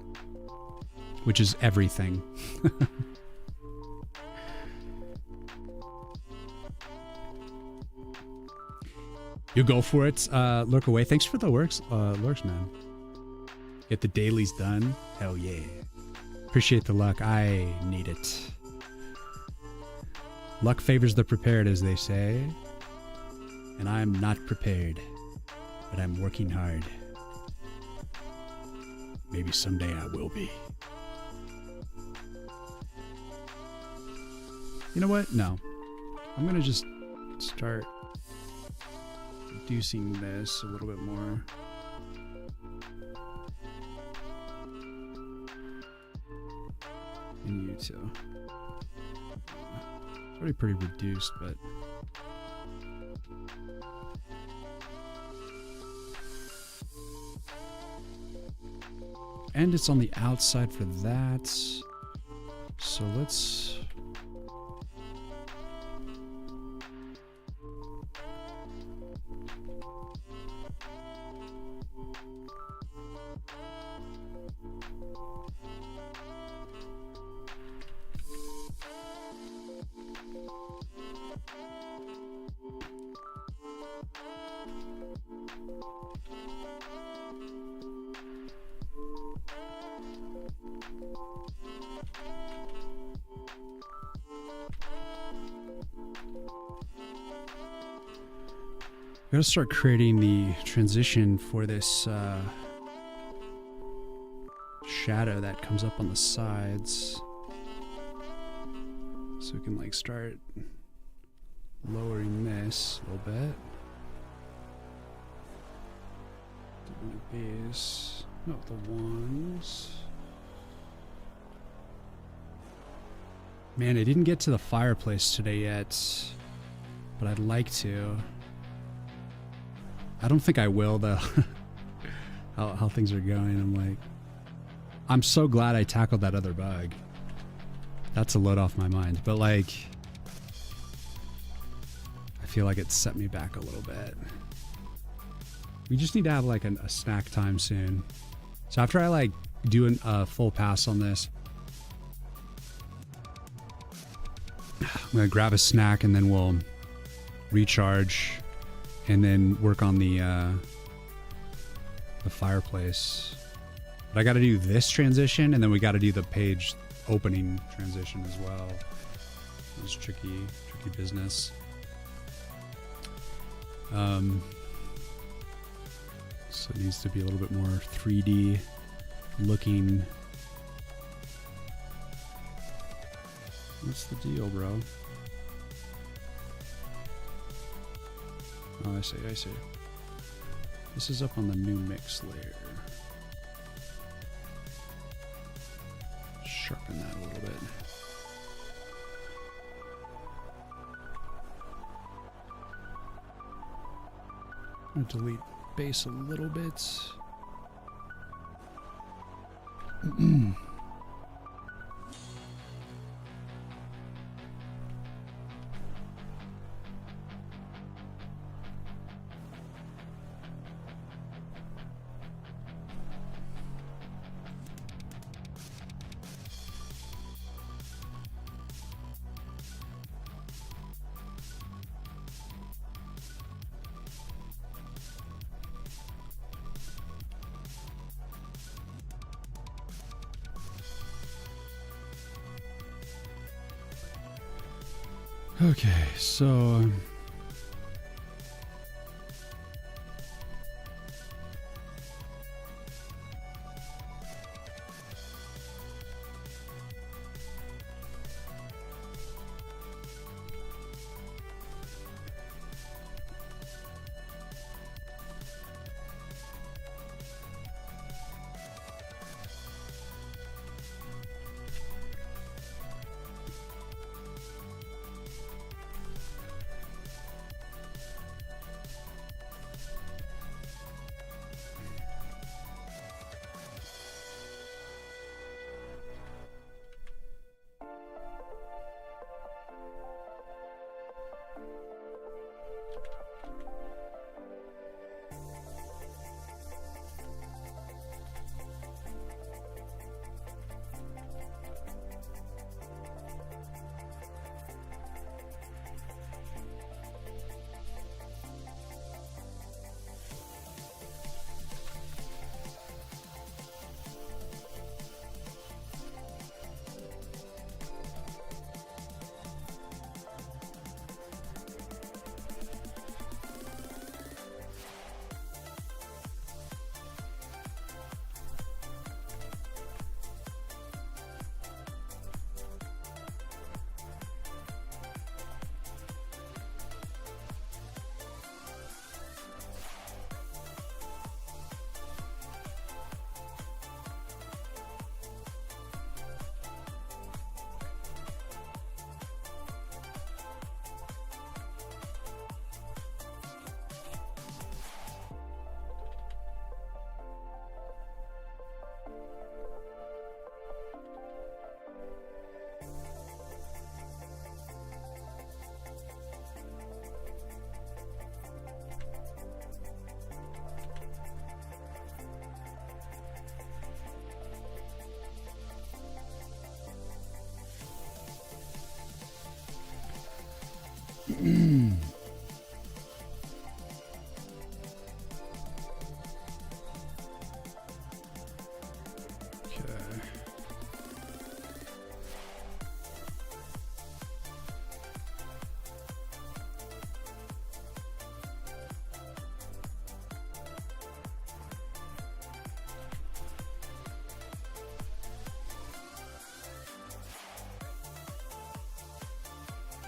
which is everything. You go for it. Lurk away. Thanks for the lurks, man. Get the dailies done. Hell yeah. Appreciate the luck. I need it. Luck favors the prepared, as they say. And I'm not prepared. But I'm working hard. Maybe someday I will be. You know what? No. I'm going to just start reducing this a little bit more. And you too. It's already pretty reduced, but and it's on the outside for that. So let's I'm going to start creating the transition for this shadow that comes up on the sides. So we can like start lowering this a little bit. Doing these, not the ones. Man, I didn't get to the fireplace today yet, but I'd like to. I don't think I will though. how things are going. I'm so glad I tackled that other bug. That's a load off my mind. But like, I feel like it set me back a little bit. We just need to have like a snack time soon. So after I like do a full pass on this, I'm gonna grab a snack and then we'll recharge. And then work on the fireplace. But I got to do this transition, and then we got to do the page opening transition as well. It's tricky business. So it needs to be a little bit more 3D looking. What's the deal, bro? Oh, I see. This is up on the new mix layer. Sharpen that a little bit. I'm gonna delete bass a little bit. Okay, so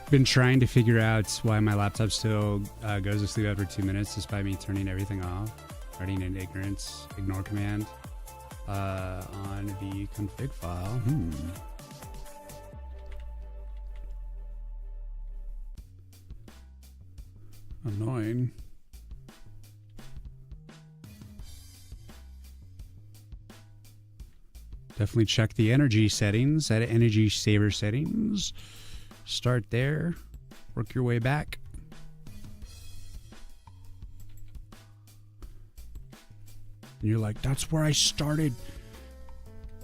been trying to figure out why my laptop still goes to sleep after 2 minutes despite me turning everything off, running an ignore command on the config file. Annoying. Definitely check the energy settings, at energy saver settings. Start there, work your way back. And you're like, that's where I started.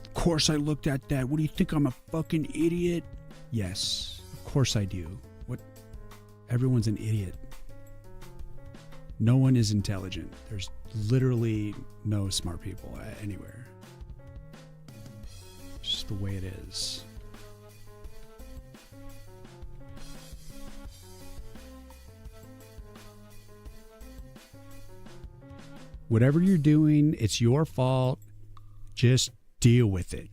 Of course I looked at that. What do you think, I'm a fucking idiot? Yes, of course I do. What? Everyone's an idiot. No one is intelligent. There's literally no smart people anywhere. It's just the way it is. Whatever you're doing, it's your fault. Just deal with it.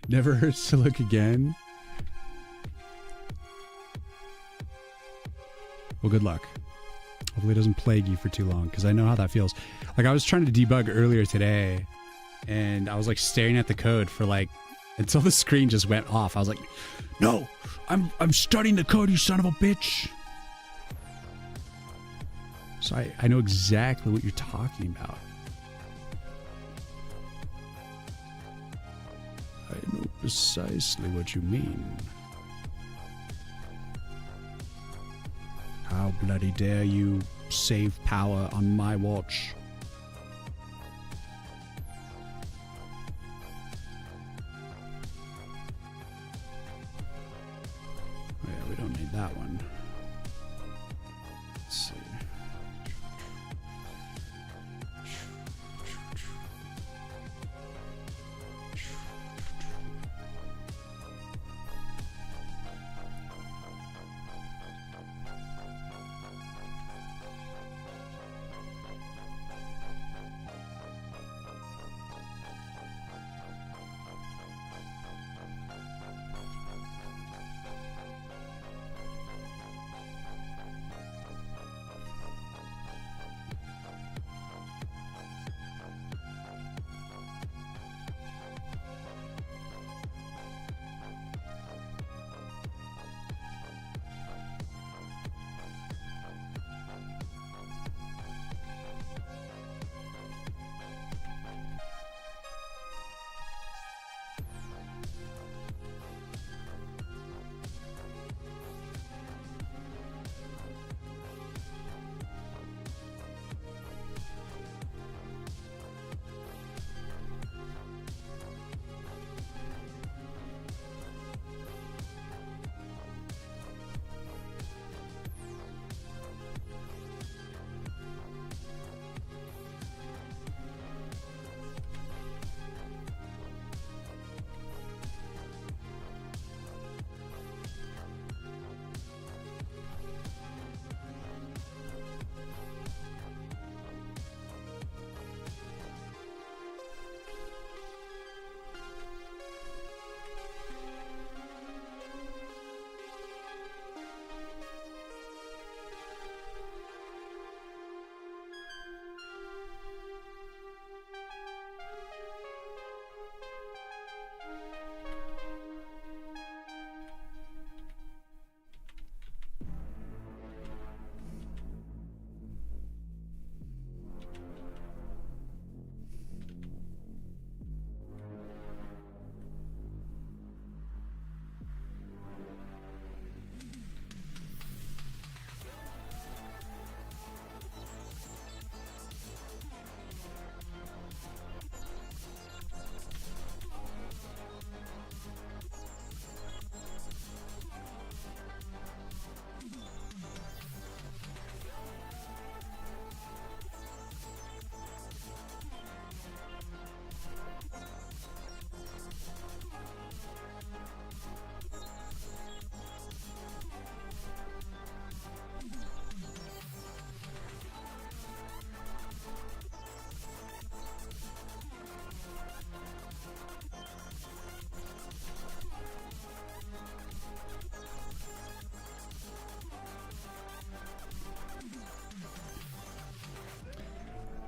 Never hurts to look again. Well, good luck. Hopefully it doesn't plague you for too long, because I know how that feels. Like, I was trying to debug earlier today, and I was like staring at the code for like until the screen just went off. I was like, no, I'm starting the code, you son of a bitch. So I know exactly what you're talking about. I know precisely what you mean. How bloody dare you save power on my watch? Oh yeah, we don't need that one. Let's see.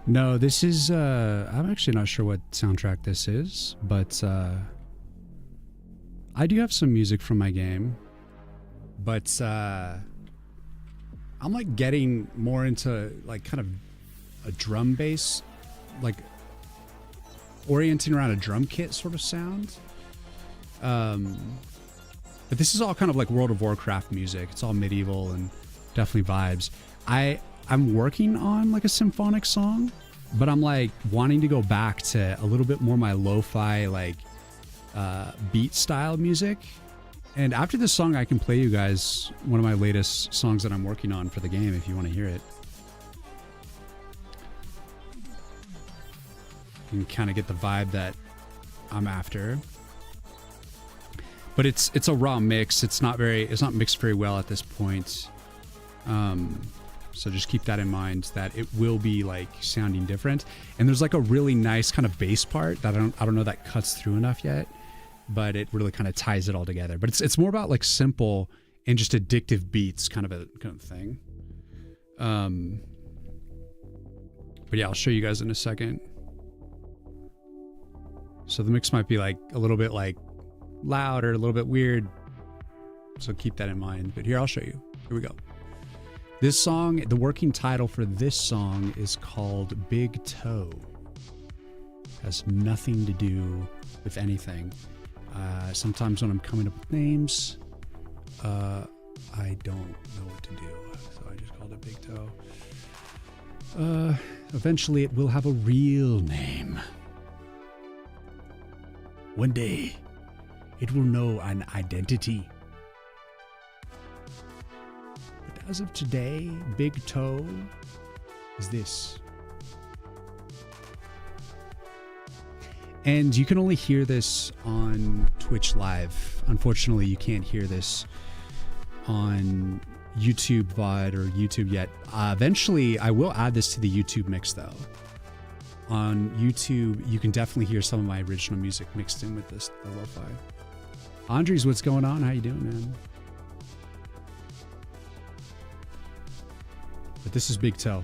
No, this is, I'm actually not sure what soundtrack this is, but I do have some music from my game, but I'm like getting more into like kind of a drum bass, like orienting around a drum kit sort of sound. But this is all kind of like World of Warcraft music. It's all medieval and definitely vibes. I'm working on like a symphonic song, but I'm like wanting to go back to a little bit more my lo-fi like beat style music. And after this song, I can play you guys one of my latest songs that I'm working on for the game if you want to hear it. You can kind of get the vibe that I'm after. But it's a raw mix. It's not mixed very well at this point. So just keep that in mind, that it will be like sounding different. And there's like a really nice kind of bass part that I don't know that cuts through enough yet, but it really kind of ties it all together. But it's more about like simple and just addictive beats kind of thing. But yeah, I'll show you guys in a second. So the mix might be like a little bit like loud or a little bit weird. So keep that in mind. But here, I'll show you. Here we go. This song, the working title for this song is called Big Toe. Has nothing to do with anything. Sometimes when I'm coming up with names, I don't know what to do. So I just called it Big Toe. Eventually it will have a real name. One day, it will know an identity. But as of today, Big Toe is this. And you can only hear this on Twitch Live. Unfortunately, you can't hear this on YouTube VOD or YouTube yet. Eventually, I will add this to the YouTube mix, though. On YouTube, you can definitely hear some of my original music mixed in with the lo-fi. Andres, what's going on? How you doing, man? But this is Big Toe.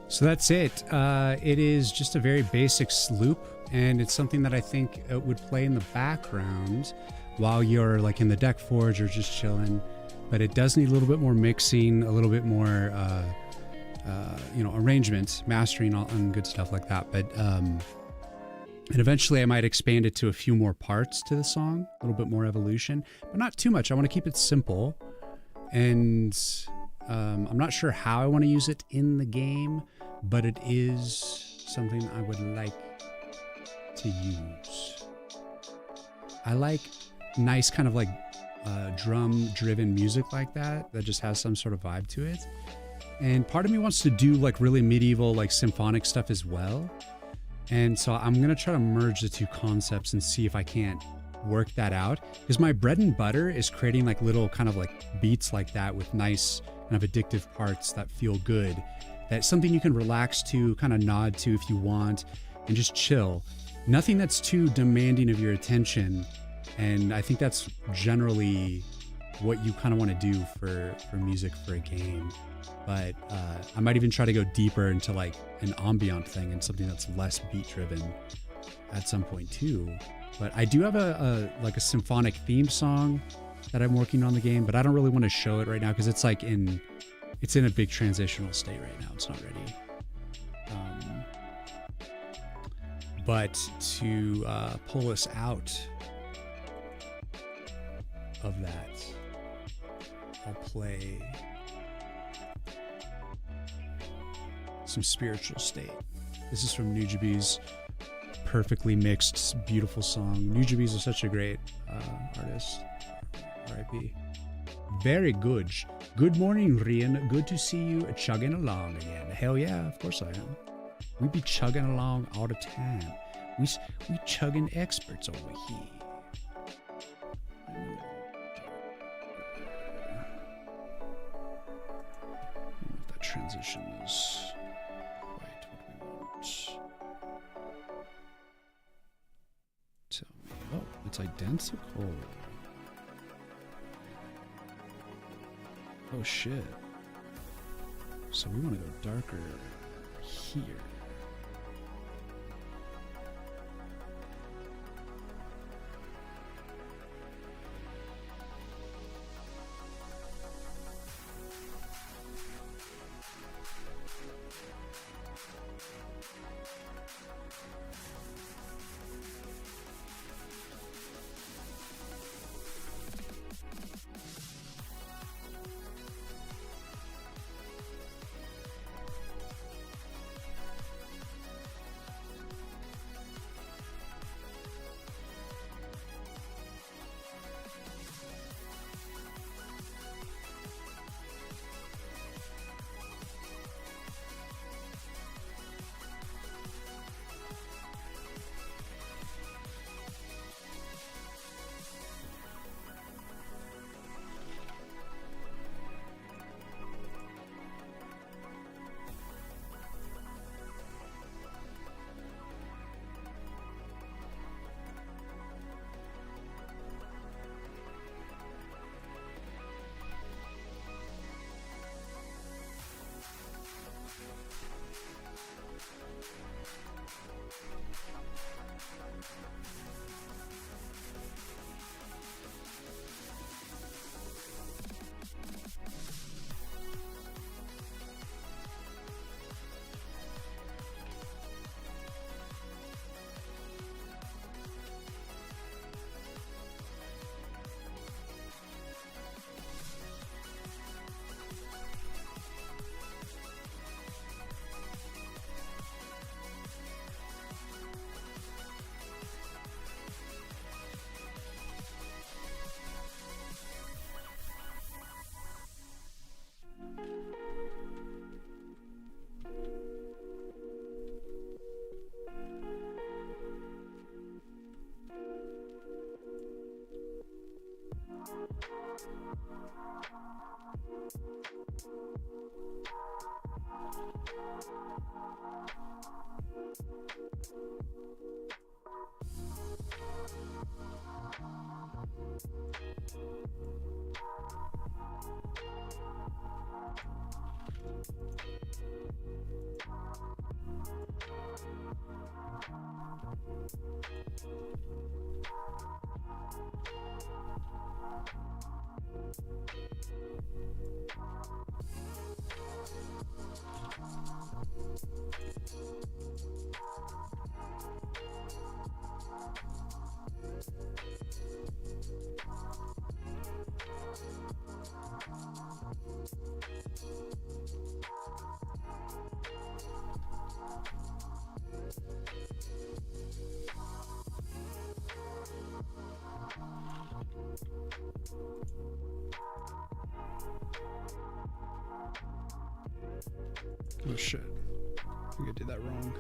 So that's it. It is just a very basic loop, and it's something that I think would play in the background while you're like in the deck forge or just chilling. But it does need a little bit more mixing, a little bit more, arrangement, mastering, and good stuff like that. But and eventually I might expand it to a few more parts to the song, a little bit more evolution, but not too much. I want to keep it simple, and I'm not sure how I want to use it in the game, but it is something I would like to use. I like nice kind of like drum driven music like that just has some sort of vibe to it. And part of me wants to do like really medieval, like symphonic stuff as well. And so I'm going to try to merge the two concepts and see if I can't work that out, because my bread and butter is creating like little kind of like beats like that with nice kind of addictive parts that feel good. That's something you can relax to, kind of nod to if you want, and just chill. Nothing that's too demanding of your attention, And I think that's generally what you kind of want to do for music for a game. But I might even try to go deeper into like an ambient thing and something that's less beat driven at some point too. But I do have a symphonic theme song that I'm working on the game, but I don't really want to show it right now because it's like it's in a big transitional state right now. It's not ready. But to pull us out of that, I'll play some Spiritual State. This is from Nujibi's perfectly mixed, beautiful song. Nujibi's is such a great artist. R.I.P. Very good. Good morning, Riyin. Good to see you chugging along again. Hell yeah, of course I am. We be chugging along all the time. We chugging experts over here. I don't know if that transition is quite what we want. Tell me. Oh, it's identical. Oh shit. So we want to go darker here. Oh shit. I think I did that wrong.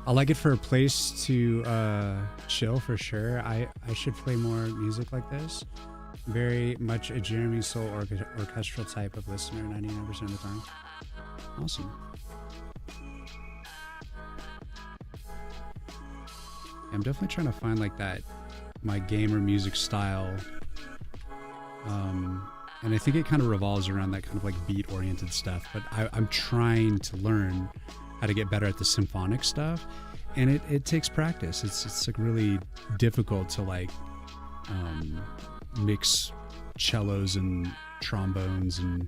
I like it for a place to chill for sure. I should play more music like this. Very much a Jeremy Soul orchestral type of listener 99% of the time. Awesome. I'm definitely trying to find like that, my gamer music style. And I think it kind of revolves around that kind of like beat oriented stuff, but I'm trying to learn how to get better at the symphonic stuff, and it takes practice. It's like really difficult to like mix cellos and trombones and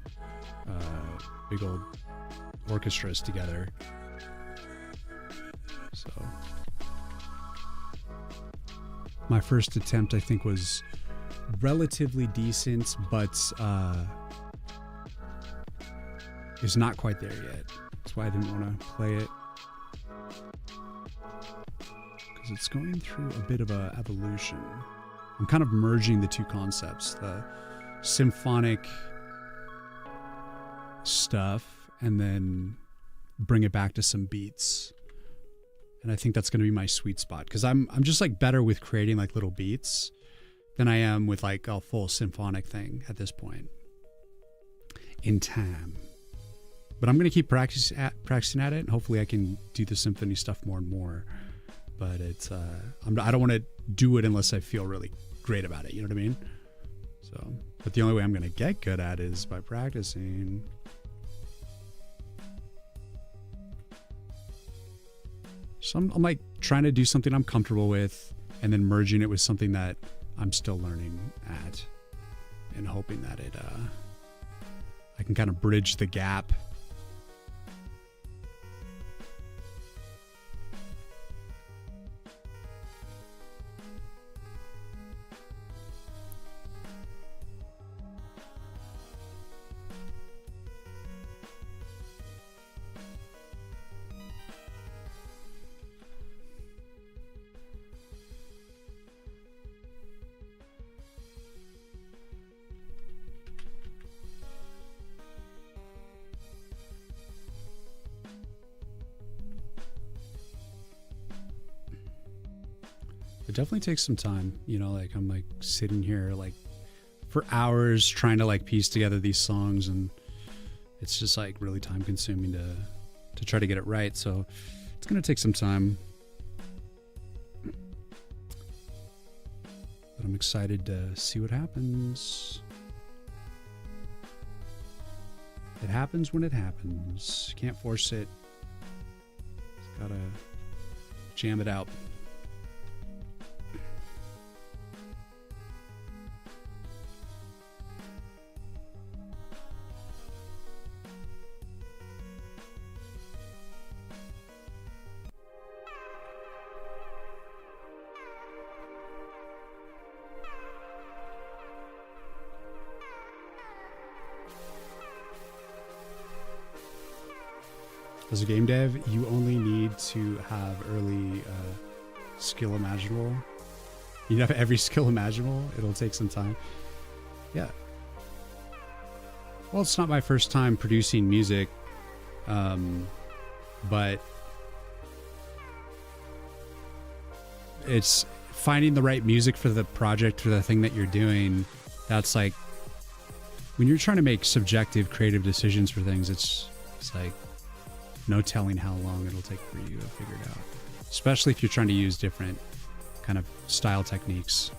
big old orchestras together. So my first attempt, I think, was relatively decent, but is not quite there yet. That's why I didn't want to play it, because it's going through a bit of a evolution. I'm kind of merging the two concepts, the symphonic stuff and then bring it back to some beats. And I think that's going to be my sweet spot, because I'm just like better with creating like little beats than I am with like a full symphonic thing at this point in time. But I'm going to keep practicing at it, and hopefully I can do the symphony stuff more and more. But it's I don't want to do it unless I feel really great about it. You know what I mean? So, but the only way I'm going to get good at it is by practicing. So I'm like trying to do something I'm comfortable with, and then merging it with something that I'm still learning at, and hoping that I can kind of bridge the gap. It definitely takes some time, you know, like I'm like sitting here like for hours trying to like piece together these songs, and it's just like really time consuming to try to get it right. So it's going to take some time, but I'm excited to see what happens. It happens when it happens. Can't force it. Just gotta jam it out. As a game dev, you only need to have early skill imaginable. You have every skill imaginable. It'll take some time. Yeah. Well, it's not my first time producing music, but it's finding the right music for the project, for the thing that you're doing. That's like, when you're trying to make subjective creative decisions for things, it's like no telling how long it'll take for you to figure it out, especially if you're trying to use different kind of style techniques.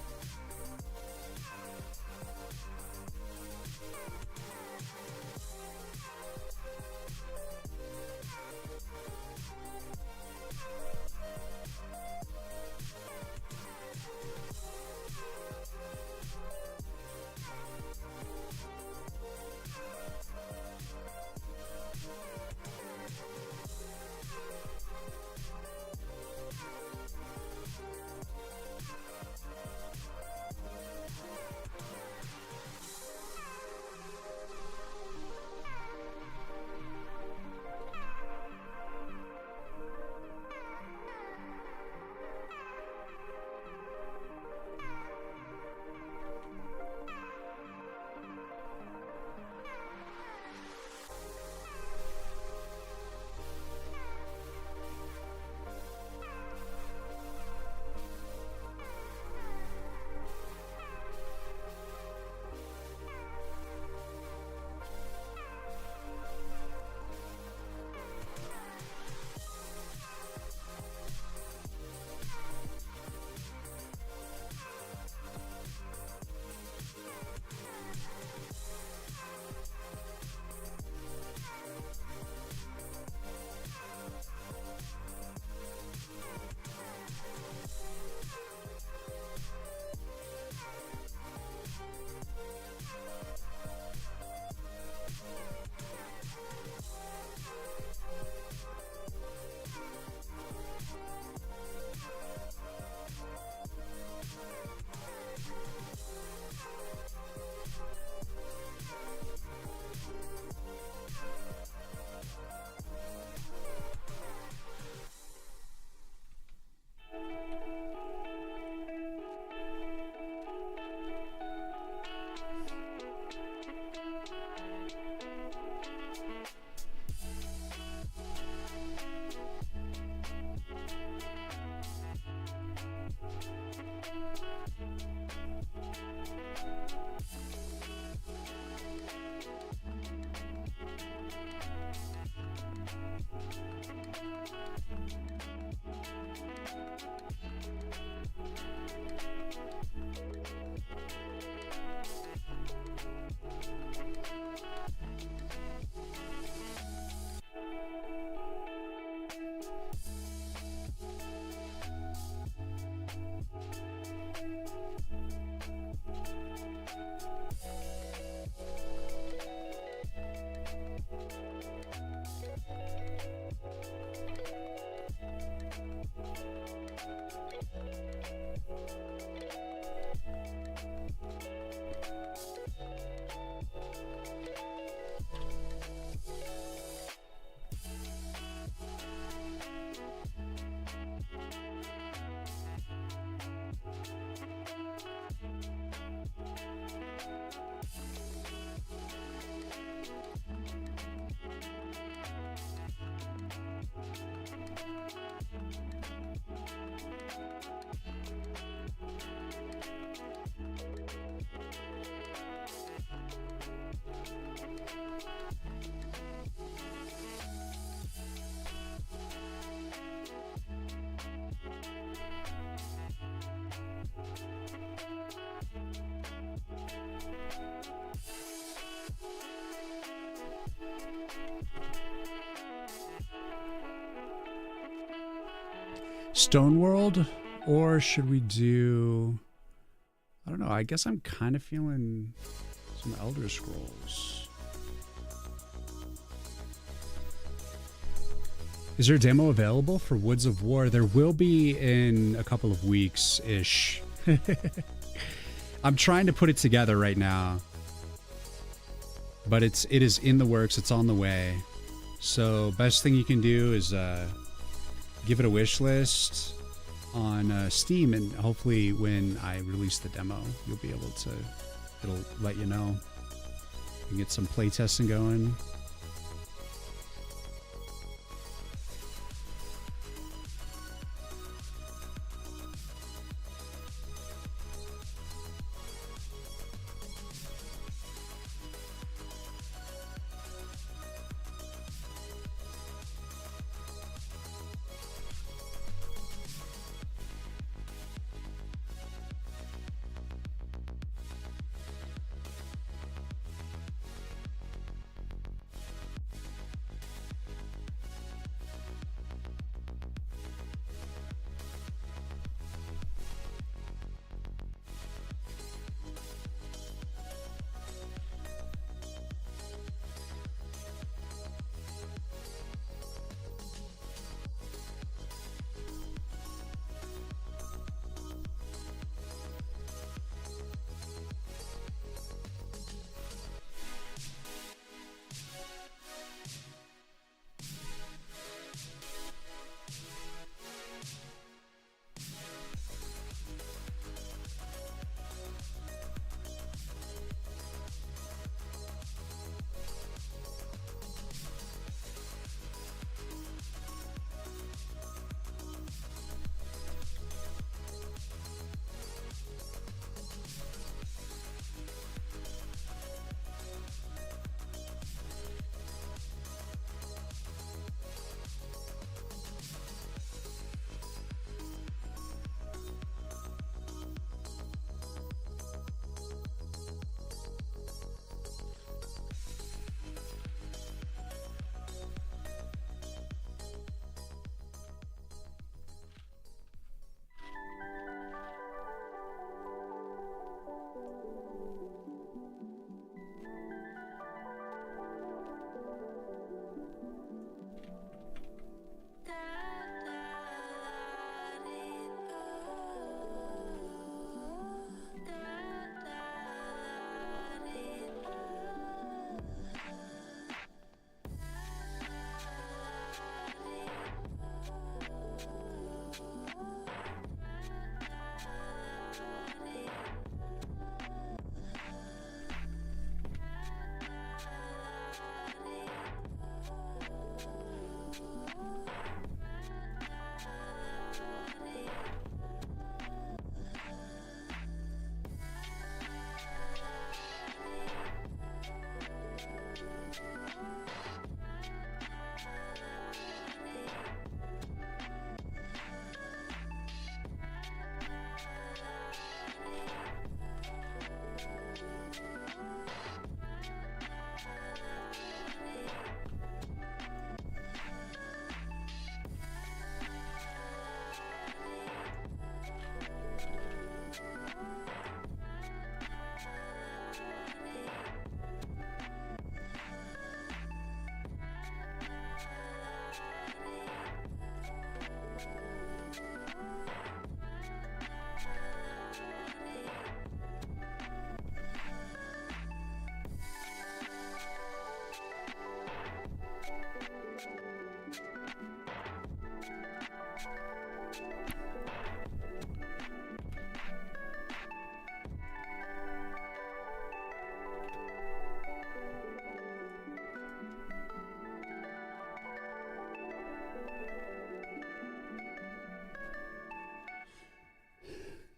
Stone World, or should we do, I don't know, I guess I'm kind of feeling some Elder Scrolls. Is there a demo available for Woods of War? There will be in a couple of weeks-ish. I'm trying to put it together right now, but it is in the works. It's on the way. So best thing you can do is give it a wish list on Steam, and hopefully when I release the demo, you'll be able to, it'll let you know. You can get some playtesting going.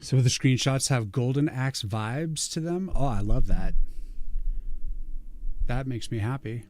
So the screenshots have Golden Axe vibes to them. Oh, I love that. That makes me happy.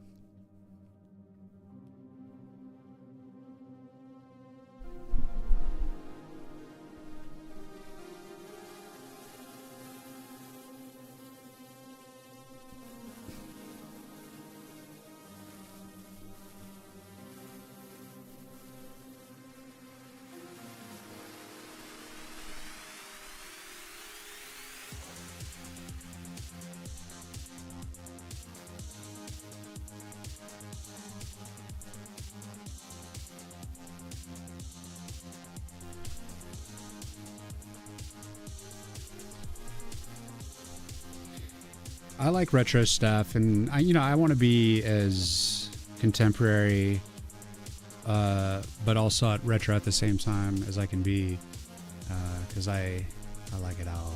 I like retro stuff, and I want to be as contemporary, but also retro at the same time as I can be, because I like it all.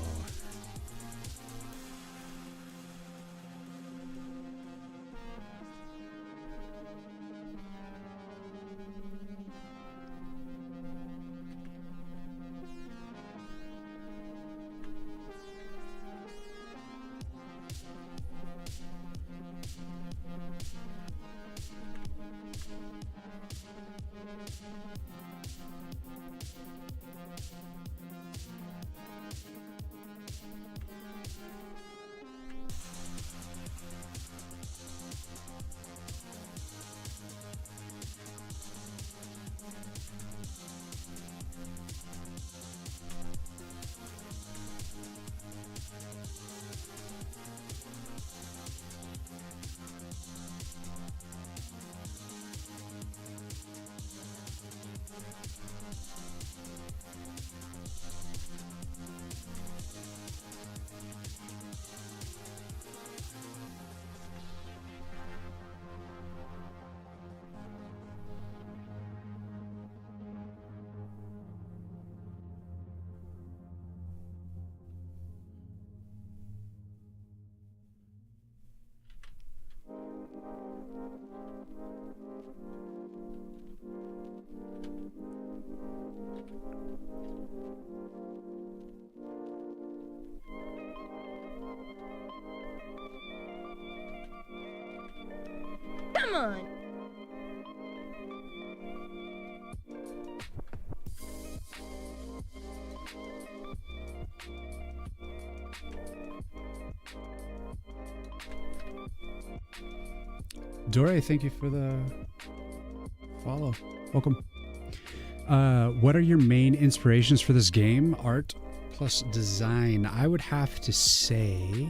Come on. Dore, thank you for the follow. Welcome. What are your main inspirations for this game? Art plus design. I would have to say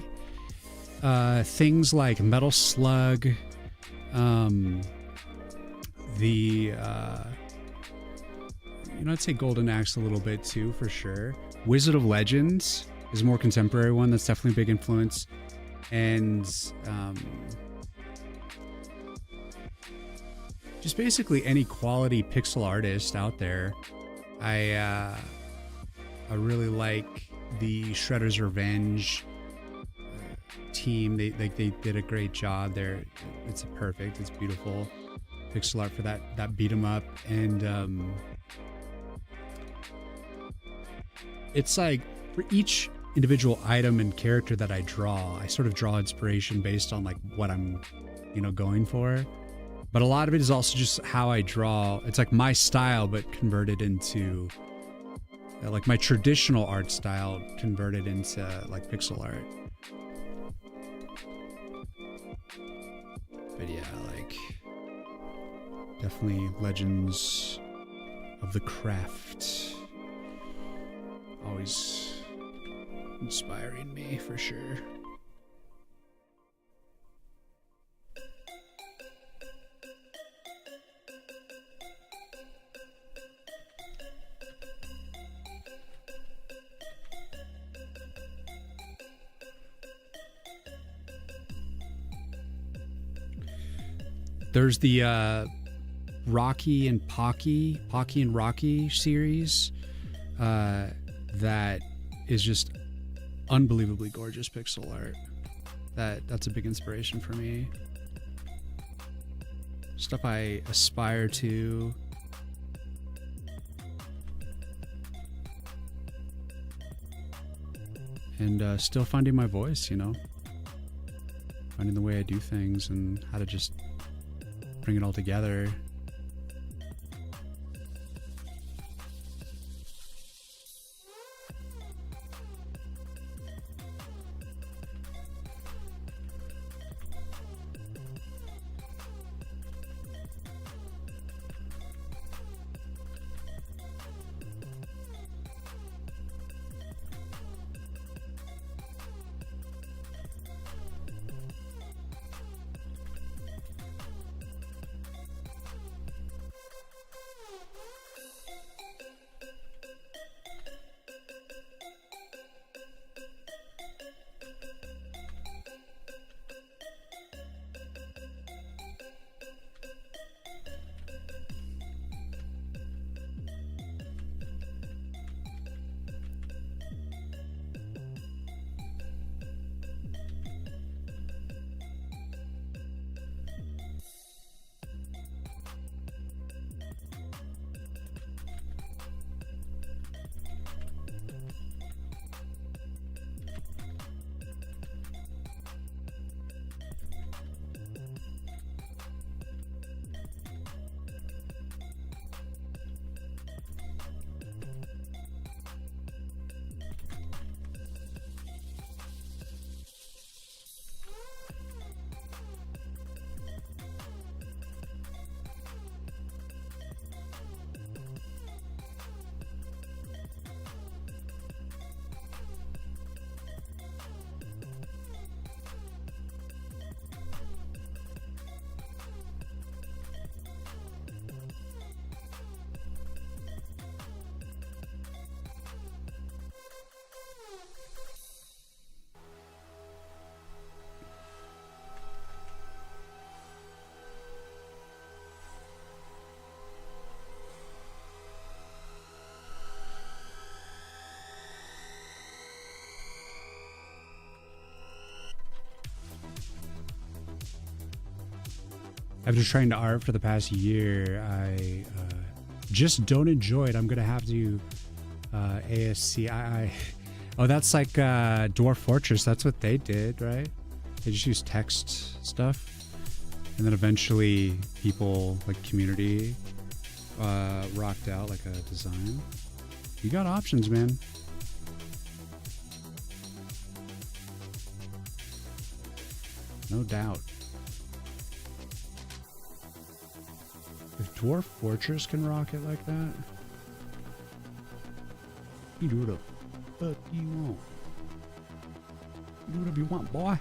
things like Metal Slug, I'd say Golden Axe a little bit too, for sure. Wizard of Legends is a more contemporary one. That's definitely a big influence. And just basically any quality pixel artist out there. I really like the Shredder's Revenge team. They did a great job there. It's perfect. It's beautiful pixel art for that beat 'em up. And it's like for each individual item and character that I draw, I sort of draw inspiration based on like what I'm going for. But a lot of it is also just how I draw. It's like my style, but converted into like my traditional art style converted into like pixel art. But yeah, like definitely Legends of the Craft. Always inspiring me for sure. There's the Rocky and Pocky and Rocky series that is just unbelievably gorgeous pixel art. That's a big inspiration for me. Stuff I aspire to. and still finding my voice, you know, finding the way I do things and how to just bring it all together. After trying to art for the past year, I just don't enjoy it. I'm gonna have to ASCII. Oh, that's like Dwarf Fortress. That's what they did, right? They just use text stuff, and then eventually people like community rocked out like a design. You got options, man. No doubt. If Dwarf Fortress can rock it like that, you do what the fuck you want. You do whatever you want, boy.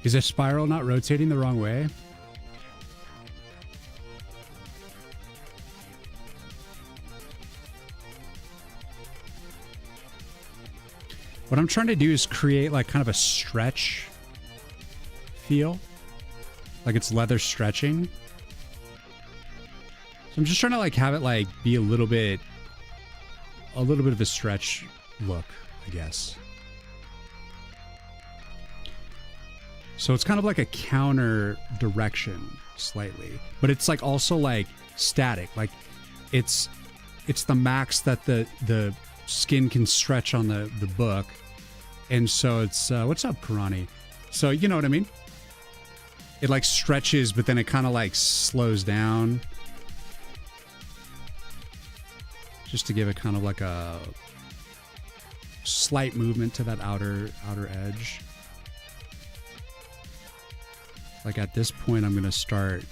Is a spiral not rotating the wrong way? What I'm trying to do is create like kind of a stretch feel. Like it's leather stretching. So I'm just trying to like have it like be a little bit of a stretch look, I guess. So it's kind of like a counter direction slightly, but it's like also like static. Like it's the max that the skin can stretch on the book. And so it's, what's up, Karani? So you know what I mean? It like stretches, but then it kind of like slows down. Just to give it kind of like a slight movement to that outer edge. Like at this point, I'm going to start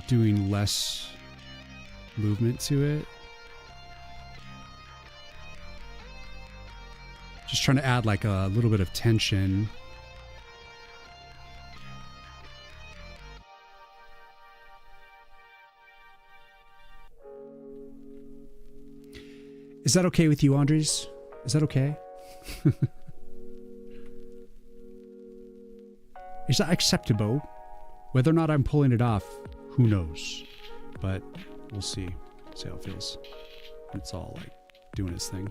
doing less movement to it. Just trying to add like a little bit of tension. Is that okay with you, Andres? Is that okay? Is that acceptable? Whether or not I'm pulling it off, who knows? But we'll see. See how it feels. It's all like doing its thing.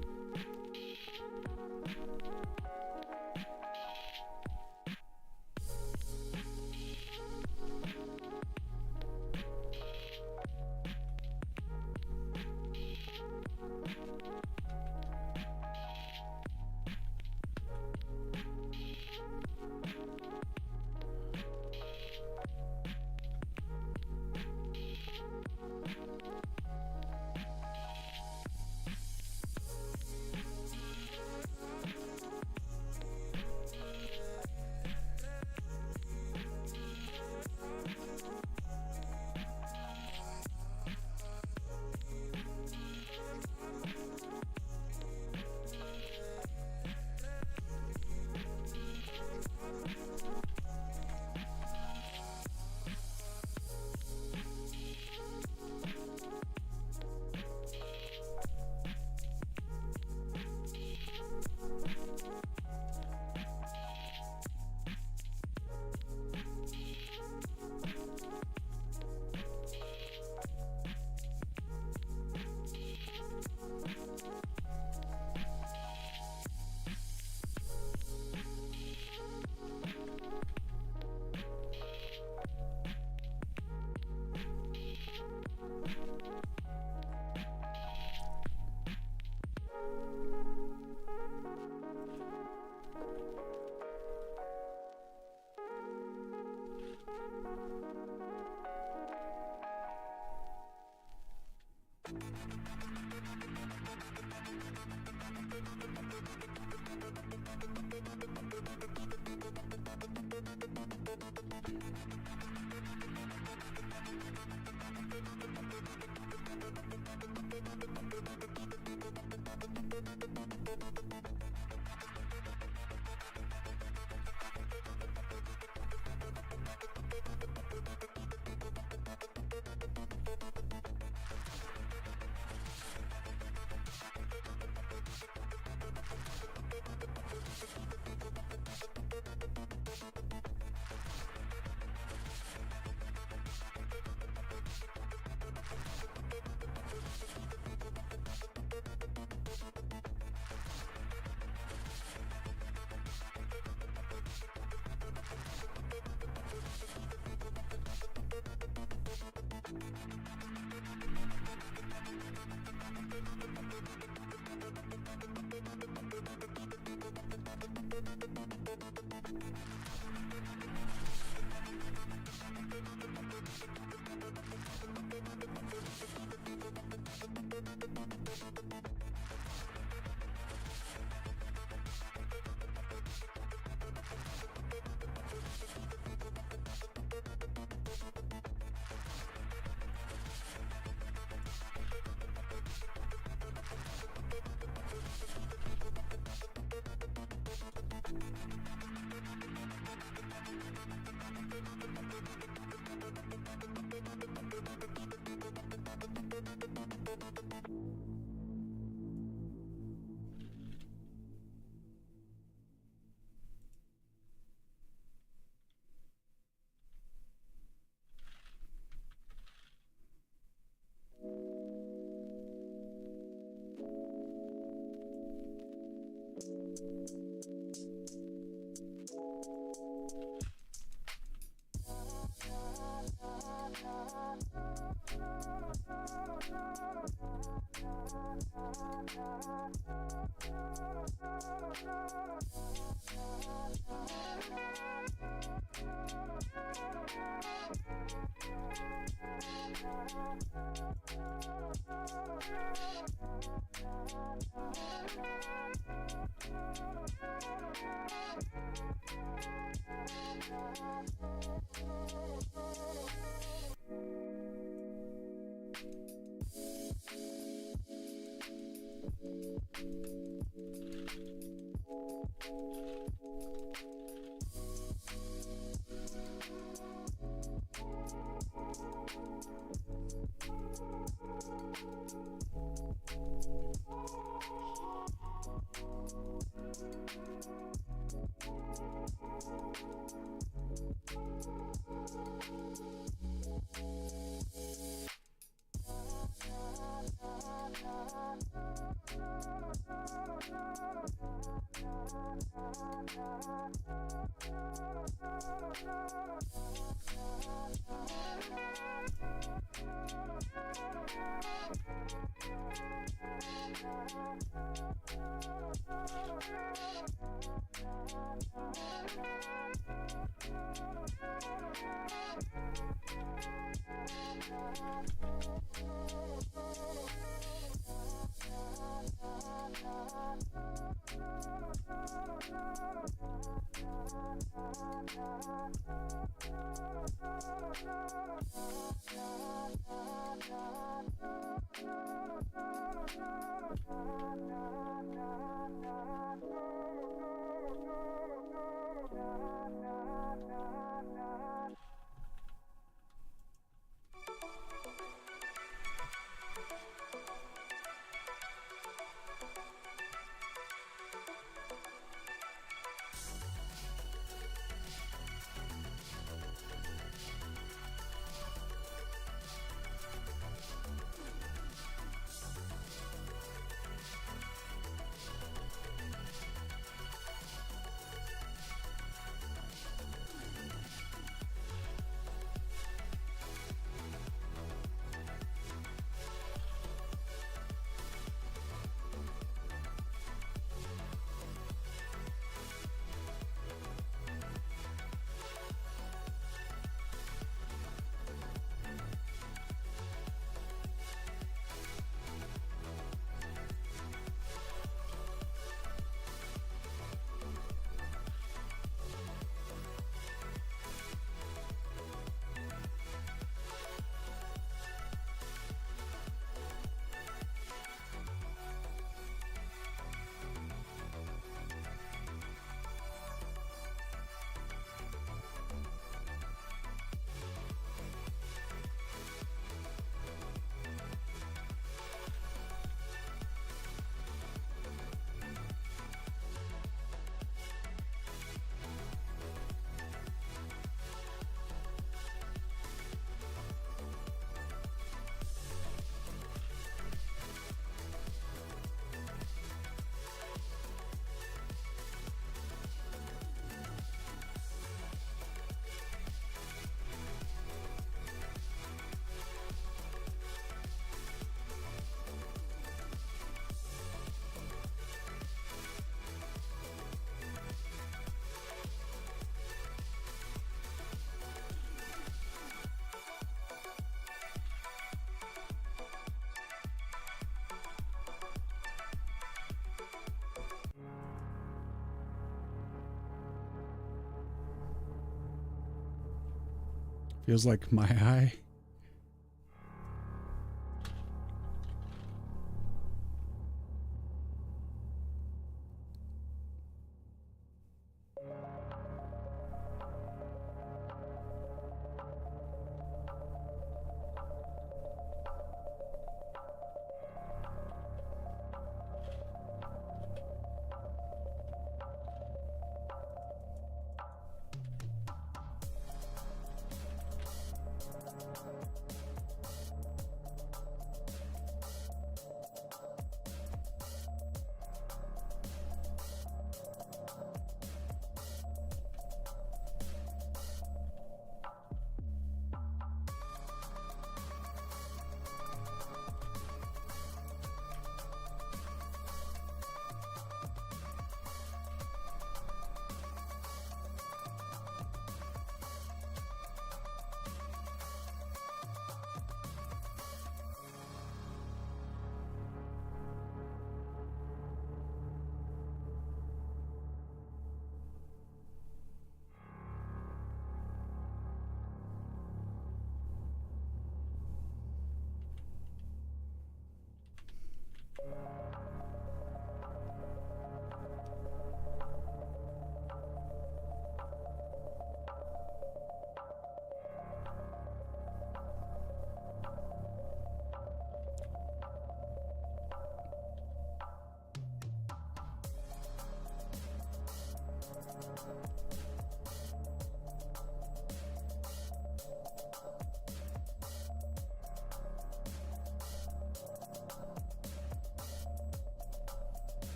Feels like my eye.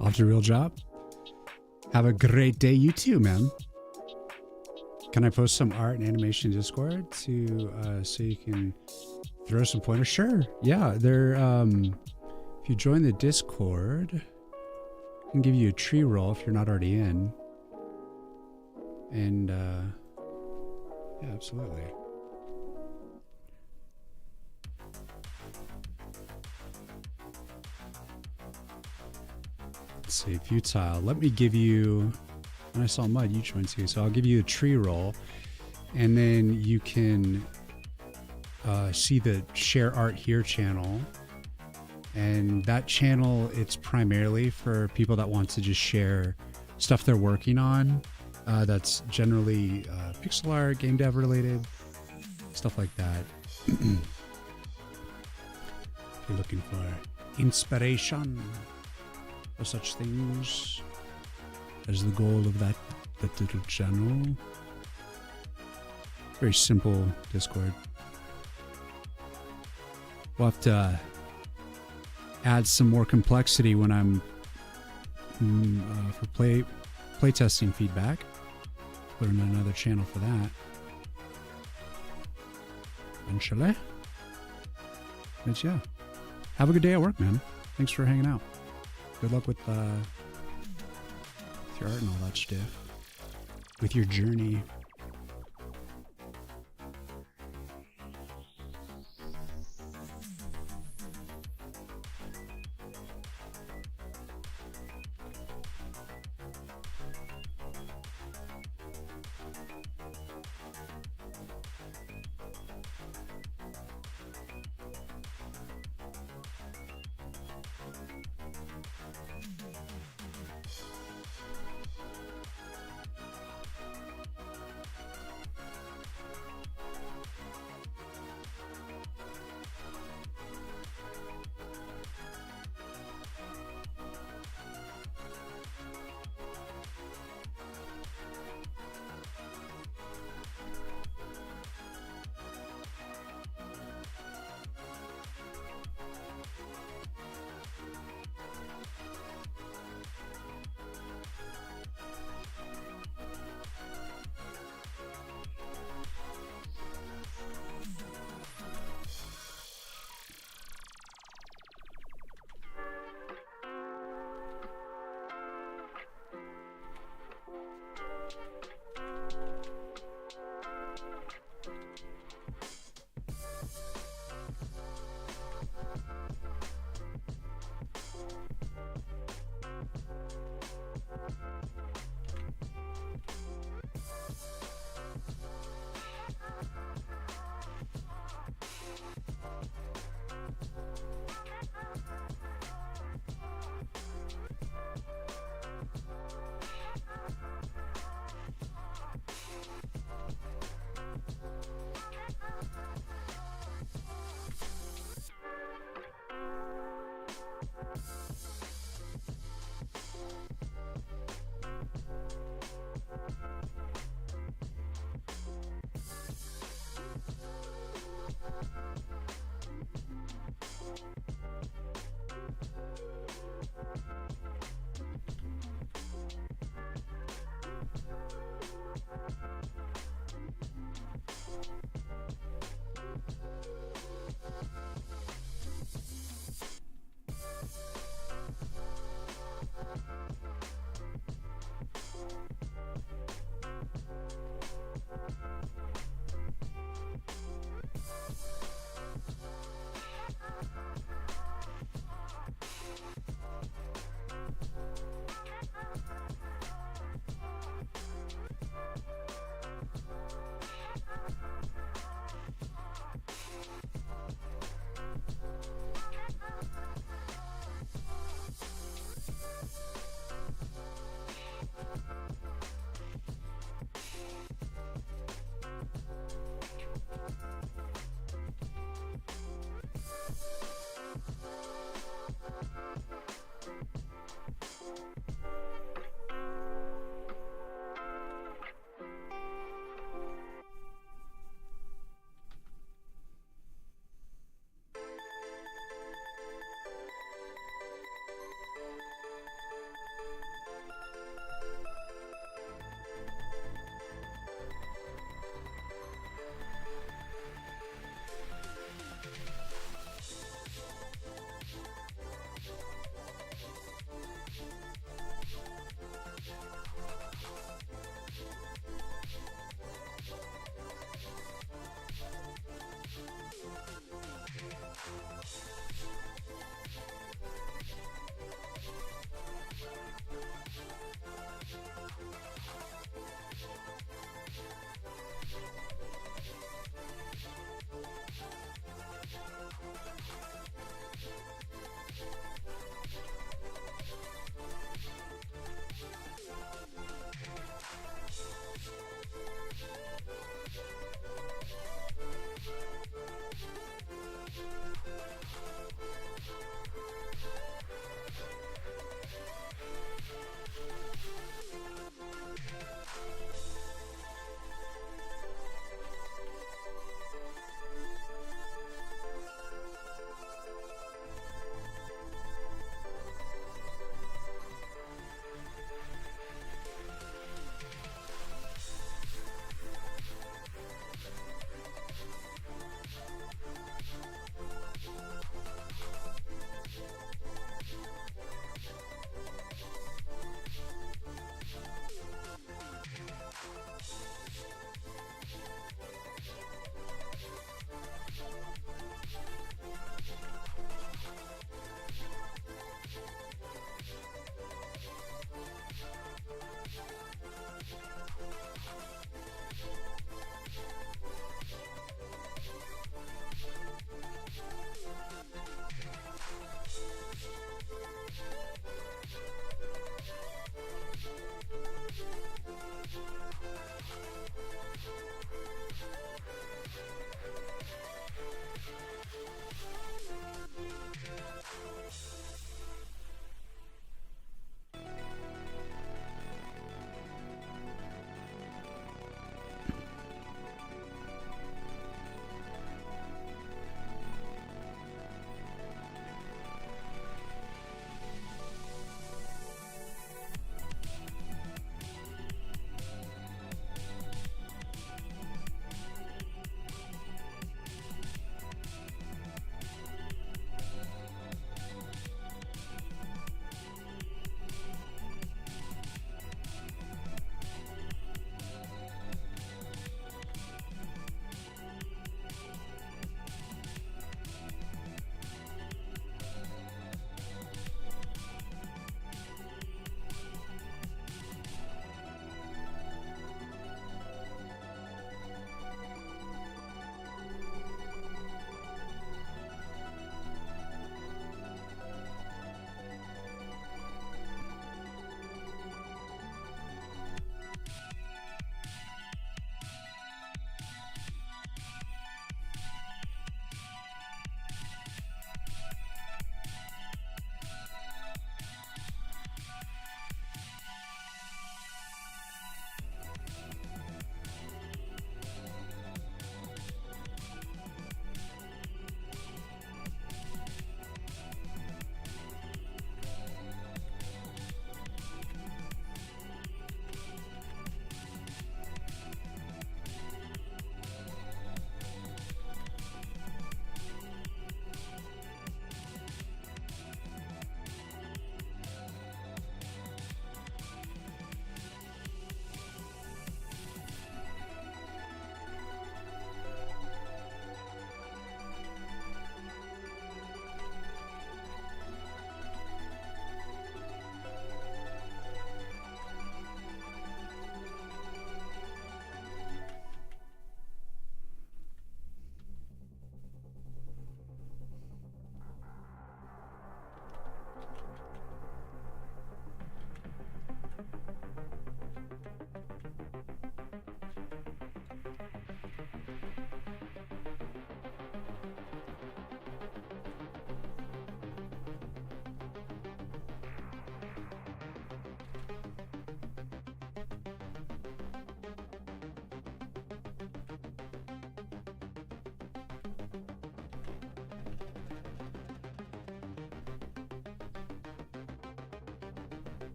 Off to a real job. Have a great day, you too, man. Can I post some art and animation in Discord to so you can throw some pointers? Sure. Yeah, they're if you join the Discord, I can give you a tree roll if you're not already in. And yeah, absolutely. Let's see, futile. Let me give you, and I saw Mud, you joined too, so I'll give you a tree roll, and then you can see the Share Art Here channel. And that channel, it's primarily for people that want to just share stuff they're working on. That's generally pixel art, game dev related, stuff like that. If you're looking for inspiration for such things as the goal of that little channel. Very simple Discord. We'll have to add some more complexity when I'm for playtesting feedback. Put in another channel for that eventually. But yeah, have a good day at work, man. Thanks for hanging out. Good luck with your art and all that stuff, with your journey.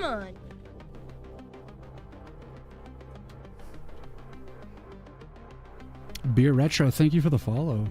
Come on. Beer Retro, thank you for the follow.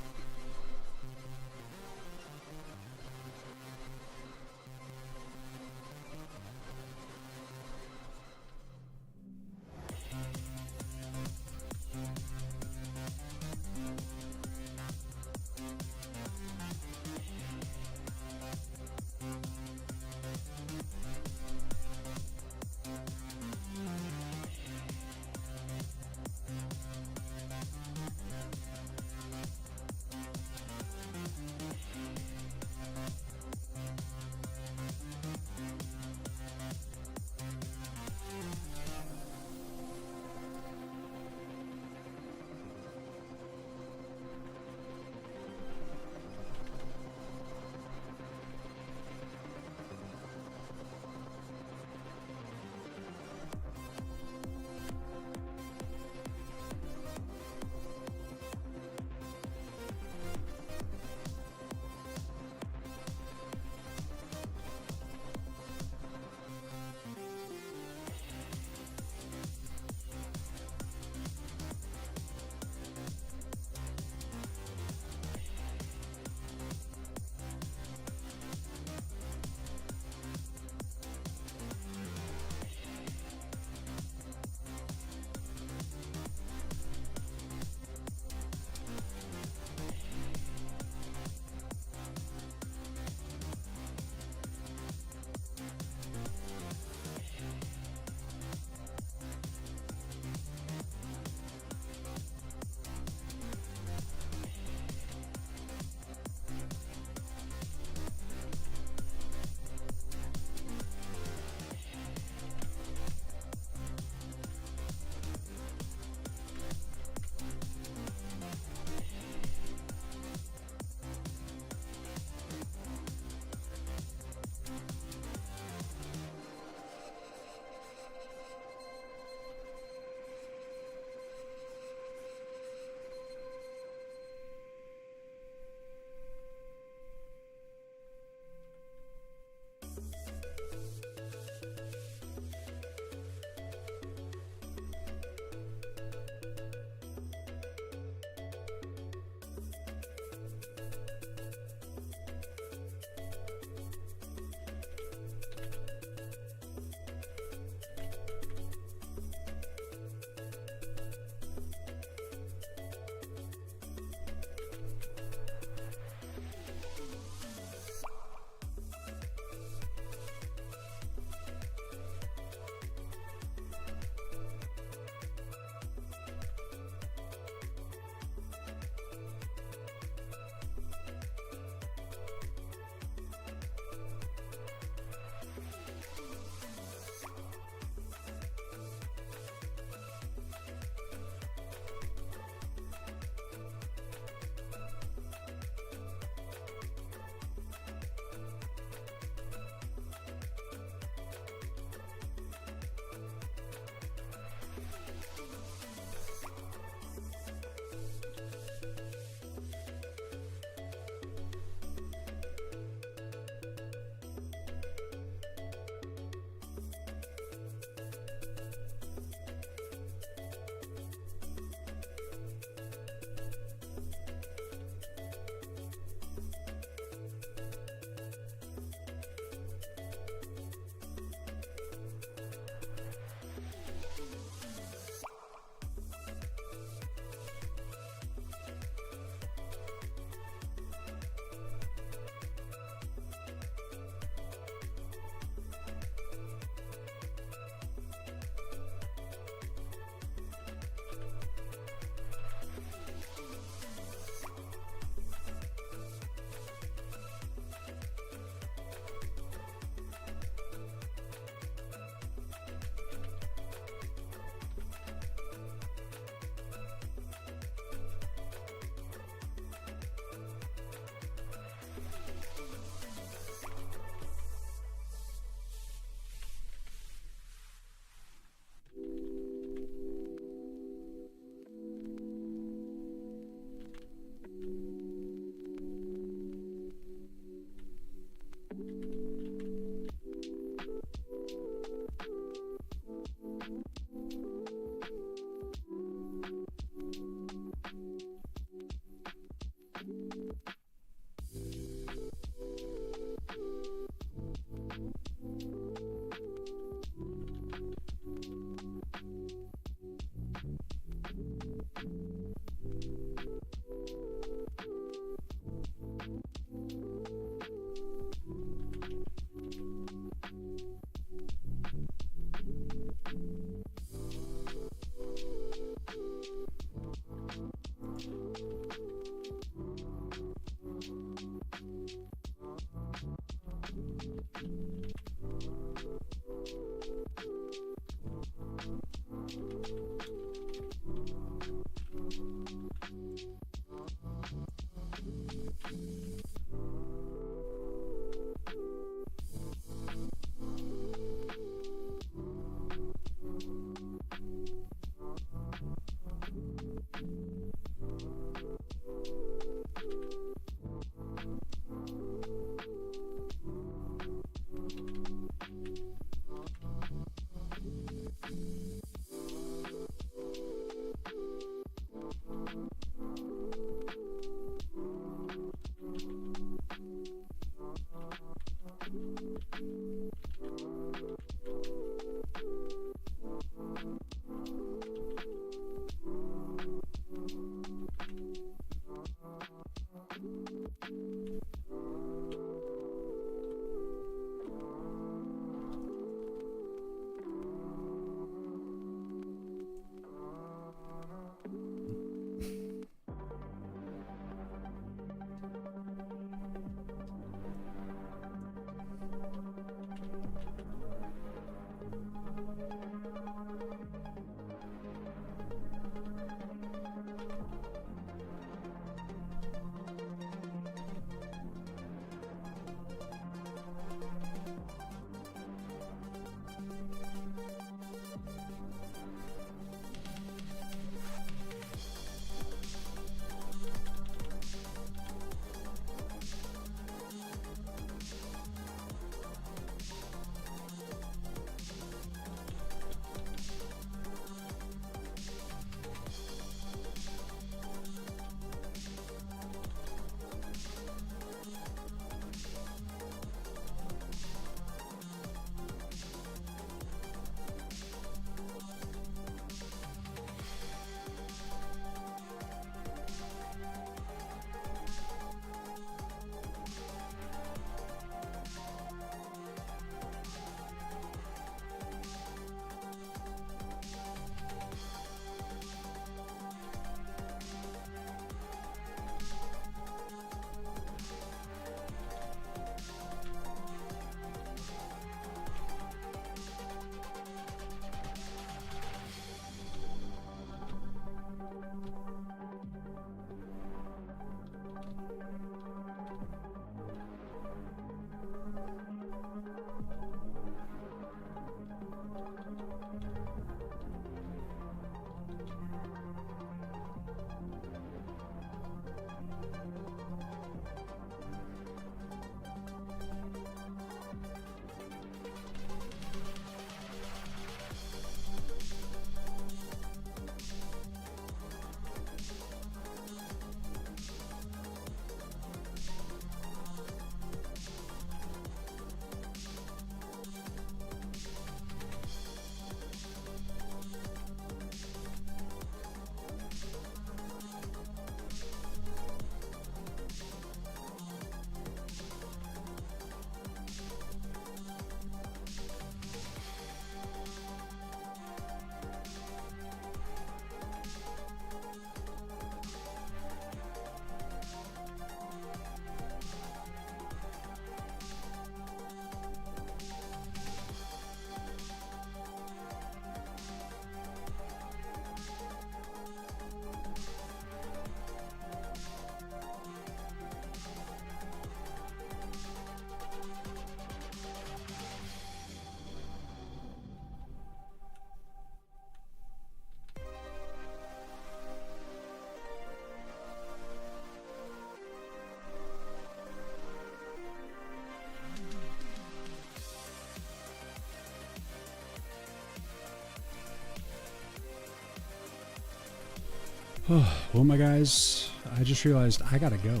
Well, my guys, I just realized I gotta go.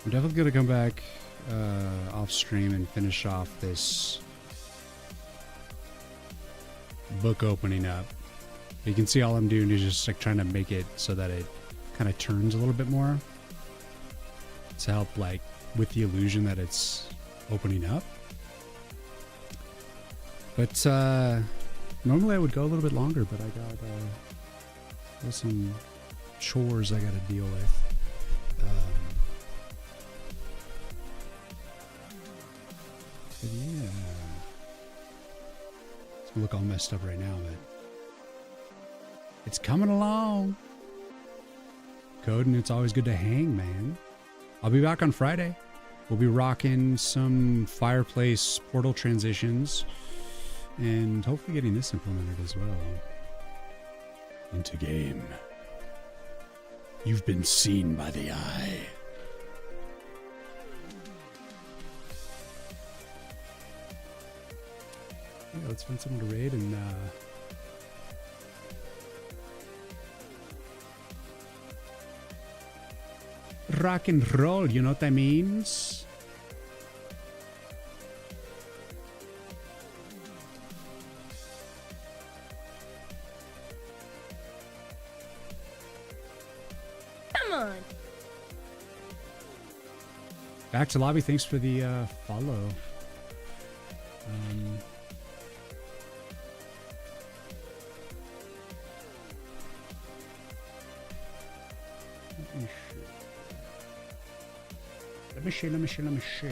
I'm definitely gonna come back off stream and finish off this book opening up. You can see all I'm doing is just like trying to make it so that it kind of turns a little bit more to help like with the illusion that it's opening up. But normally I would go a little bit longer, but I got some chores I got to deal with. But yeah, it's gonna look all messed up right now, but it's coming along. Code, and it's always good to hang, man. I'll be back on Friday. We'll be rocking some fireplace portal transitions and hopefully getting this implemented as well. Into game. You've been seen by the eye. Yeah, let's find someone to raid and rock and roll, you know what that means? Come on. Back to lobby, thanks for the follow. Let me see.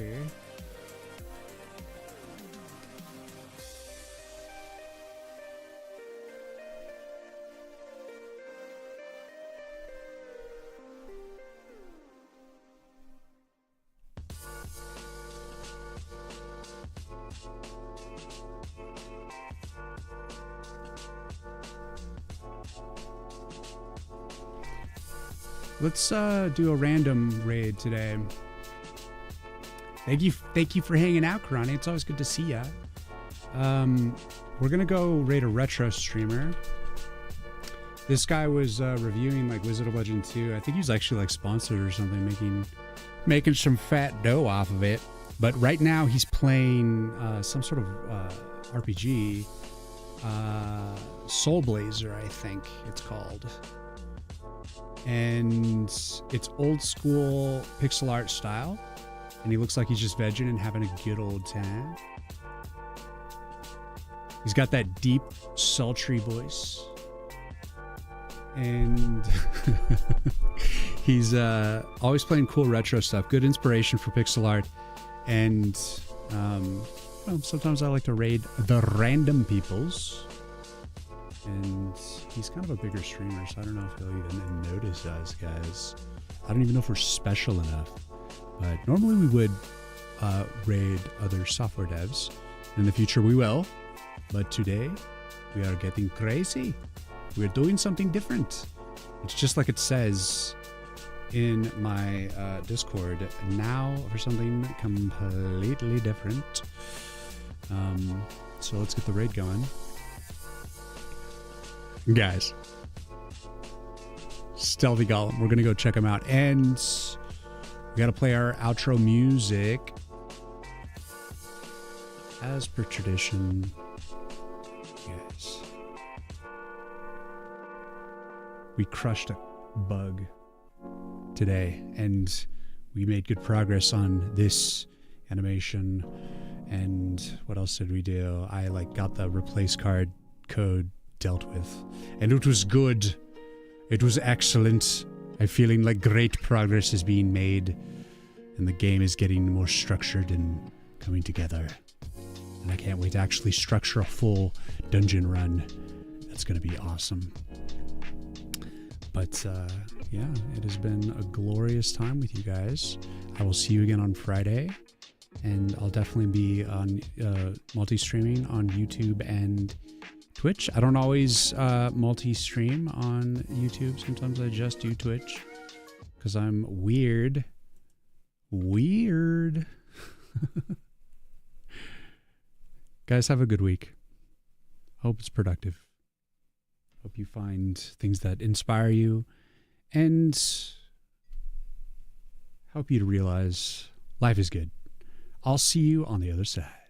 Let's do a random raid today. Thank you for hanging out, Karani. It's always good to see ya. We're gonna go raid a retro streamer. This guy was reviewing like Wizard of Legend 2. I think he was actually like sponsored or something, making some fat dough off of it. But right now he's playing some sort of RPG, Soul Blazer, I think it's called. And it's old school pixel art style. And he looks like he's just vegging and having a good old time. He's got that deep, sultry voice. And he's always playing cool retro stuff. Good inspiration for pixel art. And well, sometimes I like to raid the random peoples. And he's kind of a bigger streamer, so I don't know if he'll even notice us, guys. I don't even know if we're special enough. But normally we would raid other software devs. In the future we will. But today we are getting crazy. We're doing something different. It's just like it says in my Discord. Now for something completely different. So let's get the raid going. Guys. Stealthy Golem. We're going to go check him out. And we got to play our outro music. As per tradition. Yes. We crushed a bug today. And we made good progress on this animation. And what else did we do? I got the replace card code dealt with. And it was good. It was excellent. I'm feeling like great progress is being made. And the game is getting more structured and coming together. And I can't wait to actually structure a full dungeon run. That's going to be awesome. But yeah, it has been a glorious time with you guys. I will see you again on Friday. And I'll definitely be on multi-streaming on YouTube and Twitch. I don't always multi-stream on YouTube. Sometimes I just do Twitch because I'm weird. Guys, have a good week. Hope it's productive. Hope you find things that inspire you and help you to realize life is good. I'll see you on the other side.